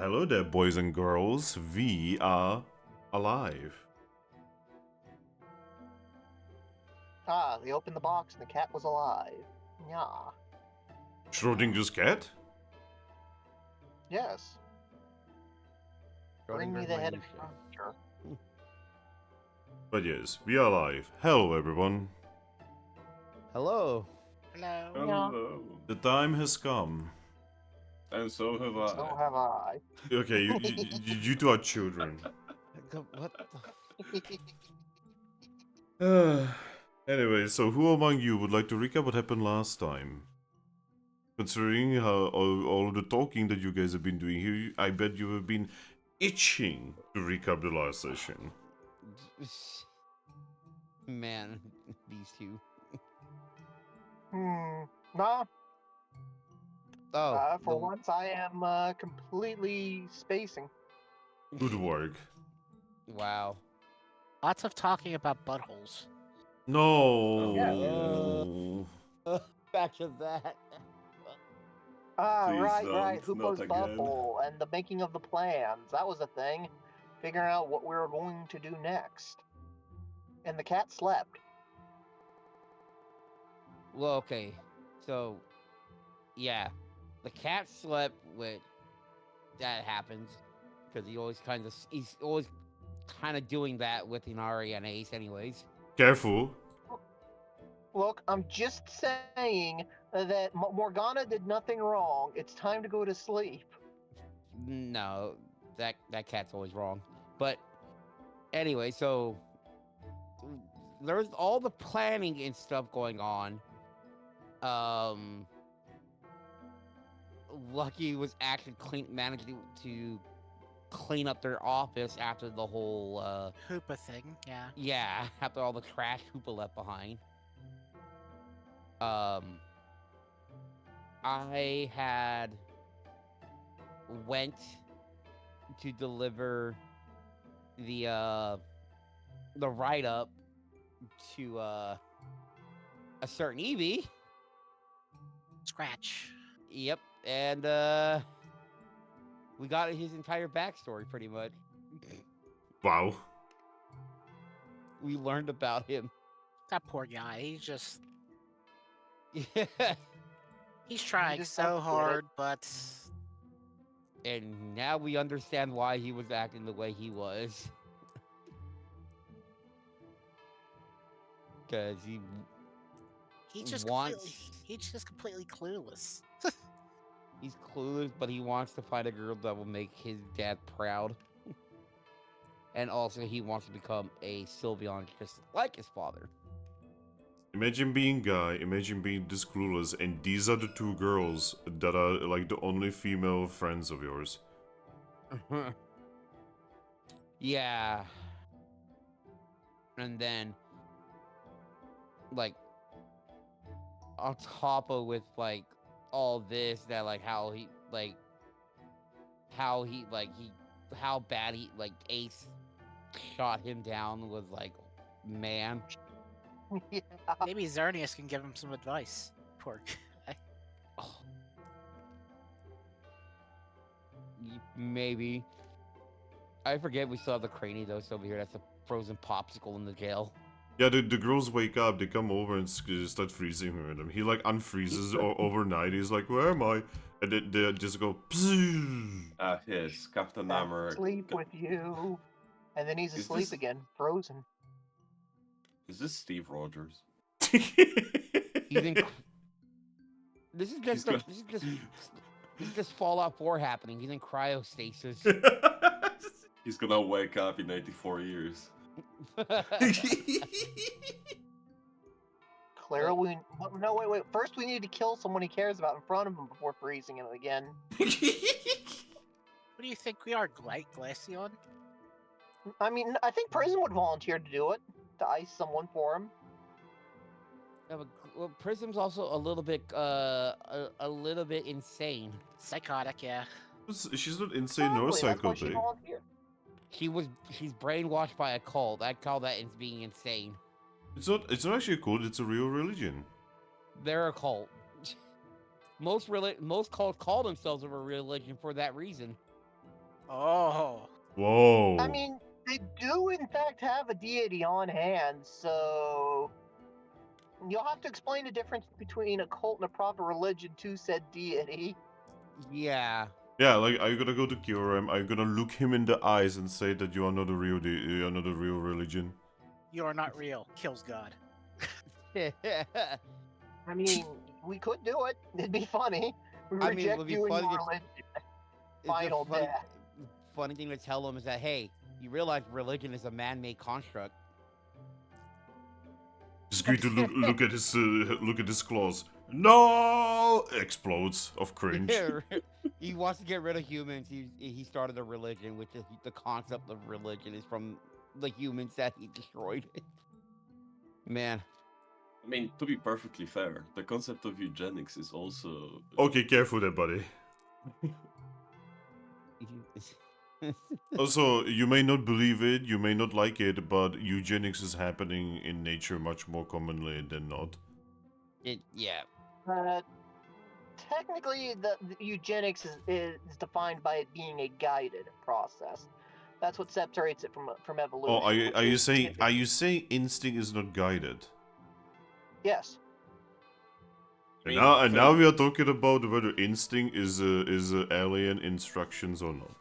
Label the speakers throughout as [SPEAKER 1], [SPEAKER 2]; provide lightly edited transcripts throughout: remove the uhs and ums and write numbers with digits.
[SPEAKER 1] Hello there, boys and girls. We are alive.
[SPEAKER 2] Ah, they opened the box and the cat was alive. Yeah.
[SPEAKER 1] Schrodinger's cat?
[SPEAKER 2] Yes. Bring me the head of furniture.
[SPEAKER 1] But yes, we are alive. Hello, everyone.
[SPEAKER 3] Hello.
[SPEAKER 4] Hello.
[SPEAKER 5] Hello.
[SPEAKER 1] The time has come.
[SPEAKER 5] And so have I.
[SPEAKER 2] So have I.
[SPEAKER 1] Okay, you two are children.
[SPEAKER 3] What?
[SPEAKER 1] Anyway, so who among you would like to recap what happened last time? Considering how all of the talking that you guys have been doing here, I bet you have been itching to recap the last session.
[SPEAKER 3] Man, these two.
[SPEAKER 2] Nah,
[SPEAKER 3] Oh,
[SPEAKER 2] for once I am completely spacing.
[SPEAKER 1] Good work.
[SPEAKER 3] Wow.
[SPEAKER 4] Lots of talking about buttholes.
[SPEAKER 1] No.
[SPEAKER 3] Back to that.
[SPEAKER 2] Ah,
[SPEAKER 5] Please
[SPEAKER 2] right.
[SPEAKER 5] don't,
[SPEAKER 2] Hoopo's
[SPEAKER 5] not again.
[SPEAKER 2] bubble and the making of the plans. That was a thing. Figuring out what we were going to do next. And the cat slept.
[SPEAKER 3] Well, okay. So, yeah. The cat slept with... That happens. Because he's always kind of doing that with Inari and Ace anyways.
[SPEAKER 1] Careful.
[SPEAKER 2] Look, I'm just saying that Morgana did nothing wrong. It's time to go to sleep.
[SPEAKER 3] No, that cat's always wrong. But anyway, so there's all the planning and stuff going on. Lucky was actually managed to clean up their office after the whole
[SPEAKER 4] Hoopa thing, yeah.
[SPEAKER 3] yeah, after all the trash Hoopa left behind. I had went to deliver the write-up to a certain Eevee.
[SPEAKER 4] Scratch.
[SPEAKER 3] Yep, and we got his entire backstory pretty much.
[SPEAKER 1] Wow.
[SPEAKER 3] We learned about him.
[SPEAKER 4] That poor guy, he's just...
[SPEAKER 3] Yeah.
[SPEAKER 4] He's trying
[SPEAKER 2] just
[SPEAKER 4] so
[SPEAKER 2] don't get it.
[SPEAKER 4] hard, but...
[SPEAKER 3] And now we understand why he was acting the way he was. Because
[SPEAKER 4] He's just
[SPEAKER 3] wants...
[SPEAKER 4] completely clueless.
[SPEAKER 3] He's clueless, but he wants to find a girl that will make his dad proud. And also, he wants to become a Sylveon just like his father.
[SPEAKER 1] Imagine being Guy, imagine being this clueless, and these are the two girls that are like the only female friends of yours.
[SPEAKER 3] Yeah. And then, like, on top of with, like, all this, that, like, how bad Ace shot him down was, like, man.
[SPEAKER 2] Yeah.
[SPEAKER 4] Maybe Xerneas can give him some advice. Poor guy.
[SPEAKER 3] Oh. Maybe. I forget we still have the Cranny, though, so over here. That's a frozen popsicle in the jail.
[SPEAKER 1] Yeah, the girls wake up, they come over and start freezing her. And he like unfreezes overnight. He's like, "Where am I?" And they just go. Pzzz.
[SPEAKER 5] Yes, Captain Hammer.
[SPEAKER 2] Sleep with you. And then he's
[SPEAKER 5] Is
[SPEAKER 2] asleep
[SPEAKER 5] this-
[SPEAKER 2] again, frozen.
[SPEAKER 5] Is this Steve Rogers?
[SPEAKER 3] He's in. This is just Fallout 4 happening. He's in cryostasis.
[SPEAKER 5] He's gonna wake up in 84 years.
[SPEAKER 2] Clearly, no, wait. First, we need to kill someone he cares about in front of him before freezing him again.
[SPEAKER 4] What do you think we are, Glaceon?
[SPEAKER 2] I mean, I think Prison would volunteer to do it, to ice someone for him.
[SPEAKER 3] Yeah, but Prism's also a little bit insane.
[SPEAKER 4] Psychotic, yeah.
[SPEAKER 1] She's not insane nor
[SPEAKER 2] Probably, that's why she
[SPEAKER 1] psychotic.
[SPEAKER 2] volunteered.
[SPEAKER 3] She's brainwashed by a cult. I'd call that as being insane.
[SPEAKER 1] It's not actually a cult. It's a real religion.
[SPEAKER 3] They're a cult. Most cults call themselves a religion for that reason.
[SPEAKER 4] Oh.
[SPEAKER 1] Whoa.
[SPEAKER 2] I mean, they do in fact have a deity on hand, so you'll have to explain the difference between a cult and a proper religion to said deity.
[SPEAKER 3] Yeah.
[SPEAKER 1] Yeah, like, are you gonna go to cure him? Are you gonna look him in the eyes and say that you are not a real you are not a real religion?
[SPEAKER 4] You are not real. Kills God.
[SPEAKER 2] I mean, we could do it. It'd be funny. We
[SPEAKER 3] I mean, it
[SPEAKER 2] reject
[SPEAKER 3] would be
[SPEAKER 2] you and
[SPEAKER 3] funny
[SPEAKER 2] your
[SPEAKER 3] to-
[SPEAKER 2] religion.
[SPEAKER 3] It's a
[SPEAKER 2] Final death.
[SPEAKER 3] funny thing to tell him is that, hey, you realize religion is a man-made construct.
[SPEAKER 1] Just going to look at his claws. No! Explodes of cringe.
[SPEAKER 3] He wants to get rid of humans. He started a religion, which is the concept of religion is from the humans that he destroyed. Man.
[SPEAKER 5] I mean, to be perfectly fair, the concept of eugenics is also...
[SPEAKER 1] Okay, careful there, buddy. Also, you may not believe it, you may not like it, but eugenics is happening in nature much more commonly than not.
[SPEAKER 3] Yeah.
[SPEAKER 2] Technically, the eugenics is defined by it being a guided process. That's what separates it from evolution.
[SPEAKER 1] Oh, are
[SPEAKER 2] which
[SPEAKER 1] you
[SPEAKER 2] is
[SPEAKER 1] saying
[SPEAKER 2] typically-
[SPEAKER 1] instinct is not guided?
[SPEAKER 2] Yes.
[SPEAKER 5] I
[SPEAKER 1] And
[SPEAKER 5] mean,
[SPEAKER 1] now we are talking about whether instinct is alien instructions or not.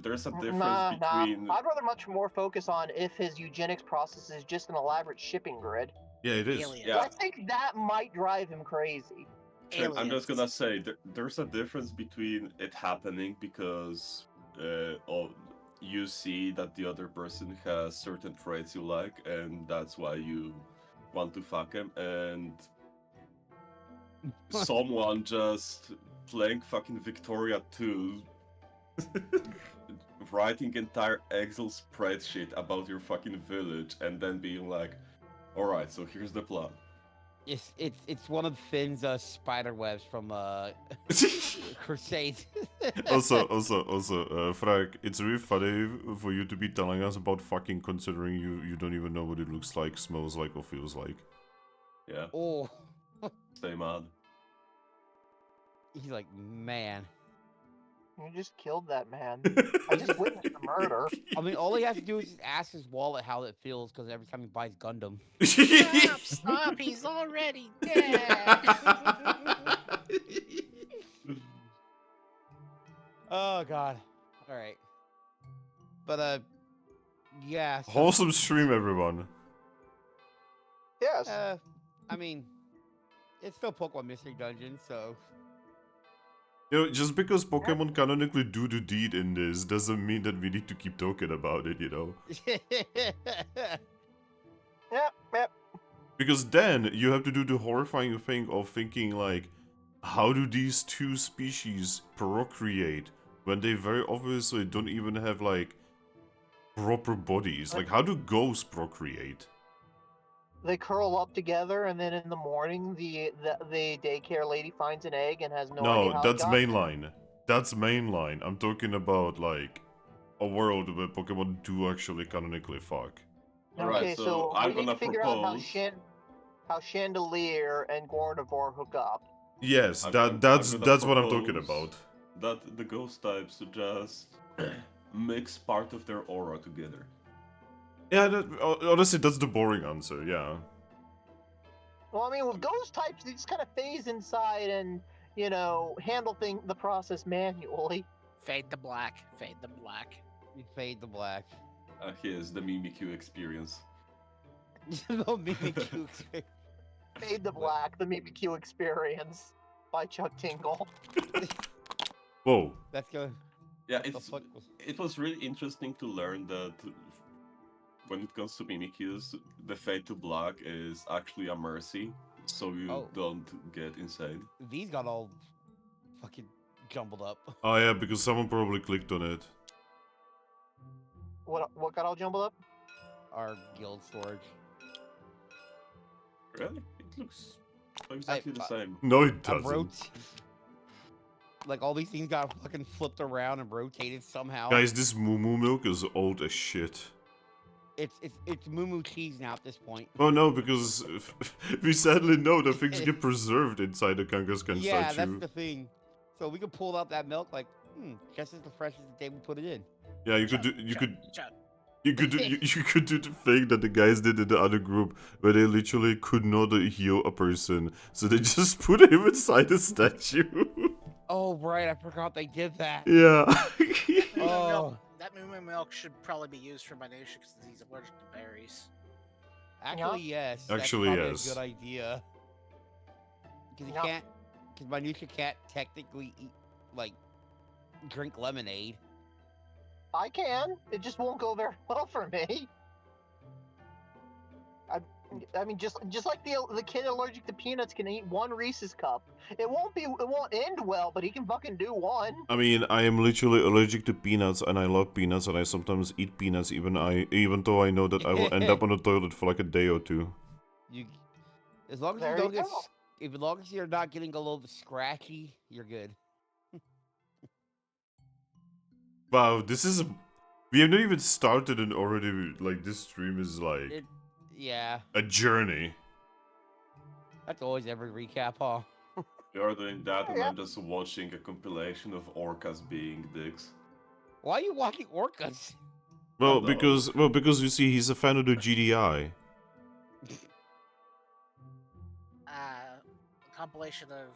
[SPEAKER 5] there's a difference
[SPEAKER 2] Nah.
[SPEAKER 5] between...
[SPEAKER 2] I'd rather much more focus on if his eugenics process is just an elaborate shipping grid.
[SPEAKER 1] Yeah, it is.
[SPEAKER 4] Alien.
[SPEAKER 5] Yeah.
[SPEAKER 2] I think that might drive him crazy.
[SPEAKER 5] And I'm just
[SPEAKER 4] Aliens.
[SPEAKER 5] gonna say, there's a difference between it happening because you see that the other person has certain traits you like, and that's why you want to fuck him, and someone just playing fucking Victoria 2, writing entire Excel spreadsheet about your fucking village, and then being like, alright, so here's the plan.
[SPEAKER 3] It's one of Finn's spider webs from Crusade.
[SPEAKER 1] also, Thrack, it's really funny for you to be telling us about fucking considering you don't even know what it looks like, smells like, or feels like.
[SPEAKER 5] Yeah,
[SPEAKER 3] Oh,
[SPEAKER 5] stay mad.
[SPEAKER 3] he's like, man.
[SPEAKER 2] You just killed that man. I just witnessed the murder.
[SPEAKER 3] I mean, all he has to do is just ask his wallet how it feels, because every time he buys Gundam.
[SPEAKER 4] Stop, he's already dead.
[SPEAKER 3] Oh god. All right. But yeah. So,
[SPEAKER 1] Wholesome stream, everyone.
[SPEAKER 2] Yes.
[SPEAKER 3] I mean, it's still Pokemon Mystery Dungeon, so.
[SPEAKER 1] You know, just because Pokemon canonically do the deed in this doesn't mean that we need to keep talking about it, you know?
[SPEAKER 2] Yep.
[SPEAKER 1] Because then you have to do the horrifying thing of thinking like, how do these two species procreate when they very obviously don't even have like proper bodies? Like, how do ghosts procreate?
[SPEAKER 2] They curl up together, and then in the morning, the daycare lady finds an egg and has no idea
[SPEAKER 1] No,
[SPEAKER 2] how it
[SPEAKER 1] that's
[SPEAKER 2] got there.
[SPEAKER 1] mainline. That's mainline. I'm talking about like a world where Pokemon do actually canonically fuck.
[SPEAKER 5] Alright,
[SPEAKER 2] Okay,
[SPEAKER 5] so
[SPEAKER 2] we
[SPEAKER 5] I'm
[SPEAKER 2] need to
[SPEAKER 5] gonna
[SPEAKER 2] figure out
[SPEAKER 5] propose...
[SPEAKER 2] how Chandelier and Gardevoir hook up.
[SPEAKER 1] Yes,
[SPEAKER 5] I'm
[SPEAKER 1] that's
[SPEAKER 5] gonna
[SPEAKER 1] what I'm talking
[SPEAKER 5] propose
[SPEAKER 1] about.
[SPEAKER 5] That the ghost types just mix part of their aura together.
[SPEAKER 1] Yeah, honestly, that's the boring answer, yeah.
[SPEAKER 2] Well, I mean, with ghost types, they just kind of phase inside and, handle the process manually.
[SPEAKER 4] Fade to black. Fade to black.
[SPEAKER 3] You fade the black.
[SPEAKER 5] Here's the Mimikyu experience.
[SPEAKER 3] No Mimikyu.
[SPEAKER 2] Fade to Black, the Mimikyu Experience by Chuck Tingle.
[SPEAKER 1] Whoa.
[SPEAKER 3] That's good.
[SPEAKER 5] Yeah,
[SPEAKER 3] What the fuck was-
[SPEAKER 5] it was really interesting to learn that when it comes to Mimikyus, the fade to black is actually a mercy, so you don't get insane.
[SPEAKER 3] These got all fucking jumbled up.
[SPEAKER 1] Oh yeah, because someone probably clicked on it.
[SPEAKER 2] What got all jumbled up?
[SPEAKER 3] Our guild storage.
[SPEAKER 5] Really? It looks exactly the same.
[SPEAKER 1] No, it
[SPEAKER 3] I
[SPEAKER 1] doesn't.
[SPEAKER 3] Like all these things got fucking flipped around and rotated somehow.
[SPEAKER 1] Guys, this Moo Moo milk is old as shit.
[SPEAKER 3] It's Moo Moo cheese now at this point.
[SPEAKER 1] Oh no, because we sadly know that things get preserved inside the Kangaskhan
[SPEAKER 3] Yeah,
[SPEAKER 1] statue.
[SPEAKER 3] that's the thing. So we could pull out that milk like, Just as fresh as the day we put it in.
[SPEAKER 1] Yeah, you could
[SPEAKER 4] Chug,
[SPEAKER 1] do. You
[SPEAKER 4] chug,
[SPEAKER 1] could.
[SPEAKER 4] chug.
[SPEAKER 1] You could do. You could do the thing that the guys did in the other group, where they literally could not heal a person, so they just put him inside a statue.
[SPEAKER 3] Oh right, I forgot they did that.
[SPEAKER 1] Yeah.
[SPEAKER 3] Oh.
[SPEAKER 4] That moo milk should probably be used for Minutia because he's allergic to berries.
[SPEAKER 3] Actually, yes.
[SPEAKER 1] Actually,
[SPEAKER 3] that's probably
[SPEAKER 1] yes.
[SPEAKER 3] a good idea. Because you
[SPEAKER 2] Yep.
[SPEAKER 3] can't. Because Minutia can't technically eat, like, drink lemonade.
[SPEAKER 2] I can. It just won't go very well for me. I mean, just like the kid allergic to peanuts can eat one Reese's cup. It won't end well, but he can fucking do one.
[SPEAKER 1] I mean, I am literally allergic to peanuts, and I love peanuts, and I sometimes eat peanuts, even though I know that I will end up on the toilet for like a day or two.
[SPEAKER 3] You, as long as
[SPEAKER 2] There
[SPEAKER 3] you don't
[SPEAKER 2] you
[SPEAKER 3] get,
[SPEAKER 2] go.
[SPEAKER 3] as long as you're not getting a little bit scratchy, you're good.
[SPEAKER 1] Wow, we have not even started, and already like this stream is like
[SPEAKER 3] Yeah,
[SPEAKER 1] a journey.
[SPEAKER 3] that's always every recap, huh?
[SPEAKER 5] You're doing that, and
[SPEAKER 2] Yeah.
[SPEAKER 5] I'm just watching a compilation of orcas being dicks.
[SPEAKER 3] Why are you watching orcas?
[SPEAKER 1] Well,
[SPEAKER 5] no.
[SPEAKER 1] because you see, he's a fan of the GDI.
[SPEAKER 4] Compilation of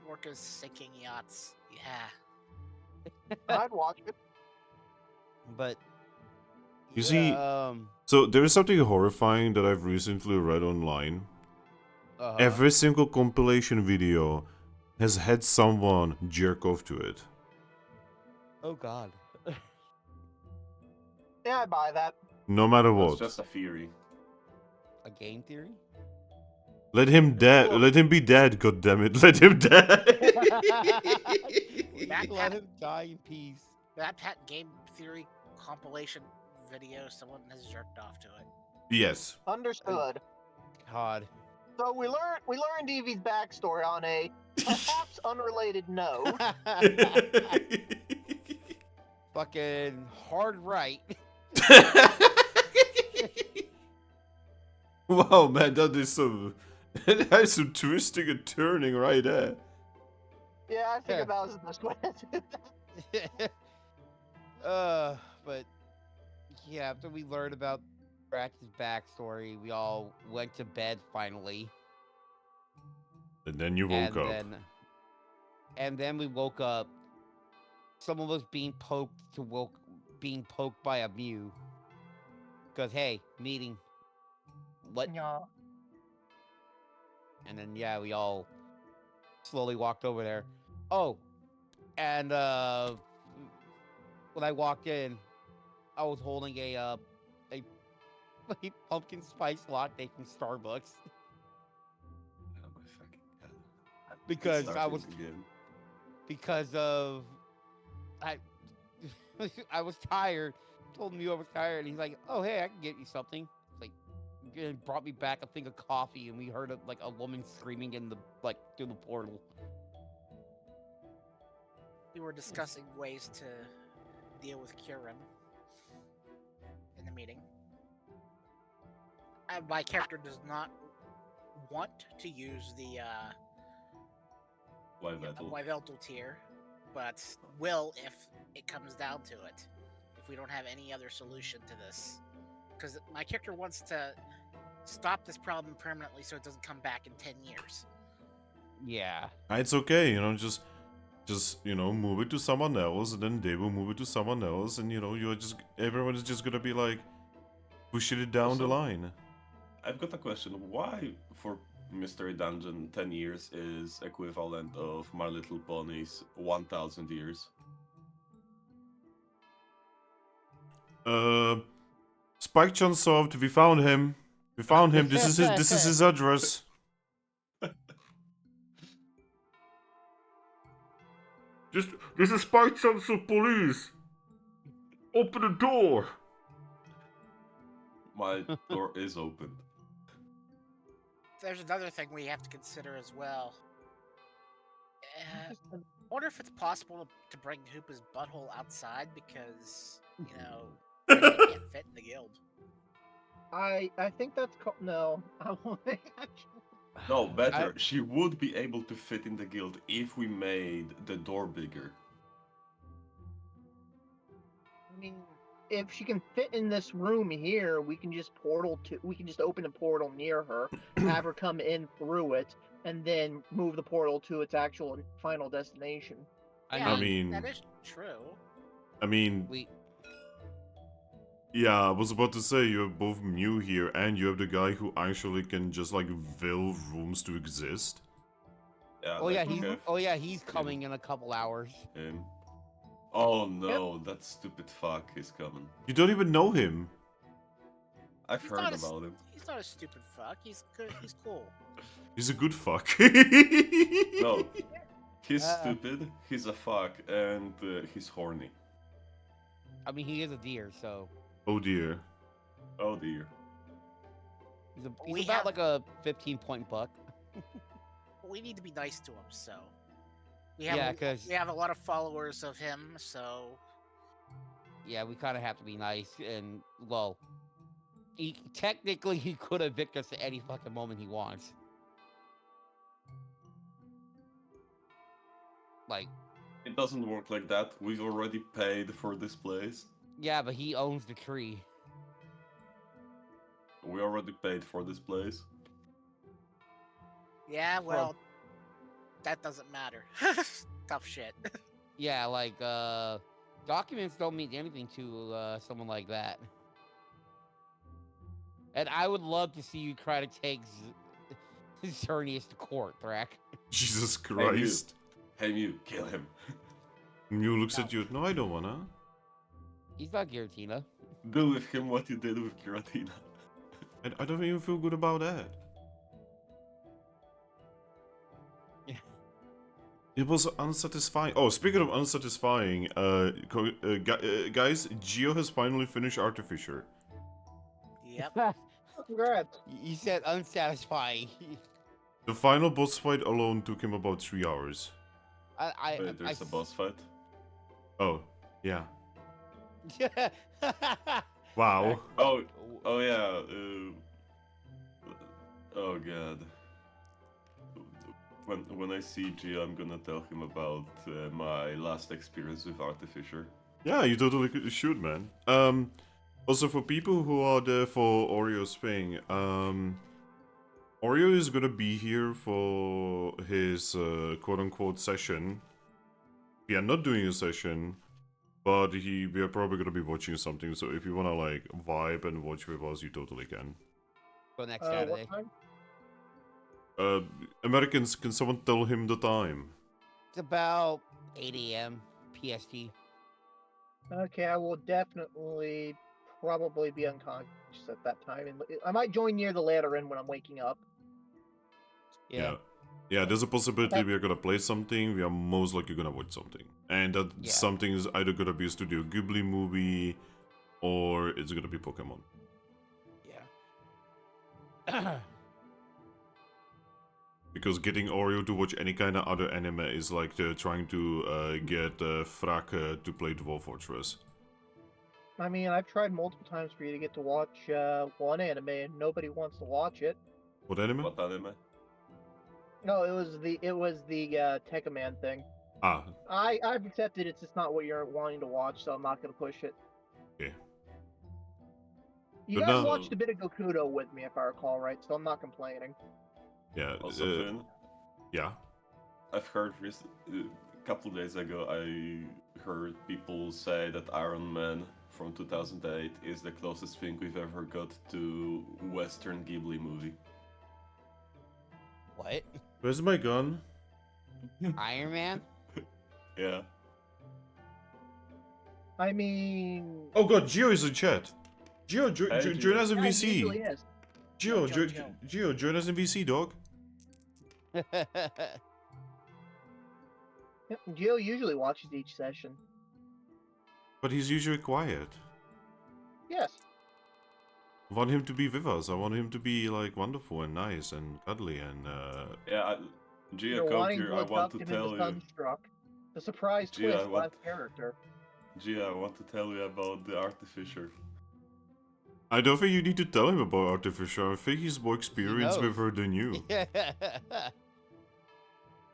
[SPEAKER 4] orcas sinking yachts. Yeah.
[SPEAKER 2] I'd watch it.
[SPEAKER 3] But
[SPEAKER 1] You see-
[SPEAKER 3] yeah,
[SPEAKER 1] So there is something horrifying that I've recently read online.
[SPEAKER 3] uh-huh.
[SPEAKER 1] Every single compilation video has had someone jerk off to it.
[SPEAKER 3] Oh God.
[SPEAKER 2] Yeah, I buy that.
[SPEAKER 1] No matter
[SPEAKER 5] It's
[SPEAKER 1] what.
[SPEAKER 5] just a theory.
[SPEAKER 3] A game theory?
[SPEAKER 1] Let him dead. Let him be dead. God damn it! Let him die.
[SPEAKER 3] Let him die in peace.
[SPEAKER 4] That game theory compilation video, someone has jerked off to it.
[SPEAKER 1] Yes.
[SPEAKER 2] Understood.
[SPEAKER 3] God.
[SPEAKER 2] So we learned Evie's backstory on a perhaps unrelated note.
[SPEAKER 3] Fucking hard right.
[SPEAKER 1] Wow, man, that is some. That's some twisting and turning right there.
[SPEAKER 2] Yeah, I
[SPEAKER 3] Yeah.
[SPEAKER 2] figured that was the best way to do that.
[SPEAKER 3] But yeah, after we learned about Thrack's backstory, we all went to bed finally.
[SPEAKER 1] And then you woke up.
[SPEAKER 3] And then we woke up. Someone was being poked by a Mew. Cause hey, meeting. What?
[SPEAKER 2] Yeah.
[SPEAKER 3] And then yeah, we all slowly walked over there. Oh, and when I walked in, I was holding a pumpkin spice latte from Starbucks
[SPEAKER 5] Oh my fucking god.
[SPEAKER 3] because
[SPEAKER 5] It's
[SPEAKER 3] I was
[SPEAKER 5] starting again.
[SPEAKER 3] because of I was tired. Told me I was tired, and he's like, "Oh hey, I can get you something." Like, and brought me back a thing of coffee, and we heard a woman screaming in the through the portal.
[SPEAKER 4] We were discussing ways to deal with Kieran in the meeting. My character does not want to use the
[SPEAKER 5] Why metal?
[SPEAKER 4] Wyveltal tier, but will if it comes down to it. If we don't have any other solution to this, because my character wants to stop this problem permanently so it doesn't come back in 10 years.
[SPEAKER 3] Yeah.
[SPEAKER 1] It's okay, just move it to someone else, and then they will move it to someone else, and everyone is just gonna be like pushing it down the
[SPEAKER 5] Also-
[SPEAKER 1] line.
[SPEAKER 5] I've got a question. Why, for Mystery Dungeon, 10 years is equivalent of My Little Pony's 1,000 years?
[SPEAKER 1] Spike Chan solved. We found him. We found him. This is his address. This is Spike Chan, so police. Open the door.
[SPEAKER 5] My door is open.
[SPEAKER 4] There's another thing we have to consider as well. I wonder if it's possible to bring Hoopa's butthole outside because, it can't fit in the guild.
[SPEAKER 2] I think that's no. I won't actually.
[SPEAKER 5] No, better. She would be able to fit in the guild if we made the door bigger.
[SPEAKER 2] mean, if she can fit in this room here, we can just open a portal near her, have her come in through it, and then move the portal to its actual final destination.
[SPEAKER 4] Yeah,
[SPEAKER 1] I mean,
[SPEAKER 4] that is true.
[SPEAKER 1] I mean,
[SPEAKER 3] We
[SPEAKER 1] yeah, I was about to say you have both Mew here, and you have the guy who actually can just like will rooms to exist.
[SPEAKER 5] Yeah,
[SPEAKER 3] Oh
[SPEAKER 5] like
[SPEAKER 3] yeah,
[SPEAKER 5] we
[SPEAKER 3] he's
[SPEAKER 5] have
[SPEAKER 3] he's coming in a couple hours.
[SPEAKER 5] him. Oh no, that stupid fuck is coming.
[SPEAKER 1] You don't even know him.
[SPEAKER 5] I've
[SPEAKER 4] He's
[SPEAKER 5] heard
[SPEAKER 4] not a
[SPEAKER 5] about him.
[SPEAKER 4] He's not a stupid fuck. He's good. He's cool.
[SPEAKER 1] He's a good fuck.
[SPEAKER 5] No, he's
[SPEAKER 3] Uh.
[SPEAKER 5] stupid, he's a fuck, and he's horny.
[SPEAKER 3] I mean, he is a deer, so
[SPEAKER 1] Oh dear.
[SPEAKER 5] Oh dear.
[SPEAKER 3] he's
[SPEAKER 4] We
[SPEAKER 3] about
[SPEAKER 4] have-
[SPEAKER 3] like a 15-point buck.
[SPEAKER 4] We need to be nice to him, so
[SPEAKER 3] Yeah, 'cause-
[SPEAKER 4] we have a lot of followers of him, so
[SPEAKER 3] Yeah, we kind of have to be nice, and well, technically he could evict us at any fucking moment he wants. Like,
[SPEAKER 5] It doesn't work like that. We've already paid for this place.
[SPEAKER 3] yeah, but he owns the tree.
[SPEAKER 5] We already paid for this place.
[SPEAKER 4] yeah. Well, that doesn't matter. Tough shit.
[SPEAKER 3] Yeah, like documents don't mean anything to someone like that. And I would love to see you try to take Xerneas to court, Thrack.
[SPEAKER 1] Jesus
[SPEAKER 5] Mew.
[SPEAKER 1] Christ.
[SPEAKER 5] Hey Mew, kill him.
[SPEAKER 1] Mew looks at you. No, I don't wanna.
[SPEAKER 3] He's not Giratina.
[SPEAKER 5] Do with him what you did with Giratina.
[SPEAKER 1] I don't even feel good about that.
[SPEAKER 3] Yeah.
[SPEAKER 1] It was unsatisfying. Oh, speaking of unsatisfying, guys, Geo has finally finished Artificer.
[SPEAKER 4] Yep.
[SPEAKER 2] Congrats.
[SPEAKER 3] You said unsatisfying.
[SPEAKER 1] The final boss fight alone took him about 3 hours.
[SPEAKER 5] Wait, there's a boss fight?
[SPEAKER 1] Oh, yeah.
[SPEAKER 3] Yeah.
[SPEAKER 1] Wow.
[SPEAKER 5] Oh yeah. Oh god. When I see Gio, I'm gonna tell him about my last experience with Artificer.
[SPEAKER 1] Yeah, you totally should, man. Also for people who are there for Oreo's thing, Oreo is gonna be here for his quote-unquote session. We are not doing a session, but we are probably gonna be watching something. So if you wanna like vibe and watch with us, you totally can.
[SPEAKER 3] For next Saturday.
[SPEAKER 2] What time?
[SPEAKER 1] Americans, can someone tell him the time?
[SPEAKER 3] It's about 8 a.m. PST.
[SPEAKER 2] Okay, I will definitely probably be unconscious at that time, and I might join near the later end when I'm waking up.
[SPEAKER 3] Yeah.
[SPEAKER 1] Yeah, there's a possibility
[SPEAKER 2] Okay.
[SPEAKER 1] we are gonna play something. We are most likely gonna watch something, and that
[SPEAKER 3] Yeah.
[SPEAKER 1] something is either gonna be a Studio Ghibli movie, or it's gonna be Pokemon.
[SPEAKER 3] Yeah.
[SPEAKER 1] Because getting Oreo to watch any kind of other anime is like trying to get Thrack to play Dwarf Fortress.
[SPEAKER 2] I mean, I've tried multiple times for you to get to watch one anime, and nobody wants to watch it.
[SPEAKER 1] What anime?
[SPEAKER 5] What anime?
[SPEAKER 2] No, it was the Tekkaman thing.
[SPEAKER 1] Ah,
[SPEAKER 2] I've accepted it's just not what you're wanting to watch, so I'm not gonna push it.
[SPEAKER 1] okay.
[SPEAKER 2] You
[SPEAKER 1] But
[SPEAKER 2] guys
[SPEAKER 1] no-
[SPEAKER 2] watched a bit of Gokudo with me, if I recall right, so I'm not complaining.
[SPEAKER 1] Yeah.
[SPEAKER 5] Also, Finn,
[SPEAKER 1] Yeah.
[SPEAKER 5] I've heard a couple days ago, I heard people say that Iron Man from 2008 is the closest thing we've ever got to Western Ghibli movie.
[SPEAKER 3] What?
[SPEAKER 1] Where's my gun?
[SPEAKER 3] Iron Man?
[SPEAKER 5] Yeah.
[SPEAKER 2] I mean,
[SPEAKER 1] Oh god, Gio is in chat. Gio,
[SPEAKER 5] Hey, Gio.
[SPEAKER 1] join us in
[SPEAKER 2] yeah, it usually
[SPEAKER 1] VC.
[SPEAKER 2] is.
[SPEAKER 1] Gio,
[SPEAKER 4] Joe.
[SPEAKER 1] Gio, join us in VC, dog.
[SPEAKER 2] Yep, Gio usually watches each session.
[SPEAKER 1] But he's usually quiet.
[SPEAKER 2] Yes.
[SPEAKER 1] I want him to be with us. I want him to be like wonderful and nice and cuddly and
[SPEAKER 5] Yeah, Gia,
[SPEAKER 2] You're
[SPEAKER 5] come
[SPEAKER 2] wanting
[SPEAKER 5] here.
[SPEAKER 2] to
[SPEAKER 5] I want
[SPEAKER 2] adopt
[SPEAKER 5] to
[SPEAKER 2] him
[SPEAKER 5] tell
[SPEAKER 2] into
[SPEAKER 5] you.
[SPEAKER 2] Sunstruck. The surprise
[SPEAKER 5] Gee, I
[SPEAKER 2] twist
[SPEAKER 5] want-
[SPEAKER 2] last character.
[SPEAKER 5] Gia, I want to tell you about the Artificer.
[SPEAKER 1] I don't think you need to tell him about Artificial. I think he's more experienced with
[SPEAKER 3] knows.
[SPEAKER 1] her than you.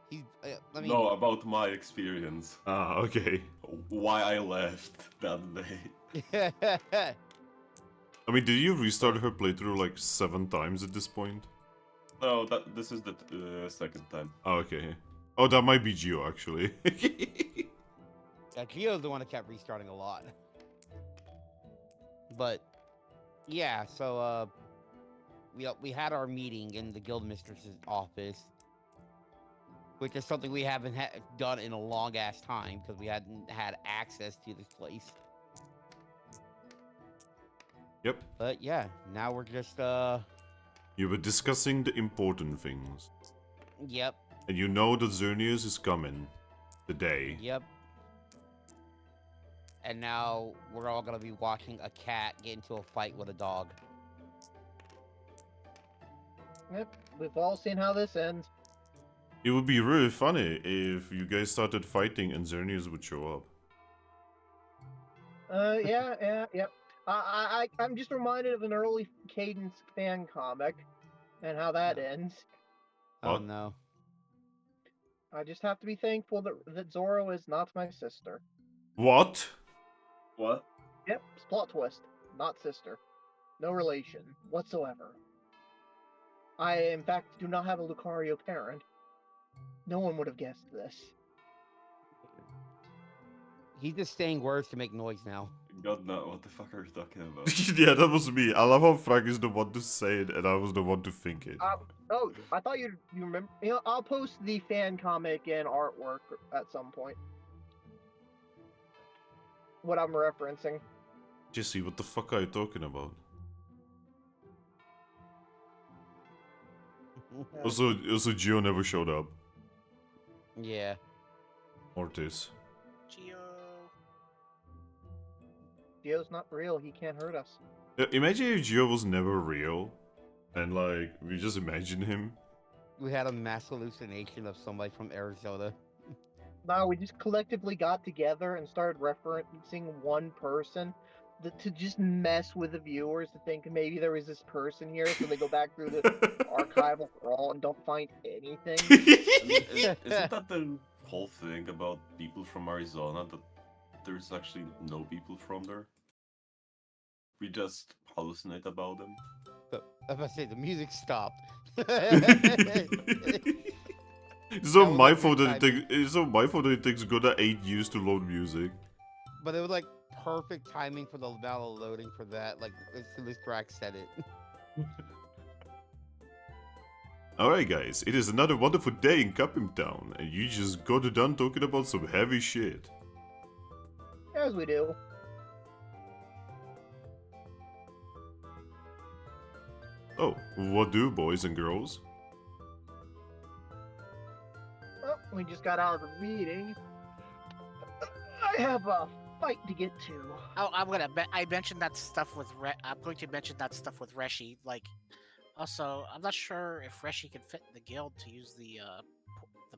[SPEAKER 3] He's. I mean,
[SPEAKER 5] No, about my experience.
[SPEAKER 1] Ah, okay.
[SPEAKER 5] Why I left that day.
[SPEAKER 1] I mean, did you restart her playthrough like 7 times at this point?
[SPEAKER 5] No, this is the second time.
[SPEAKER 1] Oh, okay. Oh, that might be Geo, actually.
[SPEAKER 3] yeah, Gio's the one that kept restarting a lot. But yeah, so we had our meeting in the guild mistress's office, which is something we haven't done in a long ass time because we hadn't had access to this place.
[SPEAKER 1] Yep.
[SPEAKER 3] But yeah, now we're just
[SPEAKER 1] You were discussing the important things.
[SPEAKER 3] Yep.
[SPEAKER 1] And you know that Xerneas is coming today.
[SPEAKER 3] Yep. And now we're all gonna be watching a cat get into a fight with a dog.
[SPEAKER 2] Yep, we've all seen how this ends.
[SPEAKER 1] It would be really funny if you guys started fighting and Xerneas would show up.
[SPEAKER 2] Yep. I'm just reminded of an early Cadence fan comic and how that ends.
[SPEAKER 3] Oh
[SPEAKER 1] What?
[SPEAKER 3] no.
[SPEAKER 2] I just have to be thankful that Zoro is not my sister.
[SPEAKER 1] What?
[SPEAKER 5] What?
[SPEAKER 2] Yep, it's plot twist. Not sister. No relation whatsoever. I, in fact, do not have a Lucario parent. No one would have guessed this.
[SPEAKER 3] He's just saying words to make noise now.
[SPEAKER 5] Godna, what the fuck are you talking about?
[SPEAKER 1] Yeah, that was me. I love how Thrack is the one to say it and I was the one to think it.
[SPEAKER 2] Oh, I thought you remember. You know, I'll post the fan comic and artwork at some point. What I'm referencing.
[SPEAKER 1] Jesse, what the fuck are you talking about? Also, Geo never showed up.
[SPEAKER 3] Yeah.
[SPEAKER 1] Mortis.
[SPEAKER 4] Geo.
[SPEAKER 2] Geo's not real. He can't hurt us.
[SPEAKER 1] Imagine if Geo was never real. And like, we just imagine him.
[SPEAKER 3] We had a mass hallucination of somebody from Arizona.
[SPEAKER 2] No, we just collectively got together and started referencing one person to just mess with the viewers, to think maybe there was this person here, so they go back through the archival crawl and don't find anything.
[SPEAKER 5] I mean, isn't that the whole thing about people from Arizona, that there's actually no people from there? We just hallucinate about them.
[SPEAKER 3] But I was about to say the music stopped.
[SPEAKER 1] It's so
[SPEAKER 3] That was
[SPEAKER 1] my
[SPEAKER 3] like
[SPEAKER 1] fault that
[SPEAKER 3] good
[SPEAKER 1] it's so my fault that it takes Godna 8 years to load music.
[SPEAKER 3] But it was like perfect timing for the amount of loading for that. Like as soon as Thrack said it.
[SPEAKER 1] Alright guys, it is another wonderful day in Capim Town, and you just got done talking about some heavy shit.
[SPEAKER 2] As we do.
[SPEAKER 1] Oh, what do boys and girls?
[SPEAKER 2] Well, we just got out of the meeting. I have a fight to get to.
[SPEAKER 4] Oh, I mentioned that stuff with. I'm going to mention that stuff with Reshi. Like, also, I'm not sure if Reshi can fit in the guild to use the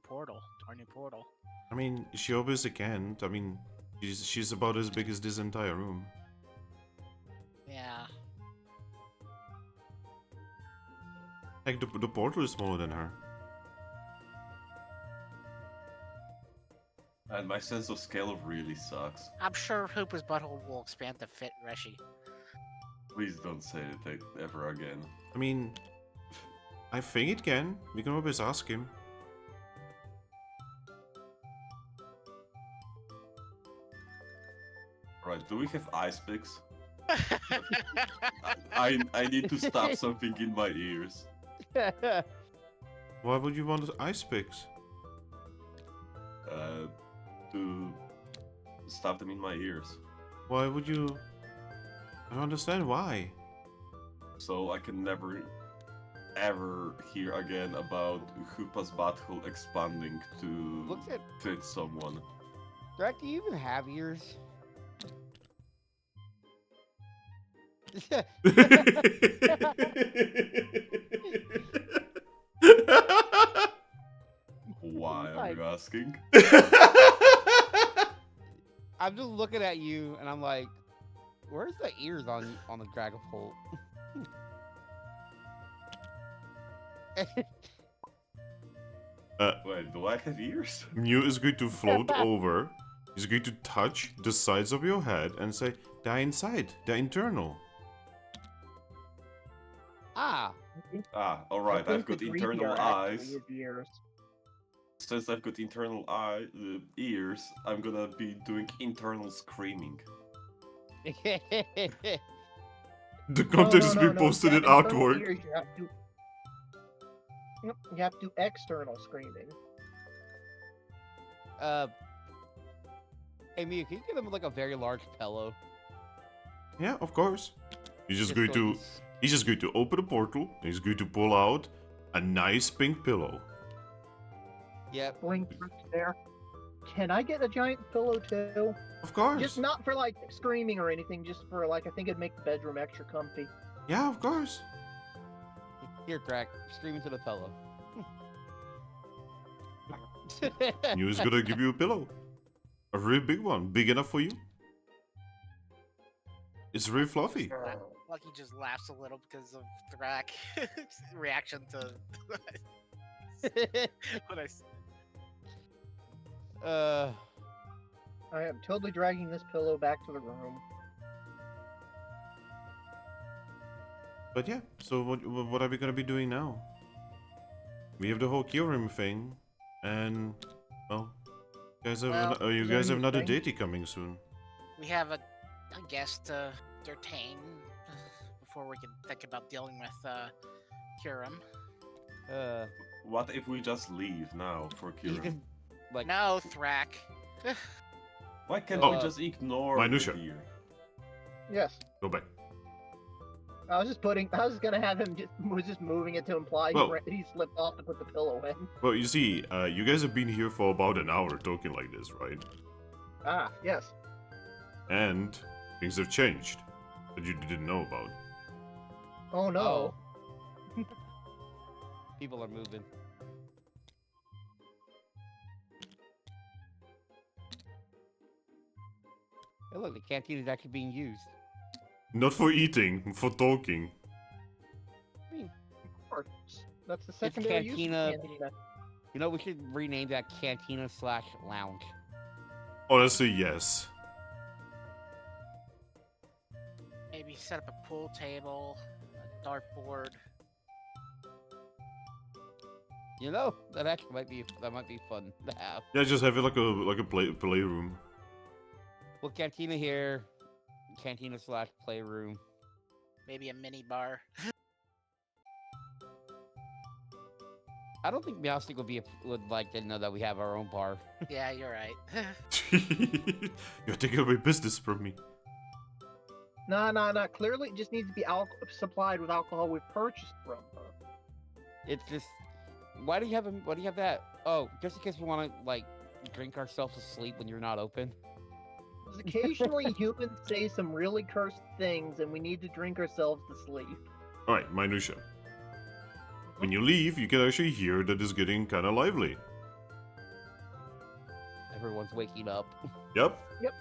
[SPEAKER 4] portal, our new portal.
[SPEAKER 1] I mean, she obviously can't. I mean, she's about as big as this entire room.
[SPEAKER 4] Yeah.
[SPEAKER 1] Like, the portal is smaller than her.
[SPEAKER 5] And my sense of scale really sucks.
[SPEAKER 4] I'm sure Hoopa's butthole will expand to fit Reshi.
[SPEAKER 5] Please don't say anything ever again.
[SPEAKER 1] I mean, I think it can. We can always ask him.
[SPEAKER 5] Right, do we have ice picks? I need to stop something in my ears.
[SPEAKER 1] Why would you want ice picks?
[SPEAKER 5] To stop them in my ears.
[SPEAKER 1] Why would you... I don't understand why.
[SPEAKER 5] So I can never ever hear again about Hoopa's butthole expanding to
[SPEAKER 3] Looks at
[SPEAKER 5] fit someone.
[SPEAKER 3] Thrack, do you even have ears?
[SPEAKER 5] Why are you asking?
[SPEAKER 3] I'm just looking at you and I'm like, where's the ears on the Dragapult?
[SPEAKER 5] Wait, do I have ears?
[SPEAKER 1] Mew is going to float over. He's going to touch the sides of your head and say, "Die inside, the internal."
[SPEAKER 3] Ah,
[SPEAKER 5] Ah,
[SPEAKER 2] I
[SPEAKER 5] alright, I've
[SPEAKER 2] think the
[SPEAKER 5] got
[SPEAKER 2] greedy
[SPEAKER 5] internal
[SPEAKER 2] are
[SPEAKER 5] eyes.
[SPEAKER 2] actually his ears.
[SPEAKER 5] Since I've got internal ears, I'm gonna be doing internal screaming.
[SPEAKER 1] The content has been
[SPEAKER 2] No.
[SPEAKER 1] posted
[SPEAKER 2] You
[SPEAKER 1] in
[SPEAKER 2] have internal
[SPEAKER 1] artwork.
[SPEAKER 2] ears, you have to. Yep, you have to do external screaming.
[SPEAKER 3] Hey Mew, can you give him like a very large pillow?
[SPEAKER 1] Yeah, of course. He's just
[SPEAKER 3] Just
[SPEAKER 1] going
[SPEAKER 3] so
[SPEAKER 1] to.
[SPEAKER 3] he's-
[SPEAKER 1] He's just going to open a portal. And he's going to pull out a nice pink pillow.
[SPEAKER 3] Yep.
[SPEAKER 2] Blink there. Can I get a giant pillow too?
[SPEAKER 1] Of course.
[SPEAKER 2] Just not for like screaming or anything, just for like I think it'd make the bedroom extra comfy.
[SPEAKER 1] Yeah, of course.
[SPEAKER 3] Here, Thrack, scream into the pillow.
[SPEAKER 1] Mew is gonna give you a pillow. A really big one. Big enough for you. It's really fluffy.
[SPEAKER 4] Lucky just laughs a little because of Thrack reaction to what I said.
[SPEAKER 2] I am totally dragging this pillow back to the room.
[SPEAKER 1] But yeah, so what are we gonna be doing now? We have the whole Kyurem thing, and well, you guys have
[SPEAKER 4] Well,
[SPEAKER 1] you
[SPEAKER 2] is there
[SPEAKER 1] guys have another
[SPEAKER 2] anything?
[SPEAKER 1] deity coming soon.
[SPEAKER 4] We have a guest to entertain before we can think about dealing with Kurum.
[SPEAKER 5] What if we just leave now for
[SPEAKER 3] you
[SPEAKER 5] Kieran?
[SPEAKER 3] can, like,
[SPEAKER 4] No, Thrack.
[SPEAKER 5] Why can't
[SPEAKER 1] Oh.
[SPEAKER 5] we just ignore
[SPEAKER 1] Minutia.
[SPEAKER 5] the deer?
[SPEAKER 2] Yes.
[SPEAKER 1] Go back.
[SPEAKER 2] I was just gonna have him just moving it to imply
[SPEAKER 1] Well-
[SPEAKER 2] he slipped off to put the pillow in.
[SPEAKER 1] Well, you see, you guys have been here for about an hour talking like this, right?
[SPEAKER 2] Ah, yes.
[SPEAKER 1] And things have changed that you didn't know about.
[SPEAKER 2] Oh no.
[SPEAKER 3] Oh. People are moving. Hey, look, the canteen is actually being used.
[SPEAKER 1] Not for eating, for talking.
[SPEAKER 3] I mean,
[SPEAKER 2] Of course. That's the secondary use of
[SPEAKER 3] cantina.
[SPEAKER 2] cantina.
[SPEAKER 3] you know, we should rename that cantina/lounge.
[SPEAKER 1] Honestly, yes.
[SPEAKER 4] Maybe set up a pool table, a dartboard.
[SPEAKER 3] You know, that actually might be fun to have.
[SPEAKER 1] Yeah, just have it like a playroom.
[SPEAKER 3] Well, cantina here, cantina/playroom.
[SPEAKER 4] Maybe a mini bar.
[SPEAKER 3] I don't think Meowstick would like to know that we have our own bar.
[SPEAKER 4] Yeah, you're right.
[SPEAKER 1] You're taking away business from me.
[SPEAKER 2] Nah. Clearly, it just needs to be supplied with alcohol we've purchased from her.
[SPEAKER 3] It's just, why do you have that? Oh, just in case we want to like drink ourselves to sleep when you're not open.
[SPEAKER 2] 'Cause occasionally, humans say some really cursed things, and we need to drink ourselves to sleep.
[SPEAKER 1] Alright, Minutia. When you leave, you can actually hear that it's getting kind of lively.
[SPEAKER 3] Everyone's waking up.
[SPEAKER 1] Yep.
[SPEAKER 2] Yep.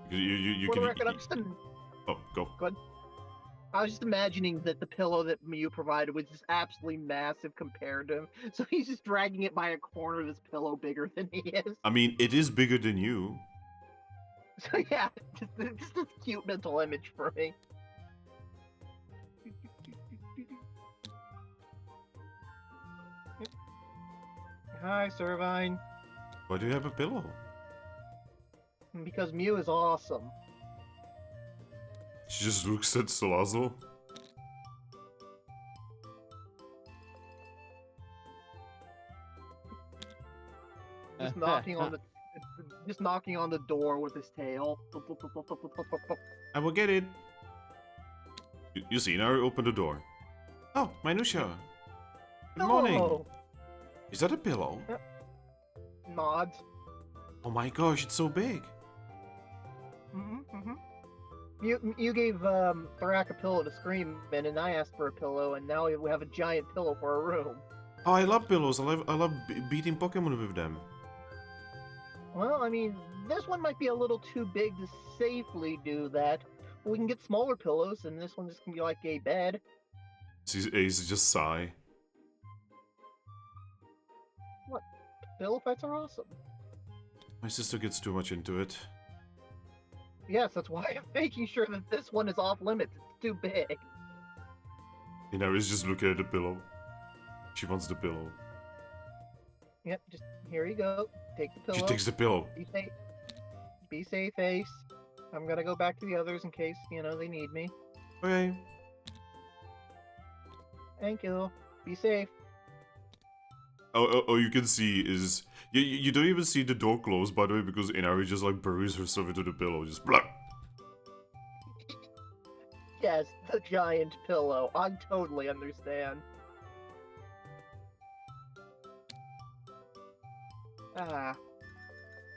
[SPEAKER 1] You
[SPEAKER 2] For the
[SPEAKER 1] can.
[SPEAKER 2] record,
[SPEAKER 1] Oh, go.
[SPEAKER 2] I was just imagining that the pillow that Mew provided was just absolutely massive compared to him. So he's just dragging it by a corner of his pillow bigger than he is.
[SPEAKER 1] I mean, it is bigger than you.
[SPEAKER 2] So yeah, just a cute mental image for me. Hi, Servine.
[SPEAKER 1] Why do you have a pillow?
[SPEAKER 2] Because Mew is awesome.
[SPEAKER 1] She just looks at Salazzle.
[SPEAKER 2] Just knocking on the just knocking on the door with his tail.
[SPEAKER 1] I will get it. You see, now I open the door. Oh, Minutia. Good morning.
[SPEAKER 2] Hello.
[SPEAKER 1] Is that a pillow?
[SPEAKER 2] Nods.
[SPEAKER 1] Oh my gosh, it's so big.
[SPEAKER 2] You gave Thrack a pillow to scream in, and I asked for a pillow, and now we have a giant pillow for a room.
[SPEAKER 1] Oh, I love pillows. I love beating Pokemon with them.
[SPEAKER 2] Well, I mean, this one might be a little too big to safely do that. We can get smaller pillows, and this one just can be like a bed.
[SPEAKER 1] Ace just sigh.
[SPEAKER 2] What? Pillow fights are awesome.
[SPEAKER 1] My sister gets too much into it.
[SPEAKER 2] Yes, that's why I'm making sure that this one is off limits. It's too big.
[SPEAKER 1] Inari's just looking at the pillow. She wants the pillow.
[SPEAKER 2] Yep, just here you go. Take the pillow.
[SPEAKER 1] She takes the pillow.
[SPEAKER 2] Be safe. Be safe, Ace. I'm gonna go back to the others in case, they need me.
[SPEAKER 1] Okay.
[SPEAKER 2] Thank you. Be safe.
[SPEAKER 1] Oh, you can see is... You don't even see the door close, by the way, because Inari just, like, buries herself into the pillow. Just blah.
[SPEAKER 2] Yes, the giant pillow. I totally understand. Ah.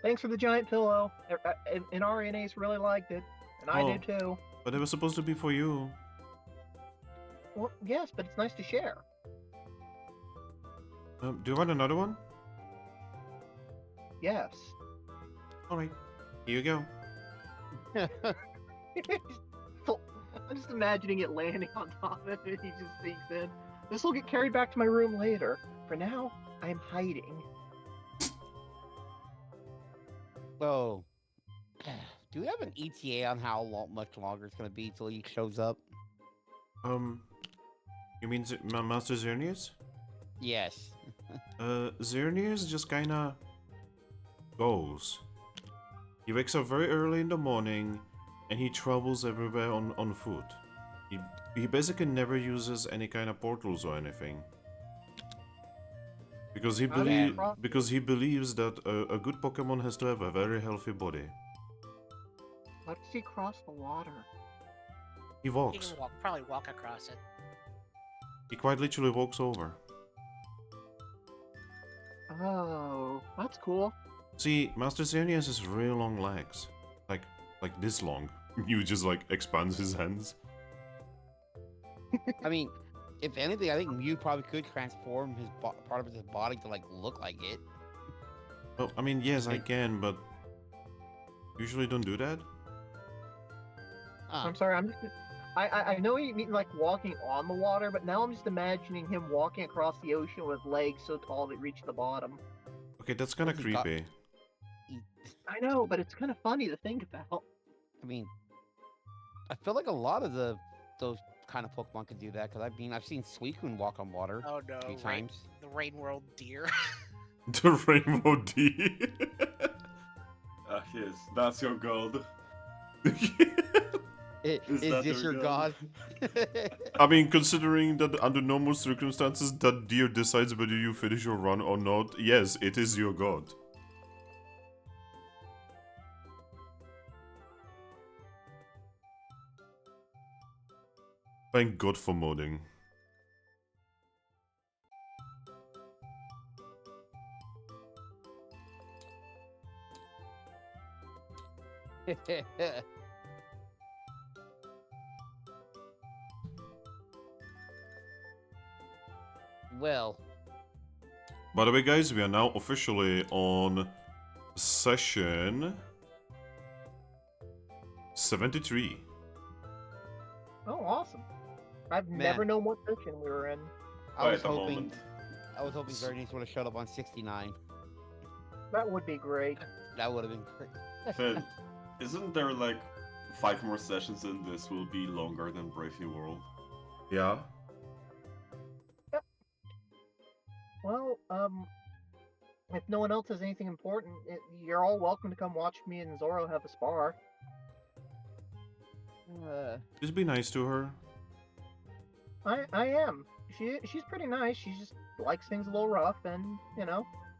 [SPEAKER 2] Thanks for the giant pillow. Inari and Ace really liked it. And I
[SPEAKER 1] Oh.
[SPEAKER 2] do too.
[SPEAKER 1] But it was supposed to be for you.
[SPEAKER 2] Well, yes, but it's nice to share.
[SPEAKER 1] Do you want another one?
[SPEAKER 2] Yes.
[SPEAKER 1] Alright. Here you go.
[SPEAKER 2] I'm just imagining it landing on top of it and he just sneaks in. This will get carried back to my room later. For now, I'm hiding.
[SPEAKER 3] So, do we have an ETA on how much longer it's going to be till he shows up?
[SPEAKER 1] You mean Master Xerneas?
[SPEAKER 3] Yes.
[SPEAKER 1] Xerneas just kinda goes. He wakes up very early in the morning, and he travels everywhere on foot. He basically never uses any kind of portals or anything. Because he believes that a good Pokemon has to have a very healthy body.
[SPEAKER 2] How does he cross the water?
[SPEAKER 1] He
[SPEAKER 4] You
[SPEAKER 1] walks.
[SPEAKER 4] can probably walk across it.
[SPEAKER 1] He quite literally walks over.
[SPEAKER 2] Oh, that's cool.
[SPEAKER 1] See, Master Xerneas has really long legs. Like this long. You just like expands his hands.
[SPEAKER 3] I mean, if anything, I think Mew probably could transform his part of his body to like look like it.
[SPEAKER 1] Well, I mean, yes, I can, but usually don't do that.
[SPEAKER 2] I'm sorry, I know you mean like walking on the water, but now I'm just imagining him walking across the ocean with legs so tall they reach the bottom.
[SPEAKER 1] Okay, that's kind of
[SPEAKER 3] What's he got?
[SPEAKER 1] creepy.
[SPEAKER 2] I know, but it's kind of funny to think about.
[SPEAKER 3] I mean, I feel like a lot of those kind of Pokemon could do that because I've seen Suicune walk on water
[SPEAKER 4] Oh no,
[SPEAKER 3] a few
[SPEAKER 4] rain,
[SPEAKER 3] times.
[SPEAKER 4] the Rain World deer.
[SPEAKER 1] The Rainbow D.
[SPEAKER 5] Ah, yes, that's your god.
[SPEAKER 3] Is
[SPEAKER 5] that
[SPEAKER 3] this
[SPEAKER 5] your
[SPEAKER 3] your
[SPEAKER 5] god?
[SPEAKER 3] god?
[SPEAKER 1] I mean, considering that under normal circumstances that deer decides whether you finish your run or not, yes, it is your god. Thank God for modding.
[SPEAKER 3] Well,
[SPEAKER 1] By the way, guys, we are now officially on session 73.
[SPEAKER 2] Oh, awesome. I've
[SPEAKER 3] Man.
[SPEAKER 2] never known what section we were in.
[SPEAKER 3] I was
[SPEAKER 5] Wait a
[SPEAKER 3] hoping
[SPEAKER 5] moment.
[SPEAKER 3] Xerneas would have showed up on 69.
[SPEAKER 2] That would be great.
[SPEAKER 3] That would have been great.
[SPEAKER 5] But isn't there like 5 more sessions and this will be longer than Brave New World?
[SPEAKER 1] Yeah.
[SPEAKER 2] Well, if no one else has anything important, you're all welcome to come watch me and Zoro have a spar.
[SPEAKER 1] Just be nice to her.
[SPEAKER 2] I am. She's pretty nice. She just likes things a little rough, and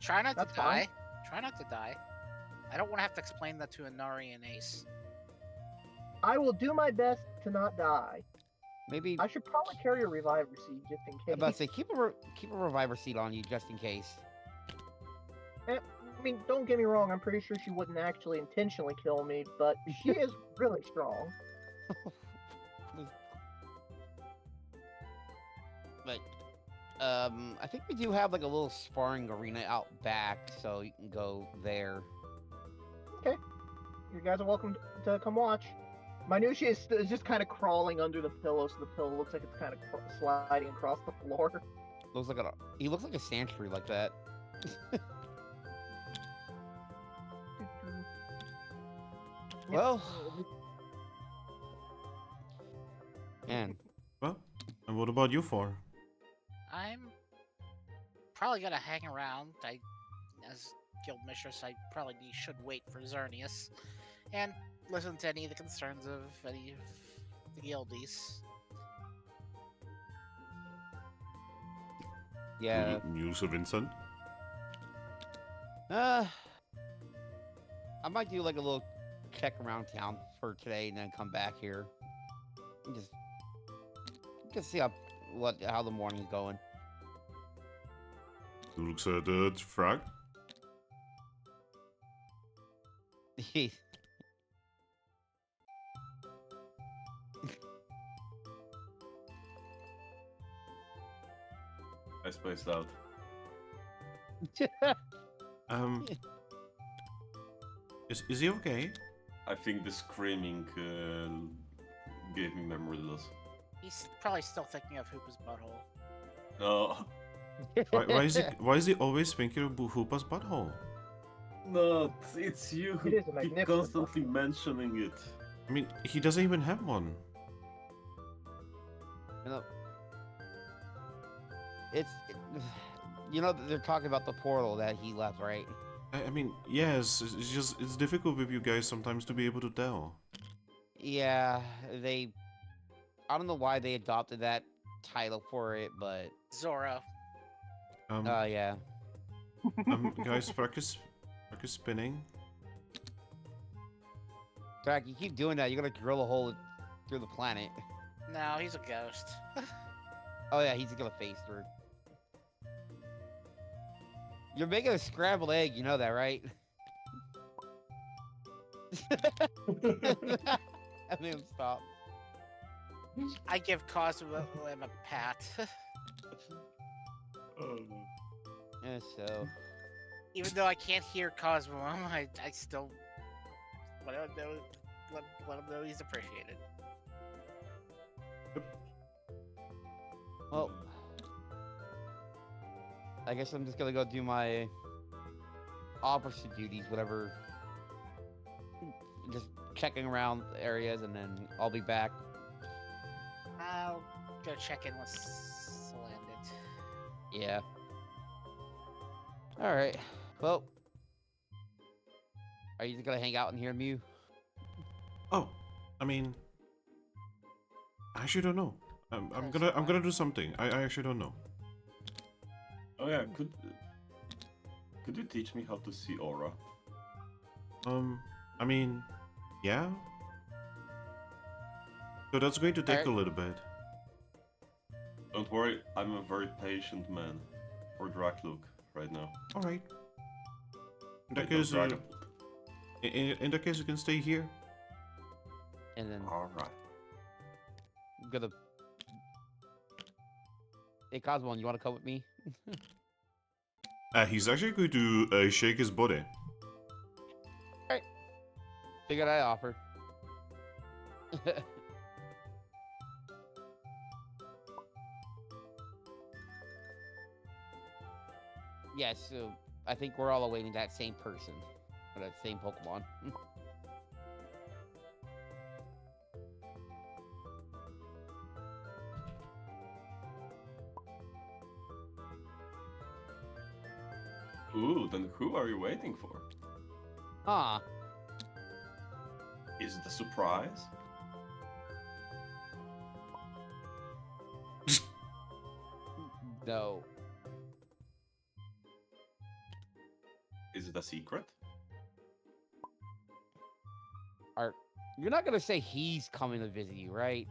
[SPEAKER 4] Try not
[SPEAKER 2] That's
[SPEAKER 4] to die.
[SPEAKER 2] fine.
[SPEAKER 4] Try not to die. I don't want to have to explain that to Inari and Ace.
[SPEAKER 2] I will do my best to not die.
[SPEAKER 3] Maybe
[SPEAKER 2] I should probably carry a reviver seed just in
[SPEAKER 3] I'm
[SPEAKER 2] case.
[SPEAKER 3] about to say keep a reviver seat on you just in case.
[SPEAKER 2] I mean, don't get me wrong. I'm pretty sure she wouldn't actually intentionally kill me, but she is really strong.
[SPEAKER 3] But I think we do have like a little sparring arena out back, so you can go there.
[SPEAKER 2] You guys are welcome to come watch. Minutia is just kind of crawling under the pillow, so the pillow looks like it's kind of sliding across the floor.
[SPEAKER 3] He looks like a sand tree like that. Well, man,
[SPEAKER 1] Well, and what about you four?
[SPEAKER 4] I'm probably gonna hang around. As guild mistress, I probably should wait for Xerneas and listen to any of the concerns of any of the guildies.
[SPEAKER 3] yeah.
[SPEAKER 1] News of Vincent?
[SPEAKER 3] I might do like a little check around town for today and then come back here. And just see how the morning's going.
[SPEAKER 1] Who looks at Thrack?
[SPEAKER 5] I spaced out.
[SPEAKER 1] Um, is he okay?
[SPEAKER 5] I think the screaming gave me memory loss.
[SPEAKER 4] He's probably still thinking of Hoopa's butthole.
[SPEAKER 5] No,
[SPEAKER 1] Why is he always thinking of Hoopa's butthole?
[SPEAKER 5] no, it's you who
[SPEAKER 2] It is a
[SPEAKER 5] keep
[SPEAKER 2] magnificent
[SPEAKER 5] constantly mentioning it.
[SPEAKER 1] I mean, he doesn't even have one.
[SPEAKER 3] You know, they're talking about the portal that he left, right?
[SPEAKER 1] I mean, yes, it's difficult with you guys sometimes to be able to tell.
[SPEAKER 3] Yeah, I don't know why they adopted that title for it, but
[SPEAKER 4] Zoro.
[SPEAKER 3] yeah.
[SPEAKER 1] Guys, Thrack is spinning.
[SPEAKER 3] Thrack, you keep doing that, you're gonna drill a hole through the planet.
[SPEAKER 4] No, he's a ghost.
[SPEAKER 3] Oh yeah, he's gonna face through. You're making a scrambled egg, you know that, right? I made him stop.
[SPEAKER 4] I give Cosmo a pat.
[SPEAKER 3] Yeah, so
[SPEAKER 4] Even though I can't hear Cosmo, I still let him know he's appreciated.
[SPEAKER 3] well, I guess I'm just gonna go do my opposite duties, whatever. Just checking around areas, and then I'll be back.
[SPEAKER 4] I'll go check in with Solandit.
[SPEAKER 3] Yeah. All right. Well, are you just gonna hang out in here, Mew?
[SPEAKER 1] Oh, I mean, I actually don't know. I'm
[SPEAKER 4] That's
[SPEAKER 1] gonna do something. I actually don't know.
[SPEAKER 5] Oh yeah, could you teach me how to see aura?
[SPEAKER 1] I mean, yeah. So that's going to take
[SPEAKER 3] Alright.
[SPEAKER 1] a little bit.
[SPEAKER 5] Don't worry, I'm a very patient man. For Draclook right now.
[SPEAKER 1] All right. In that
[SPEAKER 5] Wait, no,
[SPEAKER 1] case,
[SPEAKER 5] Dragapult.
[SPEAKER 1] in that case, you can stay here.
[SPEAKER 3] And then
[SPEAKER 5] Alright.
[SPEAKER 3] I'm gonna. Hey, Cosmo, you want to come with me?
[SPEAKER 1] He's actually going to shake his body.
[SPEAKER 3] Figured I offer. Yeah, so I think we're all awaiting that same person. Or that same Pokemon.
[SPEAKER 5] Ooh, then who are you waiting for?
[SPEAKER 3] Huh.
[SPEAKER 5] Is it a surprise?
[SPEAKER 3] No.
[SPEAKER 5] Is it a secret?
[SPEAKER 3] You're not gonna say he's coming to visit you, right?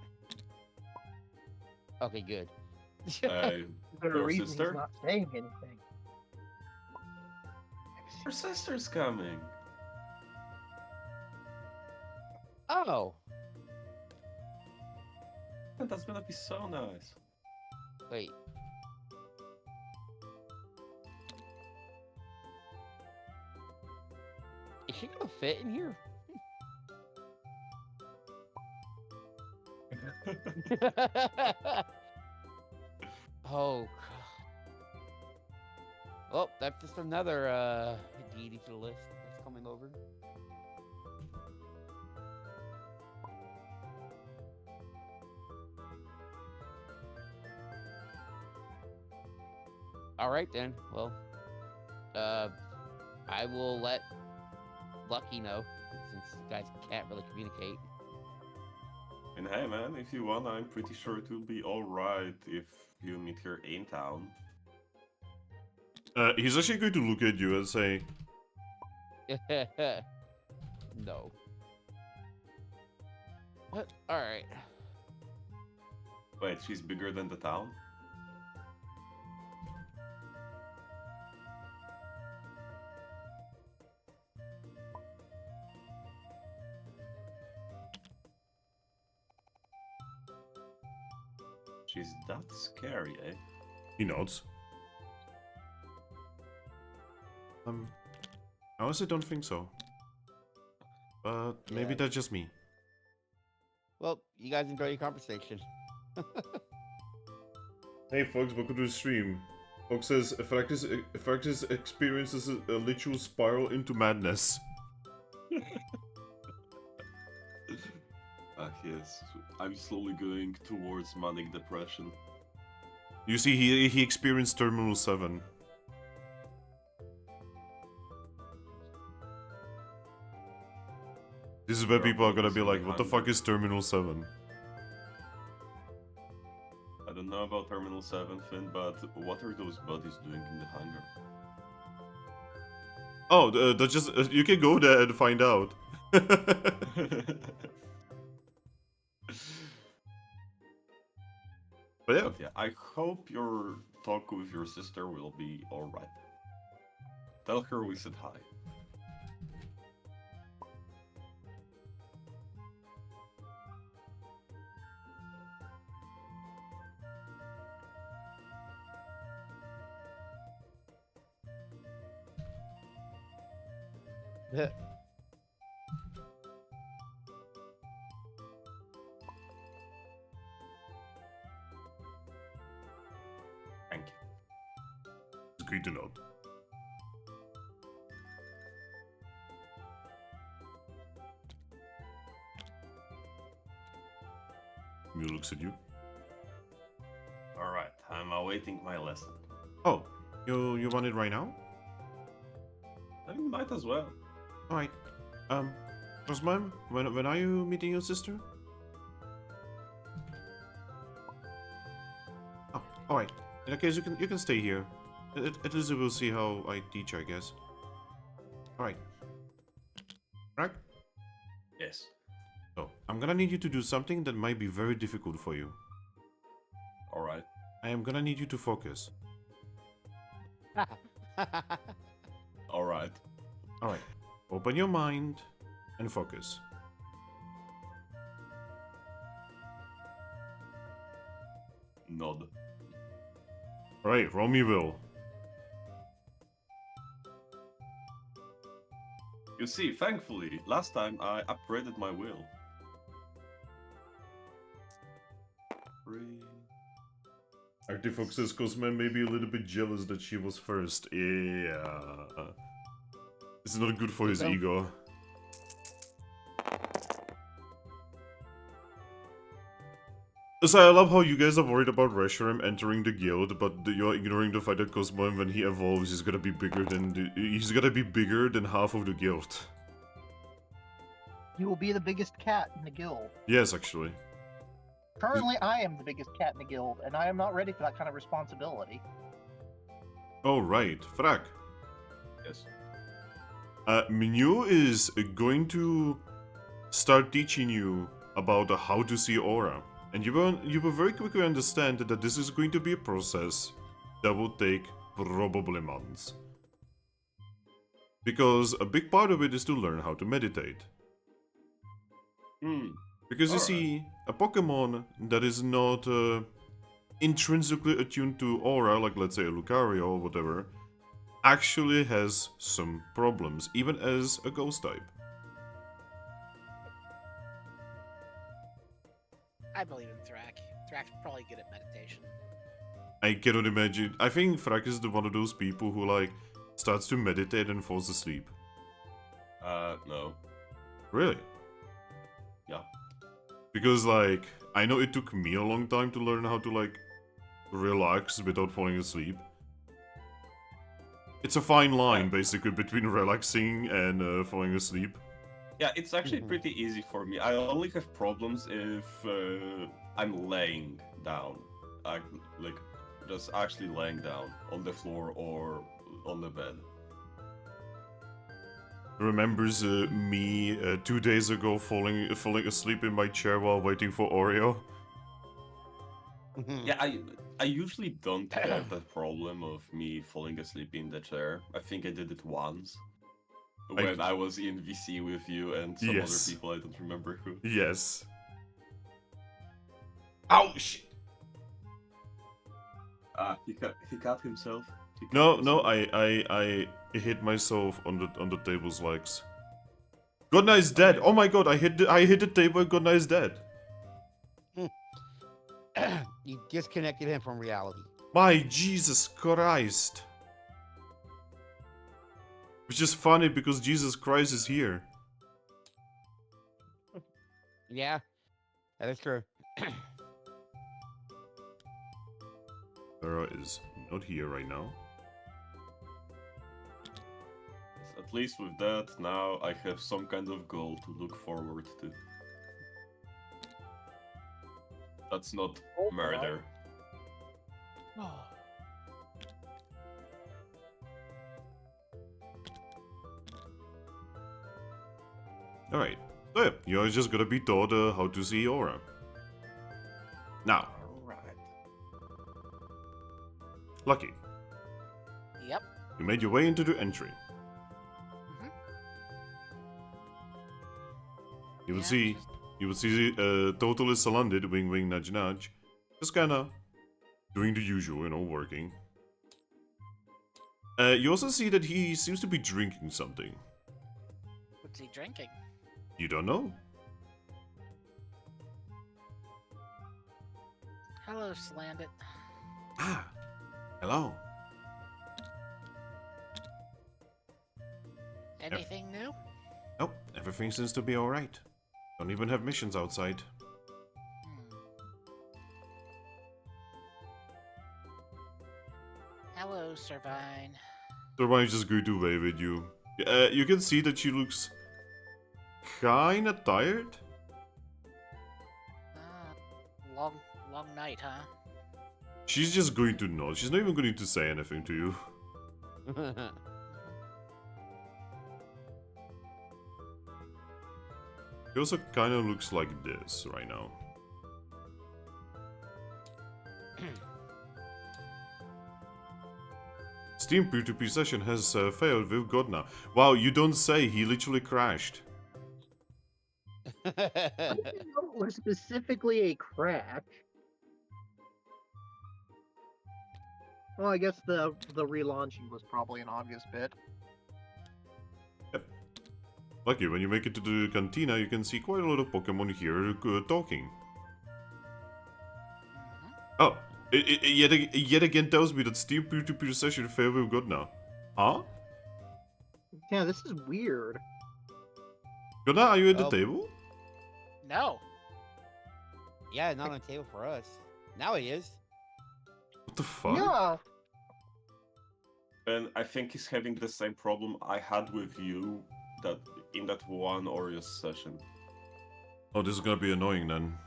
[SPEAKER 3] Okay, good.
[SPEAKER 2] There's a
[SPEAKER 5] Your
[SPEAKER 2] reason
[SPEAKER 5] sister?
[SPEAKER 2] he's not saying anything.
[SPEAKER 5] Her sister's coming.
[SPEAKER 3] Oh.
[SPEAKER 5] And that's gonna be so nice.
[SPEAKER 3] Wait. Is she gonna fit in here? Oh. Well, that's just another deity to the list that's coming over. All right then. Well, I will let Lucky know since you guys can't really communicate.
[SPEAKER 5] And hey man, if you want, I'm pretty sure it will be alright if you meet her in town.
[SPEAKER 1] He's actually going to look at you and say,
[SPEAKER 3] No. All right.
[SPEAKER 5] Wait, she's bigger than the town? She's that scary, eh?
[SPEAKER 1] he nods. I honestly don't think so. But maybe
[SPEAKER 3] Yeah.
[SPEAKER 1] that's just me.
[SPEAKER 3] Well, you guys enjoy your conversation.
[SPEAKER 1] Hey folks, welcome to the stream. Fox says, Fractus experiences a literal spiral into madness.
[SPEAKER 5] Yes. I'm slowly going towards manic depression.
[SPEAKER 1] You see, he experienced Terminal 7. This is where people are gonna be like, what the fuck is Terminal 7?
[SPEAKER 5] I don't know about Terminal 7, Finn, but what are those buddies doing in the hangar?
[SPEAKER 1] Oh, that's just, you can go there and find out. But yeah.
[SPEAKER 5] But yeah, I hope your talk with your sister will be alright. Tell her we said hi. Thank you.
[SPEAKER 1] It's great to know. Mew looks at you.
[SPEAKER 5] Alright, I'm awaiting my lesson.
[SPEAKER 1] Oh, you want it right now?
[SPEAKER 5] I mean, might as well.
[SPEAKER 1] Alright. Osman, when are you meeting your sister? Oh, alright. In that case, you can stay here. At least we'll see how I teach, I guess. Alright. Right?
[SPEAKER 5] Yes.
[SPEAKER 1] So, I'm gonna need you to do something that might be very difficult for you.
[SPEAKER 5] Alright.
[SPEAKER 1] I am gonna need you to focus.
[SPEAKER 5] Alright.
[SPEAKER 1] Alright. Open your mind and focus.
[SPEAKER 5] Nod.
[SPEAKER 1] Alright, roll me will.
[SPEAKER 5] You see, thankfully, last time I upgraded my will. 3.
[SPEAKER 1] Active says Cosman may be a little bit jealous that she was first. Yeah. It's not good for his ego. So I love how you guys are worried about Reshiram entering the guild, but you're ignoring the fact that Cosmo, when he evolves, he's gonna be bigger than half of the guild.
[SPEAKER 2] You will be the biggest cat in the guild.
[SPEAKER 1] Yes, actually.
[SPEAKER 2] Currently, I am the biggest cat in the guild, and I am not ready for that kind of responsibility.
[SPEAKER 1] Oh right, Thrack.
[SPEAKER 5] Yes.
[SPEAKER 1] Minu is going to start teaching you about how to see aura. And you will very quickly understand that this is going to be a process that will take probably months. Because a big part of it is to learn how to meditate. Because you see, a Pokemon that is not intrinsically attuned to aura, like let's say a Lucario or whatever, actually has some problems, even as a ghost type.
[SPEAKER 4] I believe in Thrack. Thrack's probably good at meditation.
[SPEAKER 1] I cannot imagine. I think Thrack is one of those people who like starts to meditate and falls asleep.
[SPEAKER 5] No.
[SPEAKER 1] Really?
[SPEAKER 5] Yeah.
[SPEAKER 1] Because like, I know it took me a long time to learn how to like relax without falling asleep. It's a fine line, basically, between relaxing and falling asleep.
[SPEAKER 5] Yeah, it's actually pretty easy for me. I only have problems if I'm laying down. Like, just actually laying down on the floor or on the bed.
[SPEAKER 1] Remembers me 2 days ago falling asleep in my chair while waiting for Oreo?
[SPEAKER 5] Yeah, I usually don't get the problem of me falling asleep in the chair. I think I did it once. When I was in VC with you and some other
[SPEAKER 1] Yes.
[SPEAKER 5] people, I don't remember who.
[SPEAKER 1] Yes. Ouch!
[SPEAKER 5] He cut himself.
[SPEAKER 1] No, I hit myself on the table's legs. Godna is dead. Oh my god, I hit the table and Godna is dead.
[SPEAKER 3] You disconnected him from reality.
[SPEAKER 1] My Jesus Christ. Which is funny because Jesus Christ is here.
[SPEAKER 3] Yeah, that is true.
[SPEAKER 1] Vera is not here right now.
[SPEAKER 5] At least with that, now I have some kind of goal to look forward to. That's not murder.
[SPEAKER 1] Alright, so yeah, you're just gonna be taught how to see aura. Now,
[SPEAKER 4] Alright.
[SPEAKER 1] Lucky,
[SPEAKER 4] Yep.
[SPEAKER 1] you made your way into the entry. You will
[SPEAKER 4] Yeah,
[SPEAKER 1] see, total is Salandit, wing wing nudge nudge. Just kinda doing the usual, working. You also see that he seems to be drinking something.
[SPEAKER 4] What's he drinking?
[SPEAKER 1] You don't know?
[SPEAKER 4] Hello, Slandit.
[SPEAKER 1] Ah, hello.
[SPEAKER 4] Anything new?
[SPEAKER 1] Nope, everything seems to be alright. Don't even have missions outside.
[SPEAKER 4] Hello, Servine.
[SPEAKER 1] So I'm just going to wave at you. You can see that she looks kinda tired.
[SPEAKER 4] Long night, huh?
[SPEAKER 1] She's just going to nod. She's not even going to say anything to you. She also kinda looks like this right now. Steam peer-to-peer session has failed with Godna. Wow, you don't say, he literally crashed.
[SPEAKER 2] I didn't know it was specifically a crack. Well, I guess the relaunching was probably an obvious bit.
[SPEAKER 1] Lucky, when you make it to the cantina, you can see quite a lot of Pokemon here talking. Oh, it yet again tells me that Steam peer-to-peer session failed with Godna. Huh?
[SPEAKER 2] Yeah, this is weird.
[SPEAKER 1] Godna, are you at the
[SPEAKER 3] Oh.
[SPEAKER 1] table?
[SPEAKER 4] No.
[SPEAKER 3] Yeah, not on the table for us. Now he is.
[SPEAKER 1] What the fuck?
[SPEAKER 2] Yeah.
[SPEAKER 5] And I think he's having the same problem I had with you that in that one Oreo session.
[SPEAKER 1] Oh, this is gonna be annoying then.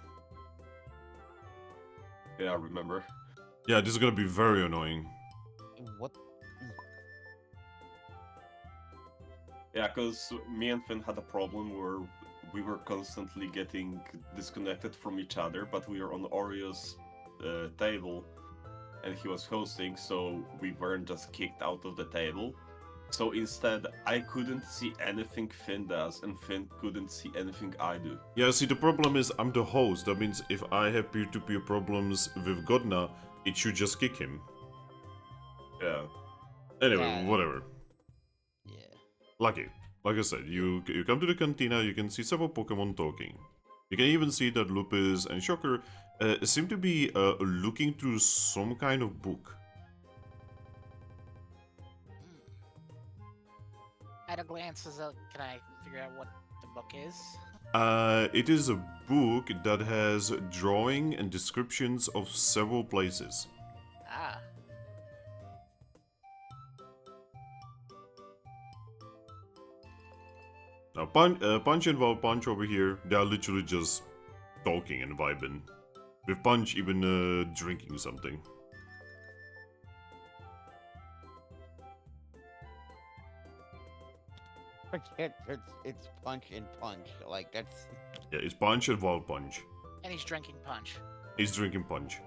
[SPEAKER 5] Yeah, I remember.
[SPEAKER 1] Yeah, this is gonna be very annoying.
[SPEAKER 3] What?
[SPEAKER 5] Yeah, because me and Finn had a problem where we were constantly getting disconnected from each other, but we were on Oreo's table and he was hosting, so we weren't just kicked out of the table. So instead, I couldn't see anything Finn does, and Finn couldn't see anything I do.
[SPEAKER 1] Yeah, see, the problem is I'm the host. That means if I have peer-to-peer problems with Godna, it should just kick him.
[SPEAKER 5] Yeah.
[SPEAKER 1] Anyway,
[SPEAKER 3] Yeah.
[SPEAKER 1] whatever.
[SPEAKER 3] Yeah.
[SPEAKER 1] Lucky. Like I said, you come to the cantina, you can see several Pokemon talking. You can even see that Lupus and Shocker seem to be looking through some kind of book.
[SPEAKER 4] At a glance, can I figure out what the book is?
[SPEAKER 1] It is a book that has drawing and descriptions of several places.
[SPEAKER 4] Ah.
[SPEAKER 1] Now, Punch and Wild Punch over here, they are literally just talking and vibing. With Punch even drinking something.
[SPEAKER 3] Forget it's punch and punch. Like that's
[SPEAKER 1] Yeah, it's Punch and Wild Punch.
[SPEAKER 4] And he's drinking punch.
[SPEAKER 1] He's drinking Punch.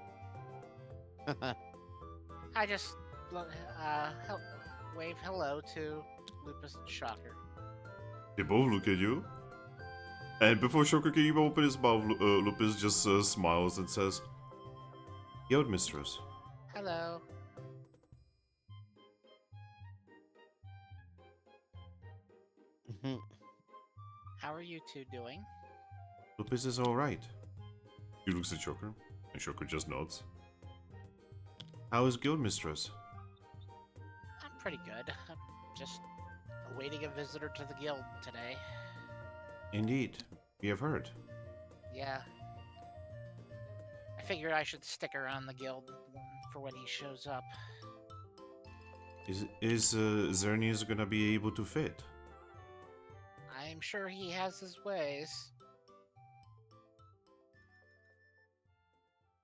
[SPEAKER 4] I just wave hello to Lupus and Shocker.
[SPEAKER 1] They both look at you. And before Shocker can even open his mouth, Lupus just smiles and says, Guild Mistress.
[SPEAKER 4] Hello. How are you two doing?
[SPEAKER 1] Lupus is alright. He looks at Shocker, and Shocker just nods. How is Guild Mistress?
[SPEAKER 4] I'm pretty good. I'm just awaiting a visitor to the guild today.
[SPEAKER 1] Indeed, we have heard.
[SPEAKER 4] Yeah. I figured I should stick around the guild for when he shows up.
[SPEAKER 1] Is Xerneas gonna be able to fit?
[SPEAKER 4] I'm sure he has his ways.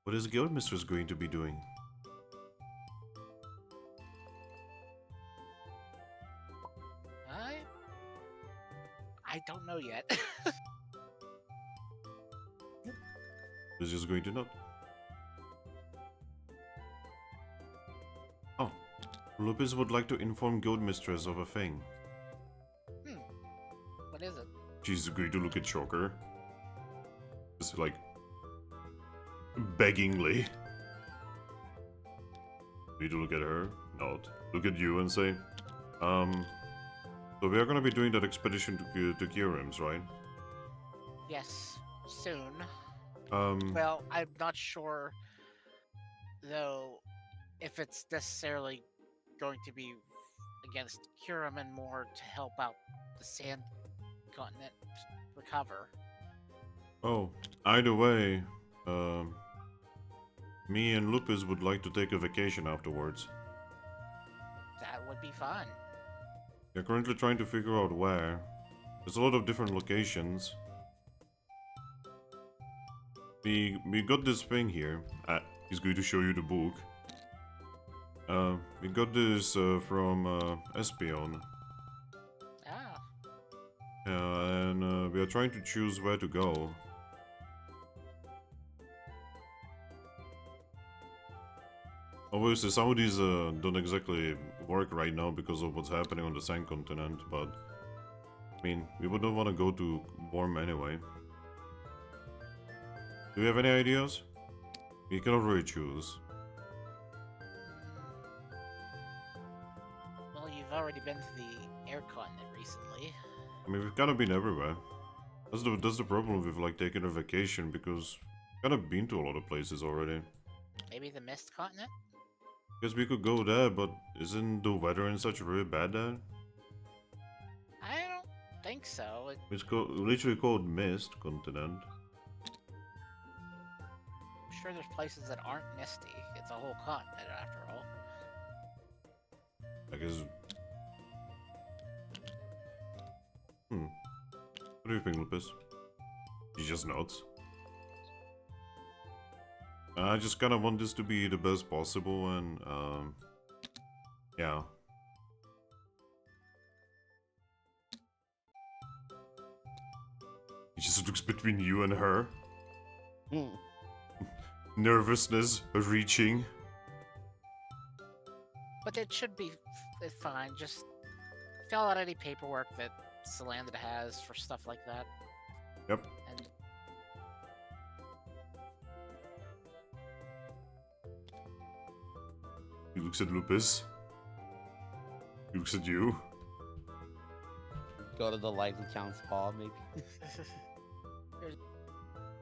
[SPEAKER 1] What is Guild Mistress going to be doing?
[SPEAKER 4] I don't know yet.
[SPEAKER 1] Is just going to nod. Oh, Lupus would like to inform Guild Mistress of a thing.
[SPEAKER 4] What is it?
[SPEAKER 1] She's going to look at Shocker. Just like beggingly. Need to look at her, nod. Look at you and say, so we are gonna be doing that expedition to Kyurem's, right?
[SPEAKER 4] Yes, soon.
[SPEAKER 1] Um,
[SPEAKER 4] Well, I'm not sure, though, if it's necessarily going to be against Kyurem and more to help out the Sand Continent recover.
[SPEAKER 1] oh, either way, me and Lupus would like to take a vacation afterwards.
[SPEAKER 4] That would be fun.
[SPEAKER 1] We're currently trying to figure out where. There's a lot of different locations. We got this thing here. He's going to show you the book. We got this from Espion.
[SPEAKER 4] Ah,
[SPEAKER 1] And we are trying to choose where to go. Obviously, some of these don't exactly work right now because of what's happening on the Sand Continent, but I mean, we wouldn't want to go to warm anyway. Do you have any ideas? We cannot really choose.
[SPEAKER 4] well, you've already been to the Air Continent recently.
[SPEAKER 1] I mean, we've kind of been everywhere. That's the problem with like taking a vacation because we've kind of been to a lot of places already.
[SPEAKER 4] Maybe the Mist Continent?
[SPEAKER 1] Guess we could go there, but isn't the weather and such really bad there?
[SPEAKER 4] I don't think so.
[SPEAKER 1] It's literally called Mist Continent.
[SPEAKER 4] I'm sure there's places that aren't misty. It's a whole continent after all.
[SPEAKER 1] I guess. What do you think, Lupus? He just nods. I just kind of want this to be the best possible, and yeah. He just looks between you and her. Nervousness, reaching.
[SPEAKER 4] But it should be fine. Just fill out any paperwork that Salandra has for stuff like that.
[SPEAKER 1] Yep.
[SPEAKER 4] And
[SPEAKER 1] He looks at Lupus. He looks at you.
[SPEAKER 3] go to the Lively Town spa, maybe.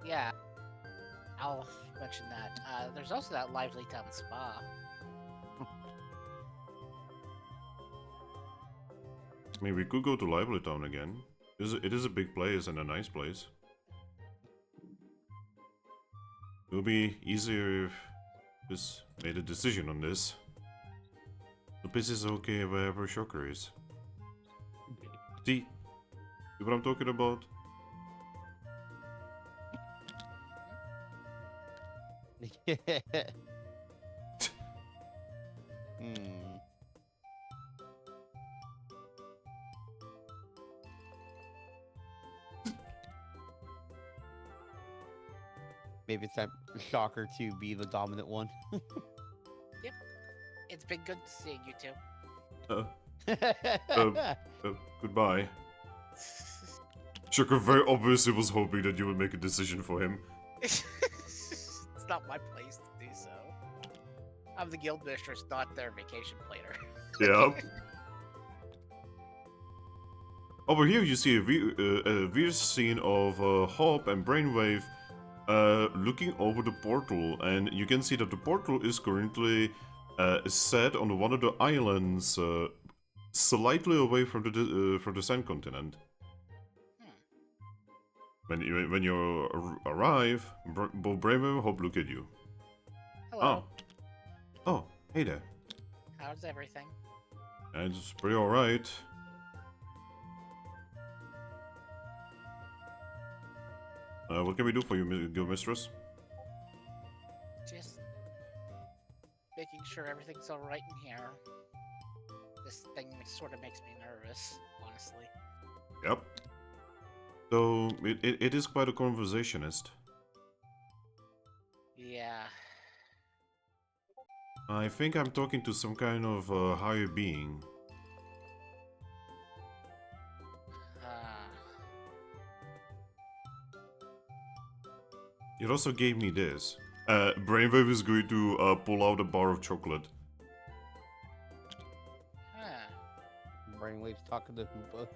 [SPEAKER 4] yeah, I'll mention that. There's also that Lively Town spa.
[SPEAKER 1] I mean, we could go to Lively Town again. It is a big place and a nice place. It would be easier if just made a decision on this. Lupus is okay wherever Shocker is. See, See what I'm talking about?
[SPEAKER 3] Hmm. Maybe it's time for Shocker to be the dominant one.
[SPEAKER 4] It's been good seeing you two.
[SPEAKER 1] Goodbye. Shocker very obviously was hoping that you would make a decision for him.
[SPEAKER 4] It's not my place to do so. I'm the guild mistress, not their vacation planner.
[SPEAKER 1] Yeah. Over here you see a weird scene of Hop and Brainwave looking over the portal, and you can see that the portal is currently set on one of the islands, slightly away from the Sand Continent. When you arrive, both Brainwave and Hop look at you.
[SPEAKER 4] Hello.
[SPEAKER 1] Oh, hey there.
[SPEAKER 4] How's everything?
[SPEAKER 1] It's pretty alright. What can we do for you, Guild Mistress?
[SPEAKER 4] Just making sure everything's alright in here. This thing sort of makes me nervous, honestly.
[SPEAKER 1] Yep. So, it is quite a conversationist.
[SPEAKER 4] Yeah.
[SPEAKER 1] I think I'm talking to some kind of higher being. It also gave me this. Brainwave is going to pull out a bar of chocolate.
[SPEAKER 3] Brainwave's talking to Hoopa.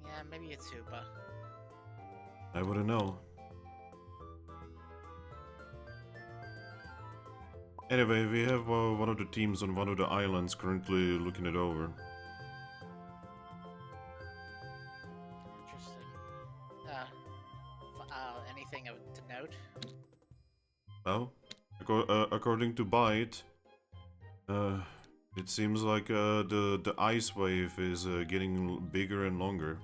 [SPEAKER 4] Yeah, maybe it's Hoopa.
[SPEAKER 1] I wouldn't know. Anyway, we have one of the teams on one of the islands currently looking it over.
[SPEAKER 4] Interesting. Anything to note?
[SPEAKER 1] Well, according to Byte, it seems like the ice wave is getting bigger and longer.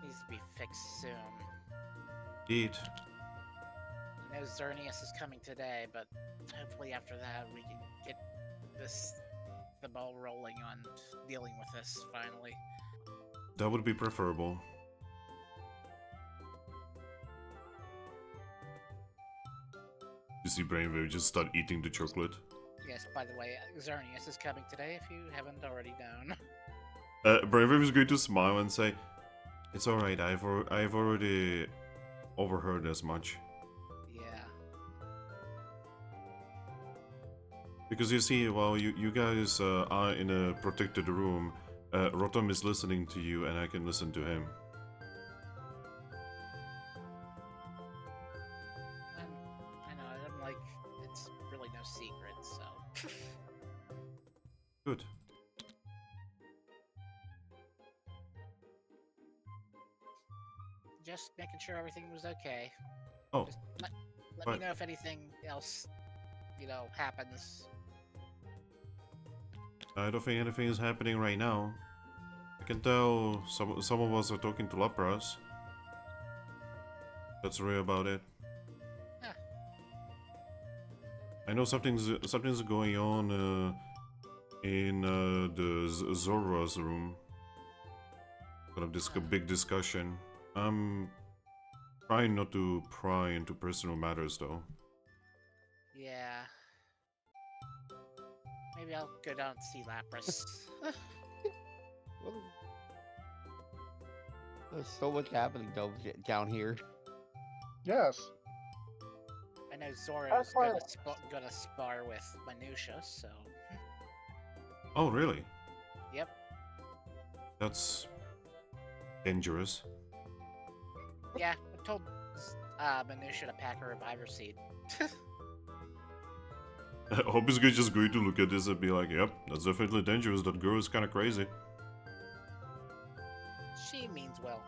[SPEAKER 4] Needs to be fixed soon.
[SPEAKER 1] Indeed.
[SPEAKER 4] I know Xerneas is coming today, but hopefully after that we can get the ball rolling on dealing with this finally.
[SPEAKER 1] That would be preferable. You see Brainwave just start eating the chocolate.
[SPEAKER 4] Yes, by the way, Xerneas is coming today if you haven't already known.
[SPEAKER 1] Brainwave is going to smile and say, "It's alright, I've already overheard as much."
[SPEAKER 4] Yeah.
[SPEAKER 1] Because you see, while you guys are in a protected room, Rotom is listening to you and I can listen to him.
[SPEAKER 4] I know, I'm like, it's really no secret, so...
[SPEAKER 1] Good.
[SPEAKER 4] Just making sure everything was okay.
[SPEAKER 1] Oh.
[SPEAKER 4] Just let
[SPEAKER 1] Right.
[SPEAKER 4] me know if anything else, happens.
[SPEAKER 1] I don't think anything is happening right now. I can tell some of us are talking to Lapras. That's really about it.
[SPEAKER 4] Yeah.
[SPEAKER 1] I know something's going on in the Zora's room. Kind of this big discussion. I'm trying not to pry into personal matters though.
[SPEAKER 4] Yeah. Maybe I'll go down and see Lapras.
[SPEAKER 3] There's so much happening down here.
[SPEAKER 2] Yes.
[SPEAKER 4] I know Zoro's gonna spar with Minutia, so...
[SPEAKER 1] Oh really?
[SPEAKER 4] Yep.
[SPEAKER 1] That's dangerous.
[SPEAKER 4] Yeah, I told Minutia to pack her Reviver Seed.
[SPEAKER 1] Hope is just going to look at this and be like, yep, that's definitely dangerous. That girl is kind of crazy.
[SPEAKER 4] She means well.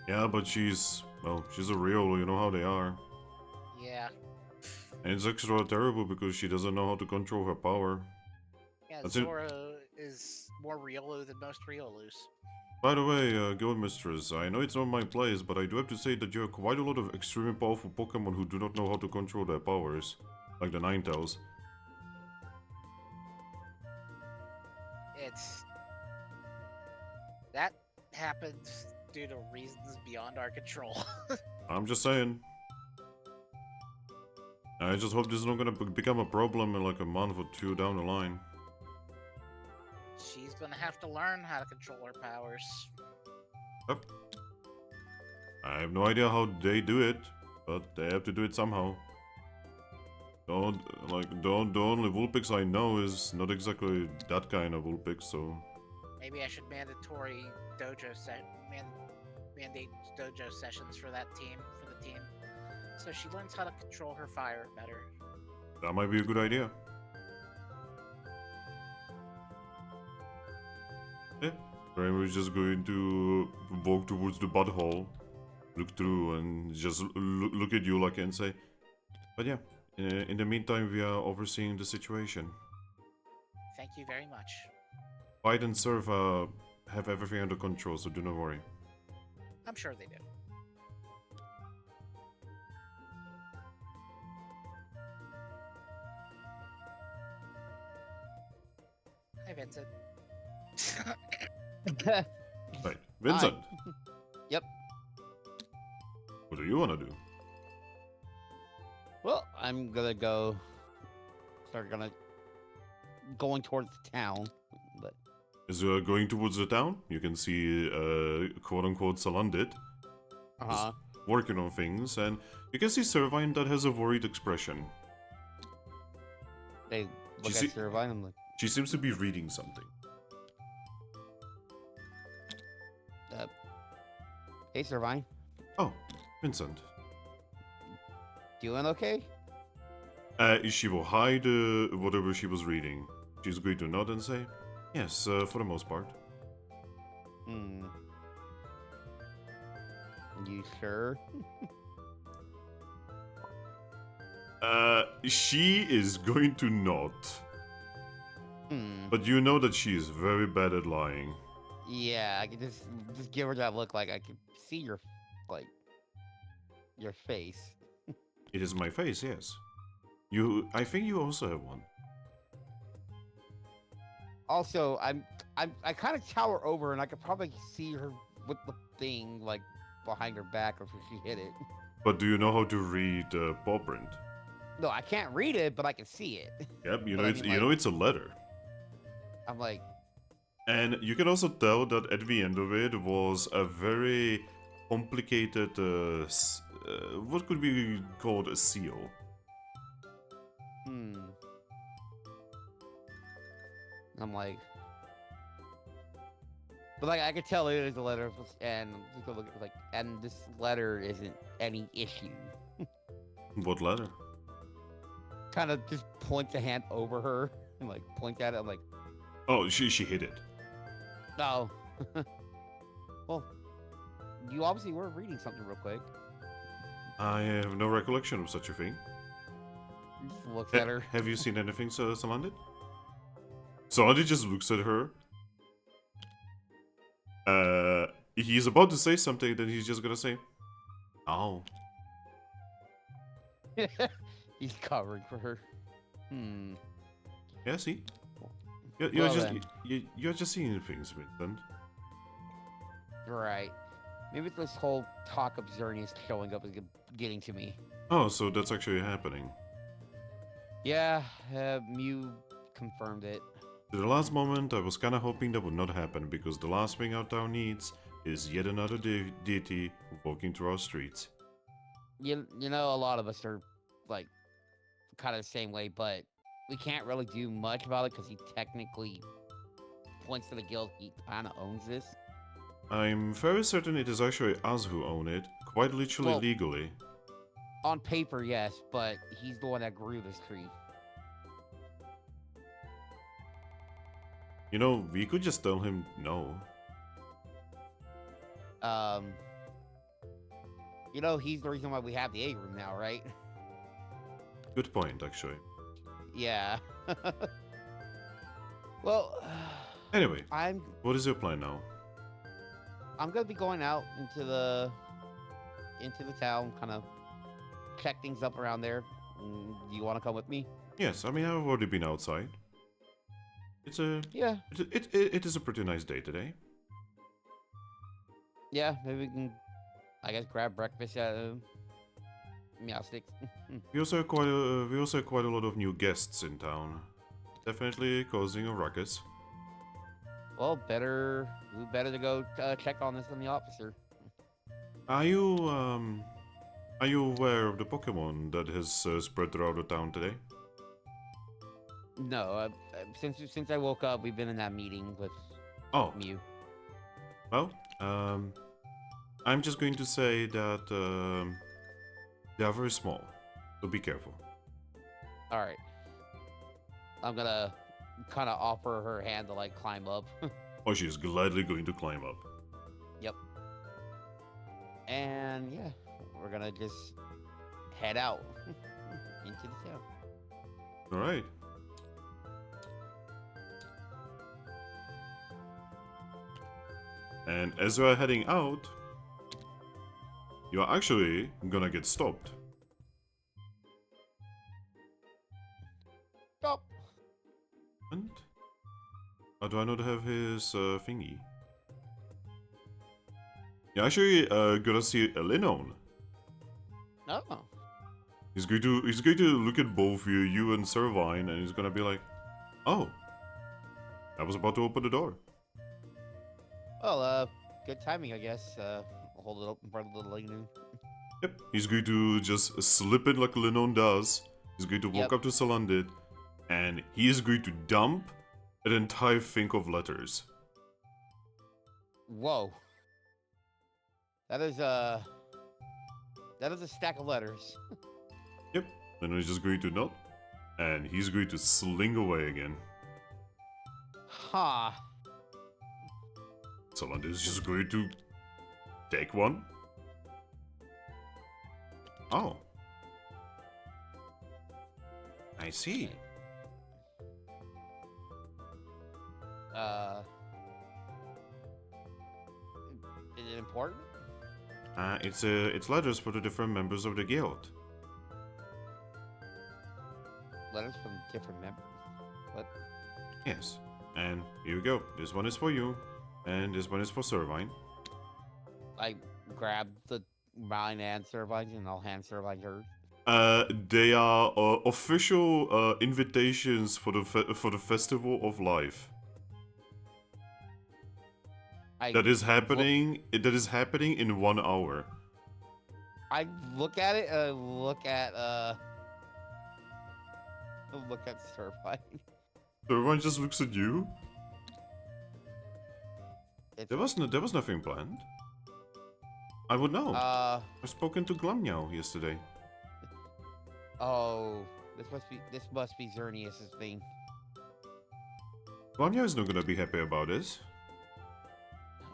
[SPEAKER 1] Yeah, but she's a real, you know how they are.
[SPEAKER 4] Yeah.
[SPEAKER 1] And it's extra terrible because she doesn't know how to control her power.
[SPEAKER 4] Yeah,
[SPEAKER 1] That's it.
[SPEAKER 4] Zora is more Riolu than most Riolus.
[SPEAKER 1] By the way, Guild Mistress, I know it's not my place, but I do have to say that you have quite a lot of extremely powerful Pokemon who do not know how to control their powers. Like the Ninetales.
[SPEAKER 4] That happens due to reasons beyond our control.
[SPEAKER 1] I'm just saying. I just hope this is not gonna become a problem in like a month or two down the line.
[SPEAKER 4] She's gonna have to learn how to control her powers.
[SPEAKER 1] Yep. I have no idea how they do it, but they have to do it somehow. The only Vulpix I know is not exactly that kind of Vulpix, so...
[SPEAKER 4] Maybe I should mandate dojo sessions for the team, so she learns how to control her fire better.
[SPEAKER 1] That might be a good idea. Yeah, Kramer's just going to walk towards the butthole, look through, and just look at you like and say, but yeah, in the meantime, we are overseeing the situation.
[SPEAKER 4] Thank you very much.
[SPEAKER 1] Fight and Serve have everything under control, so do not worry.
[SPEAKER 4] I'm sure they do. Hi, Vincent.
[SPEAKER 1] Right, Vincent.
[SPEAKER 3] Yep.
[SPEAKER 1] What do you want to do?
[SPEAKER 3] Well, I'm gonna going towards the town, but
[SPEAKER 1] As you are going towards the town, you can see quote-unquote Salandit working on things, and you can see Servine that has a worried expression.
[SPEAKER 3] they look at Servine and like,
[SPEAKER 1] She seems to be reading something.
[SPEAKER 3] hey Servine,
[SPEAKER 1] Oh, Vincent.
[SPEAKER 3] doing okay?
[SPEAKER 1] She will hide whatever she was reading. She's going to nod and say, yes, for the most part.
[SPEAKER 3] You sure?
[SPEAKER 1] She is going to nod. But you know that she is very bad at lying.
[SPEAKER 3] Yeah, I can just give her that look like I can see your face.
[SPEAKER 1] It is my face, yes. I think you also have one.
[SPEAKER 3] Also, I kind of tower over and I could probably see her with the thing like behind her back if she hit it.
[SPEAKER 1] But do you know how to read paw print?
[SPEAKER 3] No, I can't read it, but I can see it.
[SPEAKER 1] Yep, you
[SPEAKER 3] But
[SPEAKER 1] know
[SPEAKER 3] I
[SPEAKER 1] it's
[SPEAKER 3] mean, like-
[SPEAKER 1] it's a letter.
[SPEAKER 3] I'm like,
[SPEAKER 1] And you can also tell that at the end of it was a very complicated, what could be called a seal.
[SPEAKER 3] I'm like, but like I could tell it is a letter, and just go look at like, and this letter isn't any issue.
[SPEAKER 1] What letter?
[SPEAKER 3] Kind of just point the hand over her and like point at it. I'm like,
[SPEAKER 1] Oh, she hit it.
[SPEAKER 3] no. Well, you obviously were reading something real quick.
[SPEAKER 1] I have no recollection of such a thing.
[SPEAKER 3] Just looks at her.
[SPEAKER 1] Have you seen anything, Salandit? Salandit just looks at her. He's about to say something, then he's just gonna say, "Oh."
[SPEAKER 3] He's covering for her.
[SPEAKER 1] Yeah, see? You're just seeing things, Vincent.
[SPEAKER 3] Right. Maybe this whole talk of Xerneas showing up is getting to me.
[SPEAKER 1] Oh, so that's actually happening.
[SPEAKER 3] Yeah, Mew confirmed it.
[SPEAKER 1] To the last moment, I was kinda hoping that would not happen, because the last thing our town needs is yet another deity walking through our streets.
[SPEAKER 3] You know, a lot of us are, like, kind of the same way, but we can't really do much about it because he technically points to the guild. He kind of owns this.
[SPEAKER 1] I'm very certain it is actually us who own it, quite literally
[SPEAKER 3] Well-
[SPEAKER 1] legally.
[SPEAKER 3] On paper, yes, but he's the one that grew this tree.
[SPEAKER 1] You know, we could just tell him no.
[SPEAKER 3] You know, he's the reason why we have the A room now, right?
[SPEAKER 1] Good point, actually.
[SPEAKER 3] Yeah. Well,
[SPEAKER 1] Anyway,
[SPEAKER 3] I'm
[SPEAKER 1] what is your plan now?
[SPEAKER 3] gonna be going out into the town, kind of check things up around there. Do you want to come with me?
[SPEAKER 1] Yes, I mean, I've already been outside. It's a...
[SPEAKER 3] Yeah.
[SPEAKER 1] It is a pretty nice day today.
[SPEAKER 3] Yeah, maybe we can, I guess, grab breakfast at Meow Sticks.
[SPEAKER 1] We also have quite a lot of new guests in town. Definitely causing a ruckus.
[SPEAKER 3] Well, we better to go check on this than the officer.
[SPEAKER 1] Are you aware of the Pokemon that has spread throughout the town today?
[SPEAKER 3] No, since I woke up, we've been in that meeting with
[SPEAKER 1] Oh,
[SPEAKER 3] Mew.
[SPEAKER 1] well, I'm just going to say that they are very small, so be careful.
[SPEAKER 3] All right. I'm gonna kind of offer her hand to like climb up.
[SPEAKER 1] Oh, she is gladly going to climb up.
[SPEAKER 3] Yep. And yeah, we're gonna just head out into the town.
[SPEAKER 1] All right. And as you are heading out, you are actually gonna get stopped.
[SPEAKER 3] Stop.
[SPEAKER 1] And how do I not have his thingy? You're actually gonna see a Linon.
[SPEAKER 3] Oh.
[SPEAKER 1] He's going to look at both you and Servine, and he's gonna be like, "Oh, I was about to open the door."
[SPEAKER 3] Well, good timing, I guess. I'll hold it open for the little Linon.
[SPEAKER 1] Yep. He's going to just slip in like Linon does. He's going to walk
[SPEAKER 3] Yep.
[SPEAKER 1] up to Salandit, and he is going to dump an entire think of letters.
[SPEAKER 3] Whoa. That is a stack of letters.
[SPEAKER 1] Yep. And he's just going to nod, and he's going to sling away again.
[SPEAKER 3] Ha.
[SPEAKER 1] Salandit is just going to take one. Oh. I see.
[SPEAKER 3] Is it important?
[SPEAKER 1] It's letters for the different members of the guild.
[SPEAKER 3] Letters from different members. What?
[SPEAKER 1] Yes. And here we go. This one is for you, and this one is for Servine.
[SPEAKER 3] I grab the mine and Servine's, and I'll hand Servine hers.
[SPEAKER 1] They are official invitations for the Festival of Life. That is happening. That is happening in 1 hour.
[SPEAKER 3] I look at it. Look at Servine.
[SPEAKER 1] Everyone just looks at you.
[SPEAKER 3] It's,
[SPEAKER 1] There was nothing planned. I would know. I've spoken to Glummeow yesterday.
[SPEAKER 3] Oh, this must be Xerneas' thing.
[SPEAKER 1] Glummeow is not gonna be happy about this.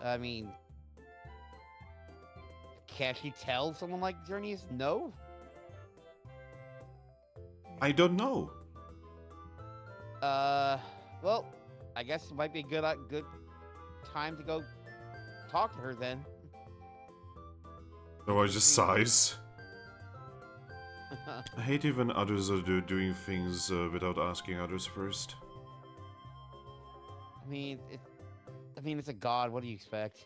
[SPEAKER 3] I mean, can't she tell someone like Xerneas no?
[SPEAKER 1] I don't know.
[SPEAKER 3] Well, I guess it might be a good time to go talk to her then.
[SPEAKER 1] So I just sighs. I hate it when others are doing things without asking others first.
[SPEAKER 3] I mean, it's a god. What do you expect?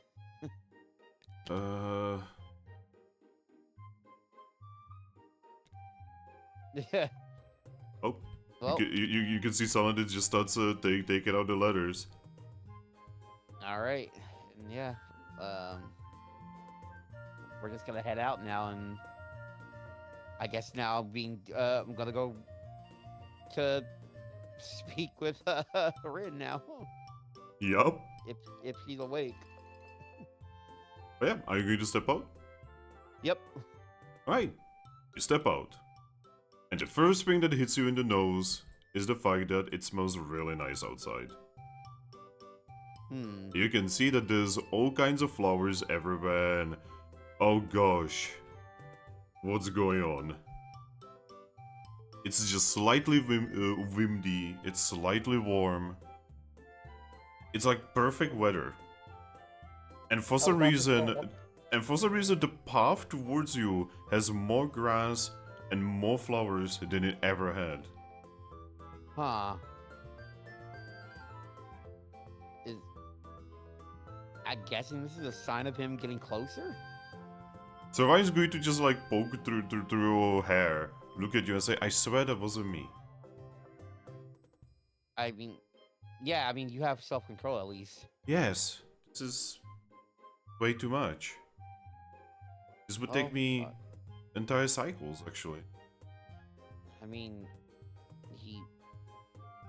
[SPEAKER 3] Yeah.
[SPEAKER 1] Oh.
[SPEAKER 3] Well,
[SPEAKER 1] You can see Salandit just starts taking out the letters.
[SPEAKER 3] all right. And yeah. We're just gonna head out now, and I guess now I'm gonna go to speak with Rin now.
[SPEAKER 1] Yup.
[SPEAKER 3] If he's awake.
[SPEAKER 1] But yeah, are you going to step out?
[SPEAKER 3] Yep.
[SPEAKER 1] Right. You step out. And the first thing that hits you in the nose is the fact that it smells really nice outside. You can see that there's all kinds of flowers everywhere, and oh gosh, what's going on? It's just slightly windy. It's slightly warm. It's like perfect weather. And for some reason, the path towards you has more grass and more flowers than it ever had.
[SPEAKER 3] Huh. I'm guessing this is a sign of him getting closer?
[SPEAKER 1] So Ryan's going to just like poke through your hair, look at you and say, I swear that wasn't me.
[SPEAKER 3] I mean, yeah, I mean, you have self-control at least.
[SPEAKER 1] Yes, this is way too much. This would take me
[SPEAKER 3] God.
[SPEAKER 1] entire cycles, actually.
[SPEAKER 3] I mean,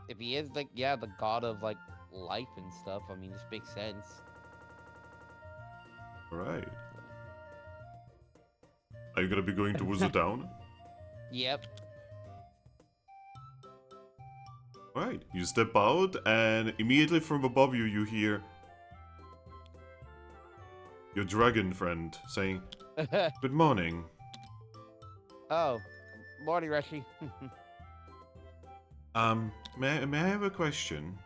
[SPEAKER 3] if he is like, yeah, the god of like life and stuff, I mean, this makes sense.
[SPEAKER 1] Alright. Are you gonna be going towards the town?
[SPEAKER 3] Yep.
[SPEAKER 1] Right, you step out, and immediately from above you, you hear your dragon friend saying, Good morning.
[SPEAKER 3] Oh, morning, Reshi.
[SPEAKER 1] May I have a question?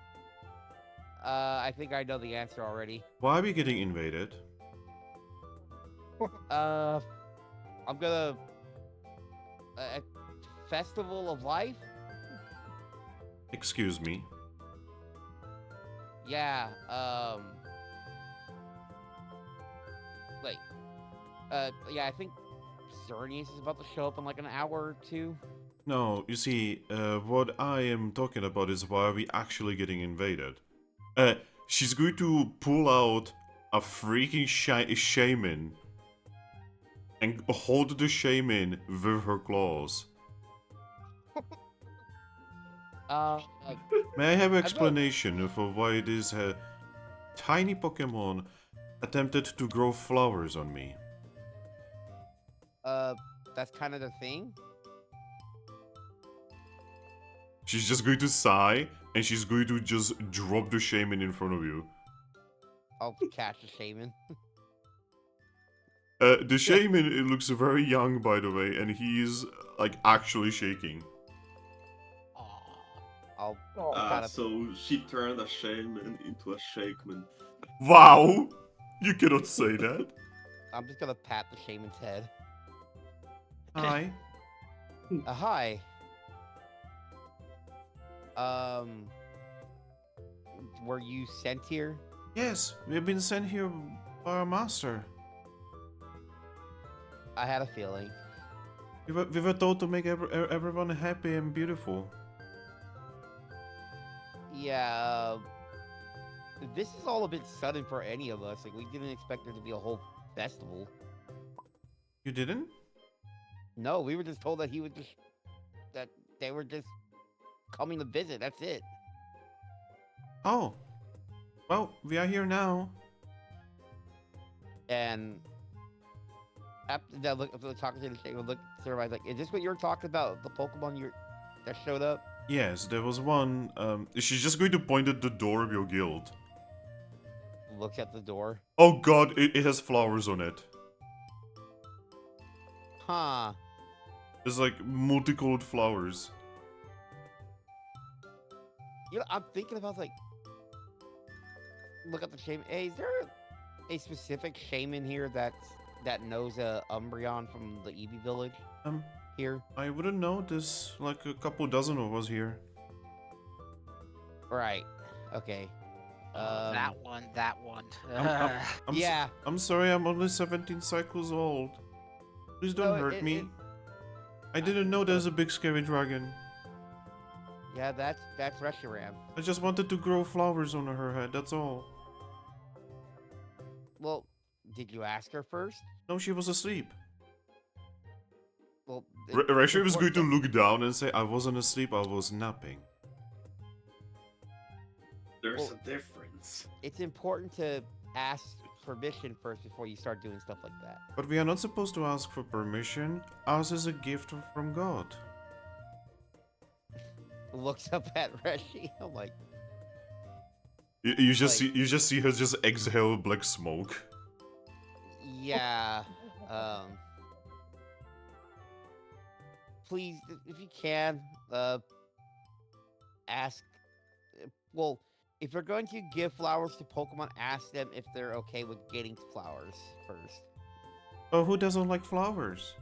[SPEAKER 3] I think I know the answer already.
[SPEAKER 1] Why are we getting invaded?
[SPEAKER 3] I'm gonna... A festival of life?
[SPEAKER 1] Excuse me.
[SPEAKER 3] Yeah, Wait. Yeah, I think Xerneas is about to show up in like an hour or two.
[SPEAKER 1] No, you see, what I am talking about is why are we actually getting invaded. She's going to pull out a freaking shaman and hold the shaman with her claws. May I have an explanation for why this tiny Pokemon attempted to grow flowers on me?
[SPEAKER 3] That's kind of the thing.
[SPEAKER 1] She's just going to sigh, and she's going to just drop the shaman in front of you.
[SPEAKER 3] I'll catch the shaman.
[SPEAKER 1] The shaman it looks very young, by the way, and he's like actually shaking.
[SPEAKER 3] I'll
[SPEAKER 2] Oh,
[SPEAKER 3] kind of...
[SPEAKER 5] So she turned a shaman into a shakeman.
[SPEAKER 1] Wow! You cannot say that.
[SPEAKER 3] I'm just gonna pat the shaman's head.
[SPEAKER 1] Hi.
[SPEAKER 3] Hi. Were you sent here?
[SPEAKER 1] Yes, we have been sent here by our master.
[SPEAKER 3] I had a feeling.
[SPEAKER 1] We were told to make everyone happy and beautiful.
[SPEAKER 3] Yeah, this is all a bit sudden for any of us. Like, we didn't expect there to be a whole festival.
[SPEAKER 1] You didn't?
[SPEAKER 3] No, we were just told that that they were just coming to visit. That's it.
[SPEAKER 1] Oh. Well, we are here now.
[SPEAKER 3] And after that, after talking to the shaman, look, everybody's like, "Is this what you're talking about? The Pokemon that showed up?"
[SPEAKER 1] Yes, there was one. She's just going to point at the door of your guild.
[SPEAKER 3] Look at the door.
[SPEAKER 1] Oh god, it has flowers on it.
[SPEAKER 3] Huh.
[SPEAKER 1] There's like multicolored flowers.
[SPEAKER 3] You know, I'm thinking about like, look at the shaman. Hey, is there a specific shaman here that knows Umbreon from the Eevee village? Here.
[SPEAKER 1] I wouldn't know. There's like a couple dozen of us here.
[SPEAKER 3] Right. Okay.
[SPEAKER 4] That one.
[SPEAKER 3] Yeah.
[SPEAKER 1] I'm sorry, I'm only 17 cycles old. Please don't hurt me. I didn't know there's a big scary dragon.
[SPEAKER 3] Yeah, that's Reshiram.
[SPEAKER 1] I just wanted to grow flowers on her head, that's all.
[SPEAKER 3] Well, did you ask her first?
[SPEAKER 1] No, she was asleep.
[SPEAKER 3] Well,
[SPEAKER 1] Reshiram is going to look down and say, I wasn't asleep, I was napping.
[SPEAKER 5] There's a difference.
[SPEAKER 3] It's important to ask permission first before you start doing stuff like that.
[SPEAKER 1] But we are not supposed to ask for permission. Ours is a gift from God.
[SPEAKER 3] Looks up at Reshi. I'm like,
[SPEAKER 1] You just see her just exhale black smoke.
[SPEAKER 3] yeah. please, if you can, ask. Well, if you're going to give flowers to Pokemon, ask them if they're okay with getting flowers first.
[SPEAKER 1] Oh, who doesn't like flowers?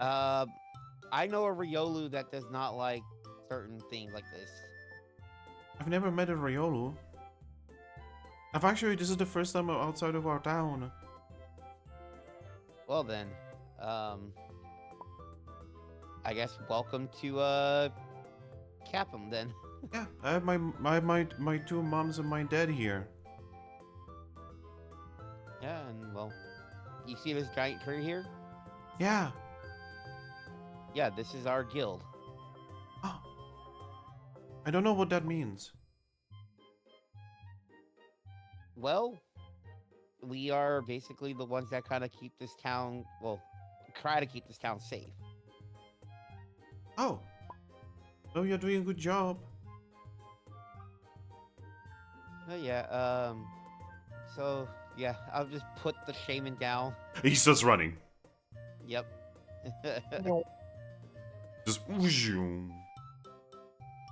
[SPEAKER 3] I know a Riolu that does not like certain things like this.
[SPEAKER 1] I've never met a Riolu. This is the first time I'm outside of our town.
[SPEAKER 3] Well then, I guess welcome to Capim then.
[SPEAKER 1] Yeah, I have my two moms and my dad here.
[SPEAKER 3] Yeah, and well, you see this giant tree here?
[SPEAKER 1] Yeah.
[SPEAKER 3] Yeah, this is our guild.
[SPEAKER 1] Oh. I don't know what that means.
[SPEAKER 3] Well, we are basically the ones that kind of keep this town, well, try to keep this town safe.
[SPEAKER 1] Oh. Oh, you're doing a good job.
[SPEAKER 3] Yeah, so, yeah, I'll just put the shaman down.
[SPEAKER 1] He starts running.
[SPEAKER 3] Yep.
[SPEAKER 2] No.
[SPEAKER 1] Just whoosh-zoom.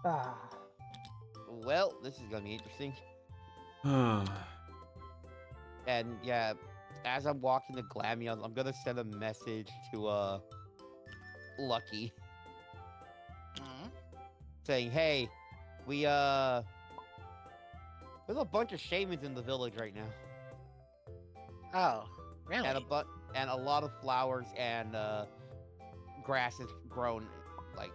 [SPEAKER 2] Ah.
[SPEAKER 3] Well, this is gonna be interesting.
[SPEAKER 1] Ah.
[SPEAKER 3] And, yeah, as I'm walking to Glamion, I'm gonna send a message to, Lucky.
[SPEAKER 4] Mhm.
[SPEAKER 3] Saying, hey, we, there's a bunch of shamans in the village right now.
[SPEAKER 4] Oh, really?
[SPEAKER 3] And a lot of flowers and grass is grown like.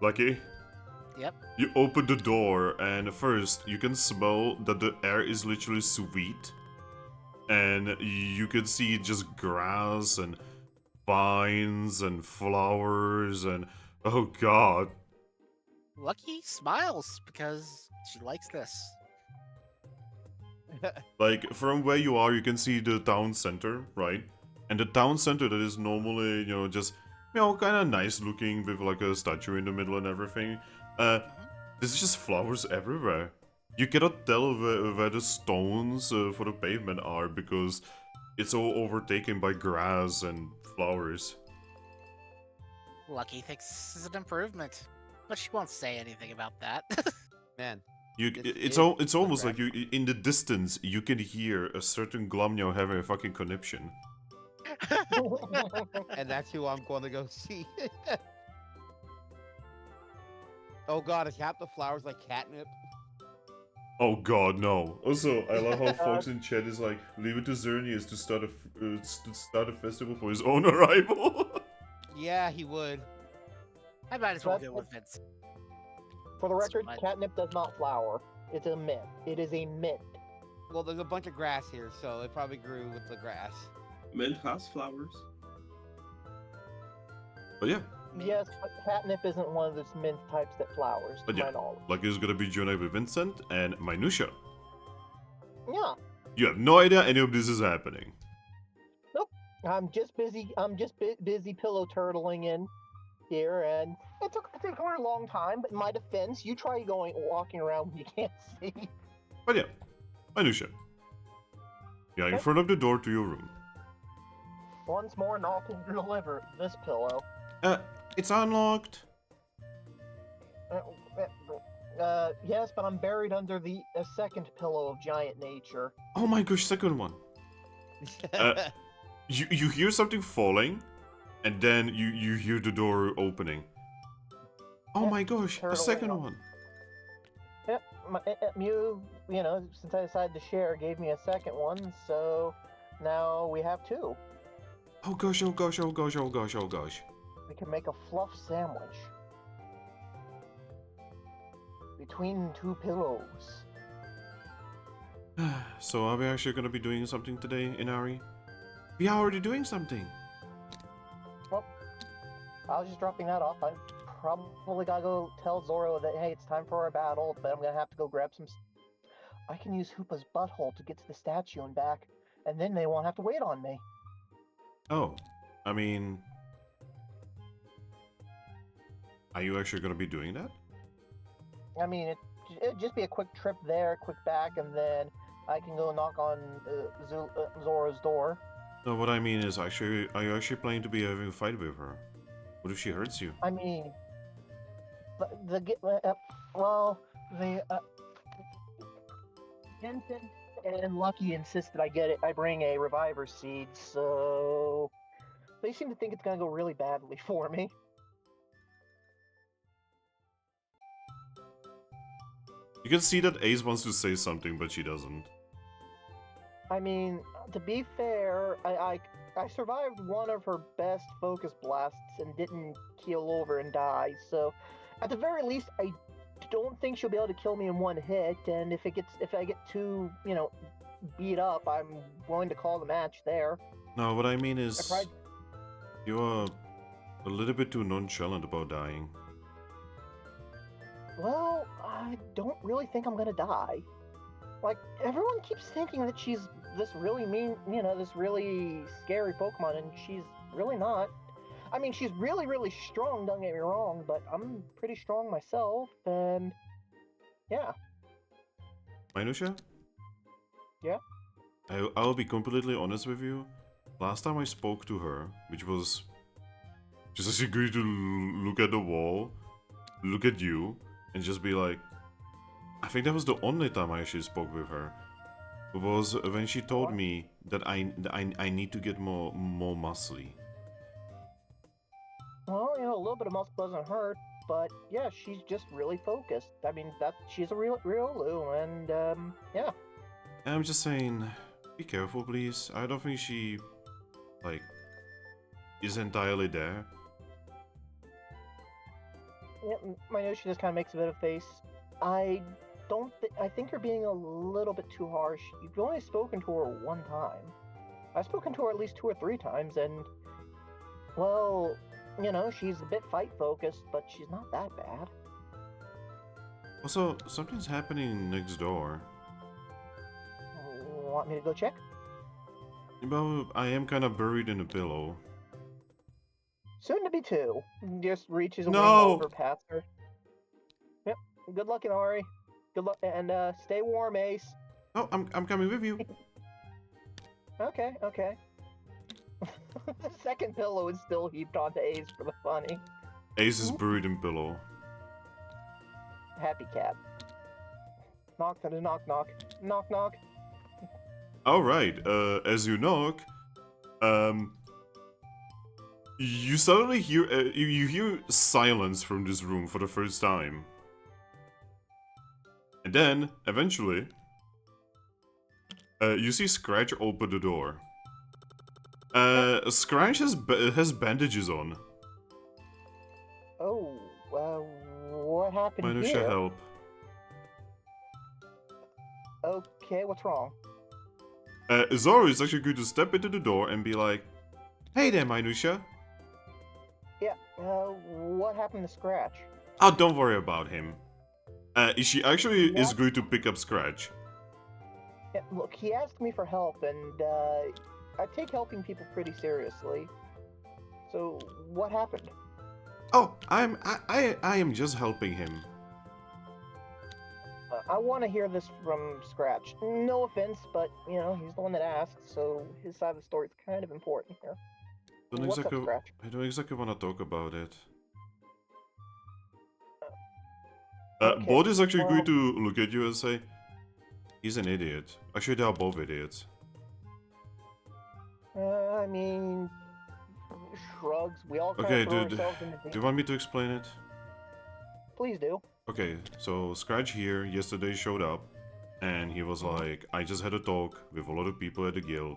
[SPEAKER 1] Lucky?
[SPEAKER 4] Yep.
[SPEAKER 1] You open the door, and first you can smell that the air is literally sweet. And you can see just grass and vines and flowers and oh god.
[SPEAKER 4] Lucky smiles because she likes this.
[SPEAKER 1] Like from where you are, you can see the town center, right? And the town center that is normally, just kind of nice looking with like a statue in the middle and everything. There's just flowers everywhere. You cannot tell where the stones for the pavement are because it's all overtaken by grass and flowers.
[SPEAKER 4] Lucky thinks this is an improvement, but she won't say anything about that.
[SPEAKER 3] Man.
[SPEAKER 1] It's almost like you in the distance you can hear a certain Glomnio having a fucking conniption.
[SPEAKER 3] And that's who I'm going to go see. Oh god, is half the flowers like catnip?
[SPEAKER 1] Oh god, no. Also, I love how Fox in chat is like, leave it to Xerneas to start a festival for his own arrival.
[SPEAKER 3] Yeah, he would.
[SPEAKER 4] I might as well go with Vince.
[SPEAKER 2] For the record,
[SPEAKER 4] Fine.
[SPEAKER 2] catnip does not flower. It's a myth. It is a myth.
[SPEAKER 3] Well, there's a bunch of grass here, so it probably grew with the grass.
[SPEAKER 5] Mint has flowers.
[SPEAKER 1] But yeah,
[SPEAKER 2] Yes, but catnip isn't one of those mint types that flowers, to
[SPEAKER 1] But yeah.
[SPEAKER 2] my knowledge.
[SPEAKER 1] like it's gonna be joined with Vincent and Minutia.
[SPEAKER 2] Yeah,
[SPEAKER 1] You have no idea any of this is happening.
[SPEAKER 2] I'm just busy. Busy pillow turtling in here, and it took a long time. But in my defense, you try walking around when you can't see.
[SPEAKER 1] But yeah, Minutia. Yeah, in
[SPEAKER 2] Okay.
[SPEAKER 1] front of the door to your room.
[SPEAKER 2] Once more, knock and deliver this pillow.
[SPEAKER 1] It's unlocked.
[SPEAKER 2] Yes, but I'm buried under a second pillow of giant nature.
[SPEAKER 1] Oh my gosh, second one. You hear something falling, and then you hear the door opening. Oh
[SPEAKER 2] Yep,
[SPEAKER 1] my gosh, a
[SPEAKER 2] turtle
[SPEAKER 1] second
[SPEAKER 2] wing.
[SPEAKER 1] one.
[SPEAKER 2] Yep, Mew, since I decided to share, gave me a second one, so now we have two.
[SPEAKER 1] Oh gosh, oh gosh, oh gosh, oh gosh, oh gosh.
[SPEAKER 2] We can make a fluff sandwich between two pillows.
[SPEAKER 1] So are we actually gonna be doing something today, Inari? We are already doing something.
[SPEAKER 2] I was just dropping that off. I probably gotta go tell Zoro that, hey, it's time for our battle, but I'm gonna have to go grab some. I can use Hoopa's butthole to get to the statue and back, and then they won't have to wait on me.
[SPEAKER 1] Oh, I mean, are you actually gonna be doing that?
[SPEAKER 2] I mean, it'd just be a quick trip there, quick back, and then I can go knock on Zora's door.
[SPEAKER 1] No, what I mean is, actually, are you actually planning to be having a fight with her? What if she hurts you?
[SPEAKER 2] I mean, well, the Vincent and Lucky insisted I bring a reviver seed, so they seem to think it's gonna go really badly for me.
[SPEAKER 1] You can see that Ace wants to say something, but she doesn't.
[SPEAKER 2] I mean, to be fair, I survived one of her best focus blasts and didn't keel over and die, so at the very least, I don't think she'll be able to kill me in one hit, and if I get too, beat up, I'm willing to call the match there.
[SPEAKER 1] No, what I mean is, you are a little bit too nonchalant about dying.
[SPEAKER 2] Well, I don't really think I'm gonna die. Like, everyone keeps thinking that she's this really mean, this really scary Pokemon, and she's really not. I mean, she's really, really strong, don't get me wrong, but I'm pretty strong myself, and yeah.
[SPEAKER 1] Minusha?
[SPEAKER 2] Yeah?
[SPEAKER 1] I'll be completely honest with you. Last time I spoke to her, which was just as she agreed to look at the wall, look at you, and just be like, I think that was the only time I actually spoke with her. It was when she told me that I need to get more muscly.
[SPEAKER 2] Well, a little bit of muscle doesn't hurt, but yeah, she's just really focused. I mean, she's a real Lou, and yeah.
[SPEAKER 1] I'm just saying, be careful, please. I don't think she, is entirely there.
[SPEAKER 2] Yeah, Minusha just kind of makes a bit of face. I think you're being a little bit too harsh. You've only spoken to her one time. I've spoken to her at least 2 or 3 times, and well, she's a bit fight focused, but she's not that bad.
[SPEAKER 1] Also, something's happening next door.
[SPEAKER 2] Want me to go check?
[SPEAKER 1] Well, I am kind of buried in a pillow.
[SPEAKER 2] Soon to be 2. Just reaches
[SPEAKER 1] No!
[SPEAKER 2] away over past her. Yep. Good luck, Inari. Good luck, and stay warm, Ace.
[SPEAKER 1] Oh, I'm coming with you.
[SPEAKER 2] Okay. The second pillow is still heaped onto Ace for the funny.
[SPEAKER 1] Ace is buried in pillow.
[SPEAKER 2] Happy cat. Knock. Knock.
[SPEAKER 1] Alright, as you knock, you suddenly hear, you hear silence from this room for the first time. And then, eventually, you see Scratch open the door. Scratch has bandages on.
[SPEAKER 2] Oh, what happened
[SPEAKER 1] Minusha,
[SPEAKER 2] here?
[SPEAKER 1] help.
[SPEAKER 2] Okay, what's wrong?
[SPEAKER 1] Zoro is actually going to step into the door and be like, "Hey there, Minusha."
[SPEAKER 2] Yeah, what happened to Scratch?
[SPEAKER 1] Oh, don't worry about him. She actually is going to pick up Scratch.
[SPEAKER 2] Yeah, look, he asked me for help, and I take helping people pretty seriously. So, what happened?
[SPEAKER 1] Oh, I am just helping him.
[SPEAKER 2] I want to hear this from Scratch. No offense, but, he's the one that asked, so his side of the story is kind of important here. What's up, Scratch?
[SPEAKER 1] I don't exactly want to talk about it.
[SPEAKER 2] Okay,
[SPEAKER 1] Bod is actually going to look at you and say, "He's an idiot." Actually, they are both idiots.
[SPEAKER 2] I mean, shrugs. We all kind
[SPEAKER 1] Okay,
[SPEAKER 2] of throw
[SPEAKER 1] do
[SPEAKER 2] ourselves in the deep.
[SPEAKER 1] you want me to explain it?
[SPEAKER 2] Please do.
[SPEAKER 1] Okay, so Scratch here yesterday showed up, and he was like, "I just had a talk with a lot of people at the guild,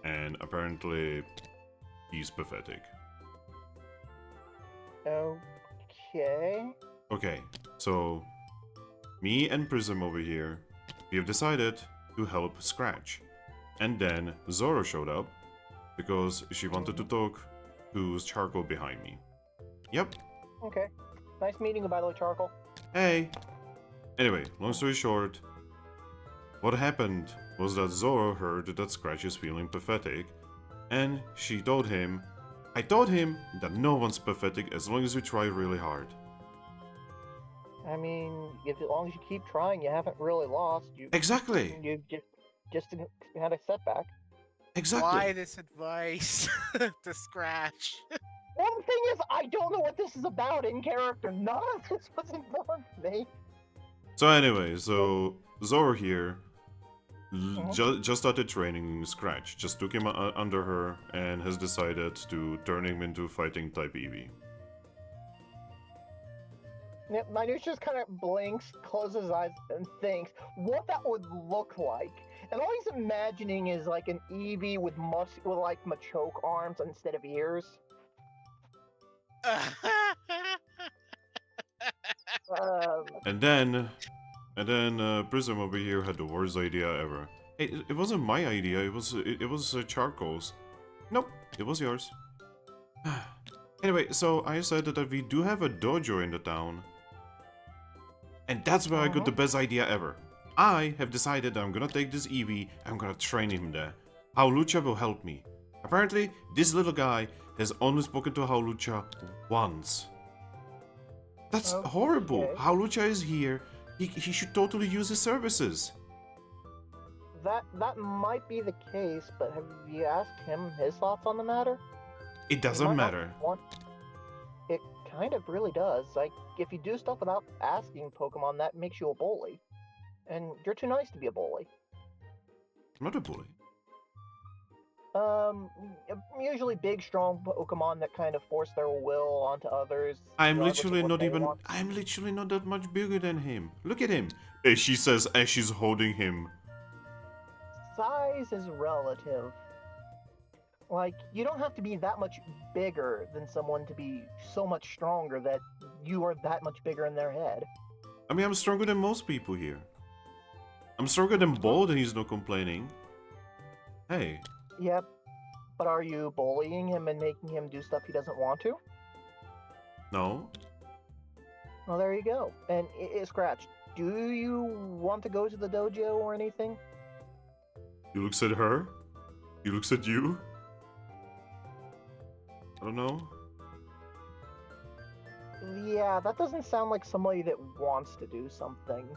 [SPEAKER 1] and apparently he's pathetic."
[SPEAKER 2] Okay.
[SPEAKER 1] Okay, so me and Prism over here, we have decided to help Scratch. And then Zoro showed up because she wanted to talk to Charcoal behind me. Yep.
[SPEAKER 2] Okay. Nice meeting you, by the way, Charcoal.
[SPEAKER 1] Hey. Anyway, long story short, what happened was that Zoro heard that Scratch is feeling pathetic, and she told him, "I told him that no one's pathetic as long as you try really hard."
[SPEAKER 2] I mean, as long as you keep trying, you haven't really lost.
[SPEAKER 1] Exactly.
[SPEAKER 2] just had a setback.
[SPEAKER 1] Exactly.
[SPEAKER 4] Why this advice to Scratch?
[SPEAKER 2] Well, the thing is, I don't know what this is about in character. None of this was informed to me.
[SPEAKER 1] So anyway, so Zoro here
[SPEAKER 2] Uh-huh.
[SPEAKER 1] just started training Scratch. Just took him under her and has decided to turn him into fighting type Eevee.
[SPEAKER 2] Yeah, Minus just kind of blinks, closes his eyes, and thinks what that would look like. And all he's imagining is like an Eevee with like Machoke arms instead of ears.
[SPEAKER 1] And then Prism over here had the worst idea ever. Hey, it wasn't my idea. It was Charcoal's. Nope, it was yours. Anyway, so I said that we do have a dojo in the town. And that's where I got the best idea ever. I have decided that I'm gonna take this Eevee, I'm gonna train him there. Howlucha will help me. Apparently, this little guy has only spoken to Howlucha once. That's horrible.
[SPEAKER 2] Okay.
[SPEAKER 1] Howlucha is here. He should totally use his services.
[SPEAKER 2] That might be the case, but have you asked him his thoughts on the matter?
[SPEAKER 1] It
[SPEAKER 2] He
[SPEAKER 1] doesn't
[SPEAKER 2] might not
[SPEAKER 1] matter.
[SPEAKER 2] It kind of really does. Like, if you do stuff without asking Pokemon, that makes you a bully. And you're too nice to be a bully.
[SPEAKER 1] I'm not a bully.
[SPEAKER 2] Usually big, strong Pokemon that kind of force their will onto others.
[SPEAKER 1] I'm
[SPEAKER 2] regardless of
[SPEAKER 1] literally
[SPEAKER 2] what
[SPEAKER 1] not
[SPEAKER 2] they
[SPEAKER 1] even.
[SPEAKER 2] want.
[SPEAKER 1] I'm literally not that much bigger than him. Look at him. As she says as she's holding him.
[SPEAKER 2] Size is relative. Like, you don't have to be that much bigger than someone to be so much stronger that you are that much bigger in their head.
[SPEAKER 1] I mean, I'm stronger than most people here. I'm stronger than Bold and he's not complaining. Hey.
[SPEAKER 2] Yep. But are you bullying him and making him do stuff he doesn't want to?
[SPEAKER 1] No.
[SPEAKER 2] Well, there you go. And Scratch, do you want to go to the dojo or anything?
[SPEAKER 1] He looks at her. He looks at you. I don't know.
[SPEAKER 2] Yeah, that doesn't sound like somebody that wants to do something.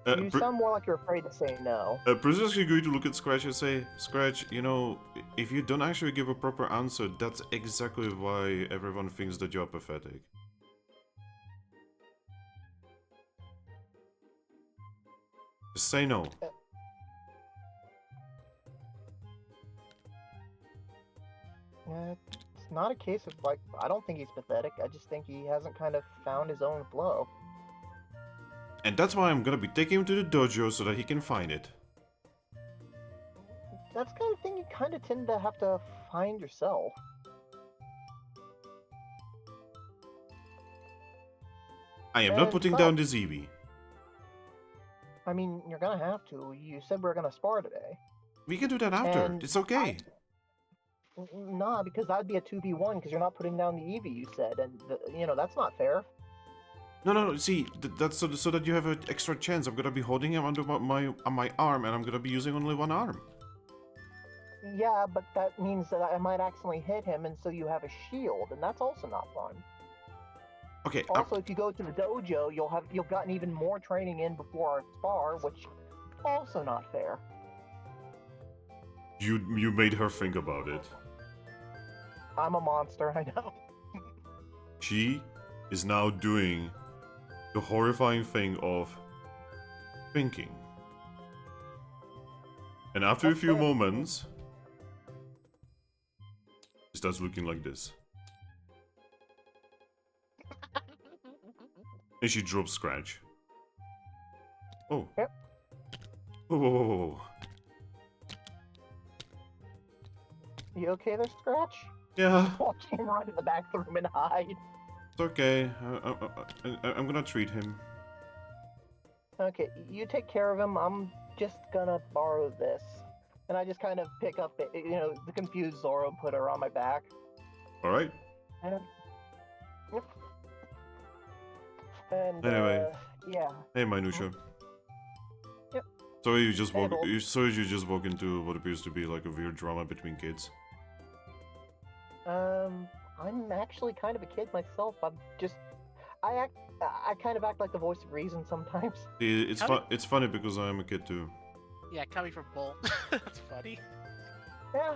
[SPEAKER 2] You sound more like you're afraid to say no.
[SPEAKER 1] Prison's actually going to look at Scratch and say, Scratch, you know, if you don't actually give a proper answer, that's exactly why everyone thinks that you're pathetic. Just say no.
[SPEAKER 2] It's not a case of, like, I don't think he's pathetic. I just think he hasn't kind of found his own flow.
[SPEAKER 1] And that's why I'm gonna be taking him to the dojo so that he can find it.
[SPEAKER 2] That's the kind of thing you kind of tend to have to find yourself.
[SPEAKER 1] I am not putting down this Eevee.
[SPEAKER 2] I mean, you're gonna have to. You said we were gonna spar today.
[SPEAKER 1] We can do that after.
[SPEAKER 2] And
[SPEAKER 1] It's okay.
[SPEAKER 2] Nah, because that'd be a 2v1 because you're not putting down the Eevee you said, and you know that's not fair.
[SPEAKER 1] No. See, that's so that you have an extra chance. I'm gonna be holding him under my arm, and I'm gonna be using only one arm.
[SPEAKER 2] Yeah, but that means that I might accidentally hit him, and so you have a shield, and that's also not fun.
[SPEAKER 1] Okay.
[SPEAKER 2] Also, if you go to the dojo, you'll gotten even more training in before our spar, which also not fair.
[SPEAKER 1] You made her think about it.
[SPEAKER 2] I'm a monster, I know.
[SPEAKER 1] She is now doing the horrifying thing of thinking. And after a few moments, it starts looking like this. And she drops Scratch. Oh.
[SPEAKER 2] Yep.
[SPEAKER 1] Oh.
[SPEAKER 2] You okay there, Scratch?
[SPEAKER 1] Yeah,
[SPEAKER 2] Watch him run to the back room and hide.
[SPEAKER 1] it's okay. I'm gonna treat him.
[SPEAKER 2] Okay, you take care of him. I'm just gonna borrow this. And I just kind of pick up, the confused Zoro and put her on my back.
[SPEAKER 1] Alright.
[SPEAKER 2] And, yep. And,
[SPEAKER 1] Anyway.
[SPEAKER 2] yeah.
[SPEAKER 1] Hey, Minusha.
[SPEAKER 2] Yep.
[SPEAKER 1] Sorry you just
[SPEAKER 2] Hey,
[SPEAKER 1] walk.
[SPEAKER 2] Bolt.
[SPEAKER 1] Sorry you just walk into what appears to be like a weird drama between kids.
[SPEAKER 2] I'm actually kind of a kid myself. I kind of act like the voice of reason sometimes.
[SPEAKER 1] It's funny because I am a kid too.
[SPEAKER 4] Yeah, coming from Bolt. That's funny.
[SPEAKER 2] Yeah.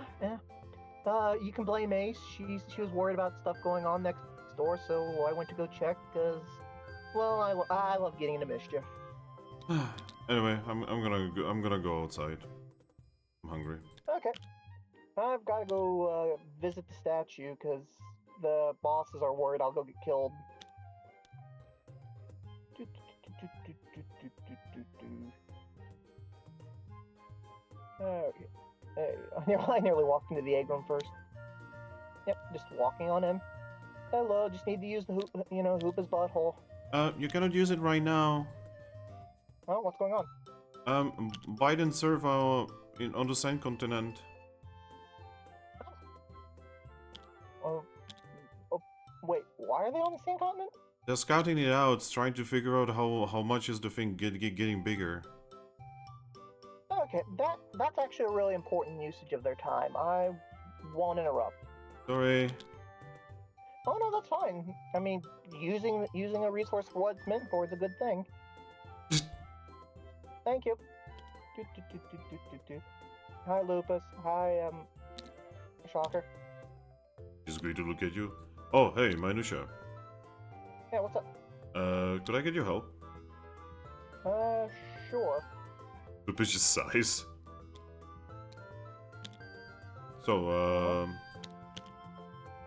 [SPEAKER 2] You can blame Ace. She was worried about stuff going on next door, so I went to go check because, well, I love getting into mischief.
[SPEAKER 1] Anyway, I'm gonna go outside. I'm hungry.
[SPEAKER 2] Okay. I've got to go visit the statue because the bosses are worried I'll go get killed. Okay. Hey, I nearly walked into the egg room first. Yep, just walking on him. Hello, just need to use the hoop, hoop his butthole.
[SPEAKER 1] You cannot use it right now.
[SPEAKER 2] Oh, what's going on?
[SPEAKER 1] Biden serve on the sand continent.
[SPEAKER 2] Oh, wait, why are they on the same continent?
[SPEAKER 1] They're scouting it out, trying to figure out how much is the thing getting bigger.
[SPEAKER 2] Okay, that's actually a really important usage of their time. I won't interrupt.
[SPEAKER 1] Sorry.
[SPEAKER 2] Oh no, that's fine. I mean, using a resource for what it's meant for is a good thing. Thank you. Hi, Lupus. Hi, Shocker.
[SPEAKER 1] It's great to look at you. Oh, hey, Minusha.
[SPEAKER 2] Yeah, what's up?
[SPEAKER 1] Could I get your help?
[SPEAKER 2] Sure.
[SPEAKER 1] The bitch's size. So,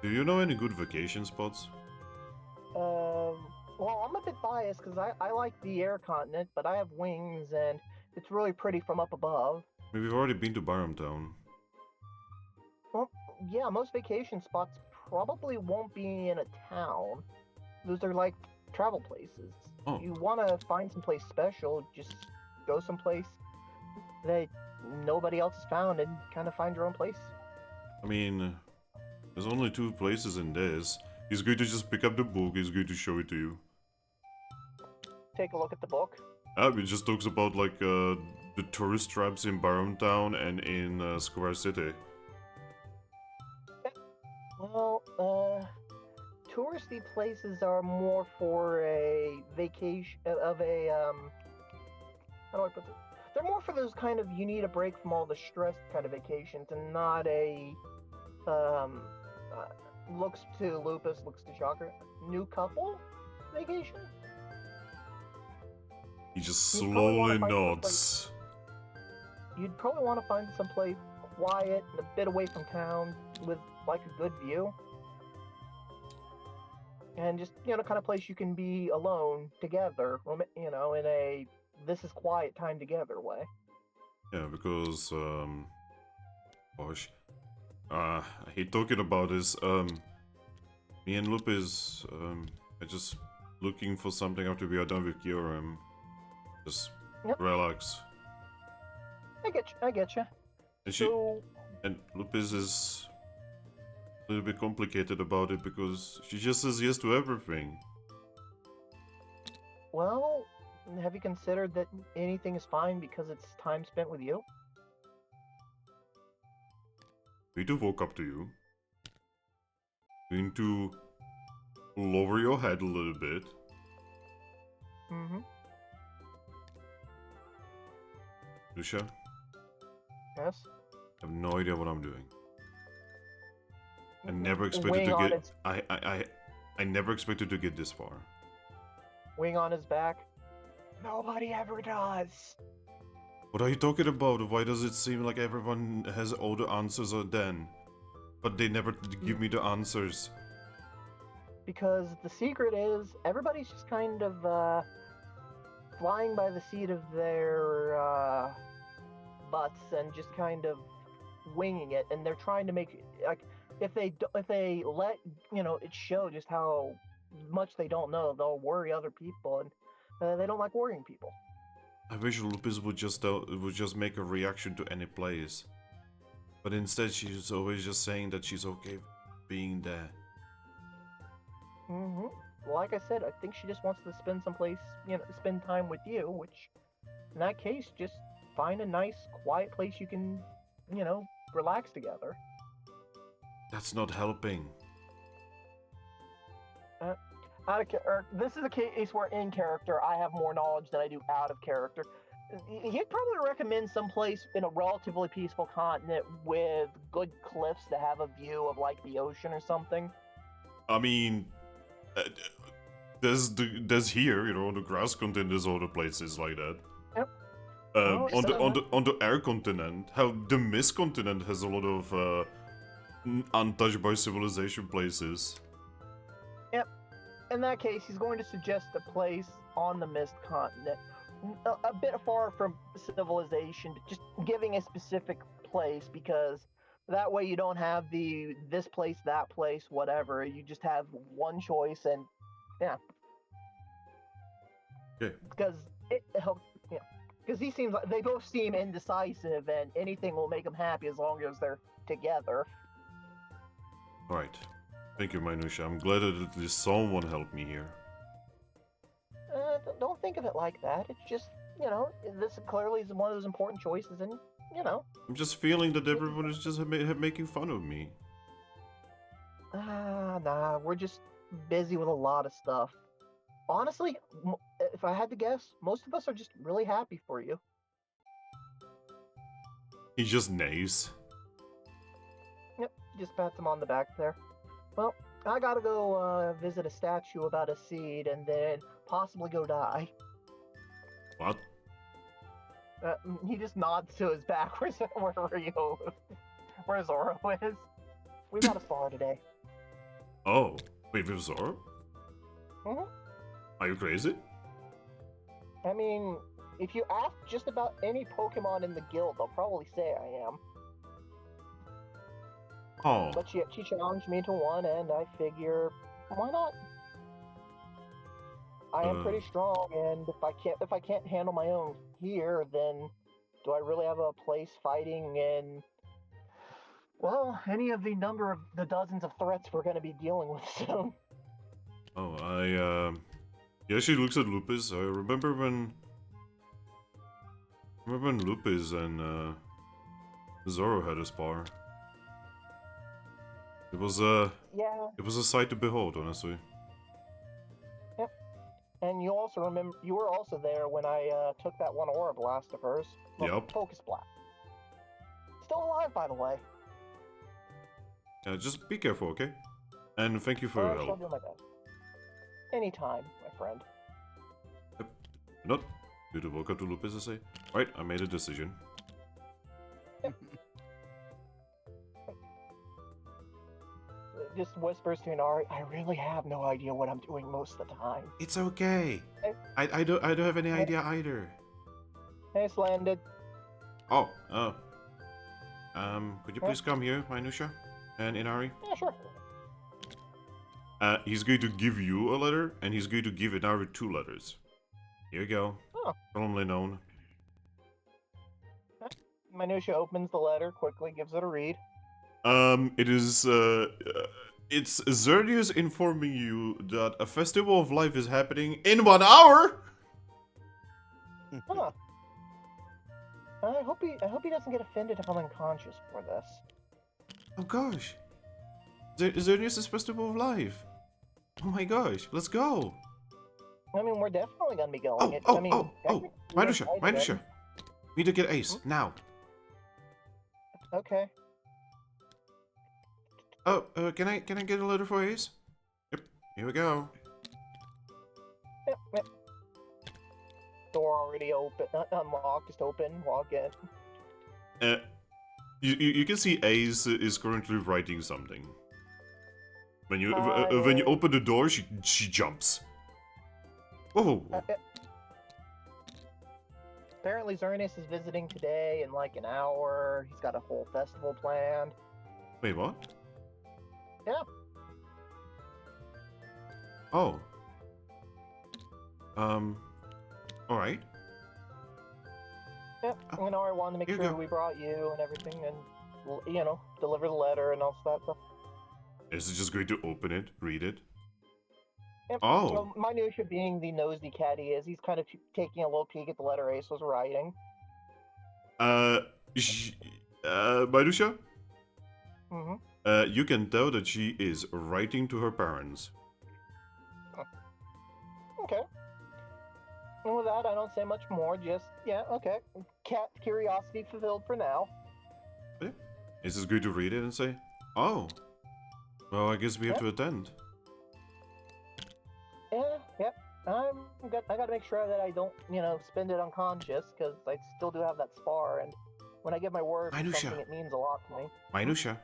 [SPEAKER 1] do you know any good vacation spots?
[SPEAKER 2] Well, I'm a bit biased because I like the air continent, but I have wings and it's really pretty from up above.
[SPEAKER 1] Maybe we've already been to Byram Town.
[SPEAKER 2] Well, yeah, most vacation spots probably won't be in a town. Those are like travel places.
[SPEAKER 1] Oh.
[SPEAKER 2] If you want to find someplace special, just go someplace that nobody else has found and kind of find your own place.
[SPEAKER 1] I mean, there's only 2 places in this. He's going to just pick up the book, he's going to show it to you.
[SPEAKER 2] Take a look at the book.
[SPEAKER 1] It just talks about like the tourist traps in Byram Town and in Square City.
[SPEAKER 2] Well, touristy places are more for a vacation how do I put this? They're more for those kind of you need a break from all the stress kind of vacations, and not a looks to Lupus, looks to Shocker, new couple vacation.
[SPEAKER 1] He just
[SPEAKER 2] You'd probably wanna
[SPEAKER 1] slowly
[SPEAKER 2] find
[SPEAKER 1] nods.
[SPEAKER 2] You'd probably want to find someplace quiet and a bit away from town with like a good view. And just, kind of place you can be alone together, in a this is quiet time together way.
[SPEAKER 1] Yeah, because, gosh. I hate talking about this. Me and Lupus, are just looking for something after we are done with Kyurem. Just relax.
[SPEAKER 2] I get you.
[SPEAKER 1] And Lupus is a little bit complicated about it because she just says yes to everything.
[SPEAKER 2] Well, have you considered that anything is fine because it's time spent with you?
[SPEAKER 1] We need to walk up to you. We need to lower your head a little bit.
[SPEAKER 2] Mm-hmm.
[SPEAKER 1] Lucia,
[SPEAKER 2] Yes?
[SPEAKER 1] I have no idea what I'm doing. I never expected
[SPEAKER 2] Wing
[SPEAKER 1] to
[SPEAKER 2] on
[SPEAKER 1] get...
[SPEAKER 2] its-
[SPEAKER 1] I never expected to get this far.
[SPEAKER 2] Wing on his back. Nobody ever does.
[SPEAKER 1] What are you talking about? Why does it seem like everyone has all the answers then? But they never give me the answers.
[SPEAKER 2] Because the secret is everybody's just kind of flying by the seat of their butts and just kind of winging it, and they're trying to make like if they let it show just how much they don't know, they'll worry other people, and they don't like worrying people.
[SPEAKER 1] I wish Lupus would just make a reaction to any place. But instead she's always just saying that she's okay being there.
[SPEAKER 2] Mm-hmm. Like I said, I think she just wants to spend time with you, which in that case, just find a nice, quiet place you can, relax together.
[SPEAKER 1] That's not helping.
[SPEAKER 2] This is a case where in character I have more knowledge than I do out of character. He'd probably recommend someplace in a relatively peaceful continent with good cliffs that have a view of like the ocean or something.
[SPEAKER 1] I mean, uh, there's here, you know, on the grass continent, there's other places like that.
[SPEAKER 2] Yep.
[SPEAKER 1] On the air continent, how the mist continent has a lot of untouched by civilization places.
[SPEAKER 2] Yep. In that case, he's going to suggest a place on the mist continent, a bit far from civilization, just giving a specific place because that way you don't have the this place, that place, whatever. You just have one choice, and yeah.
[SPEAKER 1] Okay.
[SPEAKER 2] Because it helps, yeah. Because he seems like they both seem indecisive, and anything will make them happy as long as they're together.
[SPEAKER 1] All right. Thank you, Minusha. I'm glad that at least someone helped me here.
[SPEAKER 2] Don't think of it like that. It's just, you know, this clearly is one of those important choices, and, you know.
[SPEAKER 1] I'm just feeling that everyone is just making fun of me.
[SPEAKER 2] Nah, we're just busy with a lot of stuff. Honestly, if I had to guess, most of us are just really happy for you.
[SPEAKER 1] He just neighs.
[SPEAKER 2] Yep, just pats him on the back there. Well, I gotta go visit a statue about a seed and then possibly go die.
[SPEAKER 1] What?
[SPEAKER 2] He just nods to his back. Where Zoro is. We got a spar today.
[SPEAKER 1] Oh, wait, with Zoro?
[SPEAKER 2] Mm-hmm.
[SPEAKER 1] Are you crazy?
[SPEAKER 2] I mean, if you ask just about any Pokemon in the guild, they'll probably say I am.
[SPEAKER 1] Oh.
[SPEAKER 2] But she challenged me to one, and I figure, why not? I am pretty strong, and if I can't handle my own here, then do I really have a place fighting in, well, any of the dozens of threats we're going to be dealing with soon?
[SPEAKER 1] Oh, yeah, she looks at Lupus. I remember when Lupus and Zoro had a spar. It was a sight to behold, honestly.
[SPEAKER 2] Yep. And you also remember, you were also there when I took that one Aura Blast of hers. Well,
[SPEAKER 1] Yep.
[SPEAKER 2] Focus Blast. Still alive, by the way.
[SPEAKER 1] Just be careful, okay? And thank you for your
[SPEAKER 2] I shall
[SPEAKER 1] help.
[SPEAKER 2] do my best. Anytime, my friend.
[SPEAKER 1] Yep. Not do the welcome to Lupus, I say. Right, I made a decision.
[SPEAKER 2] Just whispers to Inari, I really have no idea what I'm doing most of the time.
[SPEAKER 1] It's okay.
[SPEAKER 2] Hey.
[SPEAKER 1] I don't have any idea either.
[SPEAKER 2] Hey, Slanded.
[SPEAKER 1] Oh, could you please come here, Minusha and Inari?
[SPEAKER 2] Yeah, sure.
[SPEAKER 1] He's going to give you a letter, and he's going to give Inari 2 letters. Here you go.
[SPEAKER 2] Oh.
[SPEAKER 1] Solemnly known.
[SPEAKER 2] Minusha opens the letter, quickly gives it a read.
[SPEAKER 1] It is, it's Xerneas informing you that a festival of life is happening in 1 hour!
[SPEAKER 2] Huh. I hope he doesn't get offended if I'm unconscious for this.
[SPEAKER 1] Oh gosh. Xerneas' festival of life. Oh my gosh, let's go.
[SPEAKER 2] I mean, we're definitely gonna be going.
[SPEAKER 1] Minusha. We need to get Ace, now.
[SPEAKER 2] Okay.
[SPEAKER 1] Oh, can I get a letter for Ace? Yep, here we go.
[SPEAKER 2] Yep. Door already open, not unlocked, just open, walk in.
[SPEAKER 1] You can see Ace is currently writing something. When you open the door, she jumps. Whoa.
[SPEAKER 2] Apparently Xerneas is visiting today in like an hour. He's got a whole festival planned.
[SPEAKER 1] Wait, what?
[SPEAKER 2] Yeah.
[SPEAKER 1] Oh. Alright.
[SPEAKER 2] Yep. I wanted to make sure we brought you and everything, and you know, deliver the letter and all that stuff.
[SPEAKER 1] Is it just going to open it, read it?
[SPEAKER 2] Yep.
[SPEAKER 1] Oh.
[SPEAKER 2] So Minusha being the nosy cat he is, he's kind of taking a little peek at the letter Ace was writing.
[SPEAKER 1] Minusha?
[SPEAKER 2] Mm-hmm.
[SPEAKER 1] You can tell that she is writing to her parents.
[SPEAKER 2] Okay. And with that, I don't say much more. Just, yeah, okay. Cat curiosity fulfilled for now.
[SPEAKER 1] Yeah. Ace is going to read it and say, "Oh, well, I guess we have to attend."
[SPEAKER 2] Yeah. I gotta make sure that I don't, spend it unconscious, because I still do have that spar, and when I give my word for
[SPEAKER 1] Minusha.
[SPEAKER 2] something, it means a lot to me.
[SPEAKER 1] Minusha.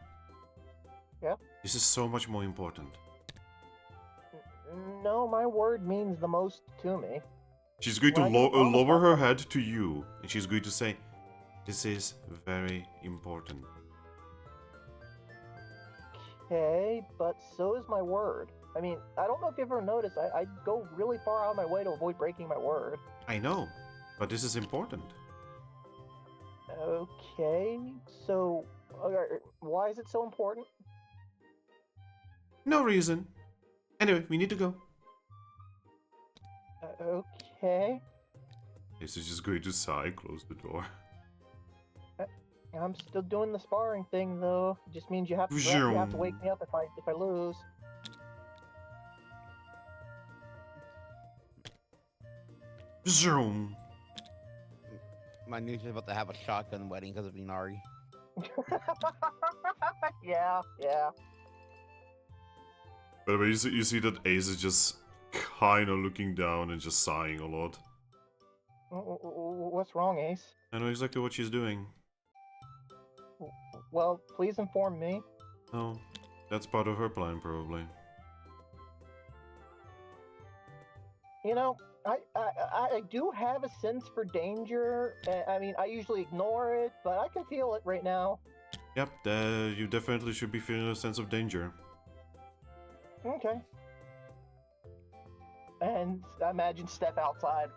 [SPEAKER 2] Yeah?
[SPEAKER 1] This is so much more important.
[SPEAKER 2] No, my word means the most to me.
[SPEAKER 1] She's going to
[SPEAKER 2] When I give a promise,
[SPEAKER 1] lower her head to you, and she's going to say, "This is very important."
[SPEAKER 2] Okay, but so is my word. I mean, I don't know if you ever noticed, I go really far out of my way to avoid breaking my word.
[SPEAKER 1] I know, but this is important.
[SPEAKER 2] Okay, so why is it so important?
[SPEAKER 1] No reason. Anyway, we need to go.
[SPEAKER 2] Okay,
[SPEAKER 1] Ace is just going to sigh, close the door.
[SPEAKER 2] I'm still doing the sparring thing though. It just means you have to wake me up if I lose.
[SPEAKER 1] Zoom.
[SPEAKER 3] My niece is about to have a shotgun wedding because of Inari.
[SPEAKER 2] Yeah.
[SPEAKER 1] By the way, you see that Ace is just kind of looking down and just sighing a lot.
[SPEAKER 2] What's wrong, Ace?
[SPEAKER 1] I know exactly what she's doing.
[SPEAKER 2] Well, please inform me.
[SPEAKER 1] Oh, that's part of her plan, probably.
[SPEAKER 2] I do have a sense for danger. I mean, I usually ignore it, but I can feel it right now.
[SPEAKER 1] Yep, you definitely should be feeling a sense of danger.
[SPEAKER 2] Okay. And I imagine step outside.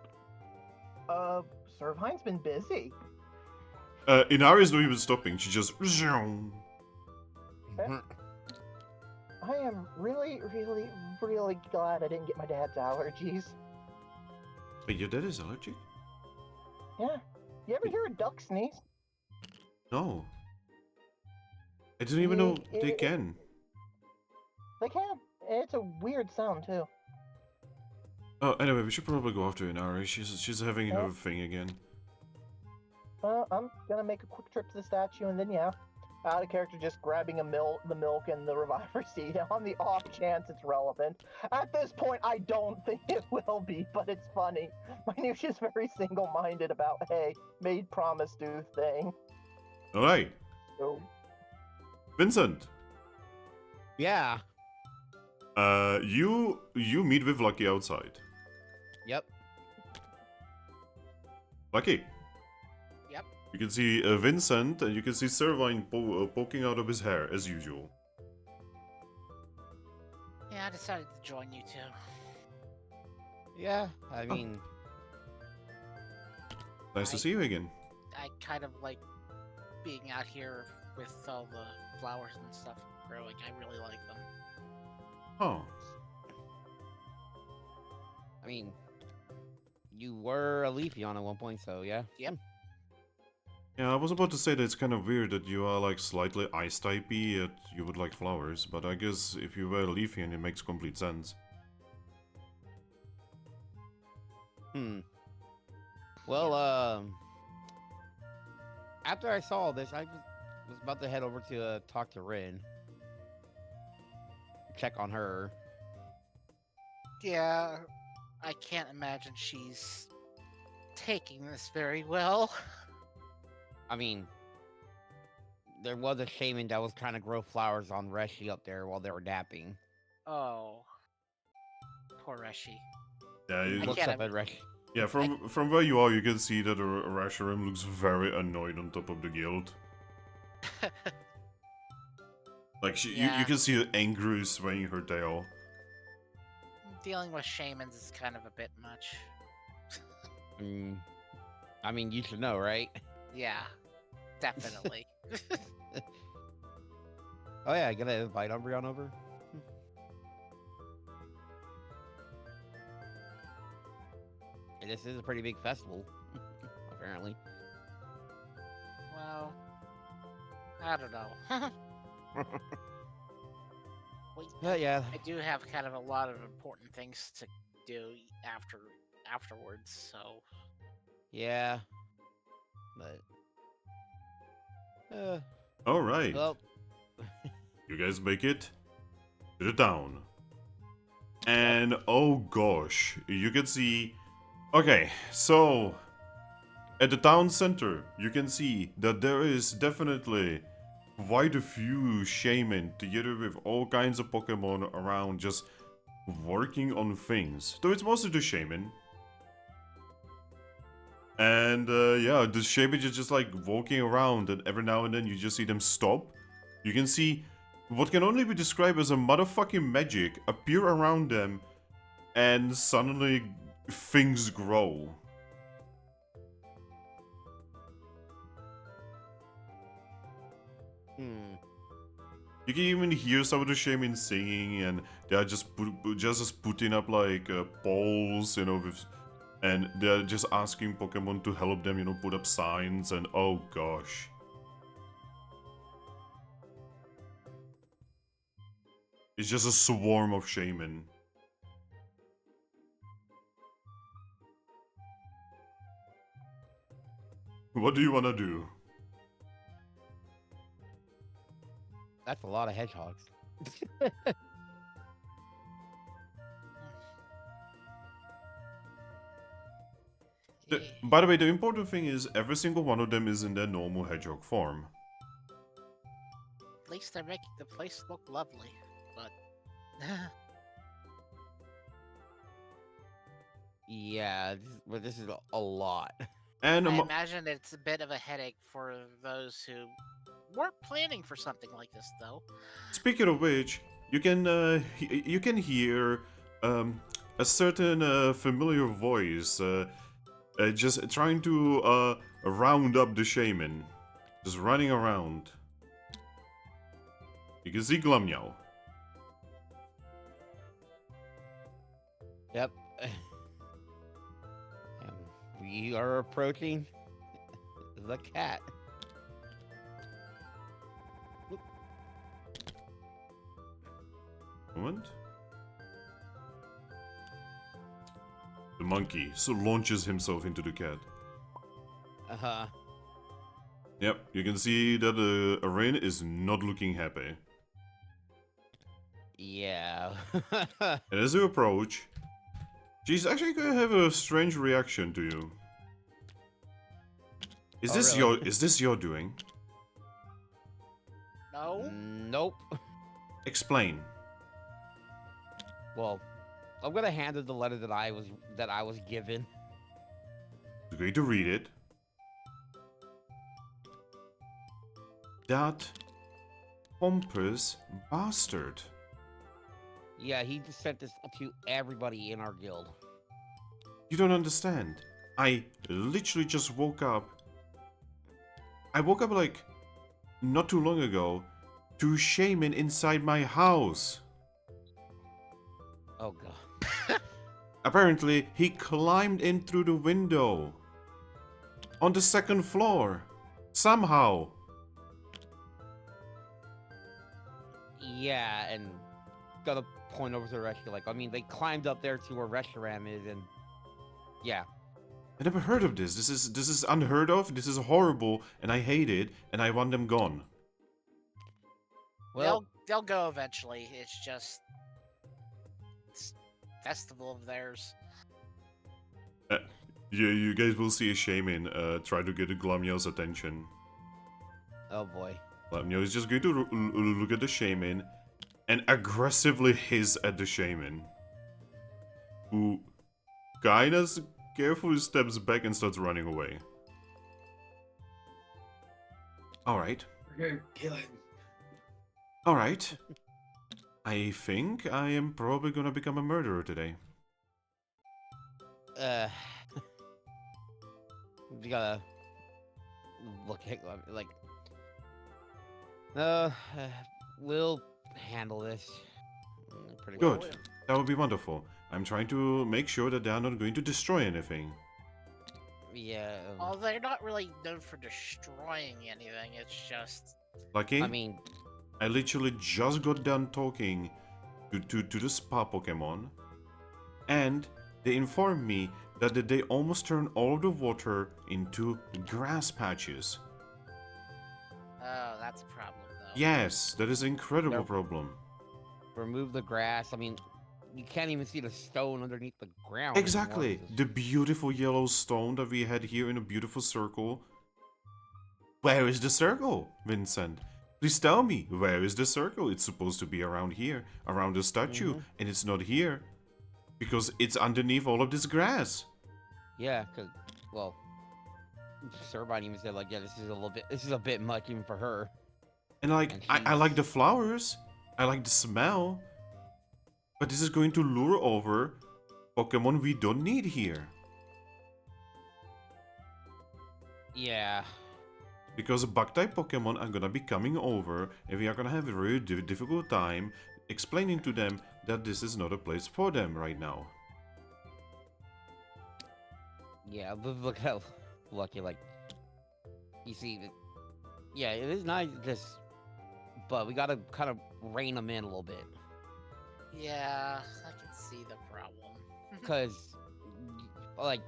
[SPEAKER 2] Servine's been busy.
[SPEAKER 1] Inari's not even stopping, she just... Zoom.
[SPEAKER 2] I am really, really, really glad I didn't get my dad's allergies.
[SPEAKER 1] Wait, your dad is allergic?
[SPEAKER 2] Yeah. You ever hear a duck sneeze?
[SPEAKER 1] No. I didn't even know they can.
[SPEAKER 2] They can. It's a weird sound, too.
[SPEAKER 1] Oh, anyway, we should probably go after Inari. She's having her thing again.
[SPEAKER 2] I'm gonna make a quick trip to the statue, and then, yeah, out of character, just grabbing the milk and the reviver seed on the off chance it's relevant. At this point, I don't think it will be, but it's funny. Minutia's very single-minded about, hey, made promise, do thing.
[SPEAKER 1] Alright.
[SPEAKER 2] So,
[SPEAKER 1] Vincent.
[SPEAKER 3] Yeah.
[SPEAKER 1] You meet with Lucky outside.
[SPEAKER 3] Yep.
[SPEAKER 1] Lucky.
[SPEAKER 4] Yep.
[SPEAKER 1] You can see Vincent, and you can see Servine poking out of his hair, as usual.
[SPEAKER 4] Yeah, I decided to join you two.
[SPEAKER 3] Yeah. I mean,
[SPEAKER 1] Nice to see you again.
[SPEAKER 4] I kind of like being out here with all the flowers and stuff growing. I really like them.
[SPEAKER 1] Oh.
[SPEAKER 3] I mean, you were a Leafeon at one point, so yeah.
[SPEAKER 4] Yep.
[SPEAKER 1] Yeah, I was about to say that it's kind of weird that you are like slightly ice typey, yet you would like flowers, but I guess if you were a Leafeon, it makes complete sense.
[SPEAKER 3] Well, after I saw this, I was about to head over to talk to Rin. Check on her.
[SPEAKER 4] Yeah, I can't imagine she's taking this very well.
[SPEAKER 3] I mean, there was a shaman that was trying to grow flowers on Reshi up there while they were napping.
[SPEAKER 4] Oh, poor Reshi.
[SPEAKER 1] Yeah,
[SPEAKER 3] Looks up at Reshi.
[SPEAKER 1] yeah. From where you are, you can see that Rasharim looks very annoyed on top of the guild. Like you can see her angry swaying her tail.
[SPEAKER 4] Dealing with shamans is kind of a bit much.
[SPEAKER 3] I mean, you should know, right?
[SPEAKER 4] Yeah, definitely.
[SPEAKER 3] Oh yeah, gonna invite Umbreon over. This is a pretty big festival, apparently.
[SPEAKER 4] Well, I don't know.
[SPEAKER 3] Yeah.
[SPEAKER 4] I do have kind of a lot of important things to do after afterwards, so
[SPEAKER 3] Yeah. But
[SPEAKER 1] Alright.
[SPEAKER 3] well,
[SPEAKER 1] You guys make it to the town. And oh gosh, you can see. Okay, so at the town center, you can see that there is definitely quite a few shaman together with all kinds of Pokemon around just working on things. Though it's mostly the shaman. And yeah, the shaman is just like walking around, and every now and then you just see them stop. You can see what can only be described as a motherfucking magic appear around them, and suddenly things grow. You can even hear some of the shaman singing, and they are just putting up like poles, you know, with, and they're just asking Pokemon to help them, you know, put up signs, and oh gosh. It's just a swarm of shaman. What do you want to do?
[SPEAKER 3] that's a lot of hedgehogs.
[SPEAKER 1] By the way, the important thing is every single one of them is in their normal hedgehog form.
[SPEAKER 4] at least they're making the place look lovely. But
[SPEAKER 3] Yeah, this is a lot.
[SPEAKER 1] And
[SPEAKER 4] I imagine it's a bit of a headache for those who weren't planning for something like this, though.
[SPEAKER 1] speaking of which, you can hear a certain familiar voice just trying to round up the shaman, just running around. You can see Glummeow.
[SPEAKER 3] Yep. And we are approaching the cat.
[SPEAKER 1] Moment. The monkey so launches himself into the cat.
[SPEAKER 3] Uh-huh.
[SPEAKER 1] Yep, you can see that Arain is not looking happy.
[SPEAKER 3] Yeah.
[SPEAKER 1] And as you approach, she's actually gonna have a strange reaction to you. Is
[SPEAKER 3] Oh,
[SPEAKER 1] this
[SPEAKER 3] really?
[SPEAKER 1] is this your doing?
[SPEAKER 4] No?
[SPEAKER 3] Nope.
[SPEAKER 1] Explain.
[SPEAKER 3] Well, I'm gonna hand her the letter that I was given.
[SPEAKER 1] You're going to read it. That pompous bastard.
[SPEAKER 3] Yeah, he just sent this to everybody in our guild.
[SPEAKER 1] You don't understand. I literally just woke up. I woke up like not too long ago to shaman inside my house.
[SPEAKER 3] Oh god.
[SPEAKER 1] Apparently, he climbed in through the window on the second floor. Somehow.
[SPEAKER 3] Yeah, and gotta point over to the rescue. Like, I mean, they climbed up there to where Reshiram is, and yeah.
[SPEAKER 1] I never heard of this. This is unheard of. This is horrible, and I hate it, and I want them gone.
[SPEAKER 3] Well,
[SPEAKER 4] They'll go eventually. It's just it's a festival of theirs.
[SPEAKER 1] You guys will see a shaman try to get Glummeow's attention.
[SPEAKER 3] oh boy.
[SPEAKER 1] Glummeow is just going to look at the shaman and aggressively hiss at the shaman, who kinda carefully steps back and starts running away. Alright.
[SPEAKER 5] We're gonna kill him.
[SPEAKER 1] Alright. I think I am probably gonna become a murderer today.
[SPEAKER 3] You gotta look at like. We'll handle this. Pretty
[SPEAKER 1] Good.
[SPEAKER 3] well.
[SPEAKER 1] That would be wonderful. I'm trying to make sure that they are not going to destroy anything.
[SPEAKER 3] Yeah.
[SPEAKER 4] Well, they're not really known for destroying anything. It's just
[SPEAKER 1] Lucky,
[SPEAKER 3] I mean,
[SPEAKER 1] I literally just got done talking to the spa Pokemon, and they informed me that they almost turn all of the water into grass patches.
[SPEAKER 4] Oh, that's a problem, though.
[SPEAKER 1] Yes, that is an incredible
[SPEAKER 3] Yep.
[SPEAKER 1] problem.
[SPEAKER 3] Remove the grass. I mean, you can't even see the stone underneath the ground. anymore.
[SPEAKER 1] Exactly.
[SPEAKER 3] It's just-
[SPEAKER 1] The beautiful yellow stone that we had here in a beautiful circle. Where is the circle, Vincent? Please tell me, where is the circle? It's supposed to be around here, around the statue, and it's not here. Because it's underneath all of this grass.
[SPEAKER 3] Yeah, because, well, Turbine even said, like, yeah, this is a bit much even for her.
[SPEAKER 1] And like,
[SPEAKER 3] And
[SPEAKER 1] I like the
[SPEAKER 3] she's-
[SPEAKER 1] flowers. I like the smell. But this is going to lure over Pokemon we don't need here.
[SPEAKER 3] Yeah.
[SPEAKER 1] Because bug-type Pokemon are gonna be coming over, and we are gonna have a very difficult time explaining to them that this is not a place for them right now.
[SPEAKER 3] Yeah, look how lucky, like, you see, yeah, it is nice, just, but we gotta kind of rein them in a little bit.
[SPEAKER 4] Yeah, I can see the problem.
[SPEAKER 3] Because, like,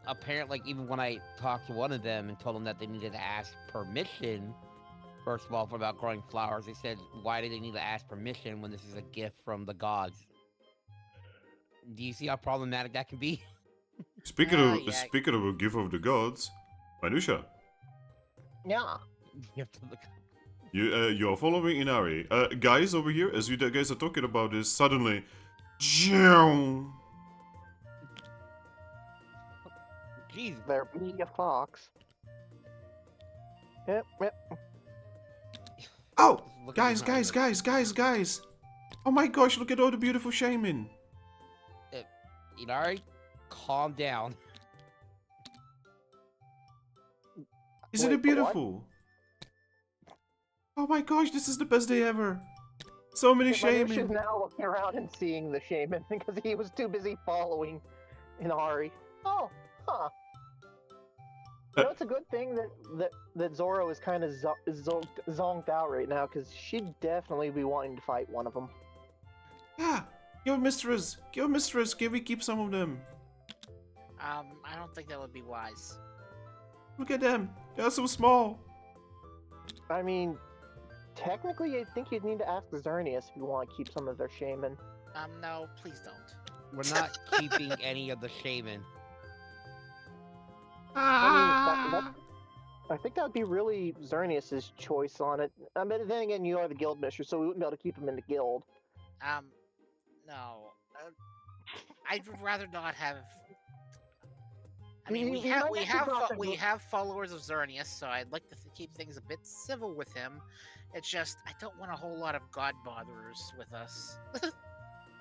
[SPEAKER 3] apparently, like, even when I talked to one of them and told them that they needed to ask permission, first of all, for about growing flowers, they said, why do they need to ask permission when this is a gift from the gods? Do you see how problematic that can be?
[SPEAKER 1] Speaking
[SPEAKER 4] Yeah.
[SPEAKER 1] speaking of a gift of the gods, Manusha,
[SPEAKER 2] Yeah.
[SPEAKER 3] Gift of the
[SPEAKER 1] you are following Inari. Guys over here, as you guys are talking about this, suddenly, Jeez.
[SPEAKER 3] Jeez,
[SPEAKER 2] There be a fox. Yep.
[SPEAKER 1] Oh,
[SPEAKER 3] look at
[SPEAKER 1] guys,
[SPEAKER 3] behind
[SPEAKER 1] guys,
[SPEAKER 3] us.
[SPEAKER 1] guys! Oh my gosh, look at all the beautiful shaman.
[SPEAKER 3] Inari, calm down.
[SPEAKER 1] Isn't
[SPEAKER 2] Wait,
[SPEAKER 1] it
[SPEAKER 2] what?
[SPEAKER 1] beautiful? Oh my gosh, this is the best day ever. So many
[SPEAKER 2] Manusha's
[SPEAKER 1] shaman.
[SPEAKER 2] now looking around and seeing the shaman because he was too busy following Inari. Oh, huh. You know, it's a good thing that Zoro is kind of zonked out right now because she'd definitely be wanting to fight one of them.
[SPEAKER 1] Yeah, your mistress, can we keep some of them?
[SPEAKER 4] I don't think that would be wise.
[SPEAKER 1] Look at them, they're so small.
[SPEAKER 2] I mean, technically, I think you'd need to ask Xerneas if you want to keep some of their shaman.
[SPEAKER 4] No, please don't.
[SPEAKER 3] We're not keeping any of the shaman.
[SPEAKER 2] I think that would be really Xerneas' choice on it. I mean, then again, you are the guild mistress, so we wouldn't be able to keep him in the guild.
[SPEAKER 4] No. I'd rather not have. I
[SPEAKER 2] You-
[SPEAKER 4] mean, we
[SPEAKER 2] you
[SPEAKER 4] have
[SPEAKER 2] might
[SPEAKER 4] we
[SPEAKER 2] actually
[SPEAKER 4] have
[SPEAKER 2] not
[SPEAKER 4] fo-
[SPEAKER 2] have
[SPEAKER 4] we
[SPEAKER 2] to-
[SPEAKER 4] have followers of Xerneas, so I'd like to keep things a bit civil with him. It's just I don't want a whole lot of god botherers with us.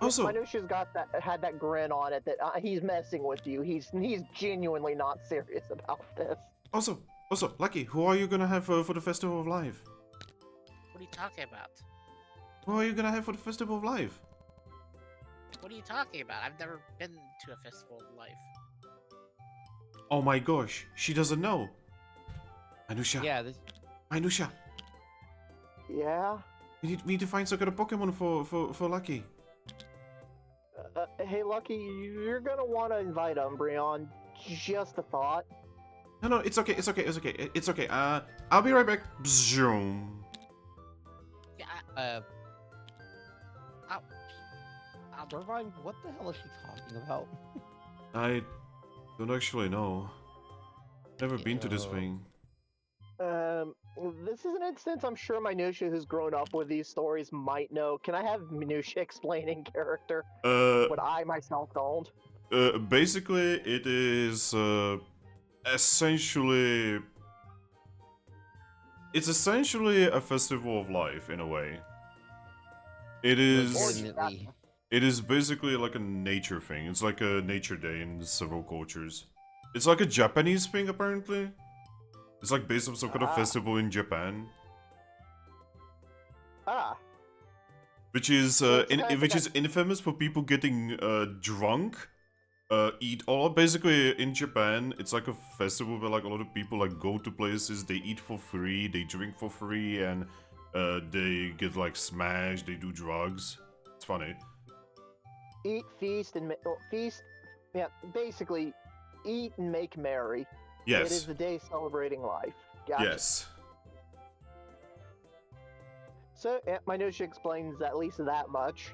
[SPEAKER 1] Also,
[SPEAKER 2] Manusha's had that grin on it that he's messing with you. He's genuinely not serious about this.
[SPEAKER 1] also, Lucky, who are you gonna have for the Festival of Life?
[SPEAKER 4] What are you talking about?
[SPEAKER 1] Who are you gonna have for the Festival of Life?
[SPEAKER 4] What are you talking about? I've never been to a festival of life.
[SPEAKER 1] Oh my gosh, she doesn't know. Manusha,
[SPEAKER 3] Yeah, this.
[SPEAKER 1] Manusha,
[SPEAKER 2] Yeah.
[SPEAKER 1] we need to find some kind of Pokemon for Lucky.
[SPEAKER 2] Hey, Lucky, you're gonna want to invite Umbreon. Just a thought.
[SPEAKER 1] No, it's okay. I'll be right back. Bzoom.
[SPEAKER 4] Yeah,
[SPEAKER 3] Turbine, what the hell is she talking about?
[SPEAKER 1] I don't actually know. Never been to this
[SPEAKER 3] Ew.
[SPEAKER 1] thing.
[SPEAKER 2] This is an instance I'm sure Minutia, who's grown up with these stories, might know. Can I have Minutia explaining character? But I myself don't.
[SPEAKER 1] Basically, it is essentially. It's essentially a festival of life in a way. It is.
[SPEAKER 3] Legitimately.
[SPEAKER 1] It is basically like a nature thing. It's like a nature day in several cultures. It's like a Japanese thing, apparently. It's like based on some kind of festival in Japan,
[SPEAKER 2] Ah,
[SPEAKER 1] which is
[SPEAKER 2] So it's kind of
[SPEAKER 1] which
[SPEAKER 2] like
[SPEAKER 1] is infamous for people getting drunk, eat all. Basically, in Japan, it's like a festival where like a lot of people like go to places, they eat for free, they drink for free, and they get like smashed. They do drugs. It's funny.
[SPEAKER 2] eat, feast, and feast. Yeah, basically, eat, and make merry. It is
[SPEAKER 1] Yes.
[SPEAKER 2] the day celebrating life. Gotcha.
[SPEAKER 1] Yes.
[SPEAKER 2] So, yeah, minutia explains at least that much.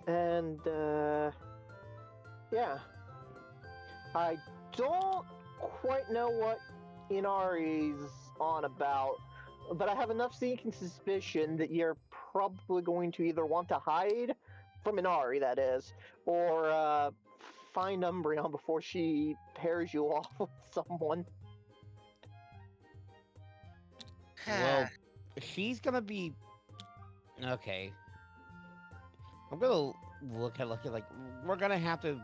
[SPEAKER 2] And, yeah. I don't quite know what Inari's on about, but I have enough sneaking suspicion that you're probably going to either want to hide from Inari, that is, or find Umbreon before she pairs you off with someone.
[SPEAKER 3] Well, she's gonna be okay. I'm gonna look at like we're gonna have to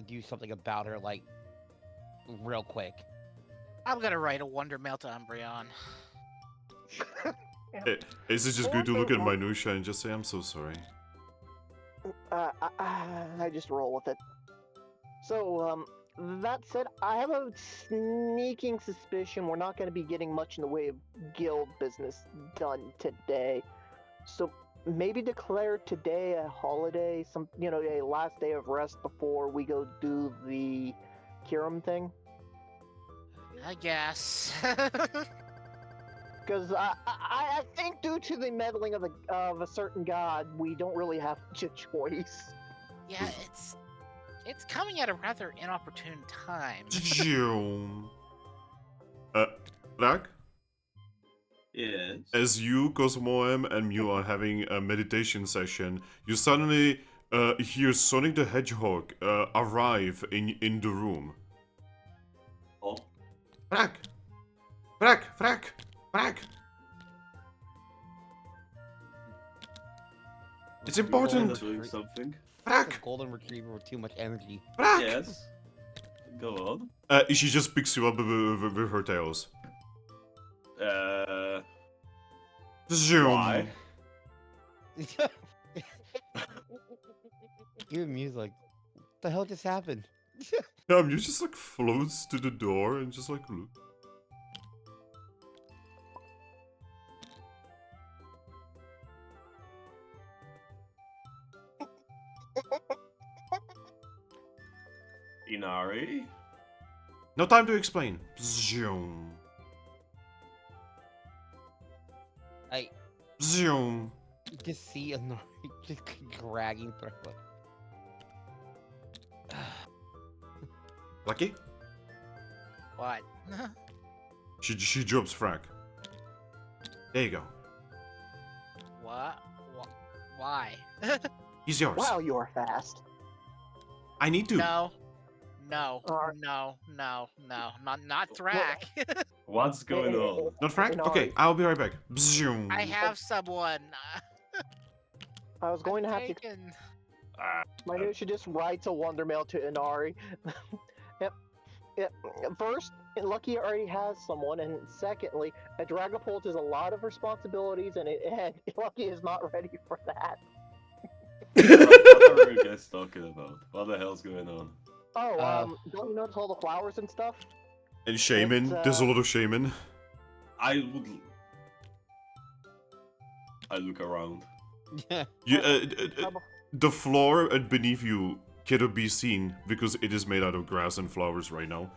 [SPEAKER 3] do something about her like real quick.
[SPEAKER 4] I'm gonna write a wonder mail to Umbreon.
[SPEAKER 1] Is it just good to look at minutia and just say, I'm so sorry?
[SPEAKER 2] I just roll with it. So, that said, I have a sneaking suspicion we're not going to be getting much in the way of guild business done today. So maybe declare today a holiday, a last day of rest before we go do the Kirim thing.
[SPEAKER 4] I guess.
[SPEAKER 2] Because I think due to the meddling of a certain god, we don't really have much choice.
[SPEAKER 4] Yeah, it's coming at a rather inopportune time.
[SPEAKER 1] Thrack?
[SPEAKER 5] Yes.
[SPEAKER 1] As you, Cosmoem, and Mew are having a meditation session, you suddenly hear Sonic the Hedgehog arrive in the room.
[SPEAKER 5] Oh.
[SPEAKER 1] Thrack! Thrack! Thrack! Thrack! It's important!
[SPEAKER 5] Doing something.
[SPEAKER 1] Thrack!
[SPEAKER 3] Golden retriever with too much energy.
[SPEAKER 1] Thrack!
[SPEAKER 5] Yes. Go on.
[SPEAKER 1] She just picks you up with her tails. Zoom!
[SPEAKER 5] Why?
[SPEAKER 3] Even Mew's like, what the hell just happened?
[SPEAKER 1] You just like floats to the door and just like look.
[SPEAKER 5] Inari?
[SPEAKER 1] No time to explain. Zoom.
[SPEAKER 3] I
[SPEAKER 1] Zoom.
[SPEAKER 3] just see a just dragging through it.
[SPEAKER 1] Lucky?
[SPEAKER 4] What?
[SPEAKER 1] She drops Thrack. There you go.
[SPEAKER 4] What? Why?
[SPEAKER 1] He's yours.
[SPEAKER 2] Wow, you are fast.
[SPEAKER 1] I need to.
[SPEAKER 4] No. No.
[SPEAKER 2] Alright.
[SPEAKER 4] No. Not Thrack.
[SPEAKER 5] What's going on?
[SPEAKER 1] Not Thrack?
[SPEAKER 2] No.
[SPEAKER 1] Okay, I'll be right back. Zoom.
[SPEAKER 4] I have someone.
[SPEAKER 2] I was going to have to.
[SPEAKER 4] Taken.
[SPEAKER 2] Minutia just writes a wonder mail to Inari. Yep. First, Lucky already has someone, and secondly, a Dragapult is a lot of responsibilities, and Lucky is not ready for that.
[SPEAKER 5] What are you guys talking about? What the hell's going on?
[SPEAKER 2] Oh, don't you notice all the flowers and stuff?
[SPEAKER 1] And shaman.
[SPEAKER 2] It's,
[SPEAKER 1] There's a lot of shaman.
[SPEAKER 5] I look around.
[SPEAKER 1] You, the floor beneath you cannot be seen because it is made out of grass and flowers right now.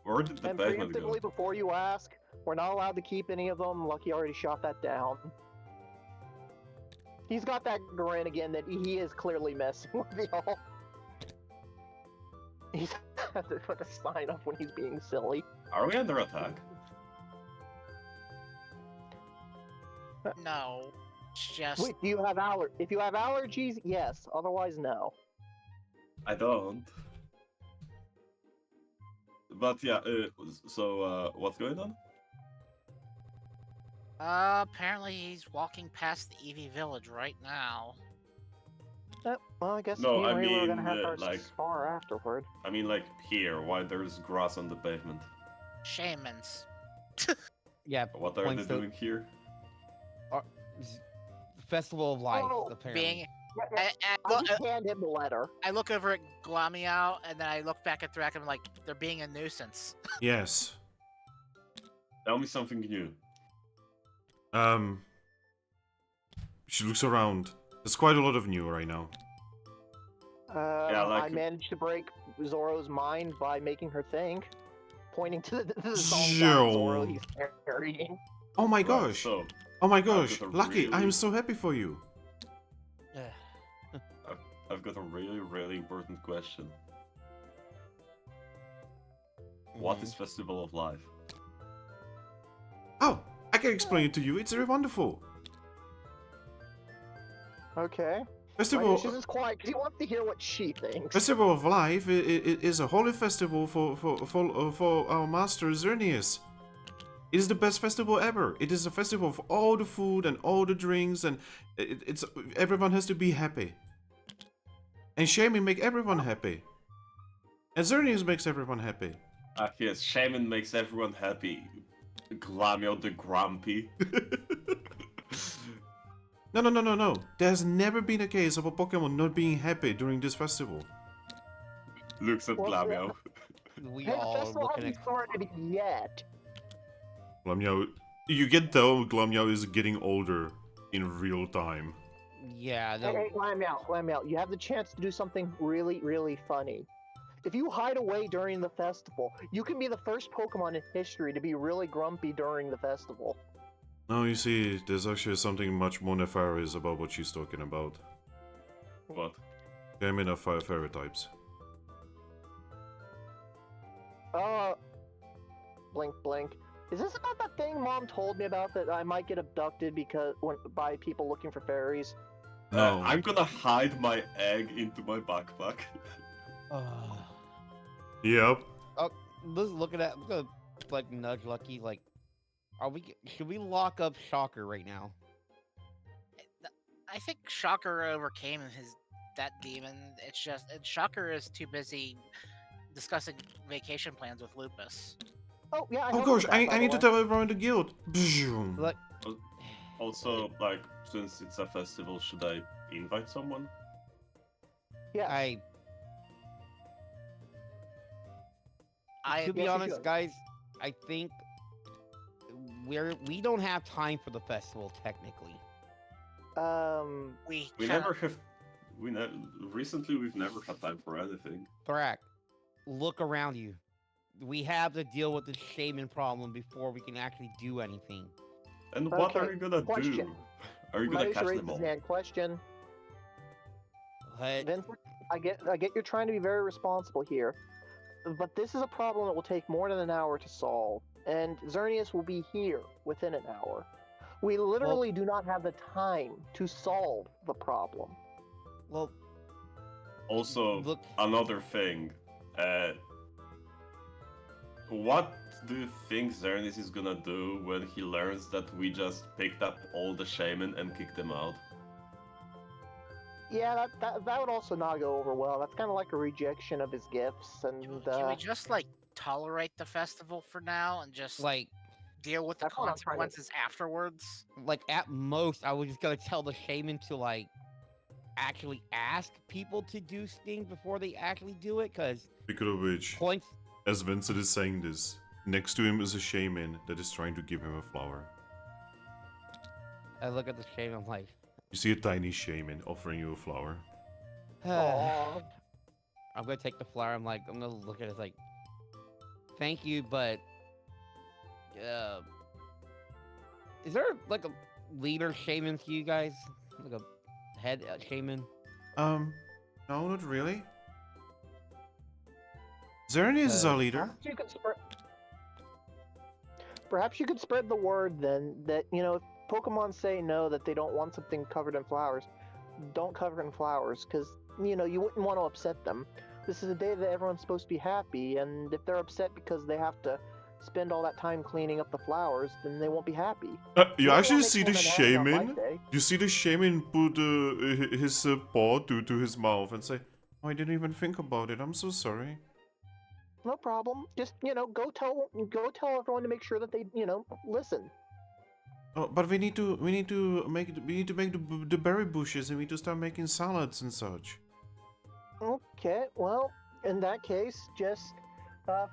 [SPEAKER 5] Where did the
[SPEAKER 2] And
[SPEAKER 5] pavement go?
[SPEAKER 2] preemptively, before you ask, we're not allowed to keep any of them. Lucky already shot that down. He's got that grin again that he is clearly messing with y'all. He's had to put a sign up when he's being silly.
[SPEAKER 5] Are we under attack?
[SPEAKER 4] No. It's just.
[SPEAKER 2] Wait, do you have if you have allergies, yes. Otherwise, no.
[SPEAKER 5] I don't. But yeah, so what's going on?
[SPEAKER 4] Apparently he's walking past the Eevee village right now.
[SPEAKER 2] Well, I guess
[SPEAKER 5] No,
[SPEAKER 2] me and
[SPEAKER 5] I
[SPEAKER 2] Ray were gonna
[SPEAKER 5] mean,
[SPEAKER 2] have our
[SPEAKER 5] like-
[SPEAKER 2] spar afterward.
[SPEAKER 5] I mean, like here, why there's grass on the pavement?
[SPEAKER 4] Shamans.
[SPEAKER 3] Yeah,
[SPEAKER 5] What are they
[SPEAKER 3] points to-
[SPEAKER 5] doing here?
[SPEAKER 3] Festival of Life,
[SPEAKER 2] Oh,
[SPEAKER 3] apparently.
[SPEAKER 4] Being.
[SPEAKER 2] I
[SPEAKER 4] I
[SPEAKER 2] just hand him the letter.
[SPEAKER 4] I look over at Glamiao, and then I look back at Thrack, and I'm like, they're being a nuisance.
[SPEAKER 1] Yes.
[SPEAKER 5] Tell me something new.
[SPEAKER 1] She looks around. There's quite a lot of new right now.
[SPEAKER 2] I managed to break Zoro's mind by making her think, pointing to the song that Zoro he's carrying.
[SPEAKER 1] Oh my
[SPEAKER 5] Right,
[SPEAKER 1] gosh!
[SPEAKER 5] so
[SPEAKER 1] Oh my
[SPEAKER 5] got
[SPEAKER 1] gosh!
[SPEAKER 5] a
[SPEAKER 1] Lucky,
[SPEAKER 5] really-
[SPEAKER 1] I'm so happy for you.
[SPEAKER 5] I've got a really, really important question. What is Festival of Life?
[SPEAKER 1] Oh, I can explain it to you. It's very wonderful.
[SPEAKER 2] Okay.
[SPEAKER 1] Festival.
[SPEAKER 2] She's just quiet because he wants to hear what she thinks.
[SPEAKER 1] Festival of Life is a holy festival for our master Xerneas. It is the best festival ever. It is a festival for all the food and all the drinks, and it's everyone has to be happy. And Shaman make everyone happy. And Xerneas makes everyone happy.
[SPEAKER 5] Yes, Shaman makes everyone happy. Glamio the Grumpy.
[SPEAKER 1] No. There's never been a case of a Pokemon not being happy during this festival.
[SPEAKER 5] Looks at
[SPEAKER 2] Well,
[SPEAKER 5] Glamio.
[SPEAKER 3] We
[SPEAKER 2] Hey, the
[SPEAKER 3] all are
[SPEAKER 2] festival
[SPEAKER 3] looking
[SPEAKER 2] hasn't
[SPEAKER 3] at.
[SPEAKER 2] started yet.
[SPEAKER 1] Glamio, you can tell Glamio is getting older in real time.
[SPEAKER 3] Yeah,
[SPEAKER 2] Hey, Lamb out. You have the chance to do something really, really funny. If you hide away during the festival, you can be the first Pokemon in history to be really grumpy during the festival.
[SPEAKER 1] No, you see, there's actually something much more nefarious about what she's talking about.
[SPEAKER 5] What?
[SPEAKER 1] Shaman are fairy types.
[SPEAKER 2] Blink, blink. Is this about that thing Mom told me about that I might get abducted by people looking for fairies?
[SPEAKER 1] No.
[SPEAKER 5] I'm gonna hide my egg into my backpack.
[SPEAKER 1] Yep.
[SPEAKER 3] Let's look at that. I'm gonna like nudge Lucky. Like, should we lock up Shocker right now?
[SPEAKER 4] I think Shocker overcame that demon. It's just Shocker is too busy discussing vacation plans with Lupus.
[SPEAKER 2] Oh, yeah, I
[SPEAKER 1] Oh
[SPEAKER 2] helped
[SPEAKER 1] gosh,
[SPEAKER 2] with that, by
[SPEAKER 1] I
[SPEAKER 2] the
[SPEAKER 1] need to
[SPEAKER 2] way.
[SPEAKER 1] tell everyone in the guild. Bzoom.
[SPEAKER 3] Look,
[SPEAKER 5] Also, like, since it's a festival, should I invite someone?
[SPEAKER 2] Yes.
[SPEAKER 3] To be
[SPEAKER 2] Yes, you
[SPEAKER 3] honest,
[SPEAKER 2] should.
[SPEAKER 3] guys, I think we don't have time for the festival technically.
[SPEAKER 5] We
[SPEAKER 4] kinda-
[SPEAKER 5] never have. Recently, we've never had time for anything.
[SPEAKER 3] Thrack, look around you. We have to deal with the shaman problem before we can actually do anything.
[SPEAKER 5] And what
[SPEAKER 2] Okay,
[SPEAKER 5] are you gonna
[SPEAKER 2] question.
[SPEAKER 5] do? Are you gonna
[SPEAKER 2] Marius
[SPEAKER 5] catch
[SPEAKER 2] raised
[SPEAKER 5] them
[SPEAKER 2] his
[SPEAKER 5] all?
[SPEAKER 2] hand. Question.
[SPEAKER 3] But
[SPEAKER 2] Vincent, I get you're trying to be very responsible here, but this is a problem that will take more than an hour to solve, and Xerneas will be here within an hour. We literally do not have the time to solve the problem.
[SPEAKER 3] well,
[SPEAKER 5] Also,
[SPEAKER 3] look.
[SPEAKER 5] another thing. What do you think Xerneas is gonna do when he learns that we just picked up all the shaman and kicked them out?
[SPEAKER 2] Yeah, that would also not go over well. That's kind of like a rejection of his gifts, and
[SPEAKER 4] Can we just like tolerate the festival for now and just
[SPEAKER 3] Like
[SPEAKER 4] deal with the
[SPEAKER 2] That's what I'm trying to-
[SPEAKER 4] consequences afterwards?
[SPEAKER 3] at most, I was just gonna tell the shaman to like actually ask people to do things before they actually do it, because
[SPEAKER 1] Speaking of which,
[SPEAKER 3] points.
[SPEAKER 1] as Vincent is saying this, next to him is a shaman that is trying to give him a flower.
[SPEAKER 3] I look at the shaman, I'm like,
[SPEAKER 1] You see a tiny shaman offering you a flower.
[SPEAKER 2] Aw.
[SPEAKER 3] I'm gonna take the flower. I'm gonna look at it like, thank you, but is there like a leader shaman to you guys? Like a head shaman?
[SPEAKER 1] No, not really. Xerneas is our leader.
[SPEAKER 2] Perhaps you could spread the word then that, if Pokemon say no, that they don't want something covered in flowers, don't cover in flowers, because, you wouldn't want to upset them. This is a day that everyone's supposed to be happy, and if they're upset because they have to spend all that time cleaning up the flowers, then they won't be happy.
[SPEAKER 1] You
[SPEAKER 2] don't
[SPEAKER 1] actually
[SPEAKER 2] wanna
[SPEAKER 1] see
[SPEAKER 2] make
[SPEAKER 1] the
[SPEAKER 2] someone happy on my
[SPEAKER 1] shaman.
[SPEAKER 2] day.
[SPEAKER 1] You see the shaman put his paw to his mouth and say, "Oh, I didn't even think about it. I'm so sorry."
[SPEAKER 2] No problem. Just, go tell everyone to make sure that they, listen.
[SPEAKER 1] Oh, but we need to make the berry bushes, and we need to start making salads and such.
[SPEAKER 2] Okay, well, in that case, just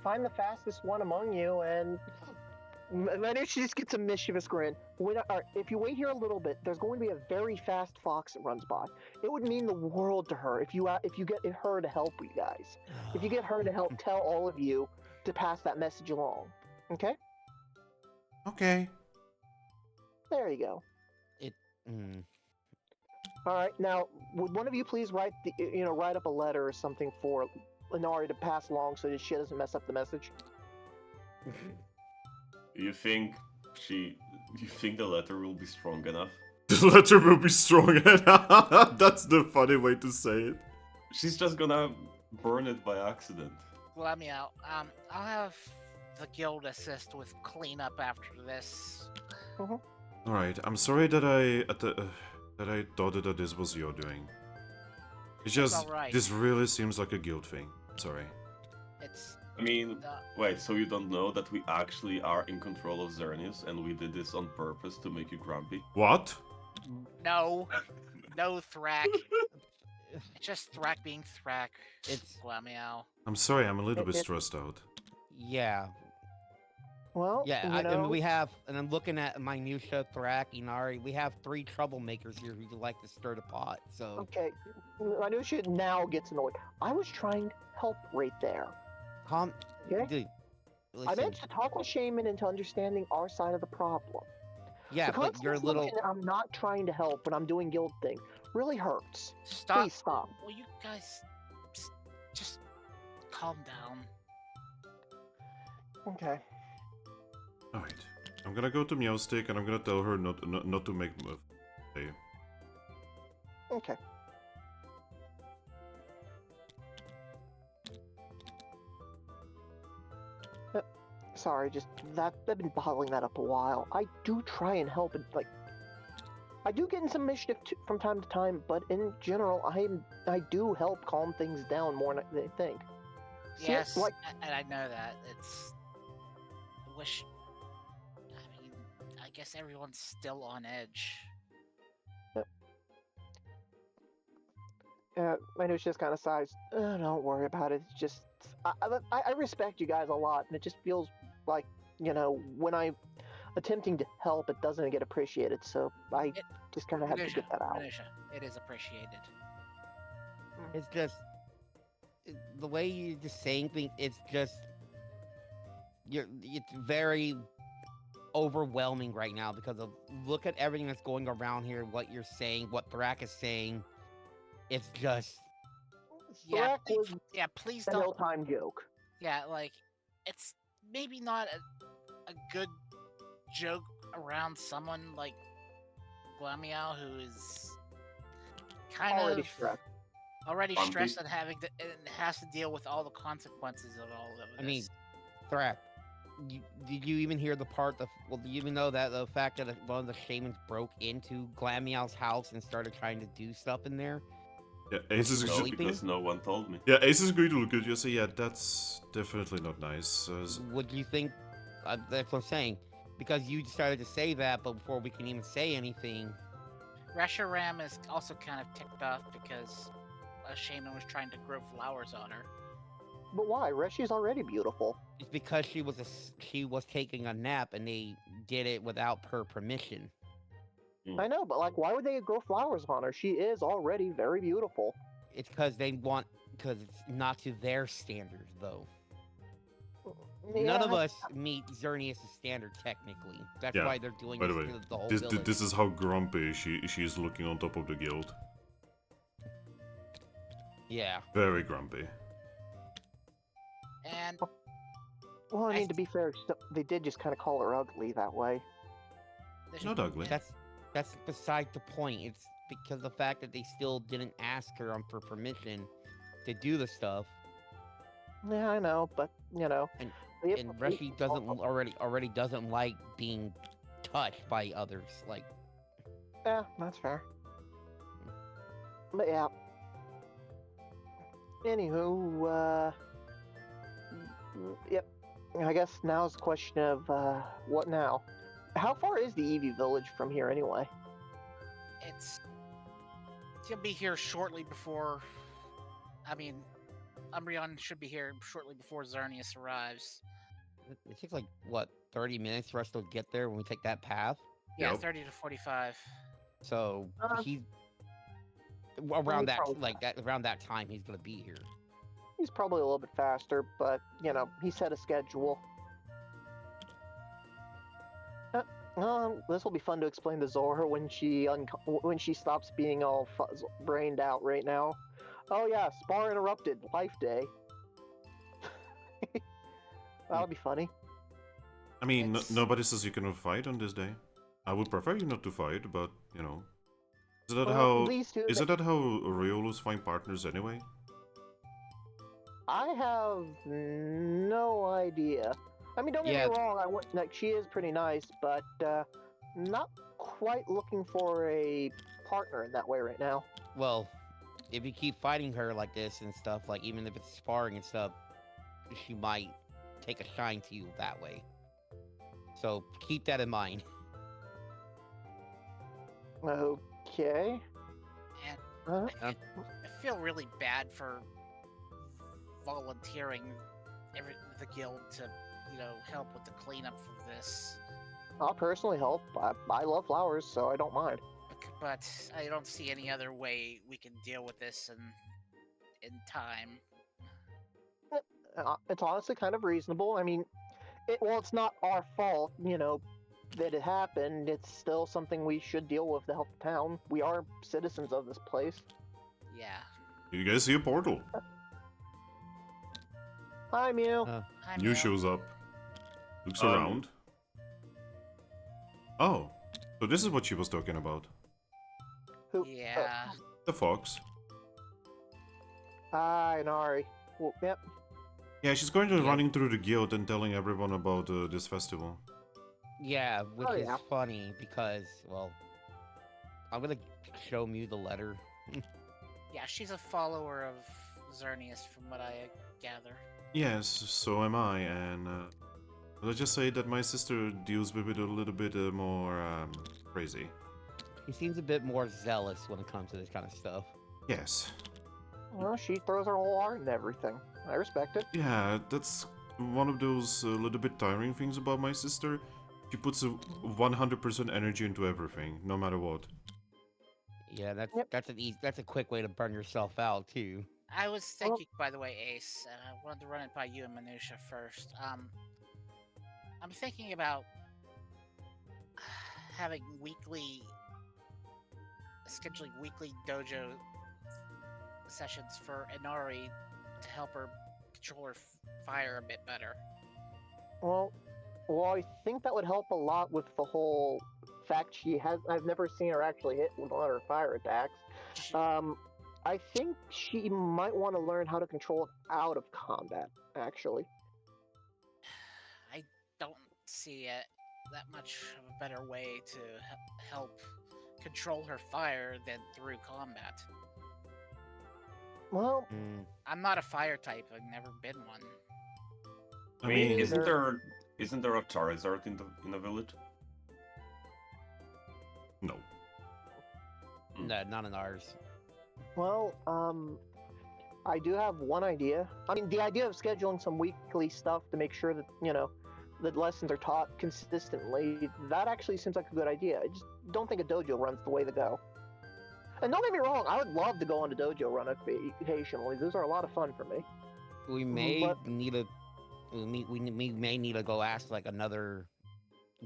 [SPEAKER 2] find the fastest one among you and Maybe she just gets a mischievous grin. If you wait here a little bit, there's going to be a very fast fox that runs by. It would mean the world to her if you get her to help you guys. If you get her to help tell all of you to pass that message along. Okay?
[SPEAKER 1] Okay.
[SPEAKER 2] There you go.
[SPEAKER 3] Mm.
[SPEAKER 2] All right. Now, would one of you please write up a letter or something for Inari to pass along so that she doesn't mess up the message?
[SPEAKER 5] You think the letter will be strong enough?
[SPEAKER 1] The letter will be strong. That's the funny way to say it.
[SPEAKER 5] She's just gonna burn it by accident.
[SPEAKER 4] Let me out. I'll have the guild assist with cleanup after this.
[SPEAKER 1] All right. I'm sorry that I thought that this was your doing. It's just
[SPEAKER 4] alright.
[SPEAKER 1] this really seems like a guild thing. Sorry.
[SPEAKER 4] It's
[SPEAKER 5] I mean, wait, so you don't know that we actually are in control of Xerneas and we did this on purpose to make you grumpy?
[SPEAKER 1] What?
[SPEAKER 4] no Thrack. It's just Thrack being Thrack.
[SPEAKER 3] It's
[SPEAKER 4] meow.
[SPEAKER 1] I'm sorry. I'm a little bit stressed out.
[SPEAKER 3] yeah.
[SPEAKER 2] Well,
[SPEAKER 3] Yeah,
[SPEAKER 2] you
[SPEAKER 3] I
[SPEAKER 2] know,
[SPEAKER 3] mean, we have, and I'm looking at minutia, Thrack, Inari. We have 3 troublemakers here who like to stir the pot. So
[SPEAKER 2] okay. I know she now gets annoyed. I was trying to help right there.
[SPEAKER 3] calm,
[SPEAKER 2] Okay.
[SPEAKER 3] dude.
[SPEAKER 2] I
[SPEAKER 3] Listen,
[SPEAKER 2] managed to talk with Shaman into understanding our side of the problem.
[SPEAKER 3] yeah,
[SPEAKER 2] the
[SPEAKER 3] but you're a
[SPEAKER 2] constant
[SPEAKER 3] little.
[SPEAKER 2] assumption that I'm not trying to help when I'm doing guild thing really hurts.
[SPEAKER 4] Stop.
[SPEAKER 2] Please stop.
[SPEAKER 4] Will you guys just calm down?
[SPEAKER 2] Okay.
[SPEAKER 1] All right. I'm gonna go to Meowstick and I'm gonna tell her not to make move. Hey.
[SPEAKER 2] Okay. Sorry, just that I've been bottling that up a while. I do try and help, and I do get in some mischief from time to time, but in general, I do help calm things down more than I think. See,
[SPEAKER 4] Yes,
[SPEAKER 2] like
[SPEAKER 4] and I know that. I wish. I mean, I guess everyone's still on edge.
[SPEAKER 2] I know she just kind of sighs. Don't worry about it. It's just I respect you guys a lot, and it just feels like when I'm attempting to help, it doesn't get appreciated. So I just kind of have to get that out.
[SPEAKER 4] Minutia, it is appreciated.
[SPEAKER 3] It's just the way you're just saying things. It's just it's very overwhelming right now because of look at everything that's going around here. What you're saying, what Thrack is saying. It's just
[SPEAKER 4] Yeah,
[SPEAKER 2] Thrack was
[SPEAKER 4] please
[SPEAKER 2] an
[SPEAKER 4] don't.
[SPEAKER 2] ill-timed joke.
[SPEAKER 4] Yeah, like it's maybe not a good joke around someone like Glamiao who is kind
[SPEAKER 2] Already
[SPEAKER 4] of
[SPEAKER 2] stressed.
[SPEAKER 4] already
[SPEAKER 5] Grumpy.
[SPEAKER 4] stressed and and has to deal with all the consequences of all of this.
[SPEAKER 3] I mean, Thrack, did you even hear the part do you even know that the fact that one of the shamans broke into Glamiao's house and started trying to do stuff in there?
[SPEAKER 1] Yeah, Ace is
[SPEAKER 3] No.
[SPEAKER 5] Because no one told me.
[SPEAKER 1] yeah, Ace is going to look at you and say, yeah, that's definitely not nice.
[SPEAKER 3] Would you think? That's what I'm saying. Because you started to say that, but before we can even say anything,
[SPEAKER 4] Reshiram is also kind of ticked off because a shaman was trying to grow flowers on her.
[SPEAKER 2] But why? Reshi's already beautiful.
[SPEAKER 3] it's because she was taking a nap and they did it without her permission.
[SPEAKER 2] I know, but why would they grow flowers on her? She is already very beautiful.
[SPEAKER 3] It's because it's not to their standards, though. None of us meet Xerneas' standard technically. That's
[SPEAKER 1] Yeah,
[SPEAKER 3] why they're doing
[SPEAKER 1] by the
[SPEAKER 3] this
[SPEAKER 1] way,
[SPEAKER 3] to the whole
[SPEAKER 1] this
[SPEAKER 3] village.
[SPEAKER 1] this is how grumpy she is looking on top of the guild.
[SPEAKER 3] Yeah.
[SPEAKER 1] Very grumpy.
[SPEAKER 4] And
[SPEAKER 2] Well, I mean, to be fair, they did just kind of call her ugly that way.
[SPEAKER 4] there's-
[SPEAKER 1] Not ugly.
[SPEAKER 3] That's beside the point. It's because the fact that they still didn't ask her for permission to do the stuff,
[SPEAKER 2] Yeah, I know, but
[SPEAKER 3] and Reshi already doesn't like being touched by others. Like,
[SPEAKER 2] Yeah, that's fair. But yeah. Anywho, yep. I guess now's the question of what now? How far is the Eevee village from here anyway?
[SPEAKER 4] He'll be here shortly before. I mean, Umbreon should be here shortly before Xerneas arrives.
[SPEAKER 3] It takes like what 30 minutes for us to get there when we take that path.
[SPEAKER 4] Yeah,
[SPEAKER 1] Yep.
[SPEAKER 4] 30 to 45.
[SPEAKER 3] So he's around that time he's gonna be here.
[SPEAKER 2] He's probably a little bit faster, but he set a schedule. This will be fun to explain to Zora when she stops being all brained out right now. Oh yeah, spar interrupted, life day. That'll be funny.
[SPEAKER 1] I mean, nobody says you cannot fight on this day. I would prefer you not to fight, but is that how? Isn't that how Riolus find partners anyway?
[SPEAKER 2] I have no idea. I mean, don't get me wrong. She is pretty nice, but not quite looking for a partner in that way right now.
[SPEAKER 3] Well, if you keep fighting her like this and stuff, like even if it's sparring and stuff, she might take a shine to you that way. So keep that in mind.
[SPEAKER 2] Okay.
[SPEAKER 4] And I feel really bad for volunteering the guild to, help with the cleanup of this.
[SPEAKER 2] I'll personally help. I love flowers, so I don't mind.
[SPEAKER 4] But I don't see any other way we can deal with this in time.
[SPEAKER 2] It's honestly kind of reasonable. I mean, it's not our fault, that it happened. It's still something we should deal with to help the town. We are citizens of this place.
[SPEAKER 4] Yeah.
[SPEAKER 1] You guys see a portal?
[SPEAKER 2] Hi, Mew.
[SPEAKER 4] Hi,
[SPEAKER 1] Mew
[SPEAKER 4] Mew.
[SPEAKER 1] shows up. Looks around. Oh, so this is what she was talking about.
[SPEAKER 2] Who?
[SPEAKER 4] Yeah.
[SPEAKER 1] The fox.
[SPEAKER 2] Hi, Nari. Well, yep.
[SPEAKER 1] Yeah, she's going to running through the guild and telling everyone about this festival.
[SPEAKER 3] Yeah, which is funny because, well, I'm gonna show Mew the letter.
[SPEAKER 4] Yeah, she's a follower of Xerneas, from what I gather.
[SPEAKER 1] Yes, so am I, and let's just say that my sister deals with it a little bit more crazy.
[SPEAKER 3] He seems a bit more zealous when it comes to this kind of stuff.
[SPEAKER 1] Yes.
[SPEAKER 2] Well, she throws her whole heart into everything. I respect it.
[SPEAKER 1] Yeah, that's one of those little bit tiring things about my sister. She puts 100% energy into everything, no matter what.
[SPEAKER 3] Yeah, that's a quick way to burn yourself out too.
[SPEAKER 4] I was thinking, by the way, Ace, and I wanted to run it by you and Minutia first. I'm thinking about scheduling weekly dojo sessions for Inari to help her control her fire a bit better.
[SPEAKER 2] Well, I think that would help a lot with the whole fact I've never seen her actually hit with one of her fire attacks. I think she might want to learn how to control it out of combat, actually.
[SPEAKER 4] I don't see it that much of a better way to help control her fire than through combat.
[SPEAKER 2] Well,
[SPEAKER 4] I'm not a fire type. I've never been one.
[SPEAKER 5] I mean, isn't there a Charizard in the village?
[SPEAKER 1] No.
[SPEAKER 3] No, not in ours.
[SPEAKER 2] well, I do have one idea. I mean, the idea of scheduling some weekly stuff to make sure that, the lessons are taught consistently, that actually seems like a good idea. I just don't think a dojo run's the way to go. And don't get me wrong, I would love to go on a dojo run occasionally. Those are a lot of fun for me.
[SPEAKER 3] We may need to go ask like another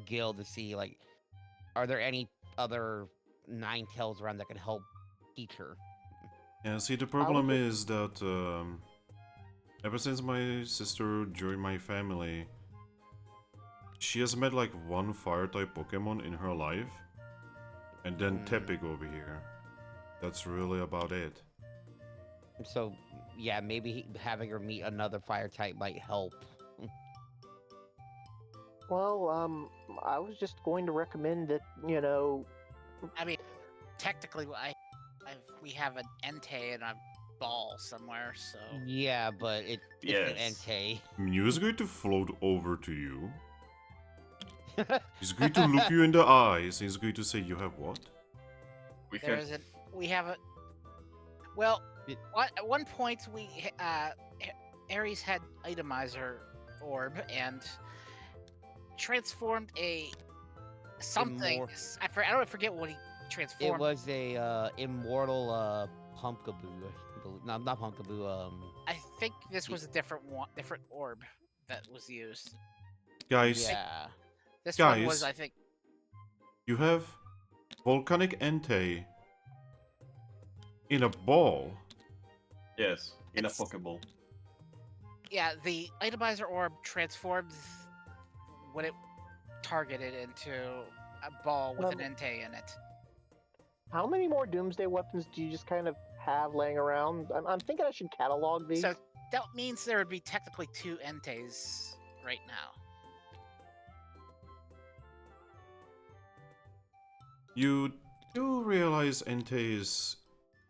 [SPEAKER 3] guild to see like, are there any other Ninetales around that can help teach her?
[SPEAKER 1] Yeah, see, the problem is that ever since my sister joined my family, she has met like one fire-type Pokemon in her life, and then Tepig over here. That's really about it.
[SPEAKER 3] So, yeah, maybe having her meet another fire type might help.
[SPEAKER 2] Well, I was just going to recommend that,
[SPEAKER 4] I mean, technically, we have an Entei and a ball somewhere, so...
[SPEAKER 3] Yeah, but it's an Entei.
[SPEAKER 1] Mew is going to float over to you. He's going to look you in the eyes, and he's going to say, "You have what?"
[SPEAKER 4] Well, at one point, Ares had itemizer orb and transformed a something. I don't forget what he transformed.
[SPEAKER 3] It was a immortal pumpkaboo. No, not pumpkaboo.
[SPEAKER 4] I think this was a different orb that was used.
[SPEAKER 1] Guys,
[SPEAKER 3] Yeah.
[SPEAKER 4] This one was, I think.
[SPEAKER 1] you have volcanic Entei in a ball.
[SPEAKER 5] Yes, in a Pokeball.
[SPEAKER 4] Yeah, the itemizer orb transformed when it targeted into a ball with an Entei in it.
[SPEAKER 2] How many more Doomsday weapons do you just kind of have laying around? I'm thinking I should catalog these.
[SPEAKER 4] So that means there would be technically 2 Enteis right now.
[SPEAKER 1] You do realize Entei is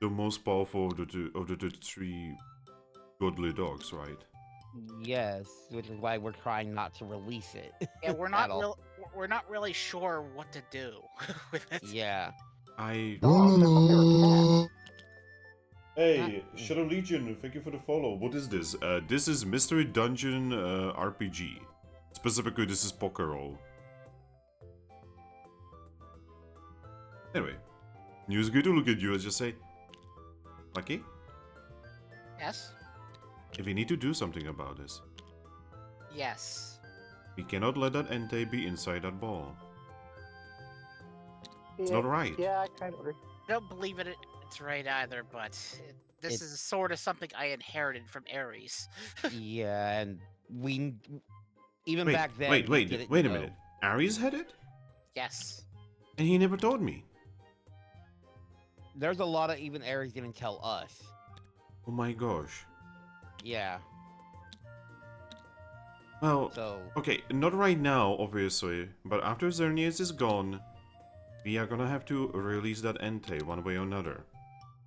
[SPEAKER 1] the most powerful of the 3 godly dogs, right?
[SPEAKER 3] Yes, which is why we're trying not to release it.
[SPEAKER 4] Yeah, we're not really sure what to do with it.
[SPEAKER 3] Yeah.
[SPEAKER 1] Hey, Shadow Legion, thank you for the follow. What is this? This is Mystery Dungeon RPG. Specifically, this is Pokerole. Anyway, news good to look at you and just say, Lucky,
[SPEAKER 4] Yes?
[SPEAKER 1] if we need to do something about this,
[SPEAKER 4] Yes.
[SPEAKER 1] we cannot let that Entei be inside that ball. It's
[SPEAKER 2] Yeah,
[SPEAKER 1] not right.
[SPEAKER 2] Yeah, I kind of agree.
[SPEAKER 4] I don't believe it's right either, but this is sort of something I inherited from Ares.
[SPEAKER 3] Yeah, and we even
[SPEAKER 1] Wait,
[SPEAKER 3] back then.
[SPEAKER 1] wait
[SPEAKER 3] we
[SPEAKER 1] a
[SPEAKER 3] didn't know.
[SPEAKER 1] minute. Ares had it?
[SPEAKER 4] Yes.
[SPEAKER 1] And he never told me.
[SPEAKER 3] There's a lot of even Ares didn't tell us.
[SPEAKER 1] Oh my gosh.
[SPEAKER 3] Yeah.
[SPEAKER 1] Well,
[SPEAKER 3] So
[SPEAKER 1] okay, not right now, obviously, but after Xerneas is gone, we are gonna have to release that Entei one way or another.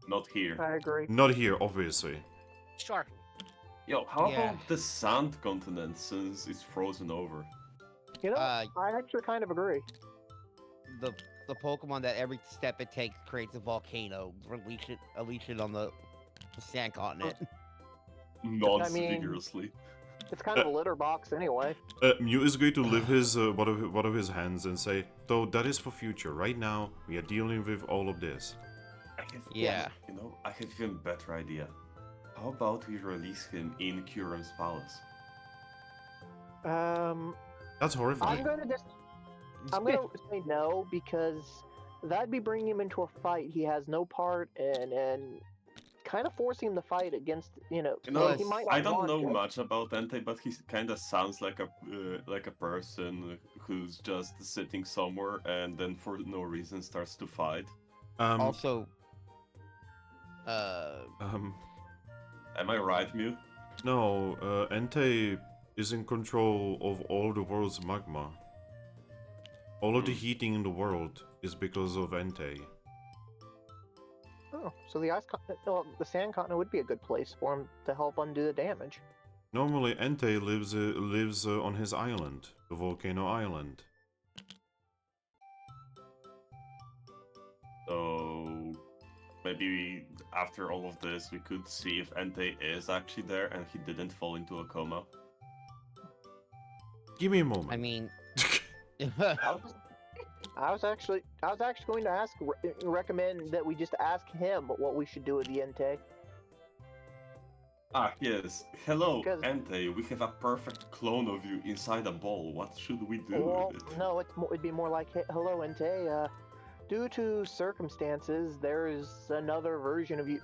[SPEAKER 5] Not here.
[SPEAKER 2] I agree.
[SPEAKER 1] Not here, obviously.
[SPEAKER 4] Sure.
[SPEAKER 5] Yo, how
[SPEAKER 3] Yeah.
[SPEAKER 5] about the Sand Continent since it's frozen over?
[SPEAKER 2] You know, I actually kind of agree.
[SPEAKER 3] the Pokemon that every step it takes creates a volcano. Unleash it on the sand continent.
[SPEAKER 5] Non-vigorously.
[SPEAKER 2] It's kind of a litter box anyway.
[SPEAKER 1] Mew is going to lift his one of his hands and say, "Though that is for future. Right now, we are dealing with all of this."
[SPEAKER 3] Yeah.
[SPEAKER 5] You know, I have even better idea. How about we release him in Kuram's palace?
[SPEAKER 1] That's horrifying.
[SPEAKER 2] I'm gonna say no because that'd be bringing him into a fight he has no part in and kind of forcing him to fight against,
[SPEAKER 5] You know,
[SPEAKER 2] he might
[SPEAKER 5] I
[SPEAKER 2] not
[SPEAKER 5] don't
[SPEAKER 2] want
[SPEAKER 5] know
[SPEAKER 2] to.
[SPEAKER 5] much about Entei, but he kind of sounds like a person who's just sitting somewhere and then for no reason starts to fight.
[SPEAKER 3] Also,
[SPEAKER 5] Am I right, Mew?
[SPEAKER 1] No, Entei is in control of all the world's magma. All of the heating in the world is because of Entei.
[SPEAKER 2] Oh, so the sand continent would be a good place for him to help undo the damage.
[SPEAKER 1] Normally, Entei lives on his island, the volcano island.
[SPEAKER 5] So maybe after all of this, we could see if Entei is actually there and he didn't fall into a coma.
[SPEAKER 1] Give me a moment.
[SPEAKER 3] I mean,
[SPEAKER 2] I was actually going to recommend that we just ask him what we should do with the Entei.
[SPEAKER 5] Ah, yes. Hello,
[SPEAKER 2] Because-
[SPEAKER 5] Entei. We have a perfect clone of you inside a ball. What should we do
[SPEAKER 2] Well,
[SPEAKER 5] with it?
[SPEAKER 2] no, it'd be more like, hello, Entei. Due to circumstances, there's another version of you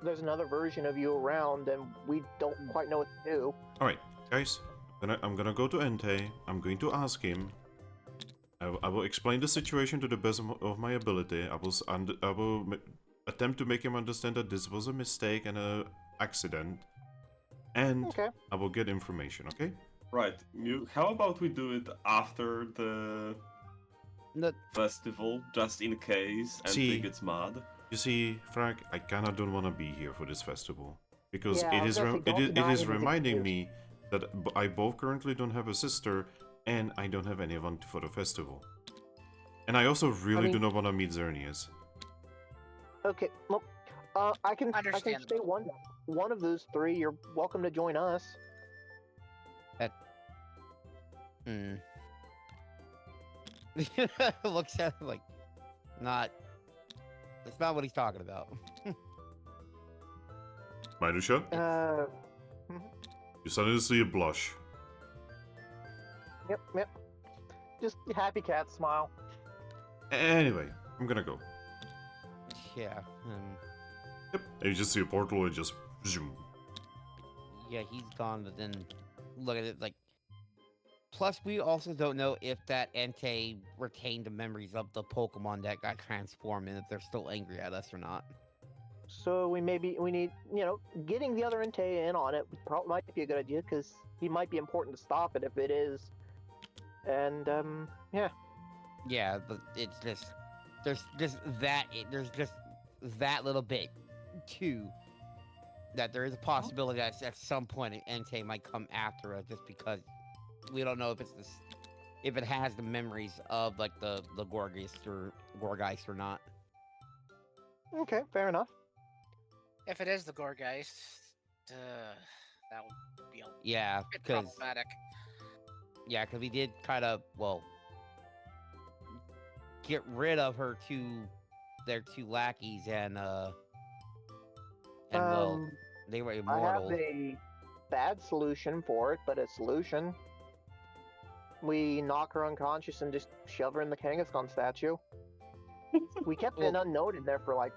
[SPEAKER 2] there's another version of you around, and we don't quite know what to do.
[SPEAKER 1] All right, guys. I'm gonna go to Entei. I'm going to ask him. I will explain the situation to the best of my ability. I will attempt to make him understand that this was a mistake and an accident, and
[SPEAKER 2] Okay.
[SPEAKER 1] I will get information. Okay?
[SPEAKER 5] Right, Mew, how about we do it after the
[SPEAKER 3] no,
[SPEAKER 5] festival, just in case
[SPEAKER 1] See-
[SPEAKER 5] Entei gets mad?
[SPEAKER 1] You see, Thrack, I kinda don't wanna be here for this festival because
[SPEAKER 2] Yeah, I
[SPEAKER 1] it
[SPEAKER 2] was
[SPEAKER 1] is
[SPEAKER 2] gonna say, don't
[SPEAKER 1] it
[SPEAKER 2] deny
[SPEAKER 1] is
[SPEAKER 2] him his
[SPEAKER 1] reminding
[SPEAKER 2] excuse.
[SPEAKER 1] me that I both currently don't have a sister and I don't have anyone for the festival. And I also really do not want to meet Xerneas.
[SPEAKER 2] Okay. Well, I can say
[SPEAKER 4] Understandable.
[SPEAKER 2] one of those three. You're welcome to join us.
[SPEAKER 3] Hmm. Looks at him like not. That's not what he's talking about.
[SPEAKER 1] Minusha, you suddenly see a blush.
[SPEAKER 2] Yep. Just happy cat smile.
[SPEAKER 1] Anyway, I'm gonna go.
[SPEAKER 3] Yeah.
[SPEAKER 1] Yep. And you just see a portal and just zoom.
[SPEAKER 3] Yeah, he's gone. But then look at it like. Plus, we also don't know if that Entei retained the memories of the Pokemon that got transformed, and if they're still angry at us or not.
[SPEAKER 2] So we need, getting the other Entei in on it probably might be a good idea because he might be important to stop it if it is. And yeah.
[SPEAKER 3] Yeah, but it's just there's just that little bit too. That there is a possibility that at some point an Entei might come after us, just because we don't know if it has the memories of like the Gorgeist or not.
[SPEAKER 2] Okay, fair enough.
[SPEAKER 4] If it is the Gorgeist, that would be a
[SPEAKER 3] Yeah,
[SPEAKER 4] bit
[SPEAKER 3] because
[SPEAKER 4] problematic.
[SPEAKER 3] we did kind of get rid of their two lackeys, and they were
[SPEAKER 2] I
[SPEAKER 3] immortal.
[SPEAKER 2] have a bad solution for it, but a solution. We knock her unconscious and just shove her in the Kangaskhan statue. We kept an unknown in there for like,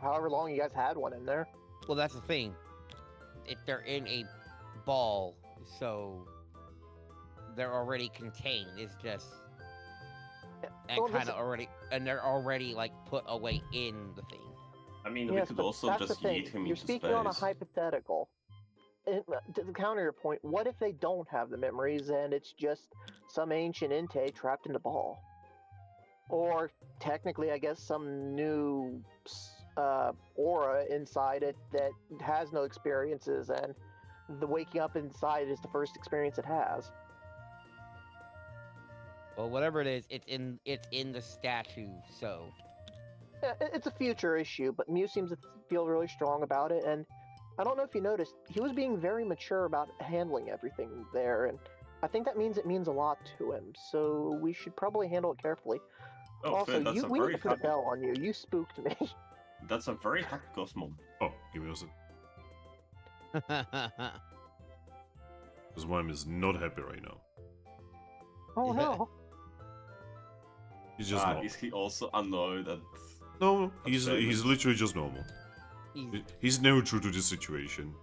[SPEAKER 2] however long you guys had one in there.
[SPEAKER 3] Well, that's the thing. They're in a ball, so they're already contained. It's just and they're already like put away in the thing.
[SPEAKER 5] I mean,
[SPEAKER 2] Yes,
[SPEAKER 5] we could
[SPEAKER 2] but
[SPEAKER 5] also
[SPEAKER 2] that's
[SPEAKER 5] just
[SPEAKER 2] the thing.
[SPEAKER 5] yeet him
[SPEAKER 2] You're
[SPEAKER 5] into
[SPEAKER 2] speaking
[SPEAKER 5] space.
[SPEAKER 2] on a hypothetical. To counter your point, what if they don't have the memories and it's just some ancient Entei trapped in the ball? Or technically, I guess, some new aura inside it that has no experiences, and the waking up inside is the first experience it has.
[SPEAKER 3] Well, whatever it is, it's in the statue. So
[SPEAKER 2] Yeah, it's a future issue, but Mew seems to feel really strong about it, and I don't know if you noticed, he was being very mature about handling everything there, and I think that means it means a lot to him, so we should probably handle it carefully.
[SPEAKER 5] Oh,
[SPEAKER 2] Also,
[SPEAKER 5] Finn, that's a
[SPEAKER 2] we need
[SPEAKER 5] very
[SPEAKER 2] to put a
[SPEAKER 5] happy.
[SPEAKER 2] bell on you. You spooked me.
[SPEAKER 5] That's a very happy Cosmo.
[SPEAKER 1] Oh, give me a second. Because Wham is not happy right now.
[SPEAKER 2] Oh no.
[SPEAKER 1] He's just normal.
[SPEAKER 5] Is he also annoyed at...
[SPEAKER 1] No, he's
[SPEAKER 5] famous?
[SPEAKER 1] literally just normal. He's neutral to this situation.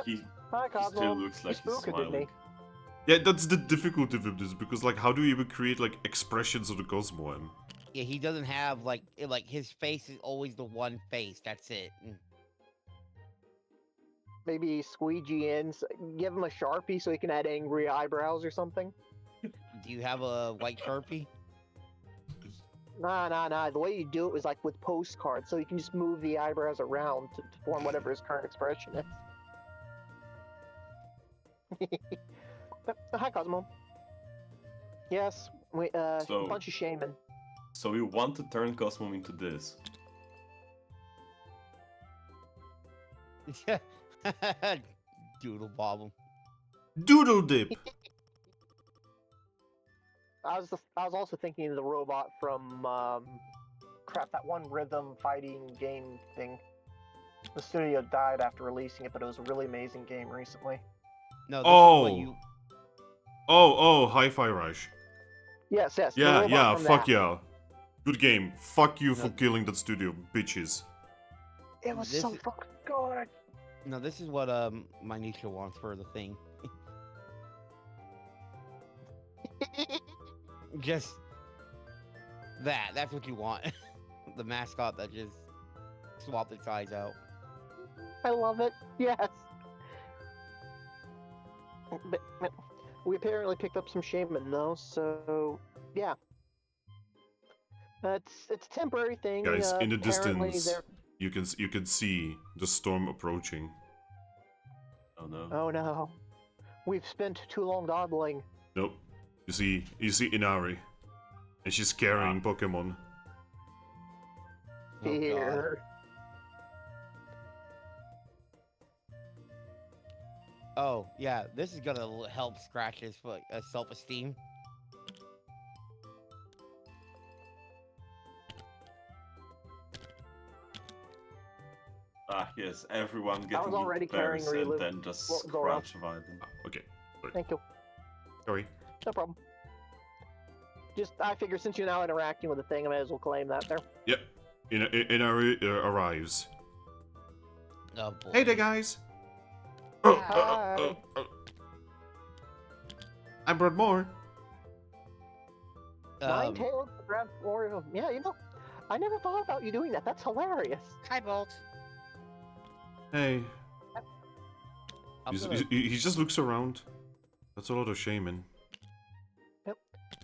[SPEAKER 5] He
[SPEAKER 2] Hi,
[SPEAKER 5] still
[SPEAKER 2] Cosmo.
[SPEAKER 5] looks like
[SPEAKER 2] You
[SPEAKER 5] he's
[SPEAKER 2] spooked me.
[SPEAKER 5] smiling.
[SPEAKER 1] Yeah, that's the difficulty with this, because like, how do you even create like expressions of the Cosmo M?
[SPEAKER 3] Yeah, he doesn't have like his face is always the one face. That's it.
[SPEAKER 2] Maybe squeegee in, give him a Sharpie so he can add angry eyebrows or something.
[SPEAKER 3] Do you have a white Sharpie?
[SPEAKER 2] Nah. The way you do it was like with postcards, so you can just move the eyebrows around to form whatever his current expression is. Hi, Cosmo. Yes, we
[SPEAKER 5] So-
[SPEAKER 2] a bunch of shaman.
[SPEAKER 5] So we want to turn Cosmo into this.
[SPEAKER 3] Doodle bobble.
[SPEAKER 1] Doodle dip!
[SPEAKER 2] I was also thinking of the robot from that one rhythm fighting game thing. The studio died after releasing it, but it was a really amazing game recently.
[SPEAKER 3] No, this is
[SPEAKER 1] Oh!
[SPEAKER 3] what you.
[SPEAKER 1] Oh, Hi-Fi Rush.
[SPEAKER 2] Yes. the
[SPEAKER 1] Yeah,
[SPEAKER 2] robot from
[SPEAKER 1] fuck
[SPEAKER 2] that.
[SPEAKER 1] yeah. Good game. Fuck you for
[SPEAKER 3] No.
[SPEAKER 1] killing that studio, bitches.
[SPEAKER 2] It was
[SPEAKER 3] This
[SPEAKER 2] so
[SPEAKER 3] is-
[SPEAKER 2] fucking good.
[SPEAKER 3] No, this is what Minutia wants for the thing. Just that. That's what you want. The mascot that just swapped its eyes out.
[SPEAKER 2] I love it. Yes. But we apparently picked up some shaman though, so yeah. It's a temporary thing.
[SPEAKER 1] Guys, in the
[SPEAKER 2] apparently
[SPEAKER 1] distance,
[SPEAKER 2] they're-
[SPEAKER 1] you can see the storm approaching.
[SPEAKER 5] Oh no.
[SPEAKER 2] Oh no. We've spent too long dawdling.
[SPEAKER 1] Nope. You see Inari. And she's carrying Pokemon.
[SPEAKER 3] Oh, God.
[SPEAKER 2] Here.
[SPEAKER 3] Oh, yeah, this is gonna help Scratch's self-esteem.
[SPEAKER 5] Ah, yes, everyone
[SPEAKER 2] I
[SPEAKER 5] getting
[SPEAKER 2] was already
[SPEAKER 5] into
[SPEAKER 2] carrying
[SPEAKER 5] pairs and
[SPEAKER 2] Rilu.
[SPEAKER 5] then just
[SPEAKER 2] Well, Zoroark.
[SPEAKER 5] scratch Viden.
[SPEAKER 1] Okay.
[SPEAKER 2] Thank you.
[SPEAKER 1] Sorry.
[SPEAKER 2] No problem. Just, I figure since you're now interacting with the thing, I may as well claim that there.
[SPEAKER 1] Yep. Arrives.
[SPEAKER 3] Oh boy.
[SPEAKER 1] Hey there, guys.
[SPEAKER 2] Hi.
[SPEAKER 1] I brought more.
[SPEAKER 2] Nine tails, grab four of them. Yeah, you know, I never thought about you doing that. That's hilarious.
[SPEAKER 4] Hi, Bolt.
[SPEAKER 1] Hey.
[SPEAKER 3] I'm gonna-
[SPEAKER 1] He just looks around. That's a lot of shaming.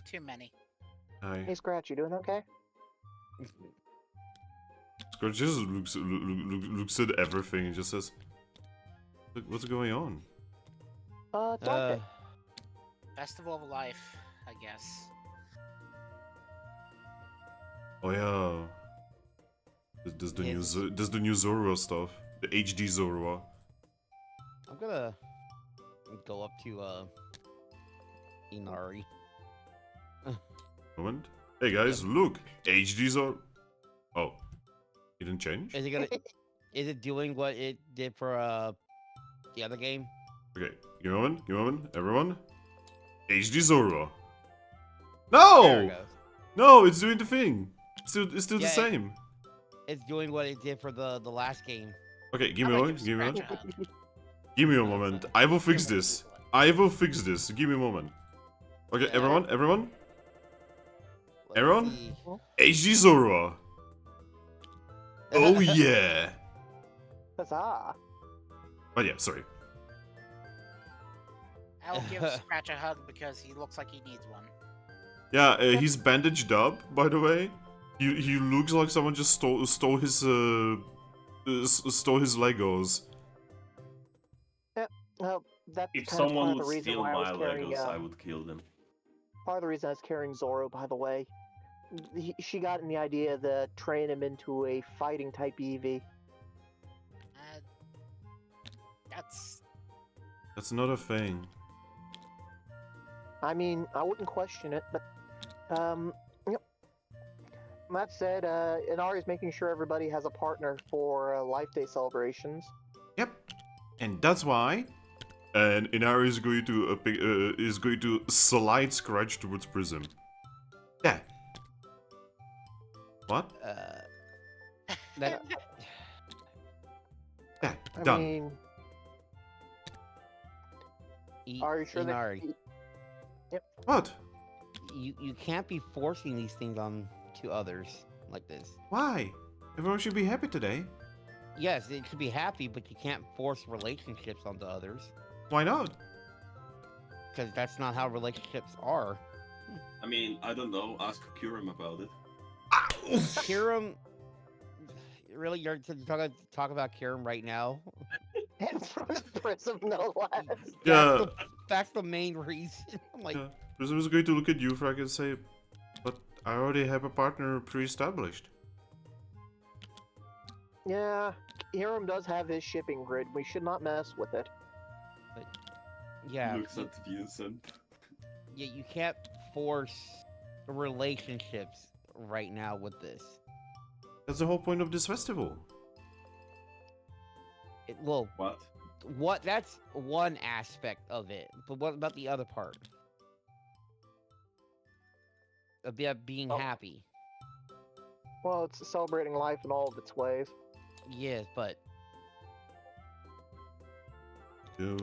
[SPEAKER 4] Too many.
[SPEAKER 1] Hi.
[SPEAKER 2] Hey, Scratch, you doing okay?
[SPEAKER 1] Scratch just looks at everything and just says, "What's going on?"
[SPEAKER 2] Dark Day.
[SPEAKER 4] Festival of Life, I guess.
[SPEAKER 1] Oh yeah. There's the
[SPEAKER 3] Yes.
[SPEAKER 1] new Zoroark stuff. The HD Zoroark.
[SPEAKER 3] I'm gonna go up to Inari.
[SPEAKER 1] Moment. Hey guys, look! HD Zoroark. Oh. It didn't change?
[SPEAKER 3] Is it gonna? Is it doing what it did for the other game?
[SPEAKER 1] Okay, give me a moment, everyone. HD Zoroark.
[SPEAKER 3] There it
[SPEAKER 1] No!
[SPEAKER 3] goes.
[SPEAKER 1] No, it's doing the thing. It's still
[SPEAKER 3] Yeah,
[SPEAKER 1] the same.
[SPEAKER 3] It's doing what it did for the last game.
[SPEAKER 1] Okay, give
[SPEAKER 4] I
[SPEAKER 1] me a
[SPEAKER 4] might
[SPEAKER 1] moment,
[SPEAKER 4] give
[SPEAKER 1] give me a
[SPEAKER 4] Scratch
[SPEAKER 1] moment.
[SPEAKER 4] a hug.
[SPEAKER 1] Give me a moment. I will fix this. I will fix this. Give me a moment. Okay,
[SPEAKER 3] Yeah.
[SPEAKER 1] everyone.
[SPEAKER 3] Let's
[SPEAKER 1] Aaron?
[SPEAKER 3] see.
[SPEAKER 1] HD Zoroark. Oh yeah.
[SPEAKER 2] Huzzah.
[SPEAKER 1] But yeah, sorry.
[SPEAKER 4] I will give Scratch a hug because he looks like he needs one.
[SPEAKER 1] Yeah, he's bandaged up, by the way. He looks like someone just stole his stole his Legos.
[SPEAKER 2] That's
[SPEAKER 5] If
[SPEAKER 2] kind of
[SPEAKER 5] someone
[SPEAKER 2] part of
[SPEAKER 5] would
[SPEAKER 2] the reason
[SPEAKER 5] steal
[SPEAKER 2] why I
[SPEAKER 5] my
[SPEAKER 2] was carrying.
[SPEAKER 5] Legos, I would kill them.
[SPEAKER 2] Part of the reason I was carrying Zoro, by the way. She got in the idea to train him into a fighting type Eevee.
[SPEAKER 4] That's
[SPEAKER 1] That's not a thing.
[SPEAKER 2] I mean, I wouldn't question it, but yep. That said, Inari's making sure everybody has a partner for Life Day celebrations.
[SPEAKER 1] Yep. And that's why. And Inari is going to slide Scratch towards Prism. Yeah. What?
[SPEAKER 3] That,
[SPEAKER 1] Yeah.
[SPEAKER 2] I
[SPEAKER 1] Done.
[SPEAKER 2] mean, are you sure
[SPEAKER 3] Inari,
[SPEAKER 1] What?
[SPEAKER 3] you can't be forcing these things on to others like this.
[SPEAKER 1] Why? Everyone should be happy today.
[SPEAKER 3] Yes, it should be happy, but you can't force relationships onto others
[SPEAKER 1] Why not?
[SPEAKER 3] because that's not how relationships are.
[SPEAKER 5] I mean, I don't know. Ask Kurim about it.
[SPEAKER 3] Kiram, really, you're talk about Kiram right now?
[SPEAKER 2] in front of Prism, no less.
[SPEAKER 1] Yeah.
[SPEAKER 3] That's the main reason. I'm like,
[SPEAKER 1] Yeah. Prism is going to look at you, Thrack, and say, "But I already have a partner pre-established."
[SPEAKER 2] Yeah, Hiram does have his shipping grid. We should not mess with it.
[SPEAKER 3] yeah,
[SPEAKER 5] Looks at Vincent.
[SPEAKER 3] you can't force relationships right now with this.
[SPEAKER 1] That's the whole point of this festival.
[SPEAKER 3] Well,
[SPEAKER 5] What?
[SPEAKER 3] that's one aspect of it, but what about the other part? About being happy.
[SPEAKER 2] Well, it's celebrating life in all of its ways.
[SPEAKER 3] Yes, but
[SPEAKER 1] Do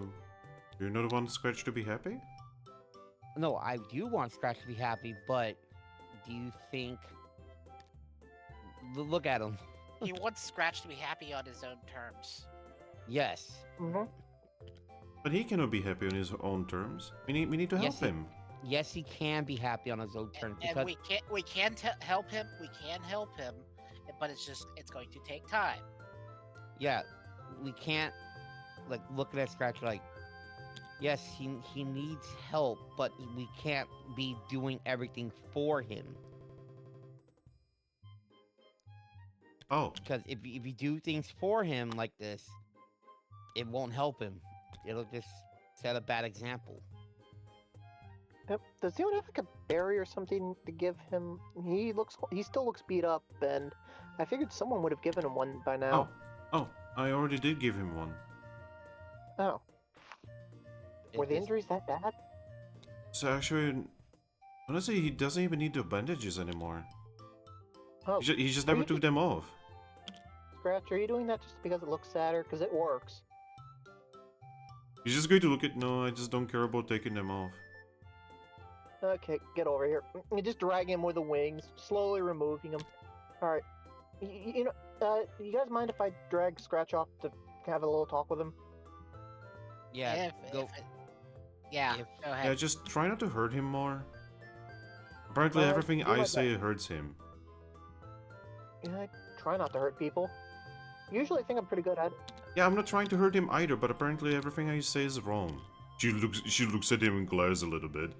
[SPEAKER 1] you not want Scratch to be happy?
[SPEAKER 3] no, I do want Scratch to be happy, but do you think... Look at him.
[SPEAKER 4] he wants Scratch to be happy on his own terms.
[SPEAKER 3] Yes.
[SPEAKER 2] Mm-hmm.
[SPEAKER 1] But he cannot be happy on his own terms. We need to help
[SPEAKER 3] Yes, he-
[SPEAKER 1] him.
[SPEAKER 3] Yes, he can be happy on his own terms
[SPEAKER 4] And
[SPEAKER 3] because
[SPEAKER 4] we can help him. We can help him, but it's going to take time.
[SPEAKER 3] yeah, we can't like look at Scratch like yes, he needs help, but we can't be doing everything for him.
[SPEAKER 1] Oh,
[SPEAKER 3] Because if you do things for him like this, it won't help him. it'll just set a bad example.
[SPEAKER 2] Yep. Does anyone have like a berry or something to give him? He still looks beat up, and I figured someone would have given him one by now.
[SPEAKER 1] Oh, I already did give him one.
[SPEAKER 2] Oh.
[SPEAKER 3] It
[SPEAKER 2] Were the
[SPEAKER 3] just-
[SPEAKER 2] injuries that bad?
[SPEAKER 1] So actually, honestly, he doesn't even need the bandages anymore.
[SPEAKER 2] Oh,
[SPEAKER 1] He just
[SPEAKER 2] Are
[SPEAKER 1] never
[SPEAKER 2] you
[SPEAKER 1] took them off.
[SPEAKER 2] Scratch, are you doing that just because it looks sadder? Because it works.
[SPEAKER 1] He's just going to look at. No, I just don't care about taking them off.
[SPEAKER 2] Okay, get over here. You just drag him with the wings, slowly removing him. Alright. You guys mind if I drag Scratch off to have a little talk with him?
[SPEAKER 3] Yeah, go.
[SPEAKER 4] Yeah,
[SPEAKER 3] if-
[SPEAKER 4] go
[SPEAKER 1] Yeah,
[SPEAKER 4] ahead.
[SPEAKER 1] just try not to hurt him more. Apparently,
[SPEAKER 2] Uh,
[SPEAKER 1] everything
[SPEAKER 2] do my
[SPEAKER 1] I say
[SPEAKER 2] best.
[SPEAKER 1] hurts him.
[SPEAKER 2] Yeah, I try not to hurt people. Usually I think I'm pretty good at it.
[SPEAKER 1] Yeah, I'm not trying to hurt him either, but apparently everything I say is wrong. She looks at him and glares a little bit.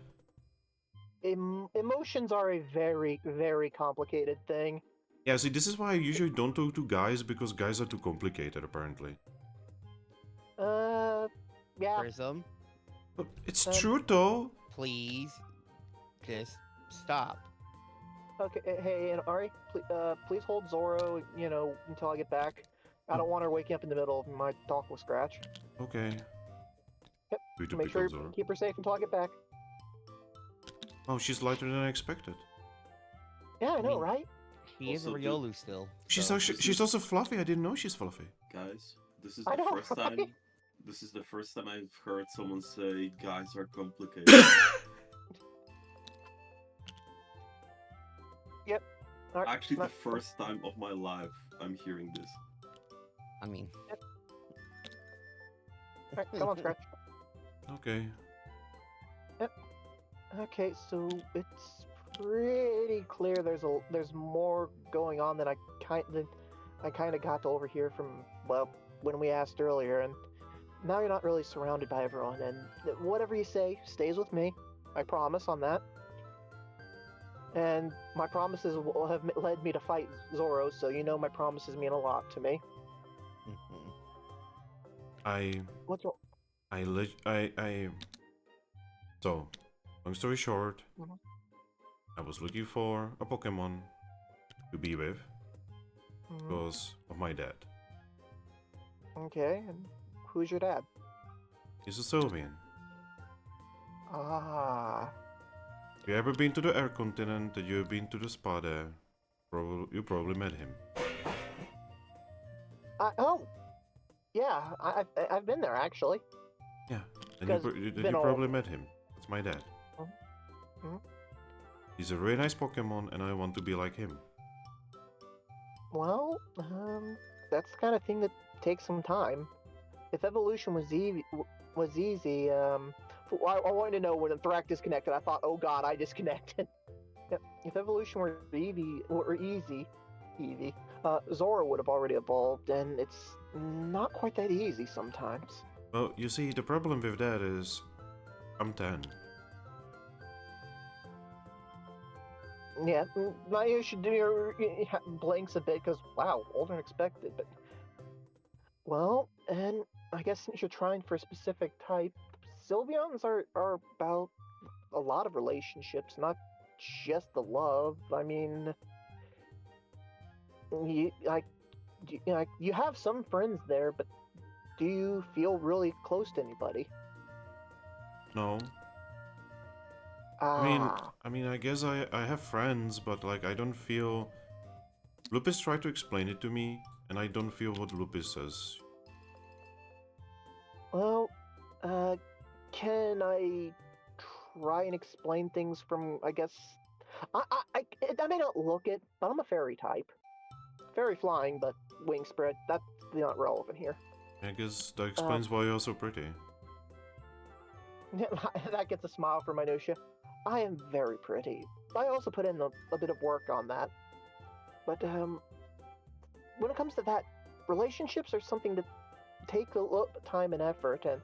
[SPEAKER 2] Emotions are a very, very complicated thing.
[SPEAKER 1] Yeah, see, this is why I usually don't talk to guys, because guys are too complicated, apparently.
[SPEAKER 2] Yeah.
[SPEAKER 3] Prism,
[SPEAKER 1] But it's
[SPEAKER 2] Um,
[SPEAKER 1] true, though.
[SPEAKER 3] please, just stop.
[SPEAKER 2] Okay, hey, and Ari, please hold Zoro, until I get back. I don't want her waking up in the middle of my talk with Scratch.
[SPEAKER 1] Okay.
[SPEAKER 2] Yep,
[SPEAKER 1] Way to
[SPEAKER 2] Make
[SPEAKER 1] pick
[SPEAKER 2] sure
[SPEAKER 1] on
[SPEAKER 2] you
[SPEAKER 1] Zoro.
[SPEAKER 2] keep her safe until I get back.
[SPEAKER 1] Oh, she's lighter than I expected.
[SPEAKER 2] Yeah, I know,
[SPEAKER 3] mean-
[SPEAKER 2] right?
[SPEAKER 3] She is a
[SPEAKER 5] Also,
[SPEAKER 3] Riolu still.
[SPEAKER 1] She's
[SPEAKER 3] so-
[SPEAKER 1] actually, she's also fluffy. I didn't know she's fluffy.
[SPEAKER 5] Guys, this is
[SPEAKER 2] I
[SPEAKER 5] the
[SPEAKER 2] know,
[SPEAKER 5] first
[SPEAKER 2] right?
[SPEAKER 5] time. This is the first time I've heard someone say guys are complicated.
[SPEAKER 2] All right,
[SPEAKER 5] Actually, the
[SPEAKER 2] not-
[SPEAKER 5] first time of my life I'm hearing this.
[SPEAKER 3] I mean,
[SPEAKER 2] all right, come on, Scratch.
[SPEAKER 1] Okay.
[SPEAKER 2] Okay, so it's pretty clear there's more going on than I kind of got to overhear from when we asked earlier, and now you're not really surrounded by everyone, and whatever you say stays with me. I promise on that. And my promises will have led me to fight Zoro, so my promises mean a lot to me. What's wrong?
[SPEAKER 1] So, long story short,
[SPEAKER 2] Mhm.
[SPEAKER 1] I was looking for a Pokemon to be with because of my dad.
[SPEAKER 2] Okay, and who's your dad?
[SPEAKER 1] He's a Sylvian.
[SPEAKER 2] Ah,
[SPEAKER 1] If you ever been to the Air Continent and you've been to the spa there, you probably met him.
[SPEAKER 2] yeah, I've been there actually.
[SPEAKER 1] Yeah, and
[SPEAKER 2] Because
[SPEAKER 1] you
[SPEAKER 2] been all
[SPEAKER 1] probably
[SPEAKER 2] over.
[SPEAKER 1] met him. That's my dad.
[SPEAKER 2] Mhm.
[SPEAKER 1] He's a really nice Pokemon, and I want to be like him.
[SPEAKER 2] Well, that's the kind of thing that takes some time. If evolution was easy, I wanted to know when the Thrack disconnected. I thought, oh god, I disconnected. Yep. If evolution were easy, Zora would have already evolved, and it's not quite that easy sometimes.
[SPEAKER 1] Well, you see, the problem with that is, I'm 10.
[SPEAKER 2] Yeah, now you should do your blanks a bit, because wow, older than expected. But well, and I guess since you're trying for a specific type, Sylveons are about a lot of relationships, not just the love. I mean, you have some friends there, but do you feel really close to anybody?
[SPEAKER 1] No.
[SPEAKER 2] Ah,
[SPEAKER 1] I mean, I guess I have friends, but like, I don't feel... Lupus tried to explain it to me, and I don't feel what Lupus says.
[SPEAKER 2] well, can I try and explain things from, I guess, I may not look it, but I'm a fairy type. Fairy flying, but wing spread, that's not relevant here.
[SPEAKER 1] I guess that explains why you're so pretty.
[SPEAKER 2] That gets a smile from Minutia. I am very pretty. I also put in a bit of work on that. But, when it comes to that, relationships are something that take a lot of time and effort, and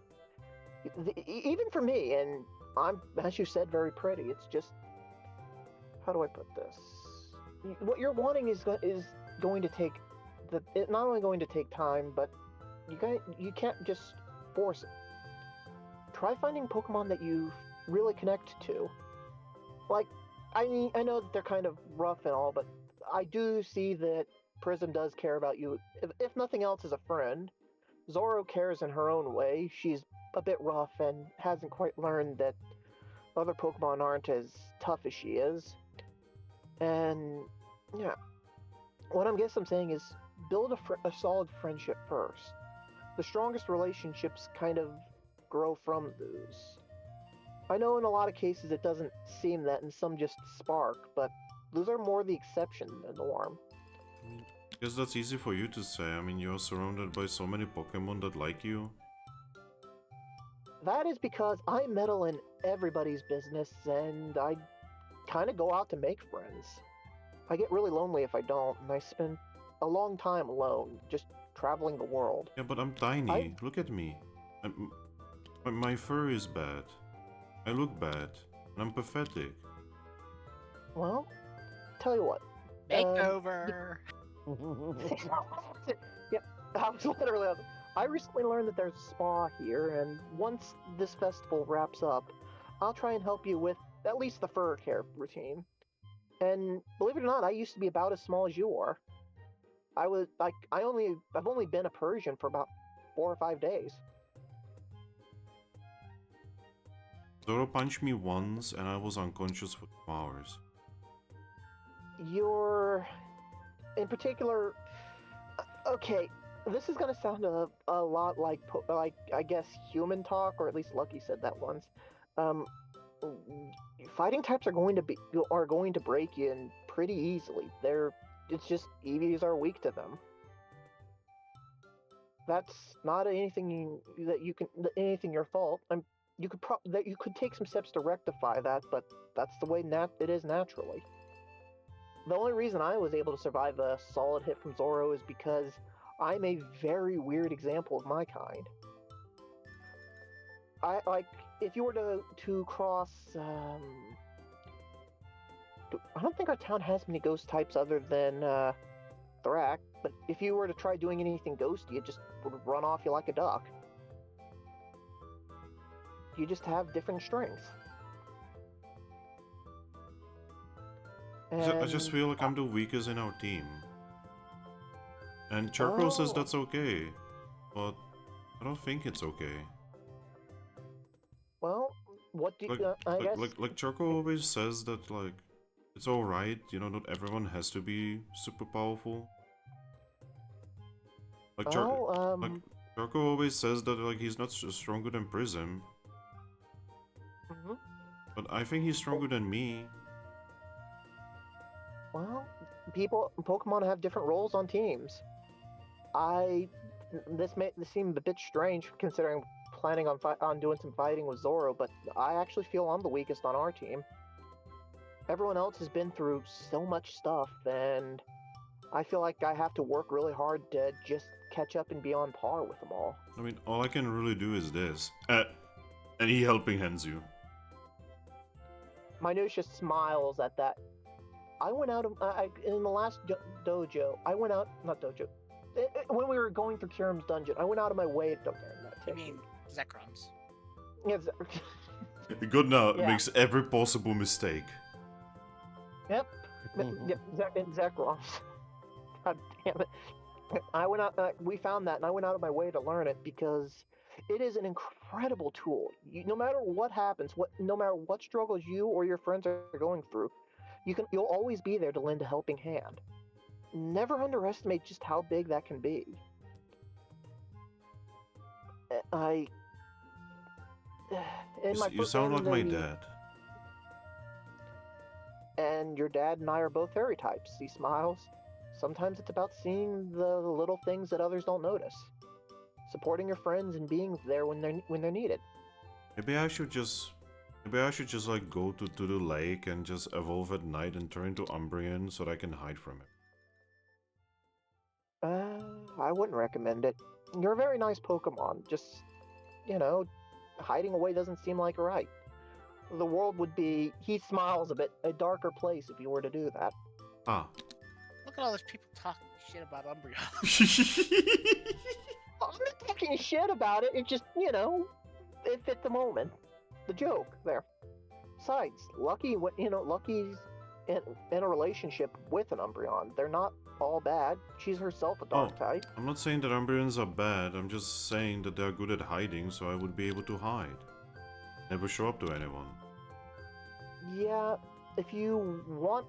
[SPEAKER 2] even for me, and I'm, as you said, very pretty. It's just, how do I put this? What you're wanting is going to take, it's not only going to take time, but you can't just force it. try finding Pokemon that you really connect to. Like, I mean, I know that they're kind of rough and all, but I do see that Prism does care about you, if nothing else, as a friend. Zoro cares in her own way. She's a bit rough and hasn't quite learned that other Pokemon aren't as tough as she is. And, yeah. What I guess I'm saying is build a solid friendship first. The strongest relationships kind of grow from those. I know in a lot of cases it doesn't seem that, and some just spark, but those are more the exception than the norm.
[SPEAKER 1] I guess that's easy for you to say. I mean, you're surrounded by so many Pokemon that like you.
[SPEAKER 2] That is because I meddle in everybody's business, and I kind of go out to make friends. I get really lonely if I don't, and I spend a long time alone, just traveling the world.
[SPEAKER 1] Yeah, but I'm tiny. Look at me. My fur is bad. I look bad. And I'm pathetic.
[SPEAKER 2] Well, tell you what.
[SPEAKER 4] Makeover.
[SPEAKER 2] Yep, I was literally. I recently learned that there's a spa here, and once this festival wraps up, I'll try and help you with at least the fur care routine. And believe it or not, I used to be about as small as you are. I've only been a Persian for about 4 or 5 days.
[SPEAKER 1] Zoro punched me once and I was unconscious for 2 hours.
[SPEAKER 2] In particular, okay, this is gonna sound a lot like I guess human talk, or at least Lucky said that once. Fighting types are going to break you in pretty easily. It's just EVs are weak to them. That's not anything anything your fault. You could take some steps to rectify that, but that's the way it is naturally. The only reason I was able to survive a solid hit from Zoro is because I'm a very weird example of my kind. If you were to cross, I don't think our town has many ghost types other than Thrack, but if you were to try doing anything ghosty, it just would run off you like a duck. You just have different strengths.
[SPEAKER 1] I just feel like I'm the weakest in our team. And Charcoal says that's okay, but I don't think it's okay.
[SPEAKER 2] Well, what do you... I guess...
[SPEAKER 1] Like Charcoal always says that, like, it's alright, you know, not everyone has to be super powerful. Like, Charcoal always says that, like, he's not stronger than Prism.
[SPEAKER 2] Mm-hmm.
[SPEAKER 1] But I think he's stronger than me.
[SPEAKER 2] Well, Pokemon have different roles on teams. This seem a bit strange considering planning on doing some fighting with Zoro, but I actually feel I'm the weakest on our team. Everyone else has been through so much stuff, and I feel like I have to work really hard to just catch up and be on par with them all.
[SPEAKER 1] I mean, all I can really do is this. And he helping hands you.
[SPEAKER 2] Minutia smiles at that. I went out of in the last dojo. I went out, not dojo. When we were going through Kirim's dungeon, I went out of my way to.
[SPEAKER 4] You mean Zekrom's?
[SPEAKER 2] Yeah.
[SPEAKER 1] Godna makes every possible mistake.
[SPEAKER 2] Yep. Zekrom's. God damn it. I went out. We found that, and I went out of my way to learn it because it is an incredible tool. No matter what happens, no matter what struggles you or your friends are going through, you'll always be there to lend a helping hand. Never underestimate just how big that can be.
[SPEAKER 1] You sound like my dad.
[SPEAKER 2] And your dad and I are both fairy types. He smiles. Sometimes it's about seeing the little things that others don't notice. Supporting your friends and being there when they're needed.
[SPEAKER 1] Maybe I should just like go to the lake and just evolve at night and turn into Umbreon so that I can hide from it.
[SPEAKER 2] I wouldn't recommend it. You're a very nice Pokemon. Just, hiding away doesn't seem like right. The world would be, he smiles a bit, a darker place if you were to do that.
[SPEAKER 1] Ah.
[SPEAKER 4] Look at all those people talking shit about Umbreon.
[SPEAKER 2] I'm not talking shit about it. It's just, it fit the moment, the joke there. Besides, Lucky's in a relationship with an Umbreon. They're not all bad. She's herself a dark type.
[SPEAKER 1] I'm not saying that Umbrians are bad, I'm just saying that they're good at hiding, so I would be able to hide. Never show up to anyone.
[SPEAKER 2] Yeah, if you want,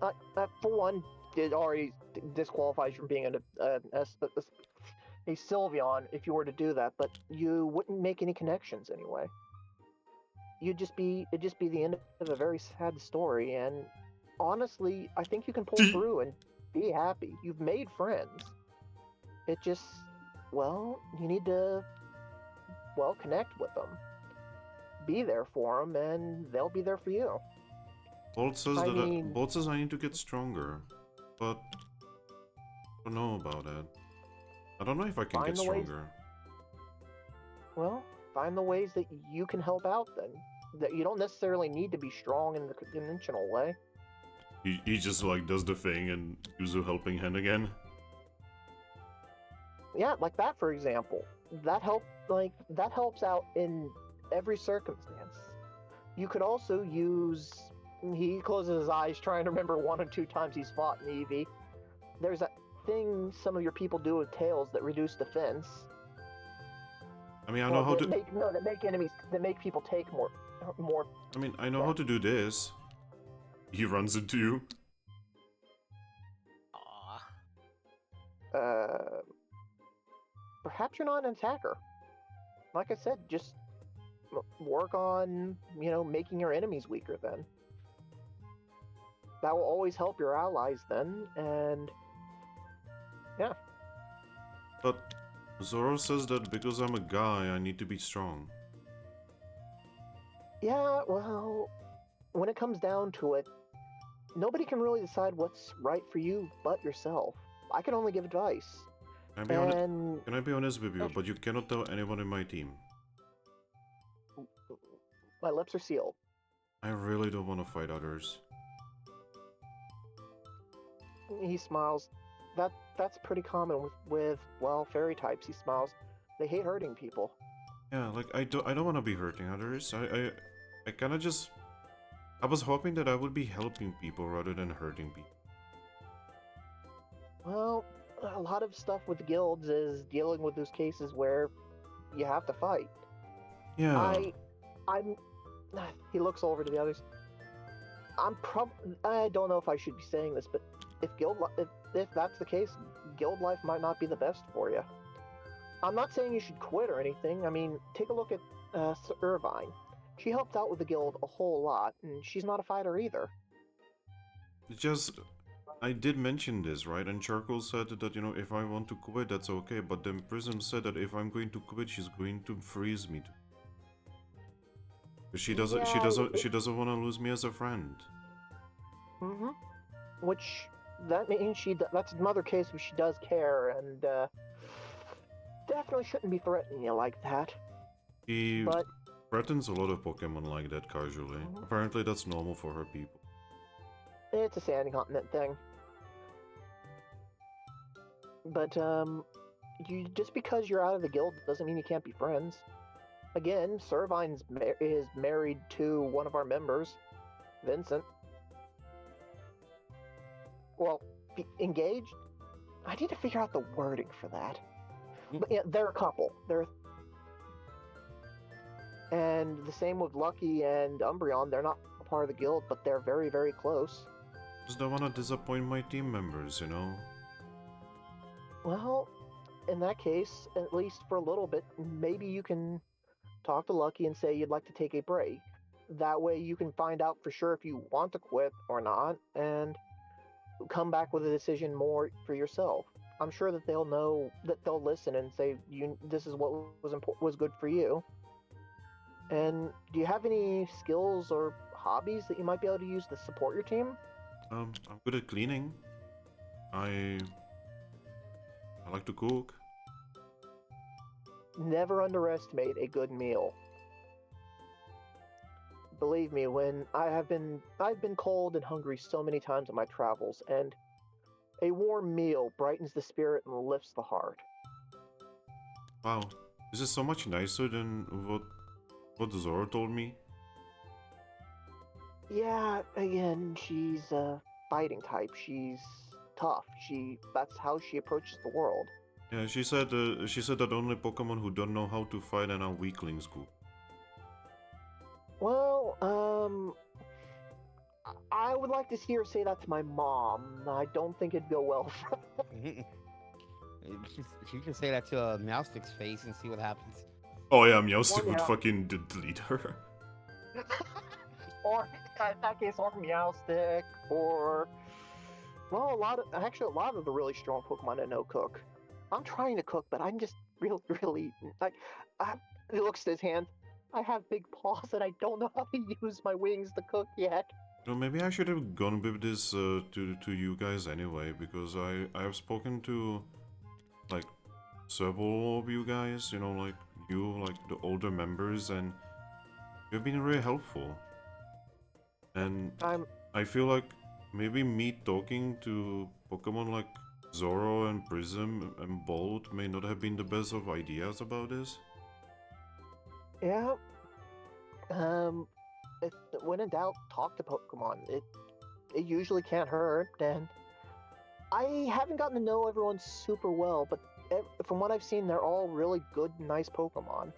[SPEAKER 2] for one, it already disqualifies you from being a Sylveon if you were to do that, but you wouldn't make any connections anyway. It'd just be the end of a very sad story, and honestly, I think you can pull through and be happy. You've made friends. It just, well, you need to, connect with them. Be there for them, and they'll be there for you.
[SPEAKER 1] Bolt says Bolt says I need to get stronger, but I don't know about it. I don't know if I can get stronger.
[SPEAKER 2] Well, find the ways that you can help out then. That you don't necessarily need to be strong in the conventional way.
[SPEAKER 1] He just like does the thing and use a helping hand again.
[SPEAKER 2] Yeah, like that for example. That helps out in every circumstance. You could also use. He closes his eyes trying to remember 1 or 2 times he's fought in EV. There's that thing some of your people do with tails that reduce defense.
[SPEAKER 1] I mean, I know how to.
[SPEAKER 2] That make people take more.
[SPEAKER 1] I mean, I know how to do this. He runs into you.
[SPEAKER 4] Aww.
[SPEAKER 2] Perhaps you're not an attacker. Like I said, just work on, making your enemies weaker then. That will always help your allies then, and yeah.
[SPEAKER 1] But Zoro says that because I'm a guy, I need to be strong.
[SPEAKER 2] Yeah, well, when it comes down to it, nobody can really decide what's right for you but yourself. I can only give advice.
[SPEAKER 1] Can I be honest with you? But you cannot tell anyone in my team.
[SPEAKER 2] My lips are sealed.
[SPEAKER 1] I really don't want to fight others.
[SPEAKER 2] He smiles. That's pretty common with fairy types. He smiles. They hate hurting people.
[SPEAKER 1] Yeah, like I don't want to be hurting others. I kind of just. I was hoping that I would be helping people rather than hurting people.
[SPEAKER 2] Well, a lot of stuff with the guilds is dealing with those cases where you have to fight.
[SPEAKER 1] Yeah.
[SPEAKER 2] I'm. He looks over to the others. I don't know if I should be saying this, but if that's the case, guild life might not be the best for you. I'm not saying you should quit or anything. I mean, take a look at Irvine. She helped out with the guild a whole lot, and she's not a fighter either.
[SPEAKER 1] I did mention this, right? And Charcoal said that, if I want to quit, that's okay. But then Prism said that if I'm going to quit, she's going to freeze me. She doesn't want to lose me as a friend.
[SPEAKER 2] Mm-hmm. Which that means that's another case where she does care, and definitely shouldn't be threatening you like that.
[SPEAKER 1] He threatens a lot of Pokemon like that casually. Mm-hmm. Apparently that's normal for her people.
[SPEAKER 2] It's a Sandy Continent thing. But just because you're out of the guild doesn't mean you can't be friends. Again, Servine is married to one of our members, Vincent. Well, engaged? I need to figure out the wording for that. But yeah, they're a couple. And the same with Lucky and Umbreon. They're not a part of the guild, but they're very, very close.
[SPEAKER 1] Just don't want to disappoint my team members,
[SPEAKER 2] Well, in that case, at least for a little bit, maybe you can talk to Lucky and say you'd like to take a break. That way you can find out for sure if you want to quit or not, and come back with a decision more for yourself. I'm sure that they'll know, that they'll listen and say, this is what was good for you. And do you have any skills or hobbies that you might be able to use to support your team?
[SPEAKER 1] I'm good at cleaning. I like to cook.
[SPEAKER 2] Never underestimate a good meal. Believe me, when I've been cold and hungry so many times on my travels, and a warm meal brightens the spirit and lifts the heart.
[SPEAKER 1] Wow, this is so much nicer than what what Zoro told me.
[SPEAKER 2] Yeah, again, she's a fighting type. She's tough. That's how she approaches the world.
[SPEAKER 1] Yeah, she said that only Pokemon who don't know how to fight and are weaklings go.
[SPEAKER 2] Well, I would like to see her say that to my mom. I don't think it'd go well for her.
[SPEAKER 3] You can say that to a Meowstick's face and see what happens.
[SPEAKER 1] Oh yeah, Meowstick would
[SPEAKER 2] yeah.
[SPEAKER 1] fucking delete her.
[SPEAKER 2] Or in that case, or Meowstick, or well, a lot of the really strong Pokemon I know cook. I'm trying to cook, but I'm just really like. He looks at his hand. I have big paws, and I don't know how to use my wings to cook yet.
[SPEAKER 1] No, maybe I should have gone with this to you guys anyway, because I have spoken to like several of you guys, you know, like you, like the older members, and you've been really helpful. And I feel like maybe me talking to Pokemon like Zoro and Prism and Bolt may not have been the best of ideas about this.
[SPEAKER 2] Yeah. When in doubt, talk to Pokemon. It usually can't hurt, and I haven't gotten to know everyone super well, but from what I've seen, they're all really good, nice Pokemon.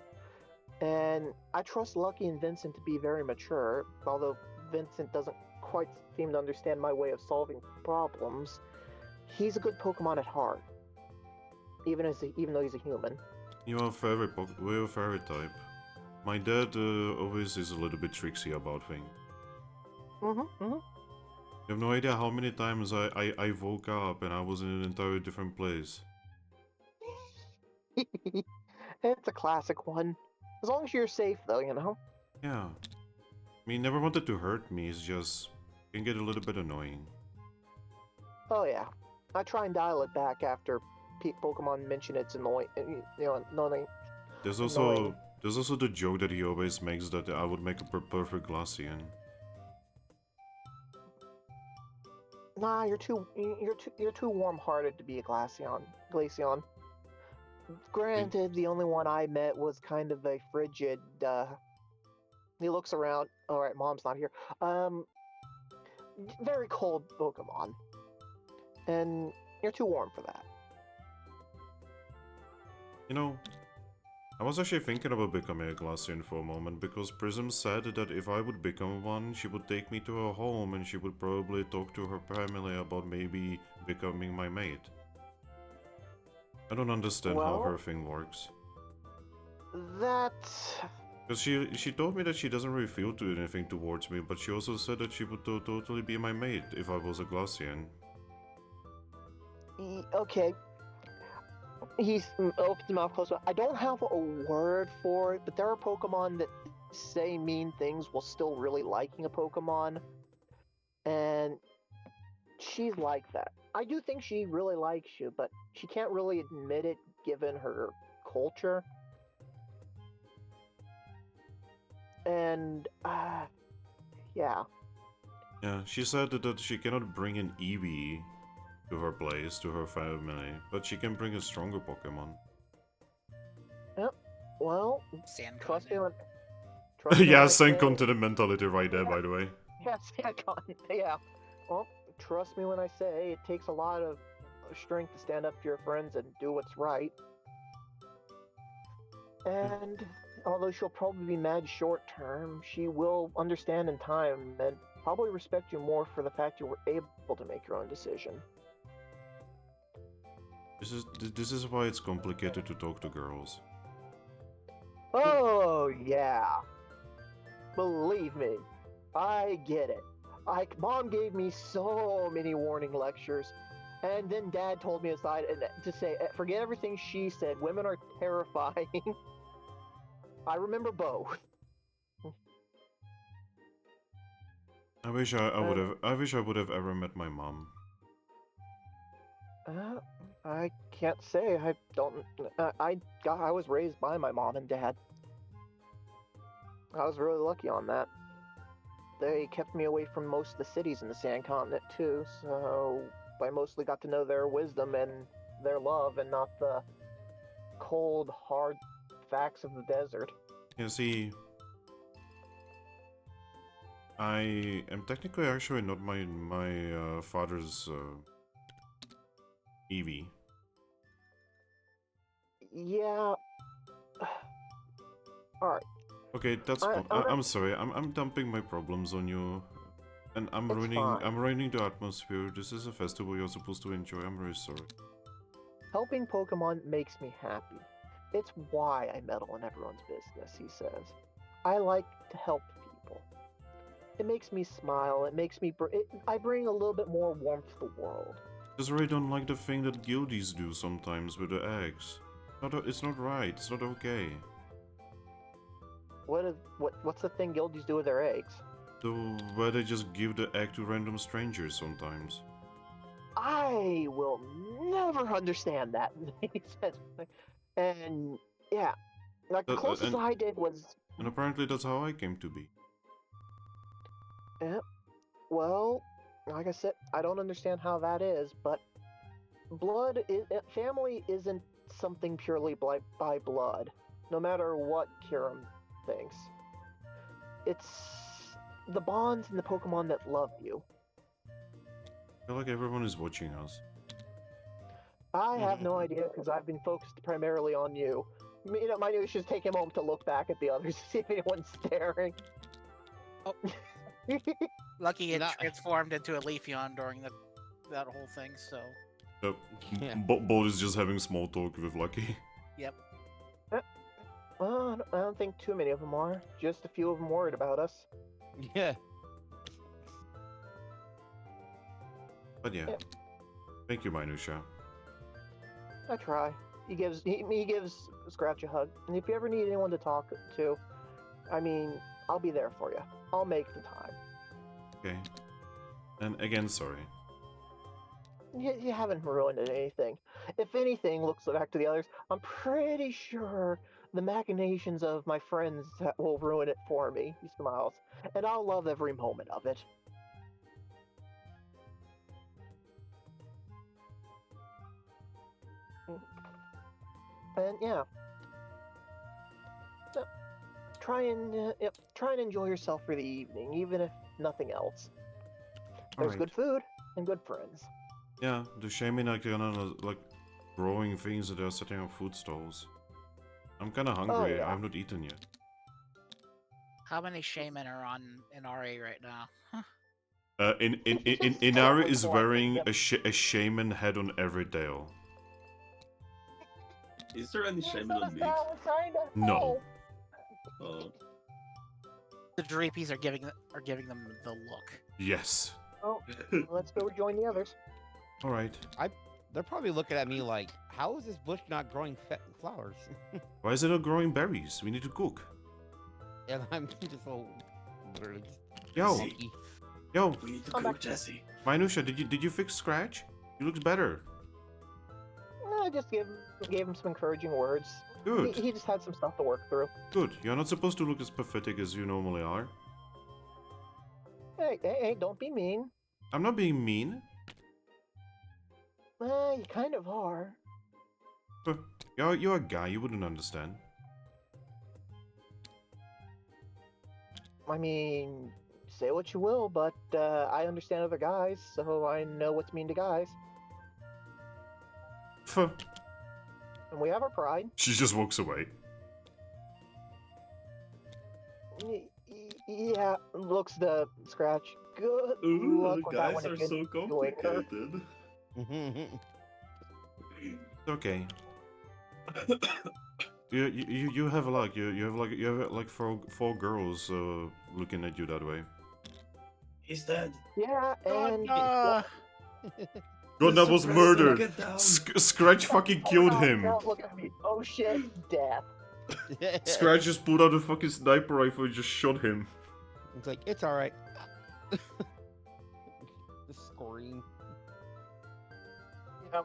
[SPEAKER 2] And I trust Lucky and Vincent to be very mature, although Vincent doesn't quite seem to understand my way of solving problems. He's a good Pokemon at heart, even though he's a human.
[SPEAKER 1] You are we're a fairy type. My dad always is a little bit tricksy about things. You have no idea how many times I woke up and I was in an entirely different place.
[SPEAKER 2] It's a classic one. As long as you're safe, though, you know?
[SPEAKER 1] Yeah. I mean, never wanted to hurt me, it's just can get a little bit annoying.
[SPEAKER 2] Oh, yeah. I try and dial it back after Pokemon mention it's annoying. Annoying.
[SPEAKER 1] There's also the joke that he always makes that I would make a perfect Glaceon.
[SPEAKER 2] Nah, you're too warm-hearted to be a Glaceon. Granted, the only one I met was kind of a frigid. He looks around. All right, Mom's not here. Very cold Pokemon, and you're too warm for that.
[SPEAKER 1] You know, I was actually thinking about becoming a Glaceon for a moment because Prism said that if I would become one, she would take me to her home and she would probably talk to her family about maybe becoming my mate. I don't understand how her thing works. Because she told me that she doesn't really feel anything towards me, but she also said that she would totally be my mate if I was a Glaceon.
[SPEAKER 2] Okay. He's opens his mouth close. I don't have a word for it, but there are Pokemon that say mean things while still really liking a Pokemon. And she's like that. I do think she really likes you, but she can't really admit it given her culture. And, yeah.
[SPEAKER 1] Yeah, she said that she cannot bring an Eevee to her place, to her family, but she can bring a stronger Pokemon.
[SPEAKER 2] Yep. Well, trust me when...
[SPEAKER 1] Yeah, same continent mentality right there, by the way.
[SPEAKER 2] Yeah, yeah. Well, trust me when I say it takes a lot of strength to stand up for your friends and do what's right. And although she'll probably be mad short term, she will understand in time and probably respect you more for the fact you were able to make your own decision.
[SPEAKER 1] This is why it's complicated to talk to girls.
[SPEAKER 2] Oh yeah. Believe me, I get it. Mom gave me so many warning lectures, and then Dad told me aside to say, forget everything she said. Women are terrifying. I remember both.
[SPEAKER 1] I wish I would have ever met my mom.
[SPEAKER 2] I can't say. I don't. I was raised by my mom and dad. I was really lucky on that. They kept me away from most of the cities in the Sand Continent too, so I mostly got to know their wisdom and their love, and not the cold, hard facts of the desert.
[SPEAKER 1] Yeah, see, I am technically actually not my father's Eevee.
[SPEAKER 6] Yeah. Alright.
[SPEAKER 1] Okay, that's
[SPEAKER 6] I-
[SPEAKER 1] fine.
[SPEAKER 6] I'm not-
[SPEAKER 1] I'm sorry. I'm dumping my problems on you, and I'm
[SPEAKER 6] It's fine.
[SPEAKER 1] ruining the atmosphere. This is a festival you're supposed to enjoy. I'm very sorry.
[SPEAKER 6] Helping Pokemon makes me happy. It's why I meddle in everyone's business, he says. I like to help people. It makes me smile. It makes me. I bring a little bit more warmth to the world.
[SPEAKER 1] Just really don't like the thing that guildies do sometimes with the eggs. It's not right. It's not okay.
[SPEAKER 6] What's the thing guildies do with their eggs?
[SPEAKER 1] Where they just give the egg to random strangers sometimes.
[SPEAKER 6] I will never understand that. He says, and yeah, like the
[SPEAKER 1] That-
[SPEAKER 6] closest
[SPEAKER 1] and-
[SPEAKER 6] I did was.
[SPEAKER 1] And apparently that's how I came to be.
[SPEAKER 6] Yeah, well, like I said, I don't understand how that is, but family isn't something purely by blood, no matter what Kiram thinks. It's the bonds and the Pokemon that love you.
[SPEAKER 1] I feel like everyone is watching us.
[SPEAKER 6] I have no idea because I've been focused primarily on you. You know, my news should take a moment to look back at the others to see if anyone's staring.
[SPEAKER 4] Oh. Lucky it
[SPEAKER 3] Not-
[SPEAKER 4] transformed into a Leafeon during that whole thing, so.
[SPEAKER 3] Yeah.
[SPEAKER 1] Bolt is just having small talk with Lucky.
[SPEAKER 4] Yep.
[SPEAKER 6] Well, I don't think too many of them are. Just a few of them worried about us.
[SPEAKER 3] Yeah.
[SPEAKER 1] But yeah.
[SPEAKER 6] Yep.
[SPEAKER 1] Thank you, Minusha.
[SPEAKER 6] I try. He gives Scratch a hug, and if you ever need anyone to talk to, I mean, I'll be there for you. I'll make the time.
[SPEAKER 1] Okay. And again, sorry.
[SPEAKER 6] You haven't ruined anything. If anything, looks back to the others, I'm pretty sure the machinations of my friends will ruin it for me. He smiles, and I'll love every moment of it. And yeah, so try and enjoy yourself for the evening, even if nothing else. There's
[SPEAKER 1] Alright.
[SPEAKER 6] good food and good friends.
[SPEAKER 1] Yeah, the shaman are kinda like growing things that are setting up food stalls. I'm kinda hungry.
[SPEAKER 6] yeah.
[SPEAKER 1] I have not eaten yet.
[SPEAKER 4] How many shaman are in RA right now? Huh.
[SPEAKER 1] Inari is wearing a shaman head on every Dale.
[SPEAKER 5] Is there any shaman on meat?
[SPEAKER 1] No.
[SPEAKER 4] The Dreepies are giving them the look.
[SPEAKER 1] Yes.
[SPEAKER 6] Oh, let's go join the others.
[SPEAKER 1] Alright.
[SPEAKER 3] They're probably looking at me like, how is this bush not growing flowers?
[SPEAKER 1] Why is it not growing berries? We need to cook.
[SPEAKER 3] And I'm just all literally
[SPEAKER 1] Yo,
[SPEAKER 3] monkey.
[SPEAKER 1] yo,
[SPEAKER 5] We need to
[SPEAKER 6] Come
[SPEAKER 5] cook,
[SPEAKER 6] back.
[SPEAKER 5] Jesse.
[SPEAKER 1] Minusha, did you fix Scratch? He looks better.
[SPEAKER 6] I just gave him some encouraging words.
[SPEAKER 1] Good.
[SPEAKER 6] He just had some stuff to work through.
[SPEAKER 1] Good. You're not supposed to look as pathetic as you normally are.
[SPEAKER 6] Hey, don't be mean.
[SPEAKER 1] I'm not being mean.
[SPEAKER 6] You kind of are.
[SPEAKER 1] But you're a guy, you wouldn't understand.
[SPEAKER 6] I mean, say what you will, but I understand other guys, so I know what's mean to guys.
[SPEAKER 1] Pho.
[SPEAKER 6] And we have our pride.
[SPEAKER 1] She just walks away.
[SPEAKER 6] Yeah, looks the Scratch. Good
[SPEAKER 5] Ooh,
[SPEAKER 6] luck with that
[SPEAKER 5] guys
[SPEAKER 6] one
[SPEAKER 5] are
[SPEAKER 6] again.
[SPEAKER 5] so complicated.
[SPEAKER 1] It's okay. You have like you have like four girls looking at you that way.
[SPEAKER 5] He's dead.
[SPEAKER 6] Yeah, and
[SPEAKER 1] Godna was
[SPEAKER 5] Suppress
[SPEAKER 1] murdered.
[SPEAKER 5] them, get down.
[SPEAKER 1] Scratch fucking killed him.
[SPEAKER 6] Don't look at me. Oh shit, death.
[SPEAKER 1] Scratch just pulled out a fucking sniper rifle and just shot him.
[SPEAKER 3] It's like, it's alright. The scream.
[SPEAKER 6] Yeah.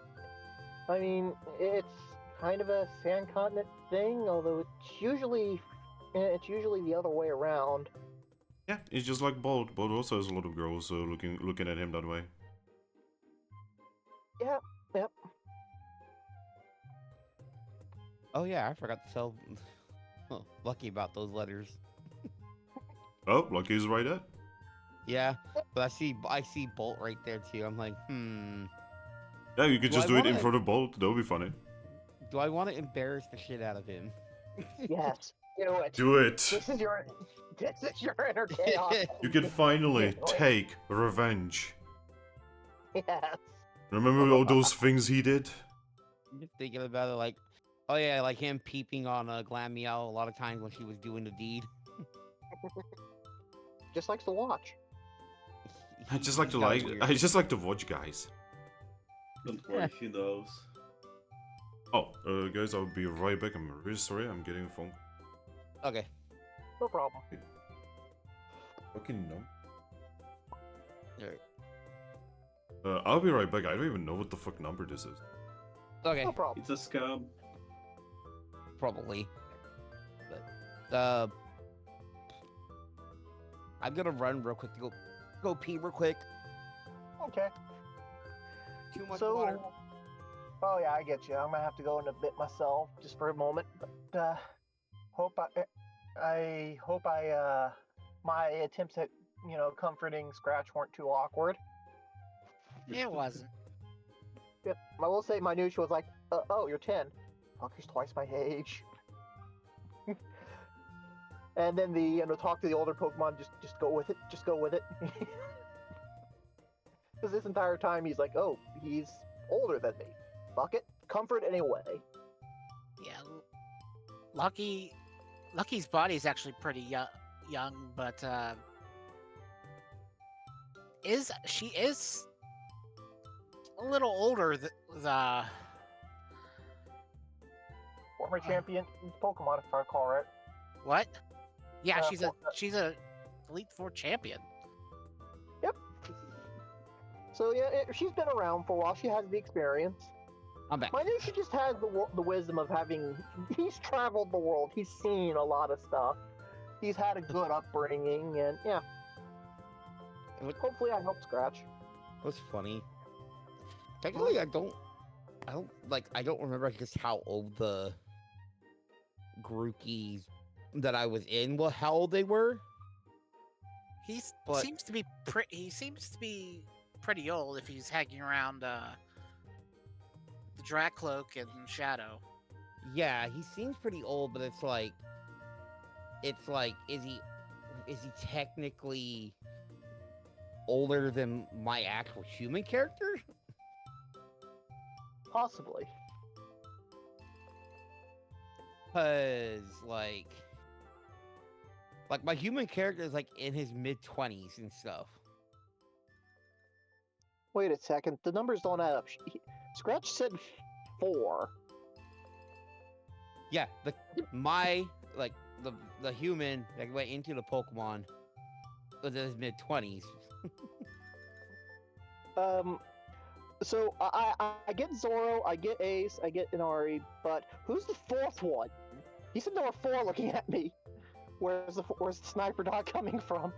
[SPEAKER 6] I mean, it's kind of a sand continent thing, although it's usually the other way around.
[SPEAKER 1] Yeah, it's just like Bolt. Bolt also has a lot of girls looking at him that way.
[SPEAKER 6] Yep.
[SPEAKER 3] Oh yeah, I forgot to tell Lucky about those letters.
[SPEAKER 1] Oh, Lucky's right there.
[SPEAKER 3] Yeah, but I see Bolt right there too. I'm like,
[SPEAKER 1] Yeah, you could
[SPEAKER 3] Do
[SPEAKER 1] just
[SPEAKER 3] I
[SPEAKER 1] do it in
[SPEAKER 3] wanna-
[SPEAKER 1] front of Bolt. That would be funny.
[SPEAKER 3] do I want to embarrass the shit out of him?
[SPEAKER 6] Yes, do it.
[SPEAKER 1] Do it.
[SPEAKER 6] This is your inner chaos.
[SPEAKER 1] You can finally
[SPEAKER 6] Do it.
[SPEAKER 1] take revenge.
[SPEAKER 6] Yes.
[SPEAKER 1] Remember all those things he did?
[SPEAKER 3] Just thinking about it, like, oh yeah, like him peeping on Glameow a lot of times when she was doing the deed.
[SPEAKER 6] Just likes to watch.
[SPEAKER 1] I just like
[SPEAKER 3] He's
[SPEAKER 1] to
[SPEAKER 3] kinda
[SPEAKER 1] like.
[SPEAKER 3] weird.
[SPEAKER 1] I just like to watch guys.
[SPEAKER 5] Don't worry, he knows.
[SPEAKER 1] Oh, guys, I'll be right back. I'm really sorry. I'm getting a phone.
[SPEAKER 3] Okay.
[SPEAKER 6] No problem.
[SPEAKER 1] Fucking no.
[SPEAKER 3] Alright.
[SPEAKER 1] I'll be right back. I don't even know what the fuck number this is.
[SPEAKER 3] Okay.
[SPEAKER 6] No problem.
[SPEAKER 5] It's a scam.
[SPEAKER 3] Probably. But I'm gonna run real quick to go pee real quick.
[SPEAKER 6] Okay.
[SPEAKER 3] Too much
[SPEAKER 6] So,
[SPEAKER 3] water.
[SPEAKER 6] oh yeah, I get you. I'm gonna have to go in a bit myself just for a moment. But I hope my attempts at comforting Scratch weren't too awkward.
[SPEAKER 4] It wasn't.
[SPEAKER 6] Yep. I will say Minutia was like, "Oh, you're 10. Fuck, he's twice my age." And then talk to the older Pokemon. Just go with it. Just go with it. Because this entire time he's like, "Oh, he's older than me. Fuck it. Comfort anyway."
[SPEAKER 4] Yeah. Lucky's body is actually pretty young, but she is a little older the
[SPEAKER 6] Former champion Pokemon, if I recall right.
[SPEAKER 4] what? Yeah,
[SPEAKER 6] Uh,
[SPEAKER 4] she's a Elite Four champion.
[SPEAKER 6] Yep. So yeah, she's been around for a while. She has the experience.
[SPEAKER 3] I'm back.
[SPEAKER 6] Minutia just has the wisdom of having. He's traveled the world. He's seen a lot of stuff. He's had a good upbringing, and yeah. Hopefully, I help Scratch.
[SPEAKER 3] What's funny? Technically, I don't remember just how old the groupies that I was in how old they were.
[SPEAKER 4] He seems to be pretty old if he's hanging around the Dragcloak and Shadow.
[SPEAKER 3] Yeah, he seems pretty old, but it's like, is he technically older than my actual human character?
[SPEAKER 6] Possibly.
[SPEAKER 3] Cause like my human character is like in his mid-20s and stuff.
[SPEAKER 6] Wait a second. The numbers don't add up. Scratch said 4.
[SPEAKER 3] Yeah, the human that went into the Pokemon was in his mid-20s.
[SPEAKER 6] So I get Zoro, I get Ace, I get Inari, but who's the 4th one? He said there were 4 looking at me. Where's the sniper dot coming from?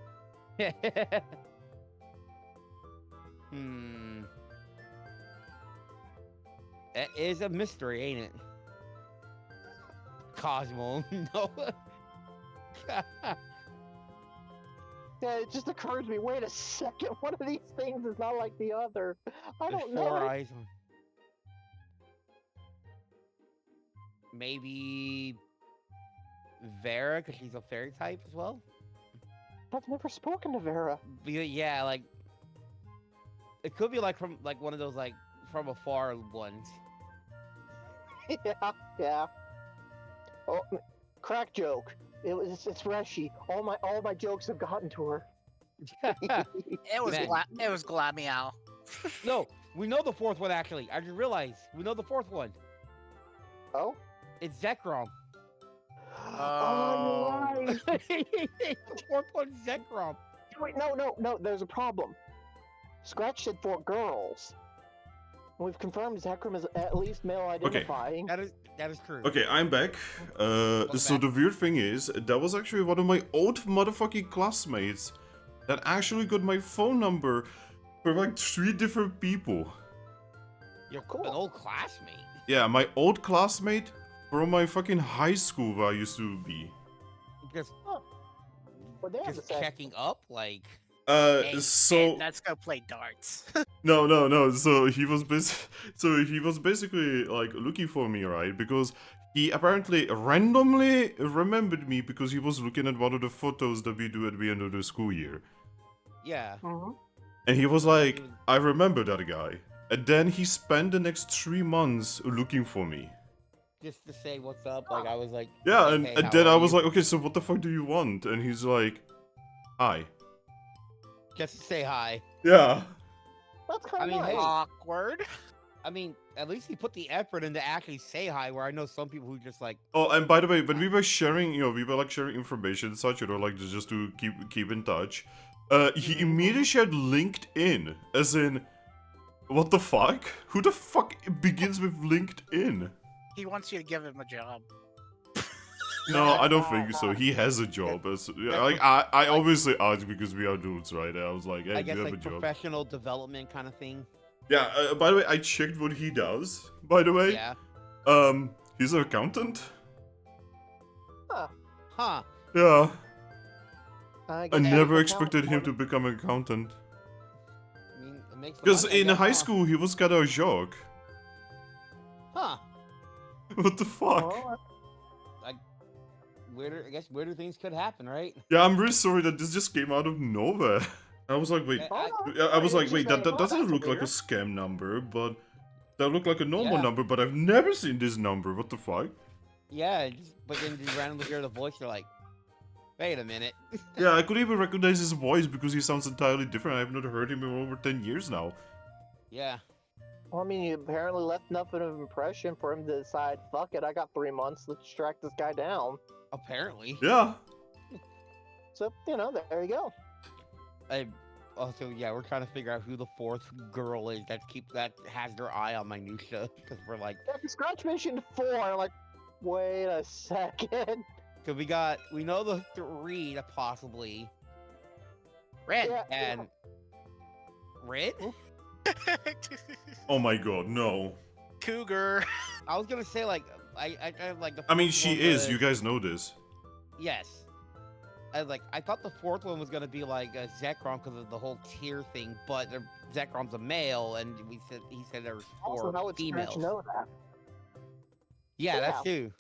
[SPEAKER 3] That is a mystery, ain't it? Cosmo, no.
[SPEAKER 6] Yeah, it just occurred to me. Wait a second. One of these things is not like the other. I
[SPEAKER 3] There's
[SPEAKER 6] don't
[SPEAKER 3] 4
[SPEAKER 6] know.
[SPEAKER 3] eyes on. Maybe Vera, because she's a fairy type as well.
[SPEAKER 6] I've never spoken to Vera.
[SPEAKER 3] Yeah, like it could be like from one of those from afar ones.
[SPEAKER 6] Yeah. Oh, crack joke. It's Reshi. All my jokes have gotten to her.
[SPEAKER 4] It was
[SPEAKER 3] Man.
[SPEAKER 4] it was Glameow.
[SPEAKER 3] No, we know the 4th one actually. I just realized we know the 4th one.
[SPEAKER 6] Oh?
[SPEAKER 3] It's Zekrom.
[SPEAKER 6] Oh, you're right.
[SPEAKER 3] The 4th one's Zekrom.
[SPEAKER 6] Wait, no. There's a problem. Scratch said 4 girls. We've confirmed Zekrom is at least male identifying.
[SPEAKER 3] That is true.
[SPEAKER 1] Okay, I'm back. So
[SPEAKER 3] back.
[SPEAKER 1] the weird thing is, that was actually one of my old motherfucking classmates that actually got my phone number from like 3 different people.
[SPEAKER 3] You're
[SPEAKER 6] Cool.
[SPEAKER 3] an old classmate.
[SPEAKER 1] Yeah, my old classmate from my fucking high school where I used to be.
[SPEAKER 3] Just
[SPEAKER 6] Well, there's a
[SPEAKER 3] just
[SPEAKER 6] sec.
[SPEAKER 3] checking up, like.
[SPEAKER 4] Hey,
[SPEAKER 1] So
[SPEAKER 4] let's go play darts.
[SPEAKER 1] no. So he was basically like looking for me, right? Because he apparently randomly remembered me because he was looking at one of the photos that we do at the end of the school year.
[SPEAKER 3] Yeah.
[SPEAKER 6] Mhm.
[SPEAKER 1] And he was
[SPEAKER 3] Looks like
[SPEAKER 1] like,
[SPEAKER 3] he was-
[SPEAKER 1] I remember that guy. And then he spent the next 3 months looking for me.
[SPEAKER 3] Just to say what's up, like I was like,
[SPEAKER 1] Yeah,
[SPEAKER 3] say,
[SPEAKER 1] and,
[SPEAKER 3] hey,
[SPEAKER 1] and
[SPEAKER 3] how
[SPEAKER 1] then I
[SPEAKER 3] are
[SPEAKER 1] was
[SPEAKER 3] you?
[SPEAKER 1] like, okay, so what the fuck do you want? And he's like, hi.
[SPEAKER 3] Just to say hi.
[SPEAKER 1] Yeah.
[SPEAKER 6] That's kind
[SPEAKER 3] I
[SPEAKER 6] of
[SPEAKER 3] mean,
[SPEAKER 6] nice.
[SPEAKER 3] hey.
[SPEAKER 4] Awkward.
[SPEAKER 3] I mean, at least he put the effort in to actually say hi. Where I know some people who just like,
[SPEAKER 1] Oh, and by the way, when we were sharing, we were like sharing information and such, like just to keep in touch. He immediately shared LinkedIn, as in, what the fuck? Who the fuck begins with LinkedIn?
[SPEAKER 4] He wants you to give him a job.
[SPEAKER 1] No,
[SPEAKER 6] Yeah,
[SPEAKER 1] I don't
[SPEAKER 6] nah,
[SPEAKER 1] think so.
[SPEAKER 6] nah.
[SPEAKER 1] He has a job.
[SPEAKER 3] that's
[SPEAKER 1] Like I obviously asked because we are dudes, right? And I was like, hey,
[SPEAKER 3] I
[SPEAKER 1] do you
[SPEAKER 3] guess
[SPEAKER 1] have a
[SPEAKER 3] like
[SPEAKER 1] job?
[SPEAKER 3] professional development kind of thing.
[SPEAKER 1] Yeah. By the way, I checked what he does. By the way,
[SPEAKER 3] Yeah.
[SPEAKER 1] he's an accountant.
[SPEAKER 3] Huh.
[SPEAKER 1] Yeah.
[SPEAKER 6] I
[SPEAKER 1] I
[SPEAKER 6] guess
[SPEAKER 1] never
[SPEAKER 6] we
[SPEAKER 1] expected him
[SPEAKER 6] count
[SPEAKER 1] to become an accountant.
[SPEAKER 3] I mean, it makes.
[SPEAKER 1] Because
[SPEAKER 3] money, I
[SPEAKER 1] in
[SPEAKER 3] guess,
[SPEAKER 1] high
[SPEAKER 3] huh?
[SPEAKER 1] school, he was kind of a joke.
[SPEAKER 3] Huh.
[SPEAKER 1] What the fuck?
[SPEAKER 6] Well,
[SPEAKER 3] Weirder. I guess weirder things could happen, right?
[SPEAKER 1] Yeah, I'm really sorry that this just came out of nowhere. I was like, wait. I was like, wait, that doesn't look like a scam number, but that looked like a normal
[SPEAKER 3] Yeah.
[SPEAKER 1] number, but I've never seen this number. What the fuck?
[SPEAKER 3] Yeah. But then you randomly hear the voice. You're like, wait a minute.
[SPEAKER 1] Yeah, I could even recognize his voice because he sounds entirely different. I have not heard him in over 10 years now.
[SPEAKER 3] Yeah.
[SPEAKER 6] Well, I mean, you apparently left enough of an impression for him to decide, fuck it, I got 3 months, let's track this guy down.
[SPEAKER 3] Apparently.
[SPEAKER 1] Yeah.
[SPEAKER 6] So, there you go.
[SPEAKER 3] Also, yeah, we're trying to figure out who the fourth girl is that has their eye on minutia because we're like,
[SPEAKER 6] Yeah, the Scratch mentioned 4, like, wait a second.
[SPEAKER 3] cause we know the 3 that possibly
[SPEAKER 4] Red.
[SPEAKER 6] Yeah,
[SPEAKER 3] and Red.
[SPEAKER 1] Oh my god, no.
[SPEAKER 4] Cougar.
[SPEAKER 3] I was gonna say like I like the.
[SPEAKER 1] I mean,
[SPEAKER 3] fourth
[SPEAKER 1] she
[SPEAKER 3] one
[SPEAKER 1] is.
[SPEAKER 3] was-
[SPEAKER 1] You guys know this.
[SPEAKER 3] Yes. I thought the fourth one was gonna be like a Zekrom because of the whole tier thing, but Zekrom's a male, and he said there was 4
[SPEAKER 6] also, how would
[SPEAKER 3] females.
[SPEAKER 6] Scratch know that?
[SPEAKER 3] Yeah, that's
[SPEAKER 6] Yeah.
[SPEAKER 3] true.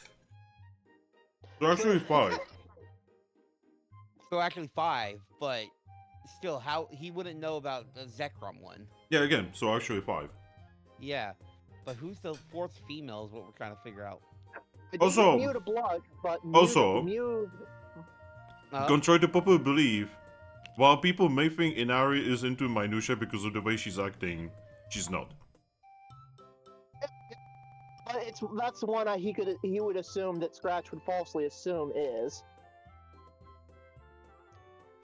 [SPEAKER 1] So actually, 5.
[SPEAKER 3] So actually 5, but still, how he wouldn't know about the Zekrom one.
[SPEAKER 1] Yeah, again, so actually 5.
[SPEAKER 3] Yeah, but who's the 4th female is what we're trying to figure out.
[SPEAKER 6] I did
[SPEAKER 1] Also-
[SPEAKER 6] Mew to blood, but
[SPEAKER 1] also-
[SPEAKER 6] Mew
[SPEAKER 1] Don't try to popular believe. While people may think Inari is into minutia because of the way she's acting, she's not.
[SPEAKER 6] but that's the one he would assume that Scratch would falsely assume is.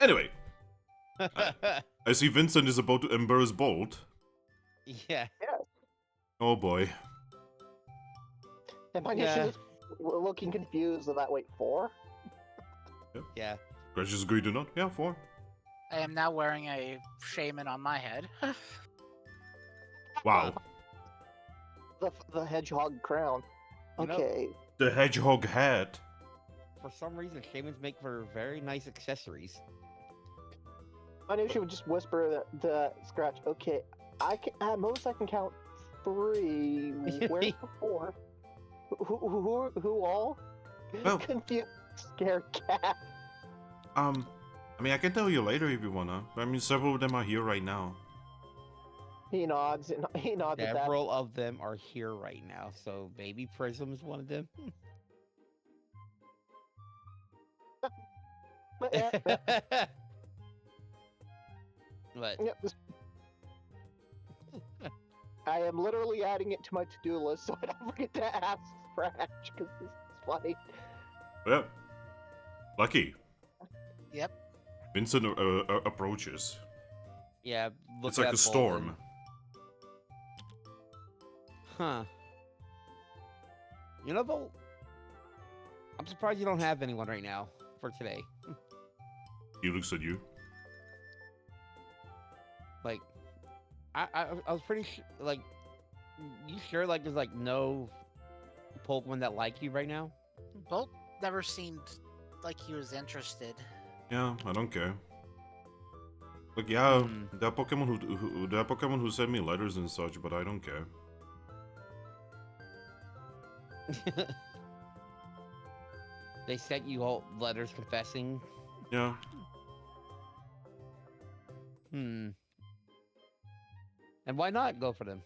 [SPEAKER 1] Anyway, I see Vincent is about to ember his bolt.
[SPEAKER 3] yeah.
[SPEAKER 1] Oh boy.
[SPEAKER 6] And my
[SPEAKER 3] Yeah.
[SPEAKER 6] is looking confused about, wait, 4?
[SPEAKER 3] Yeah.
[SPEAKER 1] Crash is agreed to not. Yeah, 4.
[SPEAKER 4] I am now wearing a shaman on my head.
[SPEAKER 1] Wow.
[SPEAKER 6] The hedgehog crown.
[SPEAKER 3] You know-
[SPEAKER 6] Okay.
[SPEAKER 1] The hedgehog hat.
[SPEAKER 3] For some reason, shamans make for very nice accessories.
[SPEAKER 6] Minutia would just whisper the Scratch, okay, I can at most I can count 3. Where's the 4? Who all?
[SPEAKER 1] Well-
[SPEAKER 6] Confused, scared cat.
[SPEAKER 1] I mean, I can tell you later if you wanna. I mean, several of them are here right now.
[SPEAKER 6] He nods. He nods at that.
[SPEAKER 3] Several of them are here right now, so Baby Prism is one of them.
[SPEAKER 6] But, yeah,
[SPEAKER 3] But
[SPEAKER 6] yeah, I am literally adding it to my to-do list so I don't forget to ask Scratch because this is funny.
[SPEAKER 1] Yeah. Lucky.
[SPEAKER 4] Yep.
[SPEAKER 1] Vincent approaches.
[SPEAKER 3] yeah, look
[SPEAKER 1] It's like
[SPEAKER 3] at
[SPEAKER 1] a
[SPEAKER 3] that
[SPEAKER 1] storm.
[SPEAKER 3] bowling. Huh. You know, Bolt? I'm surprised you don't have anyone right now for today.
[SPEAKER 1] He looks at you.
[SPEAKER 3] Like, I was pretty sure, like, you sure, like, there's, like, no Pokemon that like you right now?
[SPEAKER 4] Bolt never seemed like he was interested.
[SPEAKER 1] Yeah, I don't care. Like, yeah,
[SPEAKER 3] Hmm.
[SPEAKER 1] there are Pokemon who send me letters and such, but I don't care.
[SPEAKER 3] They sent you all letters confessing.
[SPEAKER 1] Yeah.
[SPEAKER 3] Hmm. And why not go for them?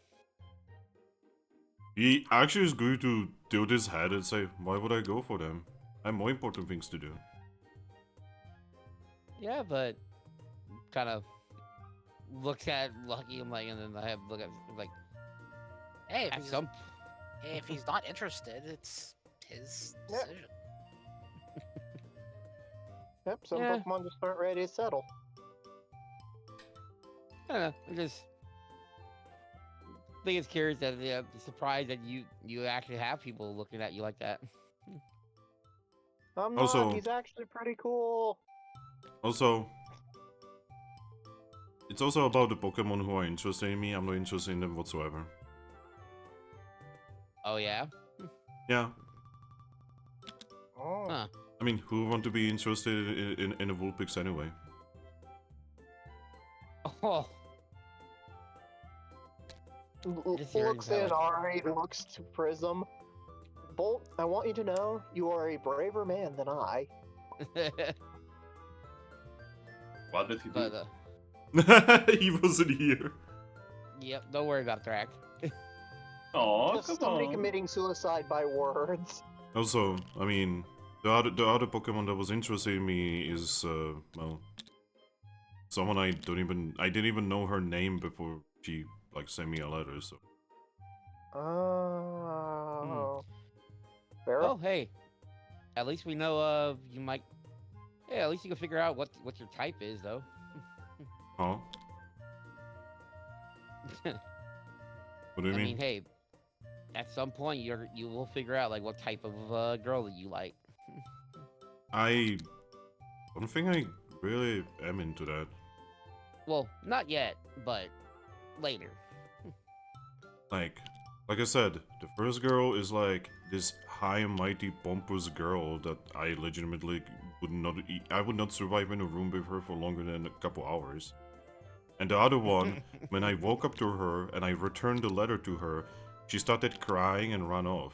[SPEAKER 1] He actually is going to tilt his head and say, why would I go for them? I have more important things to do.
[SPEAKER 3] Yeah, but kind of looks at Lucky and like, and then I have look at like
[SPEAKER 4] Hey,
[SPEAKER 3] at some.
[SPEAKER 4] if he's not interested, it's his
[SPEAKER 6] Yeah.
[SPEAKER 4] decision.
[SPEAKER 6] Yep, some
[SPEAKER 3] Yeah.
[SPEAKER 6] Pokemon just aren't ready to settle.
[SPEAKER 3] I don't know. I just think it's curious that surprised that you actually have people looking at you like that.
[SPEAKER 6] I'm not,
[SPEAKER 1] Also-
[SPEAKER 6] he's actually pretty cool.
[SPEAKER 1] Also, it's also about the Pokemon who are interested in me. I'm not interested in them whatsoever.
[SPEAKER 3] Oh yeah.
[SPEAKER 1] Yeah,
[SPEAKER 6] Oh.
[SPEAKER 3] Huh.
[SPEAKER 1] I mean, who want to be interested in a Vulpix anyway?
[SPEAKER 3] Oh. Just hearing
[SPEAKER 6] Looks
[SPEAKER 3] that,
[SPEAKER 6] in
[SPEAKER 3] like-
[SPEAKER 6] Ari, looks to Prism. Bolt, I want you to know you are a braver man than I.
[SPEAKER 5] What did he do?
[SPEAKER 3] but
[SPEAKER 1] He wasn't here.
[SPEAKER 3] yep. Don't worry about Thrack.
[SPEAKER 5] Oh,
[SPEAKER 6] Just
[SPEAKER 5] come
[SPEAKER 6] somebody
[SPEAKER 5] on.
[SPEAKER 6] committing suicide by words.
[SPEAKER 1] Also, I mean, the other Pokemon that was interested in me is well, someone I didn't even know her name before she like sent me a letter. So
[SPEAKER 6] Oh. Fair.
[SPEAKER 3] Oh hey, at least we know. You might. Yeah, at least you can figure out what your type is, though.
[SPEAKER 1] huh? What do you
[SPEAKER 3] I
[SPEAKER 1] mean?
[SPEAKER 3] mean, hey, at some point you will figure out like what type of girl that you like.
[SPEAKER 1] I don't think I really am into that.
[SPEAKER 3] Well, not yet, but later.
[SPEAKER 1] Like I said, the first girl is like this high and mighty pompous girl that I legitimately I would not survive in a room with her for longer than a couple hours. And the other one, when I woke up to her and I returned the letter to her, she started crying and ran off.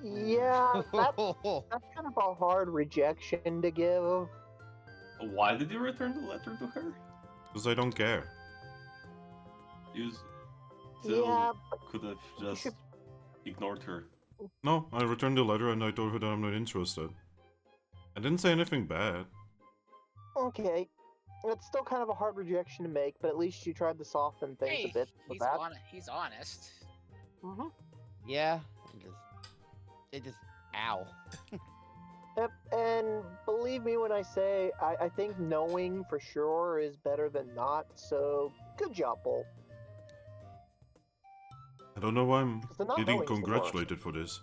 [SPEAKER 6] Yeah, that's kind of a hard rejection to give.
[SPEAKER 5] Why did you return the letter to her?
[SPEAKER 1] Because I don't care.
[SPEAKER 5] You still
[SPEAKER 6] Yeah,
[SPEAKER 5] could have just
[SPEAKER 6] should-
[SPEAKER 5] ignored her.
[SPEAKER 1] No, I returned the letter and I told her that I'm not interested. I didn't say anything bad.
[SPEAKER 6] okay. It's still kind of a hard rejection to make, but at least you tried to soften things
[SPEAKER 4] Hey,
[SPEAKER 6] a bit with
[SPEAKER 4] he's
[SPEAKER 6] that.
[SPEAKER 4] he's honest.
[SPEAKER 6] Mm-hmm.
[SPEAKER 3] Yeah, it just ow.
[SPEAKER 6] Yep, and believe me when I say I think knowing for sure is better than not, so good job, Bolt.
[SPEAKER 1] I don't know why I'm
[SPEAKER 6] 'Cause the not
[SPEAKER 1] getting
[SPEAKER 6] knowing's the worst.
[SPEAKER 1] congratulated for this.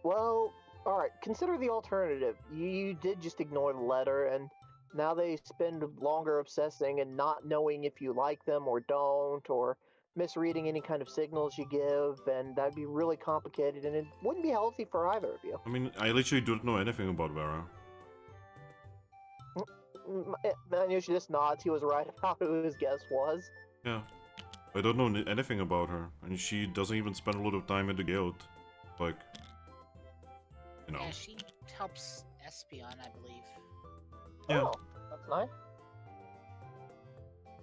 [SPEAKER 6] Well, alright, consider the alternative. You did just ignore the letter, and now they spend longer obsessing and not knowing if you like them or don't, or misreading any kind of signals you give, and that'd be really complicated, and it wouldn't be healthy for either of you.
[SPEAKER 1] I mean, I literally don't know anything about Vera.
[SPEAKER 6] I knew she just nods. He was right about who his guess was.
[SPEAKER 1] Yeah. I don't know anything about her, and she doesn't even spend a lot of time in the guild. Like, you know.
[SPEAKER 4] Yeah, she helps Espeon, I believe.
[SPEAKER 1] Yeah.
[SPEAKER 6] Oh, that's nice.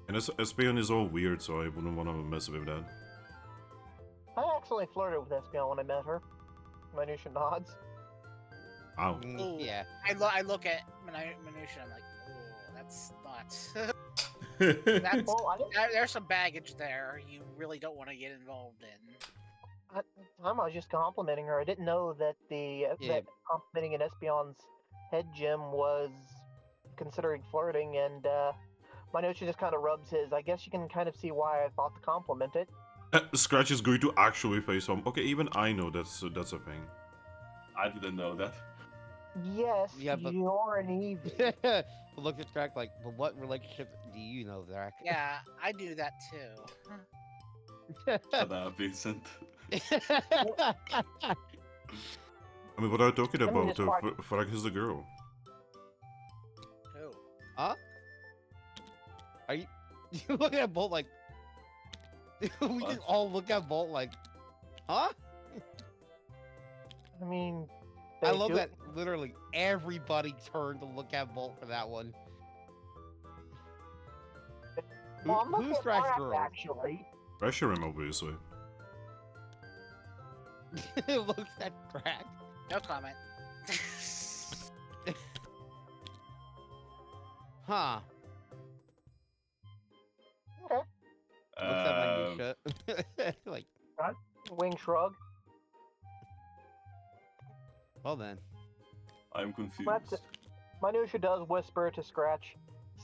[SPEAKER 1] And Espeon is all weird, so I wouldn't want to mess with that.
[SPEAKER 6] I accidentally flirted with Espeon when I met her. Minutia nods.
[SPEAKER 1] Wow.
[SPEAKER 4] Ooh.
[SPEAKER 3] Yeah.
[SPEAKER 4] I look at Minutia, I'm like, oh, that's not. That's,
[SPEAKER 6] Well, I didn't.
[SPEAKER 4] there's some baggage there you really don't want to get involved in.
[SPEAKER 6] At the time, I was just complimenting her. I didn't know that
[SPEAKER 3] Yeah.
[SPEAKER 6] that complimenting an Espeon's head gym was considering flirting, and Minutia just kind of rubs his. I guess you can kind of see why I thought to compliment it.
[SPEAKER 1] Scratch is going to actually face him. Okay, even I know that's a thing.
[SPEAKER 5] I didn't know that.
[SPEAKER 6] Yes,
[SPEAKER 3] Yeah, but-
[SPEAKER 6] you're an Eevee.
[SPEAKER 3] Look at Thrack like, but what relationship do you know, Thrack?
[SPEAKER 4] Yeah, I do that too.
[SPEAKER 5] Shut up, Vincent.
[SPEAKER 1] I mean, what are you talking
[SPEAKER 6] I mean,
[SPEAKER 1] about?
[SPEAKER 6] it's quite-
[SPEAKER 1] Frag is the girl.
[SPEAKER 4] Oh.
[SPEAKER 3] Huh? Are you? You look at Bolt like? We
[SPEAKER 5] What?
[SPEAKER 3] just all look at Bolt like, huh?
[SPEAKER 6] I mean,
[SPEAKER 3] I
[SPEAKER 6] they
[SPEAKER 3] love
[SPEAKER 6] do-
[SPEAKER 3] that. Literally everybody turned to look at Bolt for that one.
[SPEAKER 6] Well, I'm looking
[SPEAKER 3] Who's
[SPEAKER 6] at
[SPEAKER 3] Thrack's
[SPEAKER 6] Thrack,
[SPEAKER 3] girl?
[SPEAKER 6] actually.
[SPEAKER 1] Pressure him, obviously.
[SPEAKER 3] Looks at Thrack.
[SPEAKER 4] No comment.
[SPEAKER 3] Huh?
[SPEAKER 6] Okay.
[SPEAKER 3] Looks at minutia. Like,
[SPEAKER 6] Wing shrug.
[SPEAKER 3] well then.
[SPEAKER 5] I'm confused.
[SPEAKER 6] That's it. Minutia does whisper to Scratch.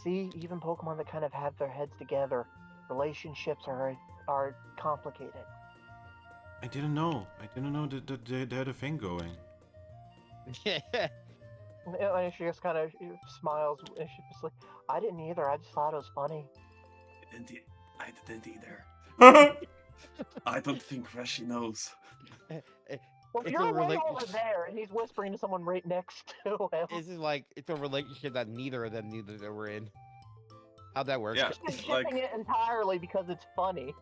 [SPEAKER 6] See, even Pokemon that kind of have their heads together, relationships are complicated.
[SPEAKER 1] I didn't know. I didn't know that they had a thing going.
[SPEAKER 6] And she just kind of smiles. And she's just like, I didn't either. I just thought it was funny.
[SPEAKER 5] I didn't either. I don't think Rashi knows.
[SPEAKER 6] Well,
[SPEAKER 3] It's
[SPEAKER 6] you're
[SPEAKER 3] a
[SPEAKER 6] way
[SPEAKER 3] rela-
[SPEAKER 6] over there, and he's whispering to someone right next to him.
[SPEAKER 3] This is like it's a relationship that neither of them knew that they were in. How'd that work?
[SPEAKER 5] Yeah,
[SPEAKER 6] She's
[SPEAKER 5] like,
[SPEAKER 6] shipping it entirely because it's funny.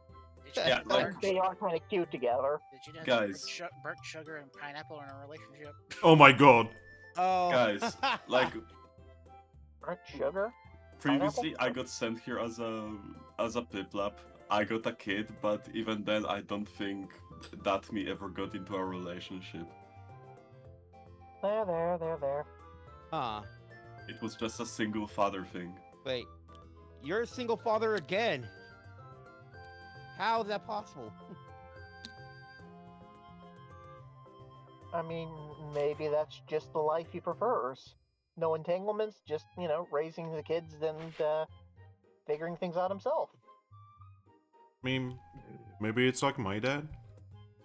[SPEAKER 4] Did you
[SPEAKER 5] Yeah,
[SPEAKER 4] know
[SPEAKER 5] like-
[SPEAKER 6] And they are kind of cute together.
[SPEAKER 4] Did you know that
[SPEAKER 5] Guys.
[SPEAKER 4] burnt sugar and pineapple are in a relationship?
[SPEAKER 1] Oh my god.
[SPEAKER 3] Oh,
[SPEAKER 5] guys, like,
[SPEAKER 6] Burnt sugar?
[SPEAKER 5] previously I got sent here as a Piplap. I got a kid, but even then I don't think that me ever got into a relationship.
[SPEAKER 6] There.
[SPEAKER 3] huh?
[SPEAKER 5] It was just a single father thing.
[SPEAKER 3] Wait, you're a single father again. How is that possible?
[SPEAKER 6] I mean, maybe that's just the life he prefers. No entanglements, just, raising the kids and figuring things out himself.
[SPEAKER 1] I mean, maybe it's like my dad.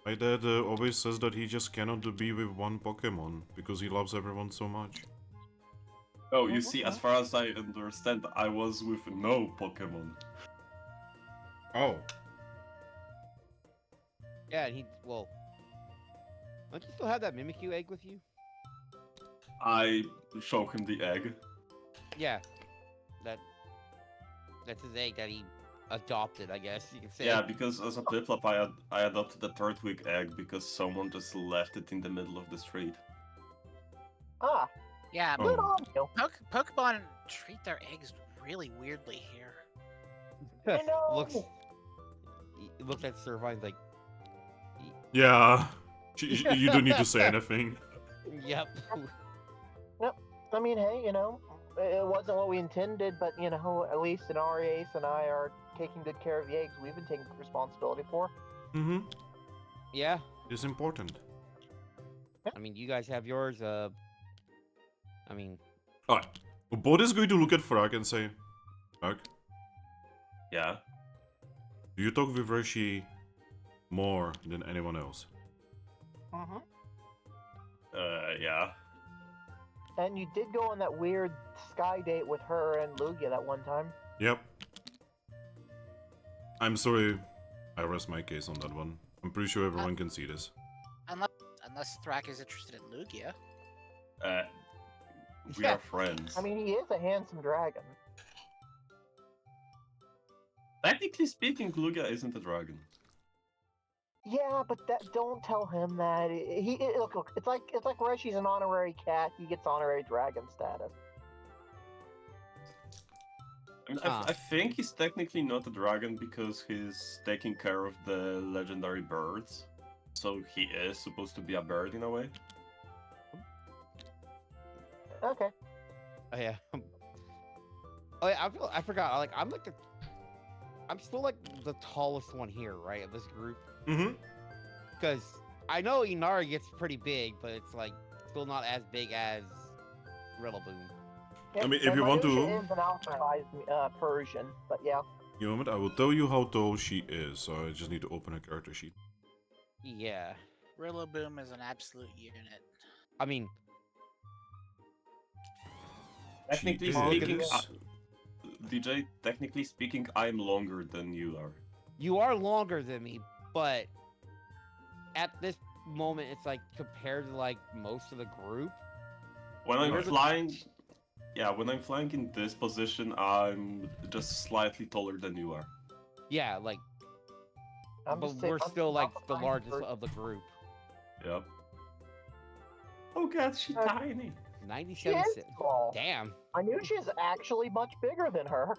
[SPEAKER 1] My dad always says that he just cannot be with one Pokemon because he loves everyone so much.
[SPEAKER 5] Oh, you see, as far as I understand, I was with no Pokemon.
[SPEAKER 1] Oh.
[SPEAKER 3] Yeah, and well, don't you still have that Mimikyu egg with you?
[SPEAKER 5] I show him the egg.
[SPEAKER 3] Yeah, that's his egg that he adopted, I guess you can say.
[SPEAKER 5] Yeah, because as a Piplap, I adopted the third week egg because someone just left it in the middle of the street.
[SPEAKER 6] Ah,
[SPEAKER 4] Yeah,
[SPEAKER 1] Oh.
[SPEAKER 6] good on you.
[SPEAKER 4] Pokemon treat their eggs really weirdly here.
[SPEAKER 6] I know.
[SPEAKER 3] He looks at Servine's like,
[SPEAKER 1] Yeah. You don't need to say anything.
[SPEAKER 3] yep.
[SPEAKER 6] I mean, hey, it wasn't what we intended, but, at least in Ace and I are taking good care of the eggs we've been taking responsibility for.
[SPEAKER 1] Mm-hmm.
[SPEAKER 3] Yeah,
[SPEAKER 1] It's important.
[SPEAKER 3] I mean, you guys have yours. I mean,
[SPEAKER 1] Alright. Bod is going to look at Thrack and say, Thrack,
[SPEAKER 5] Yeah.
[SPEAKER 1] do you talk with Rashi more than anyone else?
[SPEAKER 6] Mm-hmm.
[SPEAKER 5] Yeah.
[SPEAKER 6] And you did go on that weird sky date with her and Lugia that one time.
[SPEAKER 1] Yep. I'm sorry, I rest my case on that one. I'm pretty sure everyone can see this.
[SPEAKER 4] Unless Thrack is interested in Lugia.
[SPEAKER 5] We are friends.
[SPEAKER 6] I mean, he is a handsome dragon.
[SPEAKER 5] Technically speaking, Lugia isn't a dragon.
[SPEAKER 6] Yeah, but don't tell him that. Look, it's like Reshi's an honorary cat. He gets honorary dragon status.
[SPEAKER 5] I mean,
[SPEAKER 3] Ah.
[SPEAKER 5] I think he's technically not a dragon because he's taking care of the legendary birds. So he is supposed to be a bird in a way.
[SPEAKER 6] Okay.
[SPEAKER 3] oh yeah. Oh yeah, I forgot. I'm still like the tallest one here, right, of this group.
[SPEAKER 1] Mm-hmm.
[SPEAKER 3] Because I know Inari gets pretty big, but it's like still not as big as Rilaboom.
[SPEAKER 1] I mean, if
[SPEAKER 6] and
[SPEAKER 1] you want
[SPEAKER 6] Minutia
[SPEAKER 1] to-
[SPEAKER 6] is an alpha-sized Persian, but yeah.
[SPEAKER 1] In a moment, I will tell you how tall she is, so I just need to open a character sheet.
[SPEAKER 3] Yeah.
[SPEAKER 4] Rillaboom is an absolute unit.
[SPEAKER 3] I mean,
[SPEAKER 5] Technically
[SPEAKER 1] is.
[SPEAKER 5] speaking, DJ, technically speaking, I'm longer than you are.
[SPEAKER 3] you are longer than me, but at this moment, it's like compared to like most of the group.
[SPEAKER 5] When I'm
[SPEAKER 1] Right.
[SPEAKER 5] flying, Yeah, when I'm flying in this position, I'm just slightly taller than you are.
[SPEAKER 3] Yeah, like,
[SPEAKER 6] I'm
[SPEAKER 3] but
[SPEAKER 6] just saying,
[SPEAKER 3] we're
[SPEAKER 6] I'm
[SPEAKER 3] still like
[SPEAKER 6] not
[SPEAKER 3] the
[SPEAKER 6] behind
[SPEAKER 3] largest
[SPEAKER 6] her.
[SPEAKER 3] of the group.
[SPEAKER 5] Yep. Oh god, she's tiny.
[SPEAKER 3] 97
[SPEAKER 6] is small.
[SPEAKER 3] Damn.
[SPEAKER 6] Anusha's actually much bigger than her.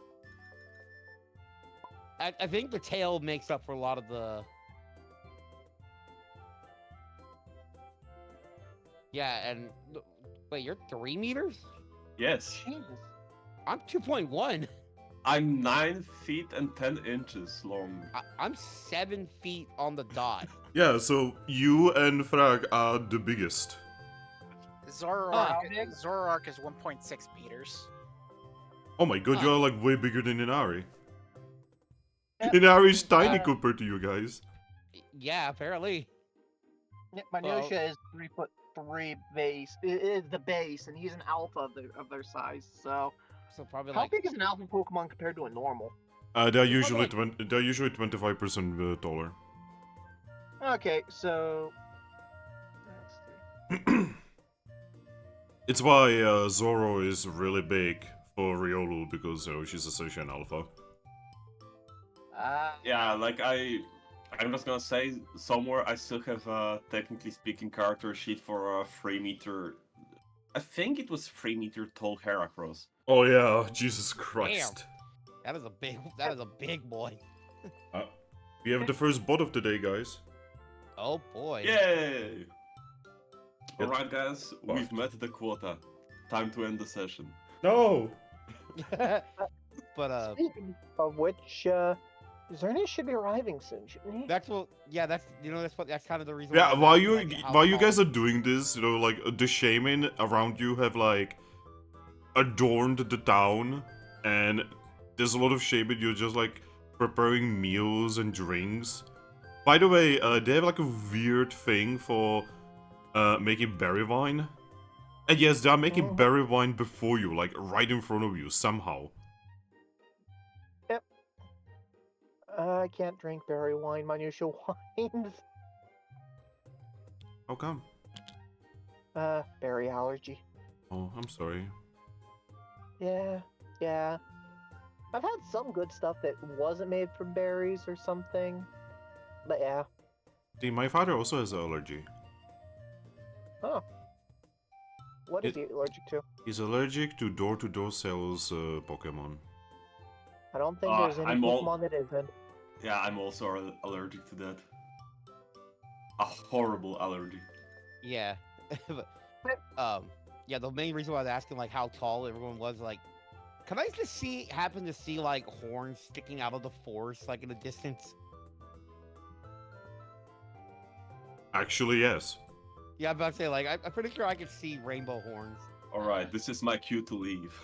[SPEAKER 3] I think the tail makes up for a lot of the. Yeah, and wait, you're 3 meters?
[SPEAKER 5] Yes.
[SPEAKER 6] Jesus.
[SPEAKER 3] I'm 2.1.
[SPEAKER 5] I'm 9 feet and 10 inches long.
[SPEAKER 3] I'm 7 feet on the dot.
[SPEAKER 1] Yeah, so you and Thrack are the biggest.
[SPEAKER 4] Zoroark is 1.6 meters.
[SPEAKER 1] Oh my god,
[SPEAKER 3] Huh.
[SPEAKER 1] you are like way bigger than Inari. Inari's tiny
[SPEAKER 2] Uh,
[SPEAKER 1] compared to you guys.
[SPEAKER 3] Yeah, apparently.
[SPEAKER 2] Yeah, Minutia is 3'3" base. It is the base, and he's an alpha of their size. So,
[SPEAKER 3] So probably
[SPEAKER 2] how
[SPEAKER 3] like.
[SPEAKER 2] big is an alpha Pokemon compared to a normal?
[SPEAKER 1] They're usually
[SPEAKER 3] like-
[SPEAKER 1] they're usually 25% taller.
[SPEAKER 2] Okay, so let's see.
[SPEAKER 1] It's why Zoro is really big for Riolu because she's a Session Alpha.
[SPEAKER 5] Yeah, like I'm just gonna say, somewhere I still have a technically speaking character sheet for a 3 meter. I think it was 3 meter tall Heracross.
[SPEAKER 1] Oh yeah, Jesus Christ.
[SPEAKER 3] That is a big boy.
[SPEAKER 1] We have the first bot of the day, guys.
[SPEAKER 3] Oh boy.
[SPEAKER 5] Yay!
[SPEAKER 1] Get
[SPEAKER 5] Alright, guys, we've
[SPEAKER 1] fucked.
[SPEAKER 5] met the quota. Time to end the session.
[SPEAKER 1] No!
[SPEAKER 3] But
[SPEAKER 6] Speaking of which, Xerneas should be arriving soon, shouldn't he?
[SPEAKER 3] that's what. Yeah, that's that's kind of the reason.
[SPEAKER 1] Yeah,
[SPEAKER 3] I was
[SPEAKER 1] while
[SPEAKER 3] asking,
[SPEAKER 1] you
[SPEAKER 3] like, how
[SPEAKER 1] while you
[SPEAKER 3] tall-
[SPEAKER 1] guys are doing this, like the shaman around you have like adorned the town, and there's a lot of shaman. You're just like preparing meals and drinks. By the way, they have like a weird thing for making berry wine. And yes, they are making berry wine before you, like right in front of you somehow.
[SPEAKER 6] I can't drink berry wine, Minutia wines.
[SPEAKER 1] How come?
[SPEAKER 6] Berry allergy.
[SPEAKER 1] Oh, I'm sorry.
[SPEAKER 6] Yeah. I've had some good stuff that wasn't made from berries or something. But yeah.
[SPEAKER 1] See, my father also has an allergy.
[SPEAKER 6] Oh. What is he allergic to?
[SPEAKER 1] He's allergic to door-to-door sales Pokemon.
[SPEAKER 6] I don't think there's any
[SPEAKER 5] I'm all-
[SPEAKER 6] Pokemon that isn't.
[SPEAKER 5] Yeah, I'm also allergic to that. A horrible allergy.
[SPEAKER 3] Yeah. But, yeah, the main reason why I was asking like how tall everyone was, like, can I just happen to see like horns sticking out of the forest, like in the distance?
[SPEAKER 1] Actually, yes.
[SPEAKER 3] Yeah, I'm about to say, like, I'm pretty sure I could see rainbow horns.
[SPEAKER 5] Alright, this is my cue to leave.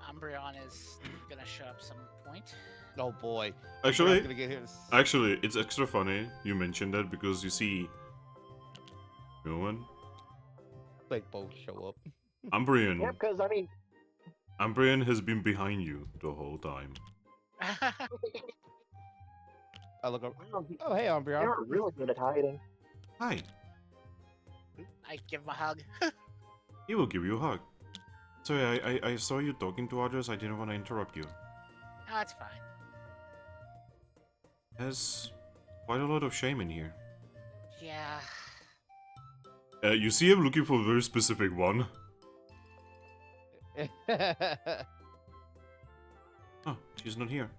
[SPEAKER 4] Umbreon is gonna show up some point.
[SPEAKER 3] Oh boy.
[SPEAKER 1] Actually,
[SPEAKER 3] I'm gonna get his...
[SPEAKER 1] Actually, it's extra funny you mentioned that because you see, no one.
[SPEAKER 3] They both show up.
[SPEAKER 1] Umbreon.
[SPEAKER 6] Yeah, because I mean,
[SPEAKER 1] Umbreon has been behind you the whole time.
[SPEAKER 3] I look up.
[SPEAKER 6] wow,
[SPEAKER 3] Oh, hey, Umbreon.
[SPEAKER 6] they're really good at hiding.
[SPEAKER 1] Hi.
[SPEAKER 4] I give him a hug.
[SPEAKER 1] He will give you a hug. Sorry, I saw you talking to others. I didn't want to interrupt you.
[SPEAKER 4] Oh, it's fine.
[SPEAKER 1] There's quite a lot of shame in here.
[SPEAKER 4] Yeah.
[SPEAKER 1] You see him looking for a very specific one. Oh, she's not here.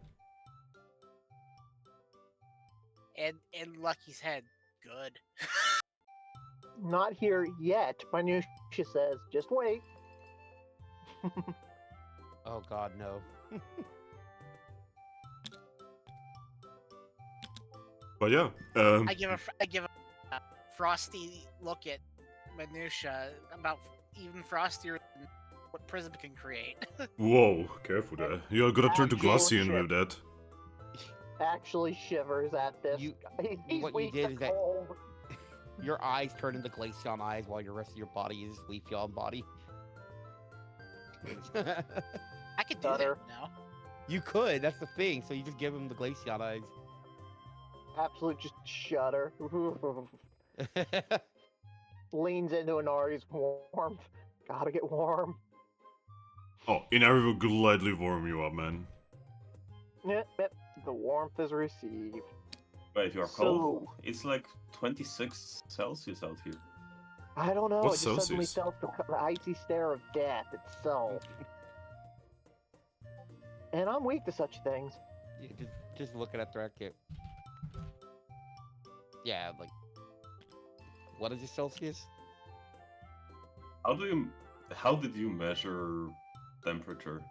[SPEAKER 4] And in Lucky's head, good.
[SPEAKER 6] Not here yet, Minutia says. Just wait.
[SPEAKER 3] Oh god, no.
[SPEAKER 1] But yeah,
[SPEAKER 4] I give a frosty look at Minutia, about even frostier than what Prism can create.
[SPEAKER 1] whoa, careful there. You're gonna turn to
[SPEAKER 6] Actually,
[SPEAKER 1] Glacian
[SPEAKER 6] shit.
[SPEAKER 1] with that.
[SPEAKER 6] Actually shivers at this. He's
[SPEAKER 3] what you
[SPEAKER 6] weak
[SPEAKER 3] did
[SPEAKER 6] to
[SPEAKER 3] is that-
[SPEAKER 6] cold.
[SPEAKER 3] Your eyes turn into Glaceon eyes while your rest of your body is Leafeon body.
[SPEAKER 4] I could do
[SPEAKER 6] Stutter.
[SPEAKER 4] that now.
[SPEAKER 3] You could, that's the thing. So you just give him the Glaceon eyes.
[SPEAKER 6] Absolute just shudder. Leans into Inari's warmth. Gotta get warm.
[SPEAKER 1] Oh, Inari will gladly warm you up, man.
[SPEAKER 6] Yep, the warmth is received.
[SPEAKER 5] Wait, you're cold? It's like 26 Celsius out here.
[SPEAKER 6] I don't know,
[SPEAKER 1] What's
[SPEAKER 6] it just suddenly
[SPEAKER 1] Celsius?
[SPEAKER 6] felt the icy stare of death itself. And I'm weak to such things.
[SPEAKER 3] Yeah, just looking at Thrack. Yeah, like, what is it, Celsius?
[SPEAKER 5] How did you measure temperature?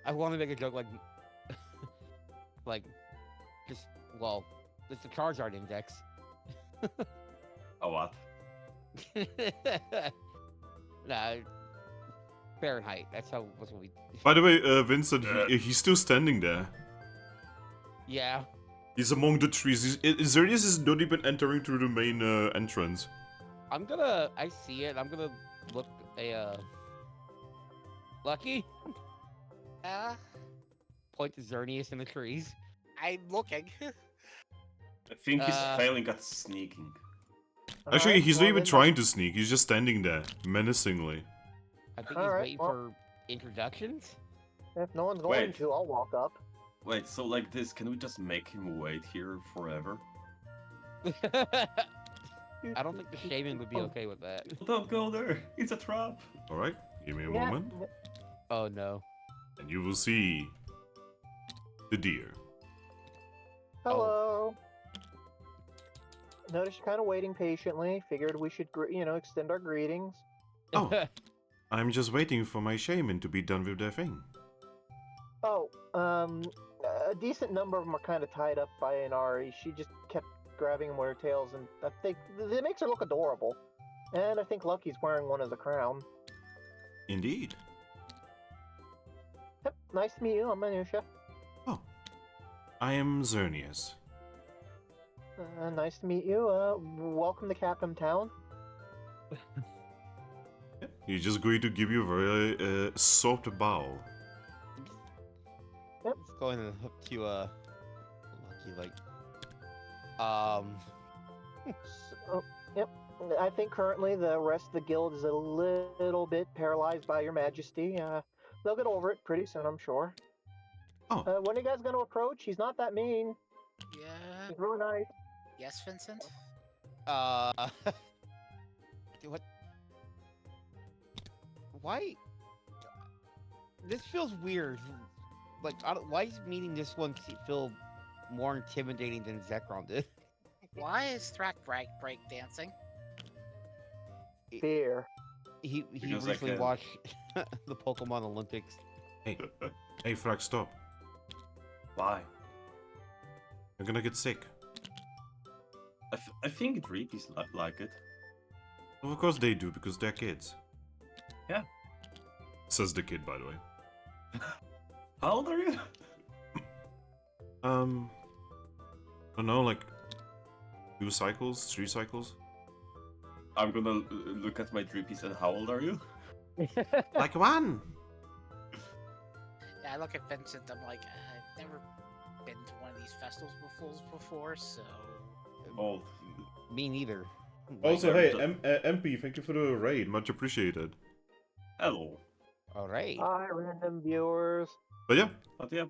[SPEAKER 3] I want to make a joke like, like, just well, it's the Charizard index.
[SPEAKER 5] A what?
[SPEAKER 3] Nah, Fahrenheit. That's what we.
[SPEAKER 1] By the way, Vincent, he's still standing there.
[SPEAKER 3] Yeah.
[SPEAKER 1] He's among the trees. Xerneas is not even entering through the main entrance.
[SPEAKER 3] I see it. I'm gonna look Lucky? Point to Xerneas in the trees.
[SPEAKER 4] I'm looking.
[SPEAKER 5] I think he's failing at sneaking.
[SPEAKER 1] Actually,
[SPEAKER 6] Alright,
[SPEAKER 1] he's not
[SPEAKER 6] well,
[SPEAKER 1] even
[SPEAKER 6] then-
[SPEAKER 1] trying to sneak. He's just standing there, menacingly.
[SPEAKER 3] I think he's
[SPEAKER 6] Alright,
[SPEAKER 3] waiting
[SPEAKER 6] well-
[SPEAKER 3] for introductions.
[SPEAKER 6] If no one's going
[SPEAKER 5] Wait.
[SPEAKER 6] to, I'll walk up.
[SPEAKER 5] Wait, so like this, can we just make him wait here forever?
[SPEAKER 3] I don't think the shaman would be okay with that.
[SPEAKER 5] Don't go there! It's a trap!
[SPEAKER 1] Alright, give me a
[SPEAKER 6] Yeah,
[SPEAKER 1] moment.
[SPEAKER 3] Oh no.
[SPEAKER 1] And you will see the deer.
[SPEAKER 6] Hello. Noticed you're kind of waiting patiently. Figured we should, extend our greetings.
[SPEAKER 1] Oh. I'm just waiting for my shaman to be done with their thing.
[SPEAKER 6] Oh, a decent number of them are kind of tied up by Inari. She just kept grabbing them with her tails, and I think it makes her look adorable. And I think Lucky's wearing one as a crown.
[SPEAKER 1] Indeed.
[SPEAKER 6] Yep, nice to meet you. I'm Manusha.
[SPEAKER 1] Oh. I am Xerneas.
[SPEAKER 6] Nice to meet you. Welcome to Capim Town.
[SPEAKER 1] He's just going to give you a very soft bow.
[SPEAKER 3] It's going to hook to Lucky
[SPEAKER 6] So, yep. I think currently the rest of the guild is a little bit paralyzed by your majesty. They'll get over it pretty soon, I'm sure.
[SPEAKER 1] Oh.
[SPEAKER 6] When are you guys going to approach? He's not that mean.
[SPEAKER 4] Yeah.
[SPEAKER 6] He's really nice.
[SPEAKER 4] Yes, Vincent?
[SPEAKER 3] what? Why? This feels weird. Like, why is meeting this one feel more intimidating than Zekrom did?
[SPEAKER 4] Why is Thrack break dancing?
[SPEAKER 6] Fear.
[SPEAKER 3] He
[SPEAKER 5] Because I
[SPEAKER 3] recently
[SPEAKER 5] can.
[SPEAKER 3] watched the Pokemon Olympics.
[SPEAKER 1] Hey, Thrack, stop.
[SPEAKER 5] Why?
[SPEAKER 1] You're gonna get sick.
[SPEAKER 5] I think Reepies like it.
[SPEAKER 1] Well, of course they do, because they're kids.
[SPEAKER 5] Yeah.
[SPEAKER 1] Says the kid, by the way.
[SPEAKER 5] How old are you?
[SPEAKER 1] I don't know, like 2 cycles, 3 cycles?
[SPEAKER 5] I'm gonna look at my Reepies and how old are you?
[SPEAKER 1] Like 1!
[SPEAKER 4] Yeah, I look at Vincent, I'm like, I've never been to one of these festivals before, so...
[SPEAKER 5] Old.
[SPEAKER 3] Me neither.
[SPEAKER 1] Also,
[SPEAKER 5] Like,
[SPEAKER 1] hey, MP, thank you for the raid, much appreciated.
[SPEAKER 5] Hello.
[SPEAKER 3] All right.
[SPEAKER 6] Hi, random viewers.
[SPEAKER 1] But yeah,
[SPEAKER 5] But yeah,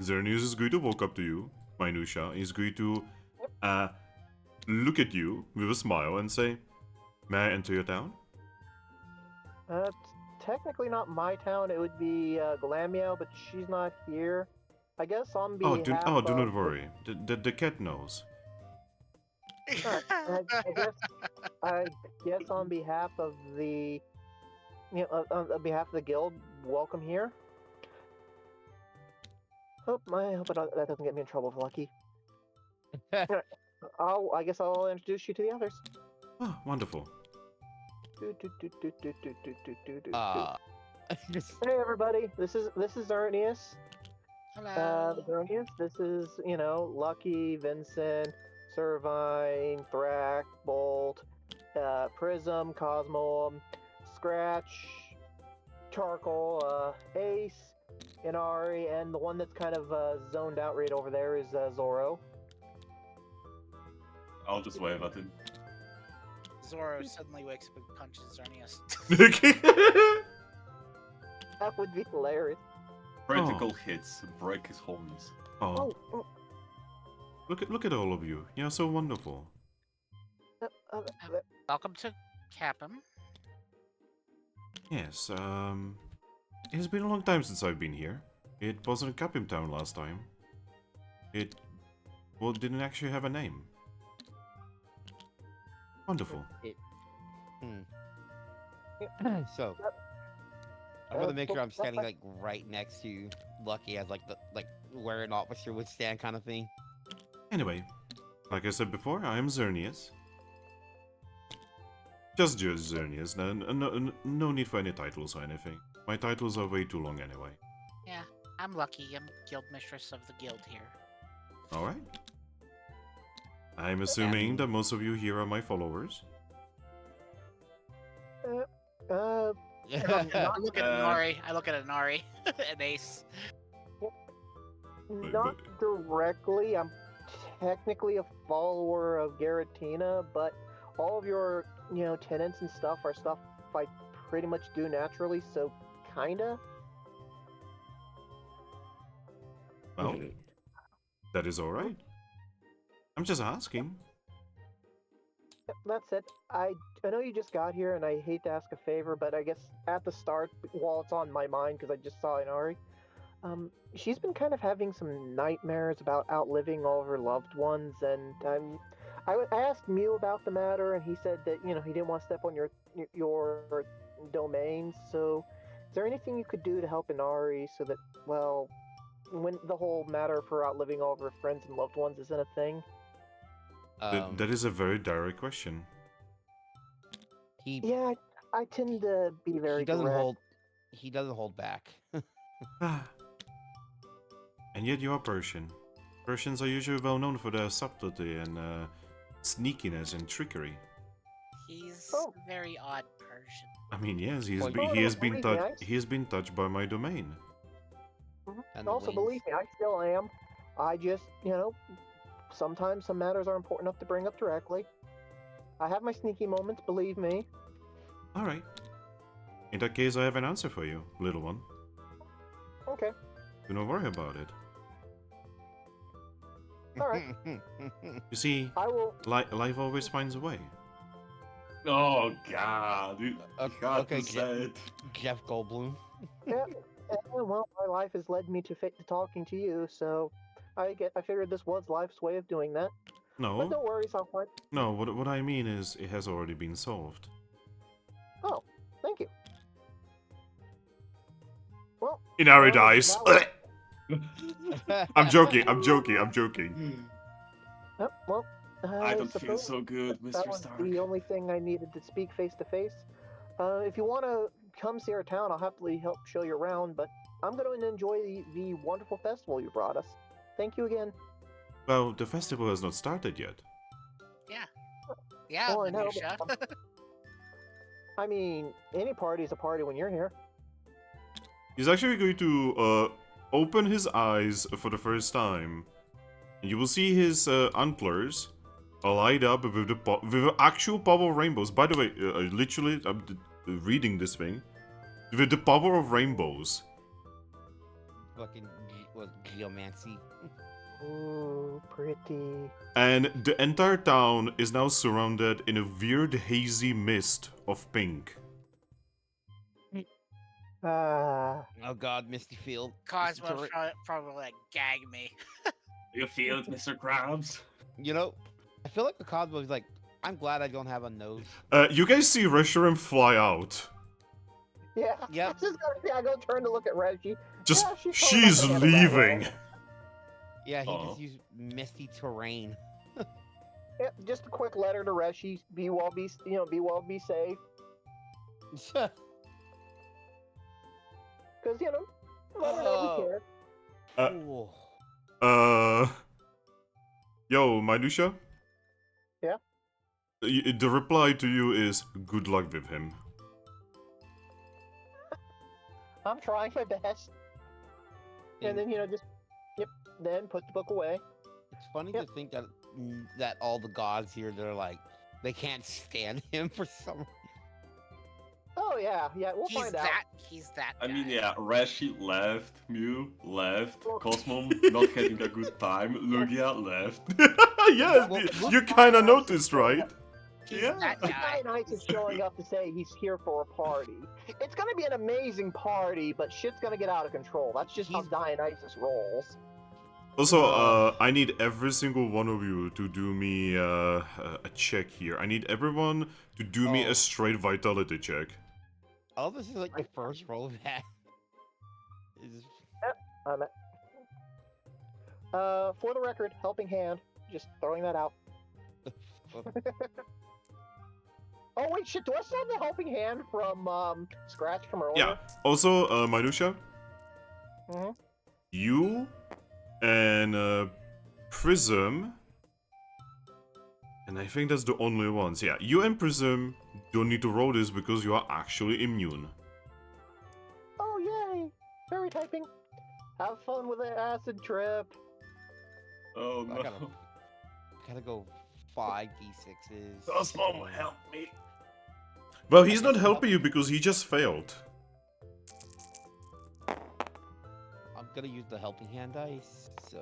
[SPEAKER 1] Xerneas is going to walk up to you, Minusha. He's going to look at you with a smile and say, "May I enter your town?"
[SPEAKER 6] It's technically not my town. It would be Glamio, but she's not here. I guess on
[SPEAKER 1] Oh,
[SPEAKER 6] behalf
[SPEAKER 1] do not
[SPEAKER 6] of-
[SPEAKER 1] worry. The cat knows.
[SPEAKER 6] I guess on behalf of the, on behalf of the guild, welcome here. I hope that doesn't get me in trouble, Lucky. I guess I'll introduce you to the others.
[SPEAKER 1] Oh, wonderful.
[SPEAKER 3] Just
[SPEAKER 6] Hey everybody, this is Xerneas.
[SPEAKER 4] Hello.
[SPEAKER 6] Xerneas. This is Lucky, Vincent, Servine, Thrack, Bolt, Prism, Cosmo, Scratch, Charcoal, Ace, Inari, and the one that's kind of zoned out right over there is
[SPEAKER 5] I'll just wave at him.
[SPEAKER 4] Zoro suddenly wakes up and punches Xerneas.
[SPEAKER 6] That would be hilarious.
[SPEAKER 5] Critical hits, break his horns.
[SPEAKER 1] Oh,
[SPEAKER 6] Oh,
[SPEAKER 1] look at all of you. You're so wonderful.
[SPEAKER 6] uh, uh,
[SPEAKER 4] Welcome to Capim.
[SPEAKER 1] Yes, it's been a long time since I've been here. It wasn't Capim Town last time. It, well, didn't actually have a name. Wonderful.
[SPEAKER 3] So, I'm gonna make sure I'm standing like right next to Lucky as like where an officer would stand kind of thing.
[SPEAKER 1] Anyway, like I said before, I am Xerneas. Just Xerneas. No need for any titles or anything. My titles are way too long anyway.
[SPEAKER 4] Yeah, I'm Lucky. I'm guild mistress of the guild here.
[SPEAKER 1] Alright. I'm assuming that most of you here are my followers.
[SPEAKER 6] uh,
[SPEAKER 4] I look at Inari. I look at Inari. An ace.
[SPEAKER 6] not directly. I'm technically a follower of Garatina, but all of your, tenants and stuff are stuff I pretty much do naturally, so kinda.
[SPEAKER 1] Well, that is alright. I'm just asking.
[SPEAKER 6] That's it. I know you just got here, and I hate to ask a favor, but I guess at the start, while it's on my mind, because I just saw Inari, she's been kind of having some nightmares about outliving all of her loved ones, and I asked Mew about the matter, and he said that he didn't want to step on your domains. So, is there anything you could do to help Inari so that, well, when the whole matter of her outliving all of her friends and loved ones isn't a thing?
[SPEAKER 1] That is a very direct question.
[SPEAKER 6] Yeah, I tend to be very direct.
[SPEAKER 3] He doesn't hold back.
[SPEAKER 1] And yet you are Persian. Persians are usually well known for their subtlety and sneakiness and trickery.
[SPEAKER 4] He's a very odd Persian.
[SPEAKER 1] I mean, yes, he has been touched by my domain.
[SPEAKER 3] And the
[SPEAKER 6] Also,
[SPEAKER 3] wings.
[SPEAKER 6] believe me, I still am. I just, sometimes some matters are important enough to bring up directly. I have my sneaky moments, believe me.
[SPEAKER 1] Alright. In that case, I have an answer for you, little one.
[SPEAKER 6] Okay,
[SPEAKER 1] Do not worry about it.
[SPEAKER 6] alright.
[SPEAKER 1] You see,
[SPEAKER 6] I will.
[SPEAKER 1] life always finds a way.
[SPEAKER 5] Oh God, you got
[SPEAKER 3] okay,
[SPEAKER 5] to say it.
[SPEAKER 3] Jeff Goldblum.
[SPEAKER 6] Yeah, well, my life has led me to talking to you, so I figured this was life's way of doing that. But
[SPEAKER 1] No,
[SPEAKER 6] no worries, I'll find.
[SPEAKER 1] no, what I mean is, it has already been solved.
[SPEAKER 6] Oh, thank you. Well,
[SPEAKER 1] Inari
[SPEAKER 6] well,
[SPEAKER 1] dies.
[SPEAKER 6] that
[SPEAKER 1] I'm joking.
[SPEAKER 6] well,
[SPEAKER 5] I don't feel
[SPEAKER 6] suppose
[SPEAKER 5] so good,
[SPEAKER 6] that
[SPEAKER 5] Mr.
[SPEAKER 6] was
[SPEAKER 5] Stark.
[SPEAKER 6] the only thing I needed to speak face to face. If you want to come see our town, I'll happily help show you around, but I'm going to enjoy the wonderful festival you brought us. Thank you again.
[SPEAKER 1] Well, the festival has not started yet.
[SPEAKER 4] Yeah,
[SPEAKER 6] Oh, I know,
[SPEAKER 4] Minutia.
[SPEAKER 6] I mean, any party's a party when you're here.
[SPEAKER 1] He's actually going to open his eyes for the first time. You will see his antlers light up with the actual power of rainbows. By the way, literally, I'm reading this thing. With the power of rainbows.
[SPEAKER 3] Fucking geomancy.
[SPEAKER 6] Ooh, pretty.
[SPEAKER 1] And the entire town is now surrounded in a weird hazy mist of pink.
[SPEAKER 6] Ah.
[SPEAKER 3] Oh God, Misty Field.
[SPEAKER 4] Cosmo's probably like gag me.
[SPEAKER 5] You feel it, Mr. Krabs?
[SPEAKER 3] I feel like the Cosmo's like, I'm glad I don't have a nose.
[SPEAKER 1] You guys see Reshiram fly out.
[SPEAKER 6] Yeah.
[SPEAKER 3] Yep.
[SPEAKER 6] I just gotta say, I go turn to look at Reggie.
[SPEAKER 1] Just,
[SPEAKER 6] Yeah, she's
[SPEAKER 1] she's
[SPEAKER 6] probably not gonna handle that
[SPEAKER 1] leaving.
[SPEAKER 3] Yeah, he
[SPEAKER 5] Uh-oh.
[SPEAKER 3] just used misty terrain.
[SPEAKER 6] Yeah, just a quick letter to Reshi. Be well, be safe. Because let her know we care.
[SPEAKER 3] Ooh.
[SPEAKER 1] Yo, Minutia?
[SPEAKER 6] Yeah?
[SPEAKER 1] The reply to you is, good luck with him.
[SPEAKER 6] I'm trying my best. And then then put the book away.
[SPEAKER 3] It's funny
[SPEAKER 6] Yep.
[SPEAKER 3] to think that all the gods here, they're like, they can't stand him for some.
[SPEAKER 6] Oh yeah, we'll find out.
[SPEAKER 4] He's that.
[SPEAKER 5] I mean,
[SPEAKER 4] guy.
[SPEAKER 5] yeah, Rashi left, Mew left, Cosmo not having a good time, Lugia left.
[SPEAKER 1] Yeah, you kind of noticed, right?
[SPEAKER 4] He's
[SPEAKER 5] Yeah.
[SPEAKER 4] that guy.
[SPEAKER 6] Dionysus is showing up to say he's here for a party. It's gonna be an amazing party, but shit's gonna get out of control. That's just how Dionysus rolls.
[SPEAKER 1] Also, I need every single one of you to do me a check here. I need everyone to do me a straight vitality check.
[SPEAKER 3] Oh, this is like the first roll of that. Is-
[SPEAKER 6] I'm at... For the record, helping hand. Just throwing that out. Oh wait, shit! Do I still have the helping hand from Scratch from earlier?
[SPEAKER 1] Yeah. Also, Minutia,
[SPEAKER 6] Mhm.
[SPEAKER 1] you and Prism, and I think that's the only ones. Yeah, you and Prism don't need to roll this because you are actually immune.
[SPEAKER 6] Oh yay! Fairy typing. Have fun with the acid trip.
[SPEAKER 5] Oh
[SPEAKER 3] I
[SPEAKER 5] no.
[SPEAKER 3] gotta go 5d6s.
[SPEAKER 5] Cosmo, help me.
[SPEAKER 1] Well, he's not helping you because he just failed.
[SPEAKER 3] I'm gonna use the helping hand dice. So,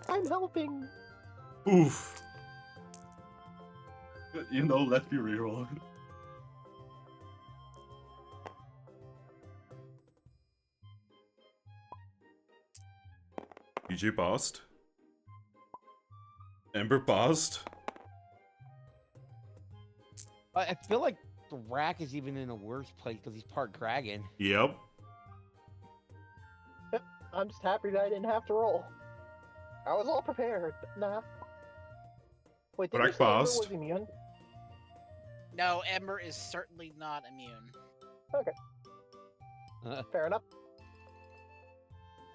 [SPEAKER 6] I'm helping.
[SPEAKER 1] Oof.
[SPEAKER 5] You know, let me reroll.
[SPEAKER 1] PJ passed. Ember passed.
[SPEAKER 3] I feel like Thrack is even in a worse place because he's part dragon.
[SPEAKER 1] Yep.
[SPEAKER 6] I'm just happy that I didn't have to roll. I was all prepared, but nah. Wait, did you
[SPEAKER 1] Thrack
[SPEAKER 6] say Ember
[SPEAKER 1] passed.
[SPEAKER 6] was immune?
[SPEAKER 4] No, Ember is certainly not immune.
[SPEAKER 6] Fair enough.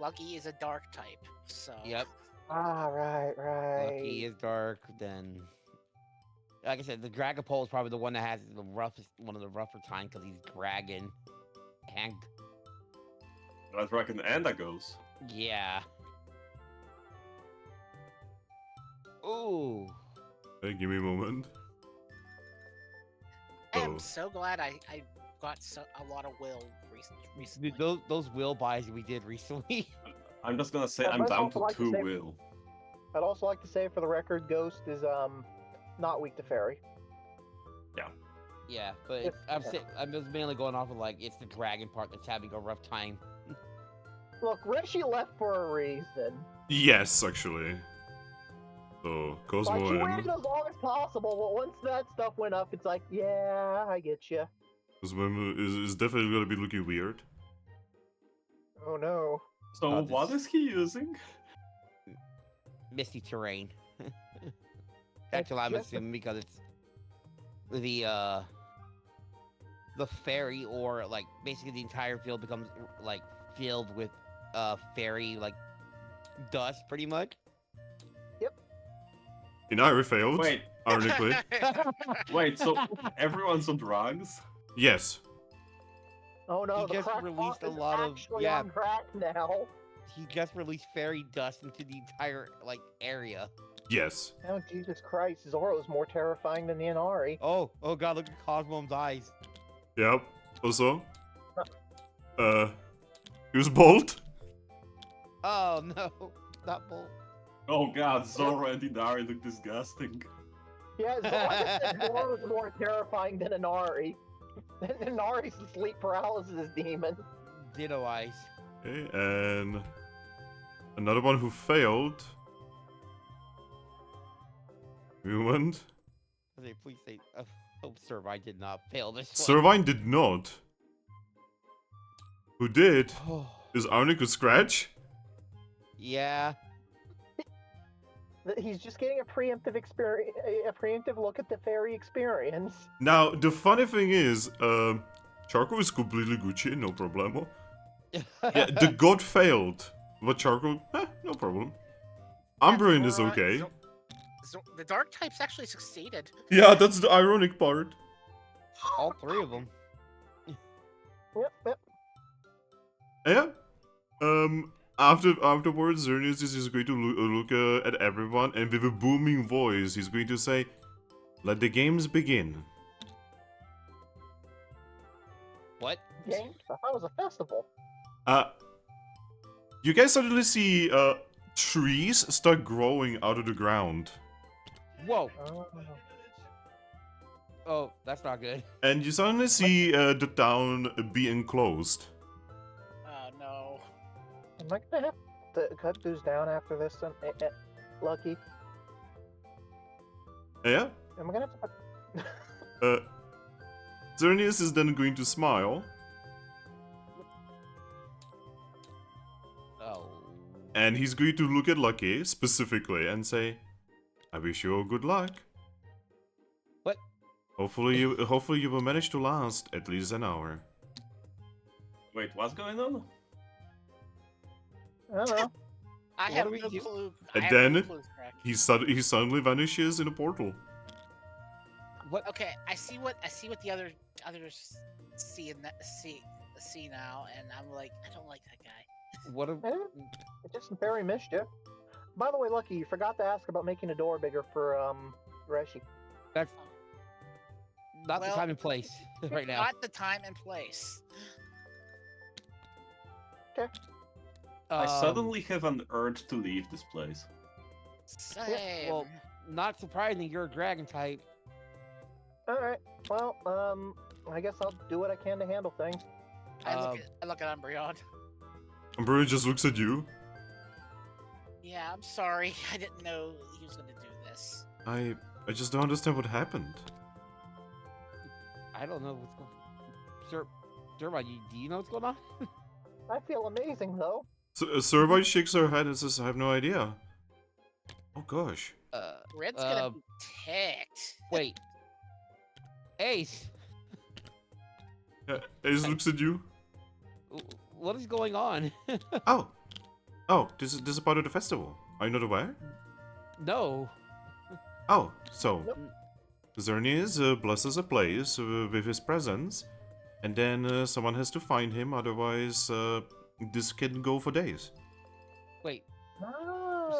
[SPEAKER 4] Lucky is a dark type, so.
[SPEAKER 3] Yep.
[SPEAKER 6] Ah, right.
[SPEAKER 3] Lucky is dark. Then, like I said, the Dragapult is probably the one that has the roughest, one of the rougher time because he's dragon. And
[SPEAKER 5] That's reckon and that goes.
[SPEAKER 3] yeah. Ooh.
[SPEAKER 1] Hey, give me a moment.
[SPEAKER 4] I am
[SPEAKER 1] Oh.
[SPEAKER 4] so glad I got a lot of will recently.
[SPEAKER 3] Those will buys we did recently.
[SPEAKER 5] I'm just gonna say
[SPEAKER 6] I
[SPEAKER 5] I'm
[SPEAKER 6] might
[SPEAKER 5] down
[SPEAKER 6] also
[SPEAKER 5] to
[SPEAKER 6] like to
[SPEAKER 5] 2
[SPEAKER 6] say-
[SPEAKER 5] will.
[SPEAKER 6] I'd also like to say, for the record, Ghost is not weak to fairy.
[SPEAKER 3] Yeah, but
[SPEAKER 6] If-
[SPEAKER 3] I'm just mainly going off of like it's the dragon part that's having a rough time.
[SPEAKER 6] Look, Rishi left for a reason.
[SPEAKER 1] Yes, actually. So,
[SPEAKER 6] Like,
[SPEAKER 1] Cosmo
[SPEAKER 6] he
[SPEAKER 1] and...
[SPEAKER 6] waited as long as possible, but once that stuff went up, it's like, yeah, I get you.
[SPEAKER 1] Cosmo is definitely gonna be looking weird.
[SPEAKER 6] Oh no.
[SPEAKER 5] So
[SPEAKER 3] God,
[SPEAKER 5] what
[SPEAKER 3] this-
[SPEAKER 5] is he using?
[SPEAKER 3] Misty terrain. That's what I'm
[SPEAKER 6] just-
[SPEAKER 3] assuming because it's the fairy, or like basically the entire field becomes like filled with fairy like dust pretty much.
[SPEAKER 1] Inari failed.
[SPEAKER 5] Wait,
[SPEAKER 1] Ironically.
[SPEAKER 5] wait, so everyone's on drugs?
[SPEAKER 1] Yes.
[SPEAKER 6] Oh no,
[SPEAKER 3] He
[SPEAKER 6] the
[SPEAKER 3] just
[SPEAKER 6] crack
[SPEAKER 3] released
[SPEAKER 6] pot
[SPEAKER 3] a
[SPEAKER 6] is
[SPEAKER 3] lot of-
[SPEAKER 6] actually
[SPEAKER 3] yeah.
[SPEAKER 6] on crack now.
[SPEAKER 3] He just released fairy dust into the entire like area.
[SPEAKER 1] Yes.
[SPEAKER 6] Oh Jesus Christ, Zoro is more terrifying than the Inari.
[SPEAKER 3] Oh god, look at Cosmo's eyes.
[SPEAKER 1] Yep. Also. Use Bolt.
[SPEAKER 3] Oh no, not Bolt.
[SPEAKER 5] Oh god, Zoro and Inari look disgusting.
[SPEAKER 6] Yeah, Zoro is more terrifying than Inari. Inari's the sleep paralysis demon.
[SPEAKER 3] Ditto eyes.
[SPEAKER 1] Okay, and another one who failed. Moment.
[SPEAKER 3] Please say, oh, Servine did not fail this one.
[SPEAKER 1] Servine did not. Who did
[SPEAKER 3] Oh,
[SPEAKER 1] is Arnica Scratch.
[SPEAKER 3] yeah.
[SPEAKER 6] He's just getting a preemptive experience, a preemptive look at the fairy experience.
[SPEAKER 1] Now, the funny thing is, Charco is completely Gucci, no problemo. Yeah, the god failed, but Charco, no problem. Umbreon is okay.
[SPEAKER 4] The dark types actually succeeded.
[SPEAKER 1] Yeah, that's the ironic part.
[SPEAKER 3] All three of them.
[SPEAKER 6] Yep.
[SPEAKER 1] Yeah. Afterwards, Xerneas is just going to look at everyone, and with a booming voice, he's going to say, "Let the games begin."
[SPEAKER 3] What?
[SPEAKER 6] Games? I thought it was a festival.
[SPEAKER 1] You guys suddenly see trees start growing out of the ground,
[SPEAKER 3] Whoa.
[SPEAKER 6] Oh.
[SPEAKER 3] Oh, that's not good.
[SPEAKER 1] and you suddenly see the town be enclosed.
[SPEAKER 4] Oh no.
[SPEAKER 6] Am I gonna have to cut those down after this? Lucky.
[SPEAKER 1] Yeah.
[SPEAKER 6] Am I gonna have to...
[SPEAKER 1] Xerneas is then going to smile,
[SPEAKER 3] Oh.
[SPEAKER 1] and he's going to look at Lucky specifically and say, "I wish you all good luck.
[SPEAKER 3] What?
[SPEAKER 1] Hopefully you will manage to last at least an hour."
[SPEAKER 5] Wait, what's going on?
[SPEAKER 6] I don't know.
[SPEAKER 4] I
[SPEAKER 3] What
[SPEAKER 4] have
[SPEAKER 3] do we
[SPEAKER 4] no
[SPEAKER 3] do?
[SPEAKER 4] clue.
[SPEAKER 1] And
[SPEAKER 4] I have no
[SPEAKER 1] then-
[SPEAKER 4] clue, Thrack.
[SPEAKER 1] He suddenly vanishes in a portal.
[SPEAKER 3] What?
[SPEAKER 4] Okay, I see what the others see in that see now, and I'm like, I don't like that guy.
[SPEAKER 3] What?
[SPEAKER 6] Eh, it's just some fairy mischief. By the way, Lucky, you forgot to ask about making a door bigger for Reshi.
[SPEAKER 3] That's not the
[SPEAKER 4] Well,
[SPEAKER 3] time and place right now.
[SPEAKER 4] Not the time and place.
[SPEAKER 5] I
[SPEAKER 3] Um,
[SPEAKER 5] suddenly have an urge to leave this place.
[SPEAKER 4] Same.
[SPEAKER 3] well, not surprising. You're a dragon type.
[SPEAKER 6] All right. Well, I guess I'll do what I can to handle things.
[SPEAKER 3] um,
[SPEAKER 4] I look at Umbreon.
[SPEAKER 1] Umbrella just looks at you.
[SPEAKER 4] Yeah, I'm sorry. I didn't know he was gonna do this.
[SPEAKER 1] I just don't understand what happened.
[SPEAKER 3] I don't know what's going. Sir, do you know what's going on?
[SPEAKER 6] I feel amazing though.
[SPEAKER 1] So, Servite shakes her head and says, "I have no idea." Oh gosh.
[SPEAKER 4] Red's gonna be ticked.
[SPEAKER 3] Wait. Ace,
[SPEAKER 1] Ace looks at you.
[SPEAKER 3] what is going on?
[SPEAKER 1] Oh, this is part of the festival. Are you not aware?
[SPEAKER 3] No.
[SPEAKER 1] Oh, so
[SPEAKER 6] Nope.
[SPEAKER 1] Xerneas blesses a place with his presence, and then someone has to find him. Otherwise, this can go for days.
[SPEAKER 3] Wait.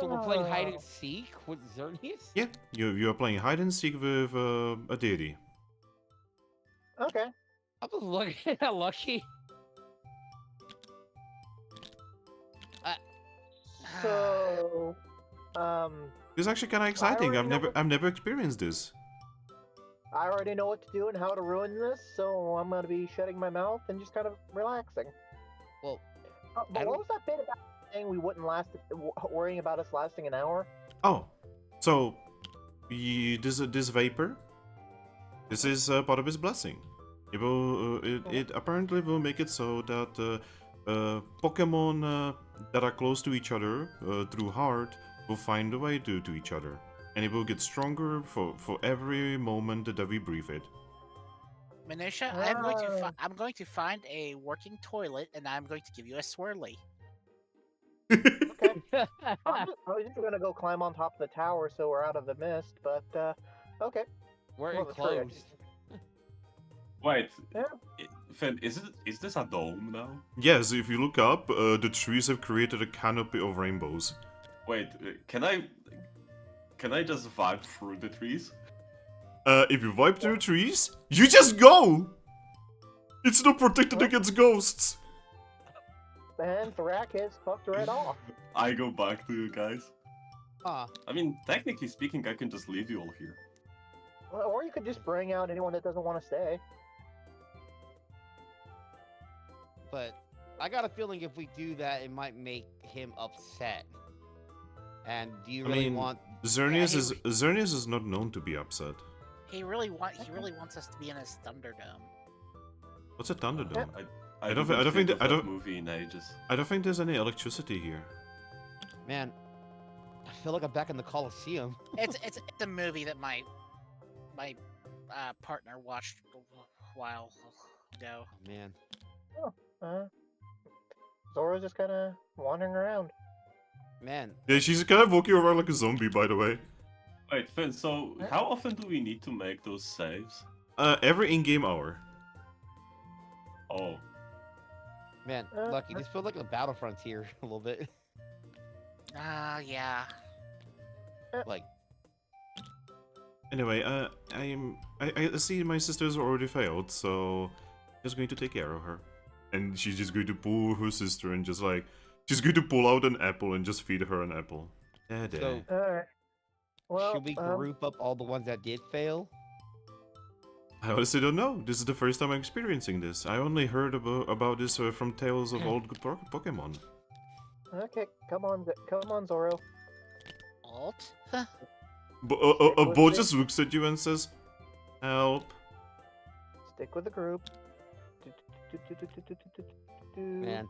[SPEAKER 3] So we're playing hide and seek with Xerneas?
[SPEAKER 1] Yeah, you are playing hide and seek with a deity.
[SPEAKER 6] Okay.
[SPEAKER 3] I was looking at Lucky.
[SPEAKER 6] So,
[SPEAKER 1] This is actually kind of exciting.
[SPEAKER 6] already
[SPEAKER 1] I've
[SPEAKER 6] know
[SPEAKER 1] I've never experienced this.
[SPEAKER 6] I already know what to do and how to ruin this, so I'm gonna be shutting my mouth and just kind of relaxing.
[SPEAKER 3] Well,
[SPEAKER 6] But
[SPEAKER 3] I
[SPEAKER 6] what
[SPEAKER 3] don't-
[SPEAKER 6] was that bit about saying we wouldn't last, worrying about us lasting an hour?
[SPEAKER 1] Oh, so this vapor. This is part of his blessing. It will. It apparently will make it so that Pokemon that are close to each other through heart will find a way to each other, and it will get stronger for every moment that we breathe it.
[SPEAKER 4] Minutia, I'm going to find a working toilet, and I'm going to give you a swirly.
[SPEAKER 6] Okay. I was just gonna go climb on top of the tower so we're out of the mist, but okay.
[SPEAKER 3] we're
[SPEAKER 6] Well, the tree,
[SPEAKER 3] enclosed.
[SPEAKER 5] Wait,
[SPEAKER 6] Yeah.
[SPEAKER 5] Fen, is this a dome now?
[SPEAKER 1] Yes, if you look up, the trees have created a canopy of rainbows.
[SPEAKER 5] Wait, can I just vibe through the trees?
[SPEAKER 1] If you wipe through trees, you just go. It's not protected
[SPEAKER 6] Well-
[SPEAKER 1] against ghosts.
[SPEAKER 6] And Thrack is fucked right off.
[SPEAKER 5] I go back to you guys.
[SPEAKER 3] Huh.
[SPEAKER 5] I mean, technically speaking, I can just leave you all here.
[SPEAKER 6] Well, or you could just bring out anyone that doesn't want to stay.
[SPEAKER 3] But I got a feeling if we do that, it might make him upset. And do you
[SPEAKER 1] I
[SPEAKER 3] really
[SPEAKER 1] mean,
[SPEAKER 3] want?
[SPEAKER 1] Xerneas
[SPEAKER 4] Yeah,
[SPEAKER 1] is not known to be upset.
[SPEAKER 4] He really wants us to be in his Thunderdome.
[SPEAKER 1] What's a Thunderdome?
[SPEAKER 5] I
[SPEAKER 1] I don't
[SPEAKER 5] didn't
[SPEAKER 1] think
[SPEAKER 5] think of
[SPEAKER 1] I
[SPEAKER 5] that
[SPEAKER 1] don't-
[SPEAKER 5] movie in ages.
[SPEAKER 1] I don't think there's any electricity here.
[SPEAKER 3] Man, I feel like I'm back in the Coliseum.
[SPEAKER 4] It's a movie that my partner watched a while ago.
[SPEAKER 3] Oh, man.
[SPEAKER 6] Zora's just kind of wandering around.
[SPEAKER 3] Man,
[SPEAKER 1] Yeah, she's kind of walking around like a zombie, by the way.
[SPEAKER 5] Wait, Finn, so how often do we need to make those saves?
[SPEAKER 1] Every in-game hour.
[SPEAKER 5] Oh.
[SPEAKER 3] Man, Lucky, this feels like a battle frontier a little bit.
[SPEAKER 4] Yeah.
[SPEAKER 3] Like,
[SPEAKER 1] Anyway, I see my sister's already failed, so just going to take care of her. And she's just going to pull her sister and just like, she's going to pull out an apple and just feed her an apple.
[SPEAKER 3] so
[SPEAKER 6] Alright. Well,
[SPEAKER 3] should we group up all the ones that did fail?
[SPEAKER 1] I honestly don't know. This is the first time I'm experiencing this. I only heard about this from tales of old good Pokemon.
[SPEAKER 6] okay, come on, Zoro.
[SPEAKER 4] Alt?
[SPEAKER 1] Bo just looks at you and says, "Help."
[SPEAKER 6] Stick with the group.
[SPEAKER 3] Man,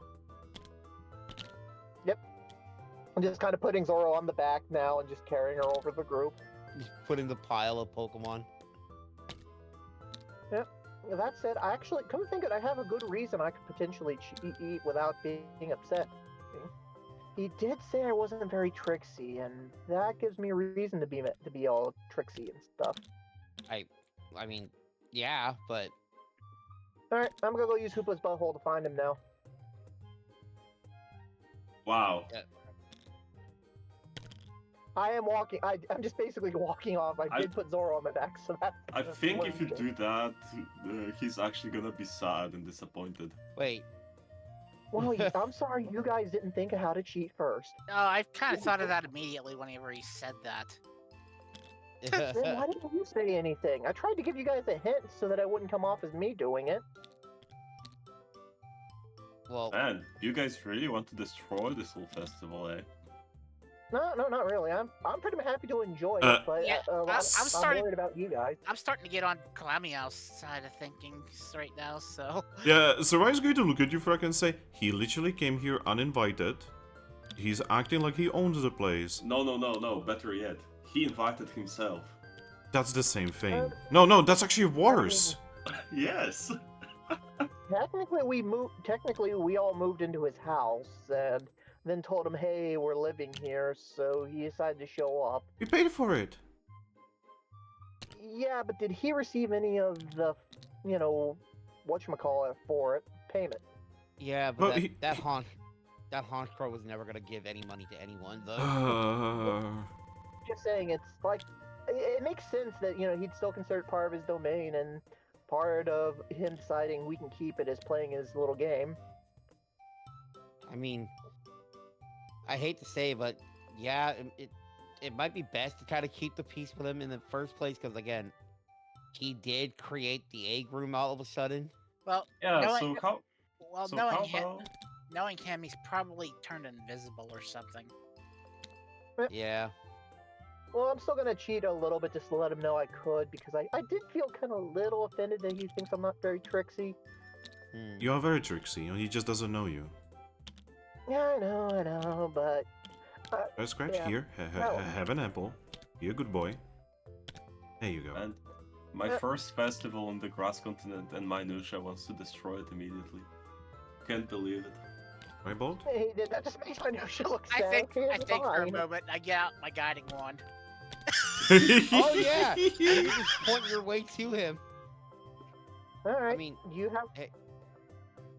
[SPEAKER 6] I'm just kind of putting Zoro on the back now and just carrying her over the group.
[SPEAKER 3] just put in the pile of Pokemon.
[SPEAKER 6] That said, I actually, come to think of it, I have a good reason I could potentially eat without being upset. He did say I wasn't very tricksy, and that gives me a reason to be all tricksy and stuff.
[SPEAKER 3] I mean, yeah, but
[SPEAKER 6] Alright, I'm gonna go use Hoopa's butthole to find him now.
[SPEAKER 5] Wow.
[SPEAKER 6] I am walking. I'm just basically walking off. I did put Zoro on my back, so that's.
[SPEAKER 5] I
[SPEAKER 6] that's
[SPEAKER 5] think
[SPEAKER 6] one
[SPEAKER 5] if you
[SPEAKER 6] thing.
[SPEAKER 5] do that, he's actually gonna be sad and disappointed.
[SPEAKER 3] wait.
[SPEAKER 6] Well, I'm sorry you guys didn't think of how to cheat first.
[SPEAKER 4] Oh, I kind of thought of that immediately whenever he said that.
[SPEAKER 6] Then why didn't you say anything? I tried to give you guys a hint so that I wouldn't come off as me doing it.
[SPEAKER 3] Well,
[SPEAKER 5] Man, you guys really want to destroy this whole festival, eh?
[SPEAKER 6] No, not really. I'm pretty happy to enjoy it, but
[SPEAKER 4] Yeah, I'm starting-
[SPEAKER 6] worried about you guys.
[SPEAKER 4] I'm starting to get on Kalamiao's side of thinking right now, so...
[SPEAKER 1] Yeah, Sarai's going to look at you, Thrack, and say, he literally came here uninvited. He's acting like he owns the place.
[SPEAKER 5] No, better yet. He invited himself.
[SPEAKER 1] That's the same thing. No, that's actually worse.
[SPEAKER 5] Yes!
[SPEAKER 6] Technically, we all moved into his house and then told him, hey, we're living here, so he decided to show up.
[SPEAKER 1] We paid for it.
[SPEAKER 6] Yeah, but did he receive any of the, whatchamacallit for it, payment?
[SPEAKER 3] yeah, but
[SPEAKER 1] But
[SPEAKER 3] that Honk Crow was never gonna give any money to anyone, though.
[SPEAKER 6] Just saying, it's like, it makes sense that, he'd still consider it part of his domain, and part of him deciding we can keep it is playing his little game.
[SPEAKER 3] I mean, I hate to say, but yeah, it might be best to kind of keep the peace with him in the first place, because again, he did create the egg room all of a sudden.
[SPEAKER 4] Well,
[SPEAKER 5] Yeah,
[SPEAKER 4] knowing,
[SPEAKER 5] so how...
[SPEAKER 4] well,
[SPEAKER 5] so
[SPEAKER 4] knowing,
[SPEAKER 5] how
[SPEAKER 4] him,
[SPEAKER 5] about...
[SPEAKER 4] knowing him, he's probably turned invisible or something.
[SPEAKER 3] Yeah.
[SPEAKER 6] Well, I'm still gonna cheat a little bit just to let him know I could, because I did feel kind of a little offended that he thinks I'm not very tricksy.
[SPEAKER 3] Hmm.
[SPEAKER 1] You are very tricksy, he just doesn't know you.
[SPEAKER 6] Yeah, I know, but...
[SPEAKER 1] Scratch,
[SPEAKER 6] Yeah.
[SPEAKER 1] here,
[SPEAKER 6] No.
[SPEAKER 1] have an apple. Be a good boy. There you go.
[SPEAKER 5] And my first festival on the grass continent, and Minutia wants to destroy it immediately. Can't believe it.
[SPEAKER 1] Right, Bolt?
[SPEAKER 6] Hey, that just makes my notion look
[SPEAKER 4] I
[SPEAKER 6] sad.
[SPEAKER 4] think
[SPEAKER 6] Okay,
[SPEAKER 4] for a
[SPEAKER 6] fine.
[SPEAKER 4] moment I get out my guiding wand.
[SPEAKER 3] Oh yeah, you can just point your way to him.
[SPEAKER 6] Alright,
[SPEAKER 3] I mean,
[SPEAKER 6] you have...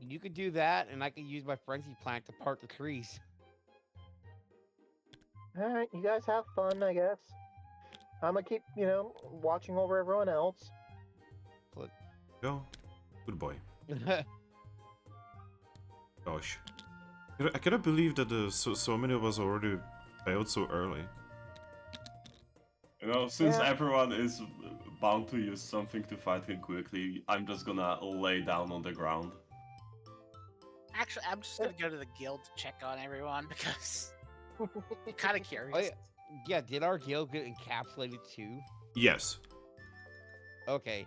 [SPEAKER 3] you could do that, and I could use my frenzy plant to part the trees.
[SPEAKER 6] Alright, you guys have fun, I guess. I'm gonna keep, watching over everyone else.
[SPEAKER 1] Go. Good boy. Gosh. I cannot believe that so many of us already failed so early.
[SPEAKER 5] Since
[SPEAKER 6] Yeah.
[SPEAKER 5] everyone is bound to use something to fight him quickly, I'm just gonna lay down on the ground.
[SPEAKER 4] Actually, I'm just gonna go to the guild to check on everyone because I'm kind of curious.
[SPEAKER 3] Oh, yeah, did our guild get encapsulated too?
[SPEAKER 1] Yes.
[SPEAKER 3] Okay.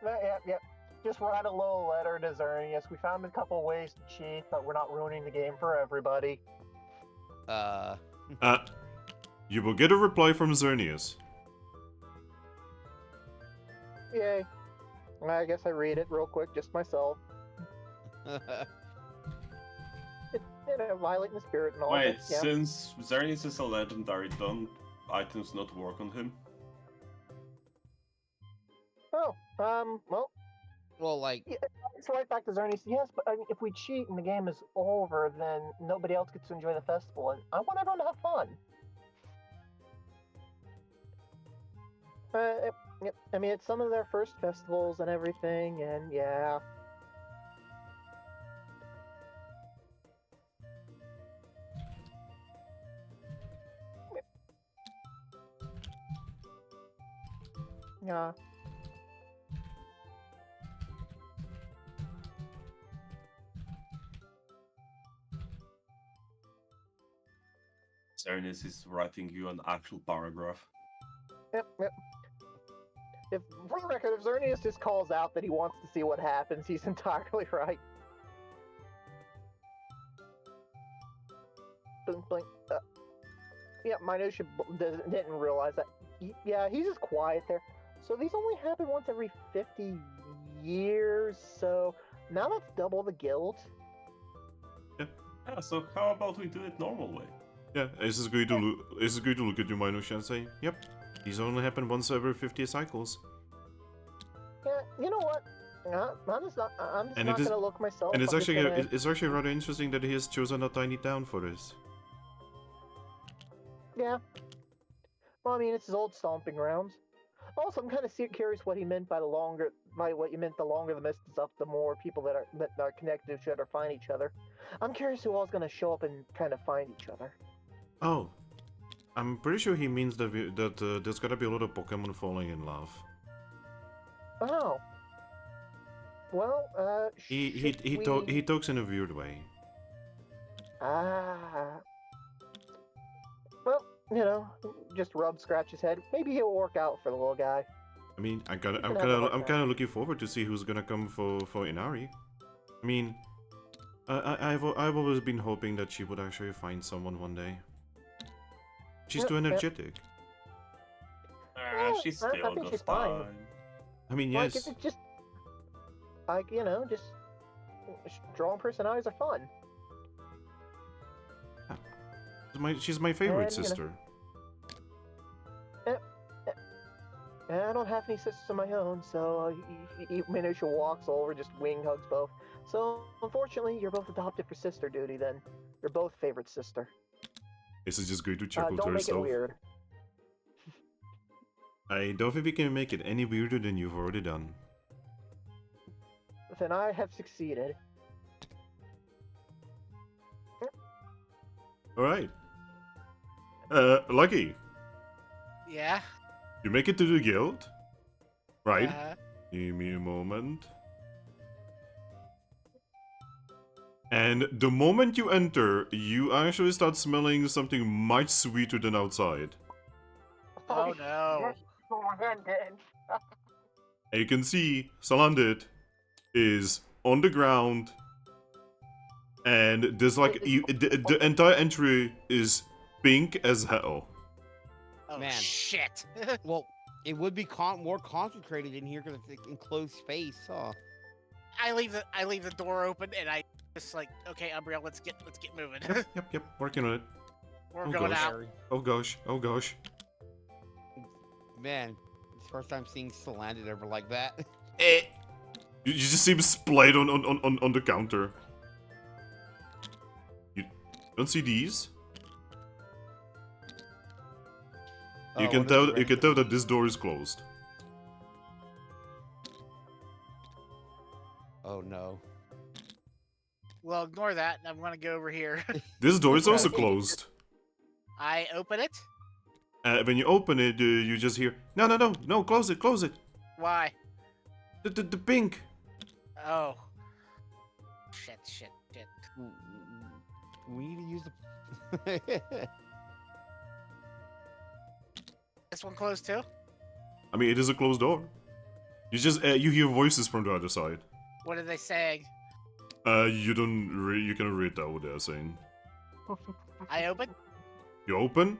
[SPEAKER 6] Yep. Just write a little letter to Xerneas. We found a couple ways to cheat, but we're not ruining the game for everybody.
[SPEAKER 1] You will get a reply from Xerneas.
[SPEAKER 6] Yay. I guess I read it real quick, just myself. Violating the spirit and all
[SPEAKER 5] Wait,
[SPEAKER 6] that. Yeah.
[SPEAKER 5] since Xerneas is a legendary, don't items not work on him?
[SPEAKER 6] Oh, well,
[SPEAKER 3] Well, like,
[SPEAKER 6] Yeah, it's right back to Xerneas. Yes, but I mean, if we cheat and the game is over, then nobody else gets to enjoy the festival, and I want everyone to have fun. I mean, it's some of their first festivals and everything, and yeah. Yeah.
[SPEAKER 5] Xerneas is writing you an actual paragraph.
[SPEAKER 6] Yep. If, for the record, if Xerneas just calls out that he wants to see what happens, he's entirely right. Blink, blink. Yeah, Minutia didn't realize that. Yeah, he's just quiet there. So these only happen once every 50 years, so now that's double the guild.
[SPEAKER 5] Yeah, so how about we do it normal way?
[SPEAKER 1] Yeah, Ace is going to look at you, Minutia, and say, "Yep, these only happen once every 50 cycles."
[SPEAKER 6] Yeah, you know what? I'm just not
[SPEAKER 1] And
[SPEAKER 6] not gonna look myself.
[SPEAKER 1] And it's
[SPEAKER 6] I'm just
[SPEAKER 1] actually
[SPEAKER 6] gonna...
[SPEAKER 1] it's actually rather interesting that he has chosen a tiny town for this.
[SPEAKER 6] Yeah. Well, I mean, it's his old stomping grounds. Also, I'm kind of curious what he meant by what you meant the longer the mist is up, the more people that are connected to each other find each other. I'm curious who all's gonna show up and kind of find each other.
[SPEAKER 1] Oh, I'm pretty sure he means that there's gotta be a lot of Pokemon falling in love.
[SPEAKER 6] Oh. Well,
[SPEAKER 1] He talks in a weird way.
[SPEAKER 6] Ah. Well, you know, just scratch his head. Maybe he'll work out for the little guy.
[SPEAKER 1] I mean, I'm kind
[SPEAKER 6] have a hard
[SPEAKER 1] of
[SPEAKER 6] time.
[SPEAKER 1] looking forward to see who's gonna come for Inari. I mean, I've always been hoping that she would actually find someone one day. She's too energetic.
[SPEAKER 5] She's
[SPEAKER 6] I
[SPEAKER 5] still
[SPEAKER 6] think
[SPEAKER 5] got
[SPEAKER 6] she's fine.
[SPEAKER 5] time.
[SPEAKER 1] I mean,
[SPEAKER 6] Like,
[SPEAKER 1] yes.
[SPEAKER 6] it's just, like, you know, just strong personalities are fun.
[SPEAKER 1] She's my favorite
[SPEAKER 6] And, you know,
[SPEAKER 1] sister.
[SPEAKER 6] And I don't have any sisters of my own, so Minutia walks over, just wing hugs both. So, unfortunately, you're both adopted for sister duty then. You're both favorite sister.
[SPEAKER 1] This is just going to chuckle to
[SPEAKER 6] Don't make it
[SPEAKER 1] herself.
[SPEAKER 6] weird.
[SPEAKER 1] I don't think we can make it any weirder than you've already done.
[SPEAKER 6] Then I have succeeded.
[SPEAKER 1] Alright. Lucky,
[SPEAKER 4] Yeah.
[SPEAKER 1] you make it to the guild. Right?
[SPEAKER 4] Uh,
[SPEAKER 1] Give me a moment. And the moment you enter, you actually start smelling something much sweeter than outside.
[SPEAKER 4] oh no.
[SPEAKER 1] And you can see Salandit is on the ground, and there's like the entire entry is pink as hell.
[SPEAKER 4] Oh
[SPEAKER 3] Man.
[SPEAKER 4] shit.
[SPEAKER 3] well, it would be more concentrated in here because it's enclosed space, huh?
[SPEAKER 4] I leave the door open and I just like, okay, Umbriel, let's get moving.
[SPEAKER 1] Yep, working on it.
[SPEAKER 4] We're
[SPEAKER 1] Oh,
[SPEAKER 4] going
[SPEAKER 1] gosh.
[SPEAKER 4] out.
[SPEAKER 1] Oh gosh.
[SPEAKER 3] Man, it's the first time seeing Salandit ever like that.
[SPEAKER 1] You just see him splayed on the counter. You don't see these? You can tell that this door is closed.
[SPEAKER 3] Oh no.
[SPEAKER 4] Well, ignore that. I'm gonna go over here.
[SPEAKER 1] This door is also
[SPEAKER 6] Okay.
[SPEAKER 1] closed.
[SPEAKER 4] I open it.
[SPEAKER 1] When you open it, you just hear, no, close it.
[SPEAKER 4] Why?
[SPEAKER 1] The pink.
[SPEAKER 4] Oh. Shit.
[SPEAKER 3] We need to use the.
[SPEAKER 4] This one closed too?
[SPEAKER 1] I mean, it is a closed door. You just you hear voices from the other side.
[SPEAKER 4] What are they saying?
[SPEAKER 1] You cannot read that what they're saying.
[SPEAKER 4] I open?
[SPEAKER 1] You open,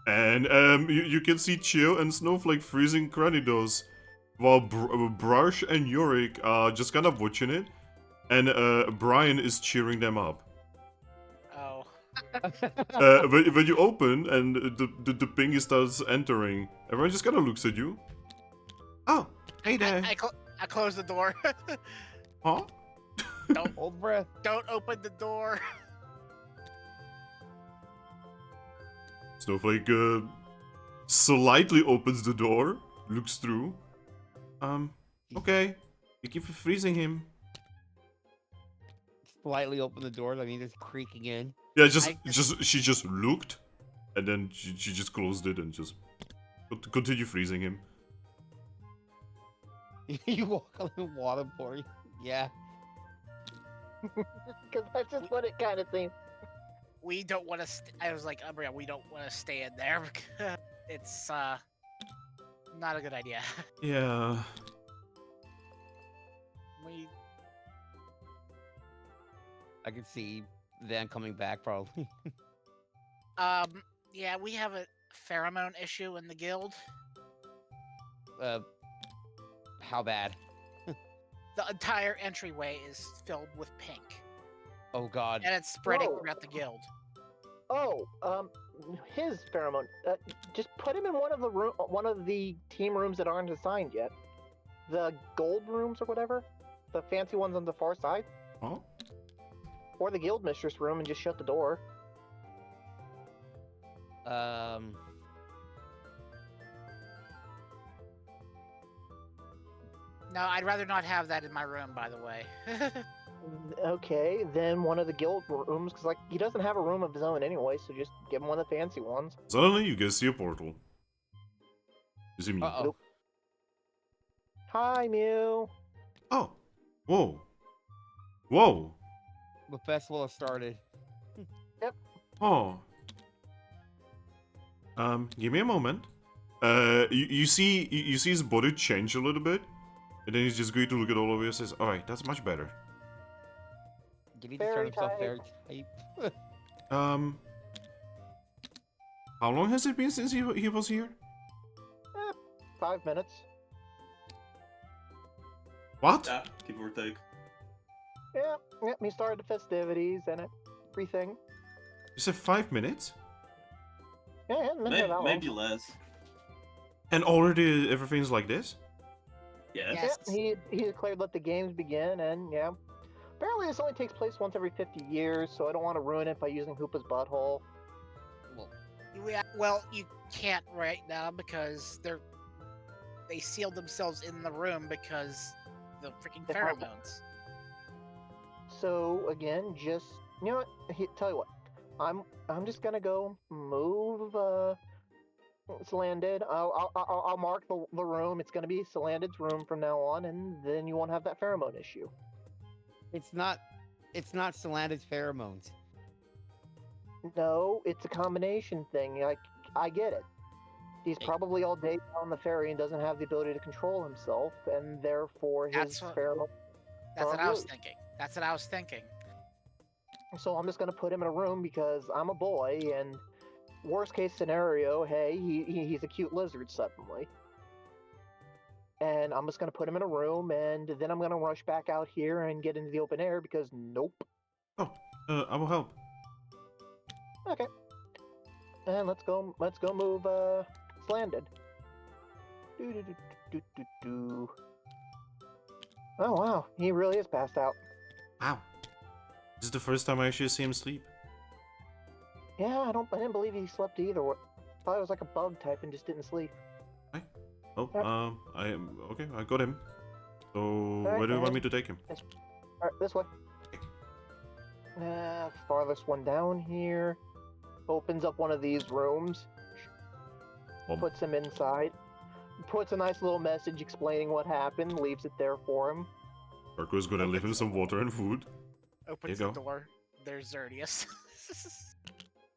[SPEAKER 1] and you can see Chill and Snowflake freezing cranny doors, while Brush and Yorick are just kind of watching it, and Brian is cheering them up.
[SPEAKER 4] Oh.
[SPEAKER 1] When you open and the pingy starts entering, everyone just kind of looks at you. Oh, hey there.
[SPEAKER 4] I close the door.
[SPEAKER 1] Huh?
[SPEAKER 3] Hold breath.
[SPEAKER 4] Don't open the door.
[SPEAKER 1] Snowflake slightly opens the door, looks through. Okay. You keep freezing him.
[SPEAKER 3] Slightly open the door. I mean, just creaking in.
[SPEAKER 1] Yeah, she just looked, and then she just closed it and just continue freezing him.
[SPEAKER 3] You walk on the water pouring. Yeah.
[SPEAKER 6] Because that's just what it kind of seems.
[SPEAKER 4] We don't want to. I was like, Umbria, we don't want to stay in there. It's not a good idea.
[SPEAKER 1] Yeah.
[SPEAKER 4] We
[SPEAKER 3] I can see them coming back probably.
[SPEAKER 4] yeah, we have a pheromone issue in the guild.
[SPEAKER 3] How bad?
[SPEAKER 4] The entire entryway is filled with pink,
[SPEAKER 3] Oh god.
[SPEAKER 4] and it's spreading
[SPEAKER 6] Whoa.
[SPEAKER 4] throughout the guild.
[SPEAKER 6] Oh, his pheromone. Just put him in one of the team rooms that aren't assigned yet. The gold rooms or whatever, the fancy ones on the far side,
[SPEAKER 1] Huh?
[SPEAKER 6] or the guild mistress room, and just shut the door.
[SPEAKER 4] No, I'd rather not have that in my room, by the way.
[SPEAKER 6] Okay, then one of the guild rooms, because like he doesn't have a room of his own anyway, so just give him one of the fancy ones.
[SPEAKER 1] Suddenly, you guys see a portal. You see me.
[SPEAKER 3] Uh-oh.
[SPEAKER 6] Nope. Hi, Mew.
[SPEAKER 1] Oh. Whoa. Whoa.
[SPEAKER 3] The festival has started.
[SPEAKER 1] Oh. Give me a moment. You see his body change a little bit, and then he's just going to look at all of you and says, "All right, that's much better."
[SPEAKER 3] Did he just turn himself
[SPEAKER 6] type.
[SPEAKER 3] fairy type?
[SPEAKER 1] How long has it been since he was here?
[SPEAKER 6] 5 minutes.
[SPEAKER 1] What?
[SPEAKER 5] Yeah, give or take.
[SPEAKER 6] Yeah, he started the festivities and everything.
[SPEAKER 1] You said 5 minutes?
[SPEAKER 6] Yeah, it hasn't been here that long.
[SPEAKER 5] Maybe less.
[SPEAKER 1] And already everything's like this?
[SPEAKER 5] Yes.
[SPEAKER 4] Yes.
[SPEAKER 6] Yeah, he declared let the games begin, and yeah. Apparently this only takes place once every 50 years, so I don't want to ruin it by using Hoopa's butthole.
[SPEAKER 4] Well, you can't right now because they sealed themselves in the room because the freaking
[SPEAKER 6] They held-
[SPEAKER 4] pheromones.
[SPEAKER 6] So again, just you know what? Tell you what, I'm just gonna go move. It's landed. I'll mark the room. It's gonna be Salanded's room from now on, and then you won't have that pheromone issue.
[SPEAKER 3] It's not Saland's pheromones.
[SPEAKER 6] No, it's a combination thing. Like I get it. He's
[SPEAKER 3] Hey.
[SPEAKER 6] probably all day on the ferry and doesn't have the ability to control himself, and therefore his
[SPEAKER 4] That's what-
[SPEAKER 6] pheromone.
[SPEAKER 4] That's what I was
[SPEAKER 6] Probably.
[SPEAKER 4] thinking. That's what I was thinking.
[SPEAKER 6] So I'm just gonna put him in a room because I'm a boy, and worst case scenario, hey, he's a cute lizard suddenly. And I'm just gonna put him in a room, and then I'm gonna rush back out here and get into the open air because nope.
[SPEAKER 1] Oh, I will help.
[SPEAKER 6] Okay. And let's go move Slanded. Do. Oh wow, he really is passed out.
[SPEAKER 1] Wow. This is the first time I actually see him sleep.
[SPEAKER 6] Yeah, I didn't believe he slept either. Thought it was like a bug type and just didn't sleep.
[SPEAKER 1] Oh,
[SPEAKER 6] Yep.
[SPEAKER 1] I am okay. I got him. So
[SPEAKER 6] Alright,
[SPEAKER 1] where do you want
[SPEAKER 6] alright.
[SPEAKER 1] me to take him?
[SPEAKER 6] Alright, this way. Farthest one down here. Opens up one of these rooms. Puts him inside. Puts a nice little message explaining what happened. Leaves it there for him.
[SPEAKER 1] Marco's gonna leave him some water and food.
[SPEAKER 4] Opens
[SPEAKER 1] you
[SPEAKER 4] the
[SPEAKER 1] go.
[SPEAKER 4] door. There's Xerneas.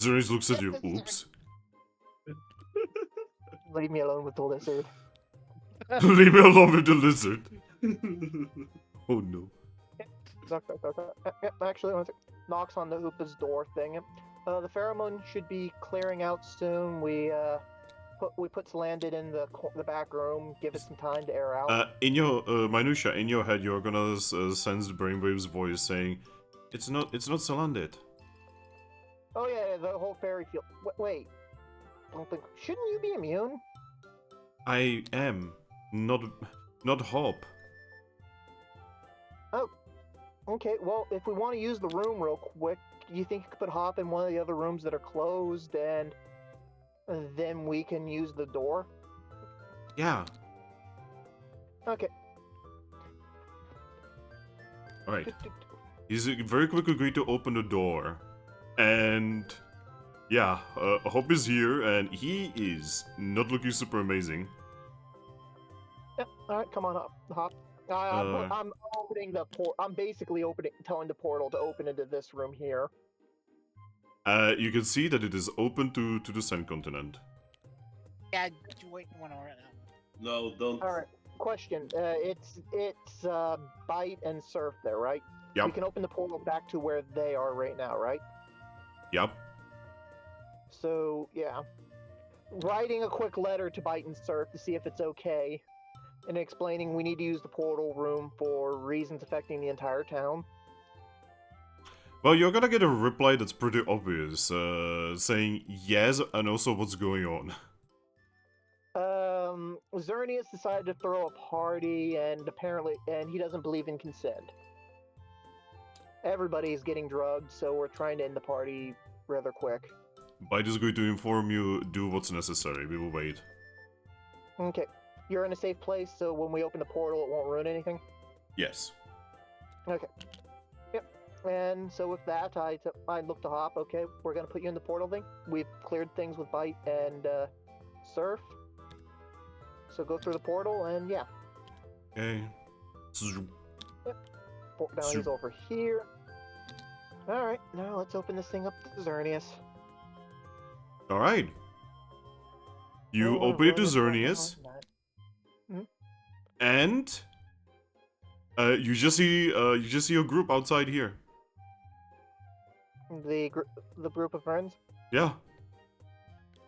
[SPEAKER 1] Xerneas looks at you. Oops.
[SPEAKER 6] Leave me alone with the lizard.
[SPEAKER 1] Leave me alone with the lizard. Oh no.
[SPEAKER 6] Knock. Actually, one sec. Knocks on the Hoopa's door thing. The pheromone should be clearing out soon. We put Salanded in the back room. Give it some time to air out.
[SPEAKER 1] In your minutia, in your head, you're gonna sense the brainwave's voice saying, "It's not Salandit."
[SPEAKER 6] Oh yeah, the whole fairy field. Wait. Don't think. Shouldn't you be immune?
[SPEAKER 1] I am not Hop.
[SPEAKER 6] Oh, okay. Well, if we want to use the room real quick, do you think you could put Hop in one of the other rooms that are closed, and then we can use the door?
[SPEAKER 1] Yeah.
[SPEAKER 6] Okay.
[SPEAKER 1] All right. He's very quickly going to open the door, and yeah, Hop is here, and he is not looking super amazing.
[SPEAKER 6] Yeah. All right. Come on, Hop. I'm opening the port. I'm basically telling the portal to open into this room here.
[SPEAKER 1] You can see that it is open to the Sun Continent.
[SPEAKER 4] Yeah, wait one more.
[SPEAKER 5] No, don't.
[SPEAKER 6] All right. Question. It's Bite and Surf there, right?
[SPEAKER 1] Yep.
[SPEAKER 6] We can open the portal back to where they are right now, right?
[SPEAKER 1] Yep.
[SPEAKER 6] So yeah, writing a quick letter to Bite and Surf to see if it's okay, and explaining we need to use the portal room for reasons affecting the entire town.
[SPEAKER 1] Well, you're gonna get a reply that's pretty obvious, saying yes and also what's going on.
[SPEAKER 6] Xerneas decided to throw a party, and he doesn't believe in consent. Everybody's getting drugged, so we're trying to end the party rather quick.
[SPEAKER 1] Bite is going to inform you, do what's necessary. We will wait.
[SPEAKER 6] Okay. You're in a safe place, so when we open the portal, it won't ruin anything?
[SPEAKER 1] Yes.
[SPEAKER 6] Okay. Yep. And so with that, I look to Hop. Okay, we're going to put you in the portal thing. We've cleared things with Bite and Surf. So go through the portal, and yeah.
[SPEAKER 1] Okay.
[SPEAKER 6] Bounty's over here. Alright, now let's open this thing up to Xerneas.
[SPEAKER 1] Alright. You open it to Xerneas. And you just see a group outside here.
[SPEAKER 6] The group of friends?
[SPEAKER 1] Yeah.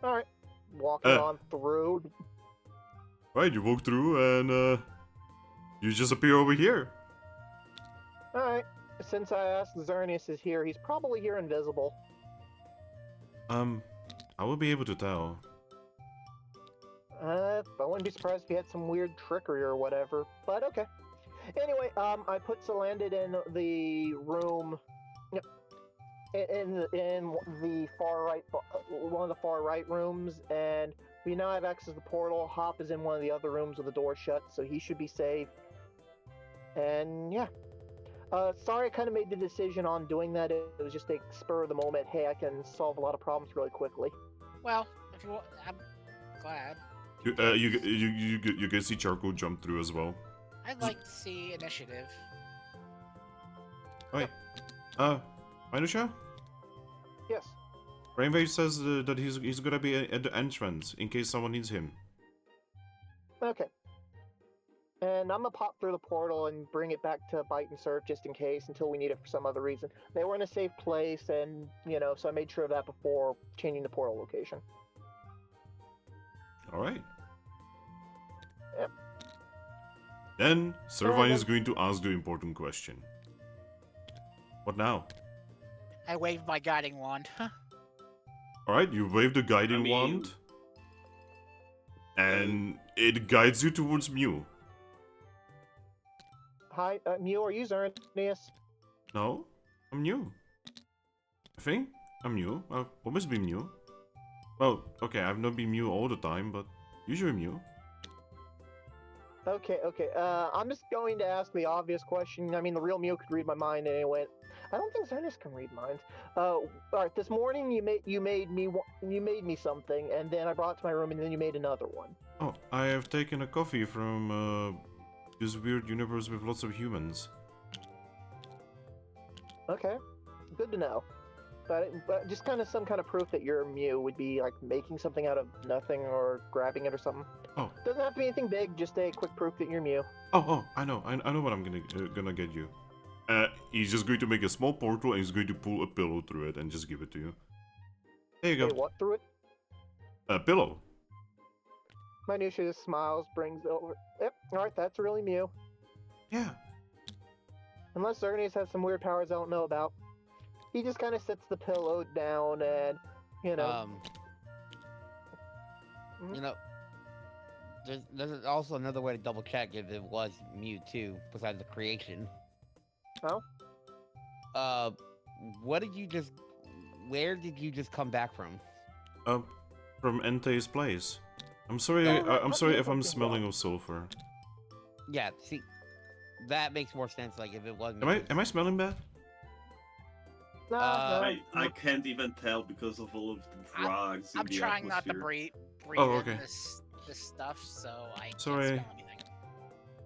[SPEAKER 6] Alright. Walking on through.
[SPEAKER 1] Right, you walk through and you just appear over here.
[SPEAKER 6] Alright. Since I asked Xerneas is here, he's probably here invisible.
[SPEAKER 1] I will be able to tell.
[SPEAKER 6] I wouldn't be surprised if he had some weird trickery or whatever, but okay. Anyway, I landed in the room, in the far right, one of the far right rooms, and we now have access to the portal. Hop is in one of the other rooms with the door shut, so he should be safe. And yeah. Sorry I kind of made the decision on doing that. It was just a spur of the moment. Hey, I can solve a lot of problems really quickly.
[SPEAKER 4] Well, if you want, I'm glad.
[SPEAKER 1] You can see Charcoal jump through as well.
[SPEAKER 4] I'd like to see initiative.
[SPEAKER 1] Wait. Minusha?
[SPEAKER 6] Yes.
[SPEAKER 1] Rainwave says that he's gonna be at the entrance in case someone needs him.
[SPEAKER 6] Okay. And I'm gonna pop through the portal and bring it back to Bite and Surf just in case until we need it for some other reason. They were in a safe place, and so I made sure of that before changing the portal location.
[SPEAKER 1] All right.
[SPEAKER 6] Yep.
[SPEAKER 1] Then Servine is going to ask the important question. What now?
[SPEAKER 4] I waved my guiding wand.
[SPEAKER 1] All right, you wave the guiding wand, and it guides you towards Mew.
[SPEAKER 6] Hi, Mew, are you Xerneas?
[SPEAKER 1] No, I'm Mew. I think I'm Mew. I've always been Mew. Well, okay, I've not been Mew all the time, but usually Mew.
[SPEAKER 6] Okay. I'm just going to ask the obvious question. I mean, the real Mew could read my mind anyway. I don't think Xerneas can read minds. All right. This morning you made me something, and then I brought it to my room, and then you made another one.
[SPEAKER 1] Oh, I have taken a coffee from this weird universe with lots of humans.
[SPEAKER 6] Okay, good to know. But just kind of some kind of proof that you're Mew would be like making something out of nothing or grabbing it or something.
[SPEAKER 1] Oh,
[SPEAKER 6] doesn't have to be anything big. Just a quick proof that you're Mew.
[SPEAKER 1] Oh, I know what I'm gonna get you. He's just going to make a small portal and he's going to pull a pillow through it and just give it to you. There you go.
[SPEAKER 6] Hey, what through it?
[SPEAKER 1] A pillow.
[SPEAKER 6] Minutia just smiles, brings it over. Yep, alright, that's really Mew.
[SPEAKER 1] Yeah.
[SPEAKER 6] Unless Xerneas has some weird powers I don't know about. He just kind of sets the pillow down and,
[SPEAKER 3] There's also another way to double check if it was Mew too, besides the creation.
[SPEAKER 6] Oh,
[SPEAKER 3] What did you just? Where did you just come back from?
[SPEAKER 1] From Entei's place. I'm sorry.
[SPEAKER 6] Oh, right,
[SPEAKER 1] I'm
[SPEAKER 6] what
[SPEAKER 1] sorry
[SPEAKER 6] is
[SPEAKER 1] if I'm
[SPEAKER 6] this thing
[SPEAKER 1] smelling
[SPEAKER 6] about?
[SPEAKER 1] of sulfur.
[SPEAKER 3] Yeah, see, that makes more sense. Like if it wasn't.
[SPEAKER 1] Am I smelling bad?
[SPEAKER 6] no,
[SPEAKER 5] I can't even tell because of all of the drugs in
[SPEAKER 4] I'm
[SPEAKER 5] the
[SPEAKER 4] trying not to
[SPEAKER 5] atmosphere.
[SPEAKER 4] breathe
[SPEAKER 1] Oh,
[SPEAKER 4] in
[SPEAKER 1] okay.
[SPEAKER 4] this stuff, so I
[SPEAKER 1] Sorry.
[SPEAKER 4] can't smell anything.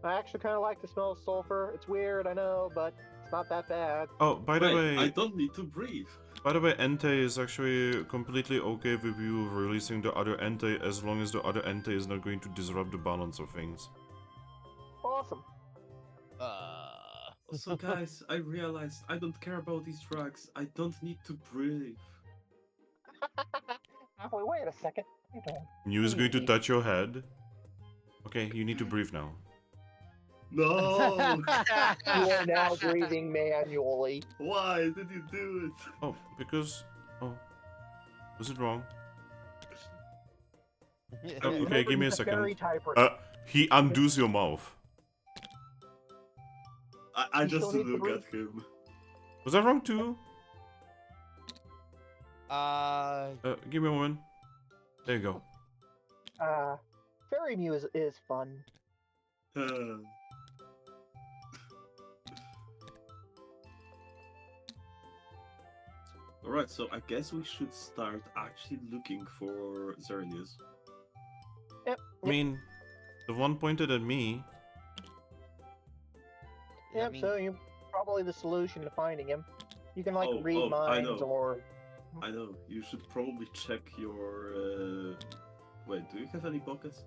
[SPEAKER 6] I actually kind of like the smell of sulfur. It's weird, I know, but it's not that bad.
[SPEAKER 1] Oh, by the
[SPEAKER 5] Wait,
[SPEAKER 1] way,
[SPEAKER 5] I don't need to breathe.
[SPEAKER 1] by the way, Entei is actually completely okay with you releasing the other Entei as long as the other Entei is not going to disrupt the balance of things.
[SPEAKER 6] Awesome.
[SPEAKER 5] Also, guys, I realized I don't care about these drugs. I don't need to breathe.
[SPEAKER 6] Wait a second. I don't.
[SPEAKER 1] Mew is going to
[SPEAKER 6] Easy.
[SPEAKER 1] touch your head. Okay, you need to breathe now.
[SPEAKER 5] No!
[SPEAKER 6] You are now breathing manually.
[SPEAKER 5] Why did you do it?
[SPEAKER 1] Oh, because... Oh. Was it wrong? Oh, okay,
[SPEAKER 6] Remember,
[SPEAKER 1] give me a
[SPEAKER 6] he's fairy
[SPEAKER 1] second.
[SPEAKER 6] typer.
[SPEAKER 1] He undoes your mouth.
[SPEAKER 5] I
[SPEAKER 6] You
[SPEAKER 5] just
[SPEAKER 6] still need to
[SPEAKER 5] look at him.
[SPEAKER 1] Was that wrong too? Give me a moment. There you go.
[SPEAKER 6] Fairy Mew is fun.
[SPEAKER 5] Alright, so I guess we should start actually looking for Xerneas.
[SPEAKER 6] Yep.
[SPEAKER 1] I mean, the one pointed at me.
[SPEAKER 6] Yep, so you're probably the solution to finding him. You can like
[SPEAKER 5] Oh,
[SPEAKER 6] read
[SPEAKER 5] I
[SPEAKER 6] minds
[SPEAKER 5] know.
[SPEAKER 6] or
[SPEAKER 5] I know, you should probably check your... Wait, do you have any pockets?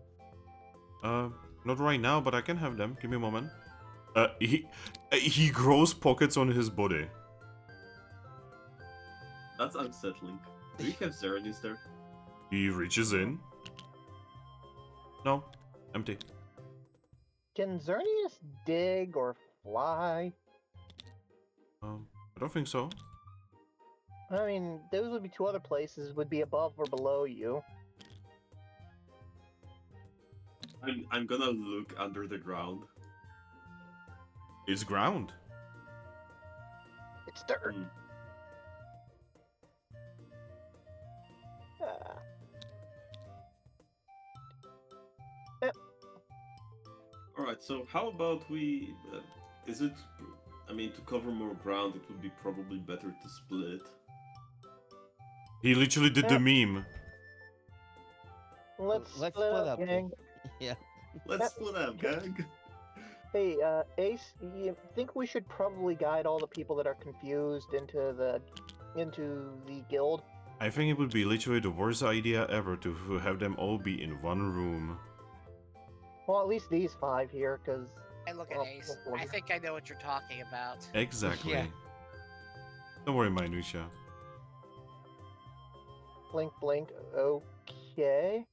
[SPEAKER 1] Not right now, but I can have them. Give me a moment. He grows pockets on his body.
[SPEAKER 5] That's unsettling. Do you have Xerneas there?
[SPEAKER 1] He reaches in. No, empty.
[SPEAKER 6] can Xerneas dig or fly?
[SPEAKER 1] I don't think so.
[SPEAKER 6] I mean, those would be two other places would be above or below you.
[SPEAKER 5] I'm gonna look under the ground.
[SPEAKER 1] It's ground.
[SPEAKER 6] It's dirt.
[SPEAKER 5] Hmm. Alright, so how about we... is it... I mean, to cover more ground, it would be probably better to split.
[SPEAKER 1] He literally did the meme.
[SPEAKER 6] Let's
[SPEAKER 3] Let's
[SPEAKER 6] split
[SPEAKER 3] split
[SPEAKER 6] up,
[SPEAKER 3] up.
[SPEAKER 6] gang.
[SPEAKER 3] Yeah.
[SPEAKER 5] Let's split up, gang!
[SPEAKER 6] Hey, Ace, you think we should probably guide all the people that are confused into the guild?
[SPEAKER 1] I think it would be literally the worst idea ever to have them all be in one room.
[SPEAKER 6] Well, at least these five here, because...
[SPEAKER 4] I look at
[SPEAKER 6] Well,
[SPEAKER 4] Ace.
[SPEAKER 6] well,
[SPEAKER 4] I think I know what you're talking about.
[SPEAKER 1] Exactly.
[SPEAKER 3] Yeah.
[SPEAKER 1] Don't worry, Minutia.
[SPEAKER 6] Blink, blink, okay.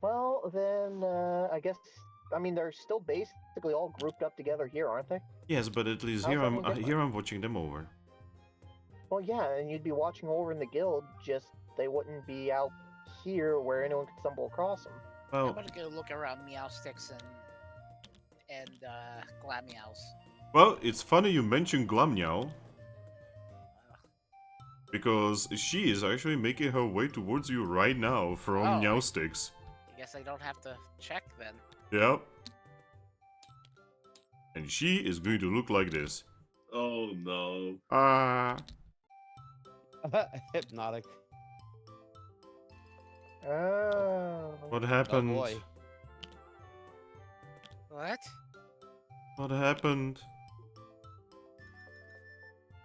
[SPEAKER 6] Well, then, I guess... I mean, they're still basically all grouped up together here, aren't they?
[SPEAKER 1] Yes, but at least
[SPEAKER 6] How's
[SPEAKER 1] here
[SPEAKER 6] that
[SPEAKER 1] I'm
[SPEAKER 6] any different?
[SPEAKER 1] here I'm watching them over.
[SPEAKER 6] Well, yeah, and you'd be watching over in the guild, just they wouldn't be out here where anyone could stumble across them.
[SPEAKER 4] I'm
[SPEAKER 1] Well,
[SPEAKER 4] gonna go look around Meowsticks and Glameows.
[SPEAKER 1] well, it's funny you mentioned Glammeow, because she is actually making her way towards you right now from
[SPEAKER 4] Oh.
[SPEAKER 1] Meowsticks.
[SPEAKER 4] I guess I don't have to check then.
[SPEAKER 1] Yep. And she is going to look like this.
[SPEAKER 5] Oh no.
[SPEAKER 3] Hypnotic.
[SPEAKER 6] Oh.
[SPEAKER 1] What
[SPEAKER 3] Oh
[SPEAKER 1] happened?
[SPEAKER 3] boy.
[SPEAKER 4] What?
[SPEAKER 1] What happened?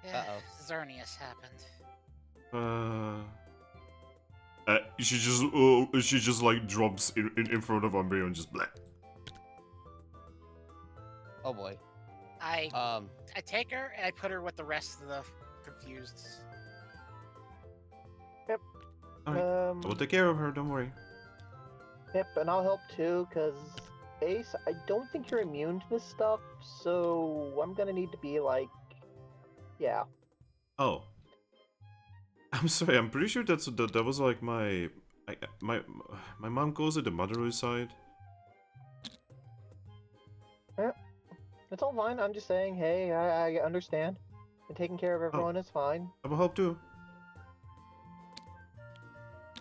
[SPEAKER 4] Yeah,
[SPEAKER 3] Uh-oh.
[SPEAKER 4] Xerneas happened.
[SPEAKER 1] She just like drops in front of Umbreon and just bleh.
[SPEAKER 3] Oh boy.
[SPEAKER 4] I take her and I put her with the rest of the confused.
[SPEAKER 1] I will take care of her, don't worry.
[SPEAKER 6] Yep, and I'll help too, because Ace, I don't think you're immune to this stuff, so I'm gonna need to be like, yeah.
[SPEAKER 1] Oh. I'm sorry, I'm pretty sure that was like my mom calls it the motherly side.
[SPEAKER 6] It's all fine. I'm just saying, hey, I understand. And taking care of everyone is fine.
[SPEAKER 1] I will help too.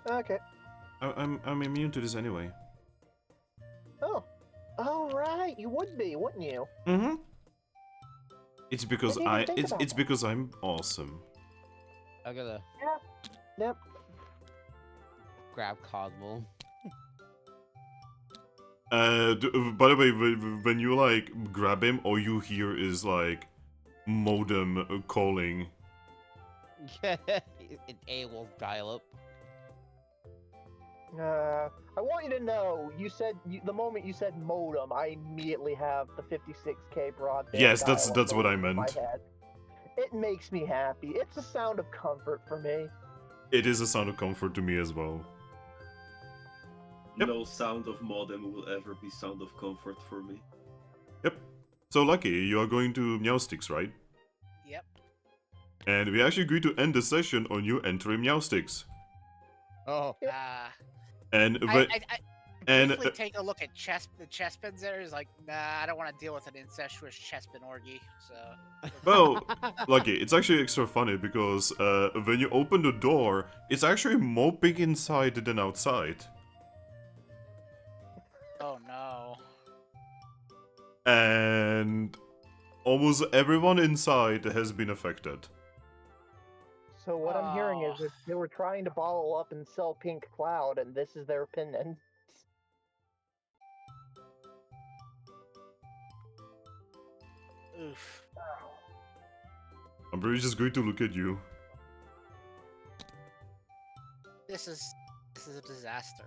[SPEAKER 6] Okay.
[SPEAKER 1] I'm immune to this anyway.
[SPEAKER 6] Oh. All right. You would be, wouldn't you?
[SPEAKER 1] Mm-hmm. It's because
[SPEAKER 6] Didn't even think about
[SPEAKER 1] it's
[SPEAKER 6] that.
[SPEAKER 1] because I'm awesome.
[SPEAKER 3] I gotta
[SPEAKER 6] Yep.
[SPEAKER 3] grab Cosmo.
[SPEAKER 1] By the way, when you like grab him, all you hear is like modem calling.
[SPEAKER 3] An AOL dial-up.
[SPEAKER 6] I want you to know, the moment you said modem, I immediately have the 56K broadband.
[SPEAKER 1] Yes, that's
[SPEAKER 6] dial-up
[SPEAKER 1] what I
[SPEAKER 6] going through my
[SPEAKER 1] meant.
[SPEAKER 6] head. It makes me happy. It's a sound of comfort for me.
[SPEAKER 1] It is a sound of comfort to me as well. Yep.
[SPEAKER 5] No sound of modem will ever be sound of comfort for me.
[SPEAKER 1] Yep. So Lucky, you are going to Meowsticks, right?
[SPEAKER 4] Yep.
[SPEAKER 1] And we actually agreed to end the session on you entering Meowsticks.
[SPEAKER 3] Oh.
[SPEAKER 1] And
[SPEAKER 4] I
[SPEAKER 1] and
[SPEAKER 4] briefly take a look at the chespins there. Is like, nah, I don't want to deal with an incestuous chespin orgy. So.
[SPEAKER 1] well, Lucky, it's actually extra funny because when you open the door, it's actually more big inside than outside.
[SPEAKER 4] Oh no.
[SPEAKER 1] And almost everyone inside has been affected.
[SPEAKER 6] So what I'm hearing is that they were trying to bottle up and sell Pink Cloud, and this is their opinion.
[SPEAKER 4] Oof.
[SPEAKER 1] I'm really just going to look at you.
[SPEAKER 4] This is a disaster.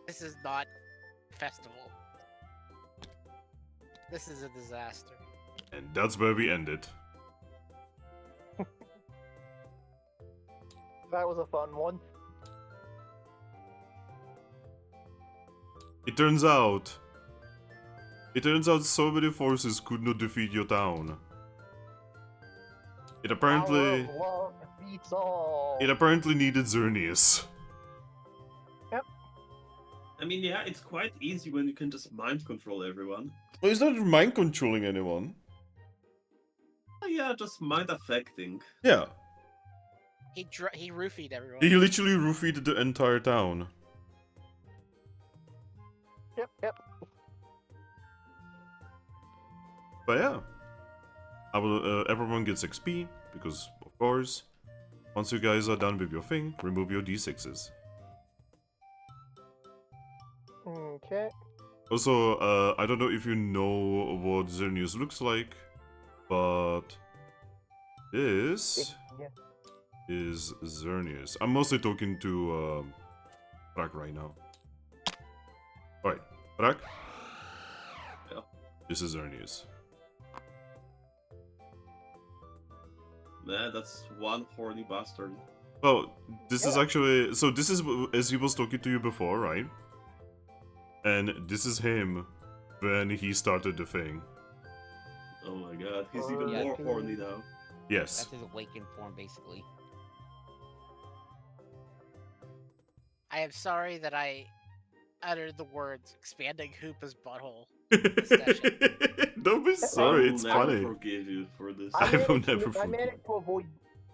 [SPEAKER 4] This is not a festival. This is a disaster.
[SPEAKER 1] And that's where we end it.
[SPEAKER 6] That was a fun one.
[SPEAKER 1] It turns out so many forces could not defeat your town. It apparently
[SPEAKER 6] Power of love defeats all.
[SPEAKER 1] it apparently needed Xerneas.
[SPEAKER 5] I mean, yeah, it's quite easy when you can just mind control everyone.
[SPEAKER 1] Well, he's not mind controlling anyone.
[SPEAKER 5] Oh, yeah, just mind affecting.
[SPEAKER 1] Yeah.
[SPEAKER 4] He roofied everyone.
[SPEAKER 1] He literally roofied the entire town.
[SPEAKER 6] Yep.
[SPEAKER 1] But yeah. I will everyone gets XP, because of course. Once you guys are done with your thing, remove your D6s.
[SPEAKER 6] Okay.
[SPEAKER 1] Also, I don't know if you know what Xerneas looks like, but this
[SPEAKER 6] Yeah.
[SPEAKER 1] is Xerneas. I'm mostly talking to Thrack right now. Alright, Thrack?
[SPEAKER 5] Yeah.
[SPEAKER 1] This is Xerneas.
[SPEAKER 5] Man, that's one horny bastard.
[SPEAKER 1] Well, this is actually... So this is as he was talking to you before, right? And this is him when he started the thing.
[SPEAKER 5] Oh my god, he's even
[SPEAKER 3] Yeah.
[SPEAKER 5] more horny now.
[SPEAKER 1] Yes.
[SPEAKER 3] That's his awakened form, basically.
[SPEAKER 4] I am sorry that I uttered the words expanding Hoopa's butthole.
[SPEAKER 1] Don't be sorry,
[SPEAKER 5] I will
[SPEAKER 1] it's
[SPEAKER 5] never
[SPEAKER 1] funny.
[SPEAKER 5] forgive you for this.
[SPEAKER 1] I will never forgive.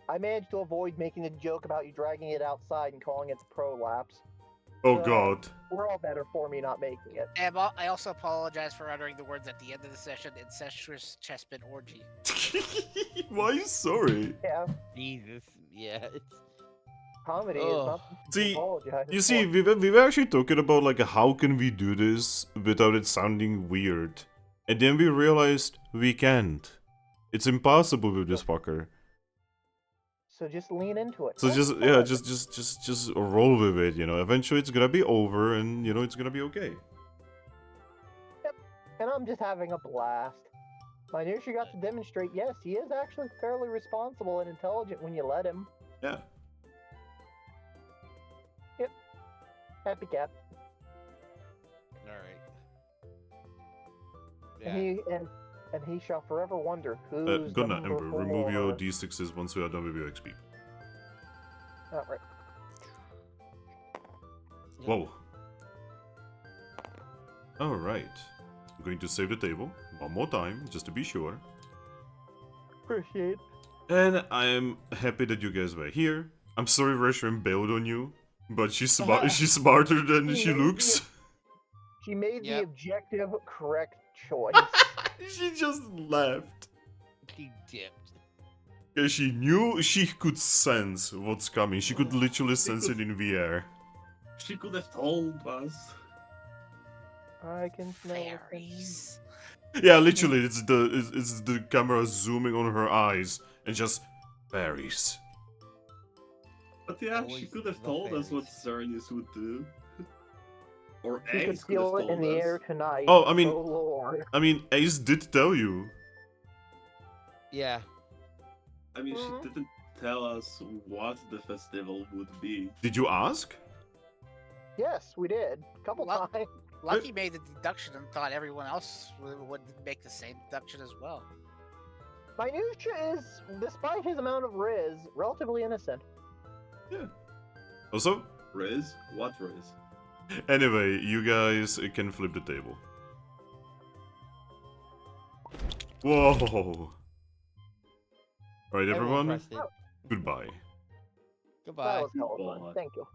[SPEAKER 6] I managed to avoid making a joke about you dragging it outside and calling it the prolapse.
[SPEAKER 1] Oh
[SPEAKER 6] So,
[SPEAKER 1] god.
[SPEAKER 6] We're all better for me not making it.
[SPEAKER 4] And I also apologize for uttering the words at the end of the session, incestuous chespin orgy.
[SPEAKER 1] Why are you sorry?
[SPEAKER 6] Yeah,
[SPEAKER 3] Jesus. Yeah.
[SPEAKER 6] comedy is
[SPEAKER 3] Ugh.
[SPEAKER 6] not
[SPEAKER 1] See,
[SPEAKER 6] apologize
[SPEAKER 1] You see,
[SPEAKER 6] for.
[SPEAKER 1] we were actually talking about like how can we do this without it sounding weird, and then we realized we can't. It's impossible with this fucker.
[SPEAKER 6] So just lean into it.
[SPEAKER 1] So
[SPEAKER 6] That's
[SPEAKER 1] just roll with it. You know, eventually it's gonna be over, and you know it's gonna be okay.
[SPEAKER 6] And I'm just having a blast. My Nusha got to demonstrate, yes, he is actually fairly responsible and intelligent when you let him.
[SPEAKER 1] Yeah.
[SPEAKER 6] Happy cat.
[SPEAKER 3] Alright.
[SPEAKER 6] And he shall forever wonder who's
[SPEAKER 1] Godna,
[SPEAKER 6] number
[SPEAKER 1] Ember, remove your
[SPEAKER 6] 4.
[SPEAKER 1] D6s once we are done with your XP.
[SPEAKER 6] Alright.
[SPEAKER 1] Whoa. Alright. I'm going to save the table one more time, just to be sure.
[SPEAKER 6] Appreciate.
[SPEAKER 1] And I am happy that you guys were here. I'm sorry Reshiram bailed on you, but she's smarter than she looks.
[SPEAKER 6] She made the
[SPEAKER 3] Yep.
[SPEAKER 6] objective correct choice.
[SPEAKER 1] She just left.
[SPEAKER 3] He dipped.
[SPEAKER 1] Yeah, she knew she could sense what's coming. She could literally sense it in the air.
[SPEAKER 5] She could have told us.
[SPEAKER 6] I can smell the
[SPEAKER 4] Fairies.
[SPEAKER 1] Yeah, literally, it's the camera zooming on her eyes and just fairies.
[SPEAKER 5] But yeah, she
[SPEAKER 3] Always
[SPEAKER 5] could have
[SPEAKER 3] the
[SPEAKER 5] told us what
[SPEAKER 3] fairies.
[SPEAKER 5] Xerneas would do. Or
[SPEAKER 6] You could
[SPEAKER 5] Ace could have
[SPEAKER 6] feel it
[SPEAKER 5] told
[SPEAKER 6] in the
[SPEAKER 5] us.
[SPEAKER 6] air tonight.
[SPEAKER 1] Oh, I mean-
[SPEAKER 6] oh Lord.
[SPEAKER 1] I mean, Ace did tell you.
[SPEAKER 3] Yeah.
[SPEAKER 5] I mean, she didn't tell us what the festival would be.
[SPEAKER 1] Did you ask?
[SPEAKER 6] Yes, we did. A couple
[SPEAKER 4] Well-
[SPEAKER 6] times.
[SPEAKER 4] Lucky made the deduction and thought everyone else would make the same deduction as well.
[SPEAKER 6] Minutia is, despite his amount of Riz, relatively innocent.
[SPEAKER 1] Also,
[SPEAKER 5] Riz? What Riz?
[SPEAKER 1] anyway, you guys can flip the table. Whoa! Alright, everyone,
[SPEAKER 3] pressed it.
[SPEAKER 1] goodbye.
[SPEAKER 3] Goodbye.
[SPEAKER 6] That was hella fun.
[SPEAKER 5] Goodbye.
[SPEAKER 6] Thank you.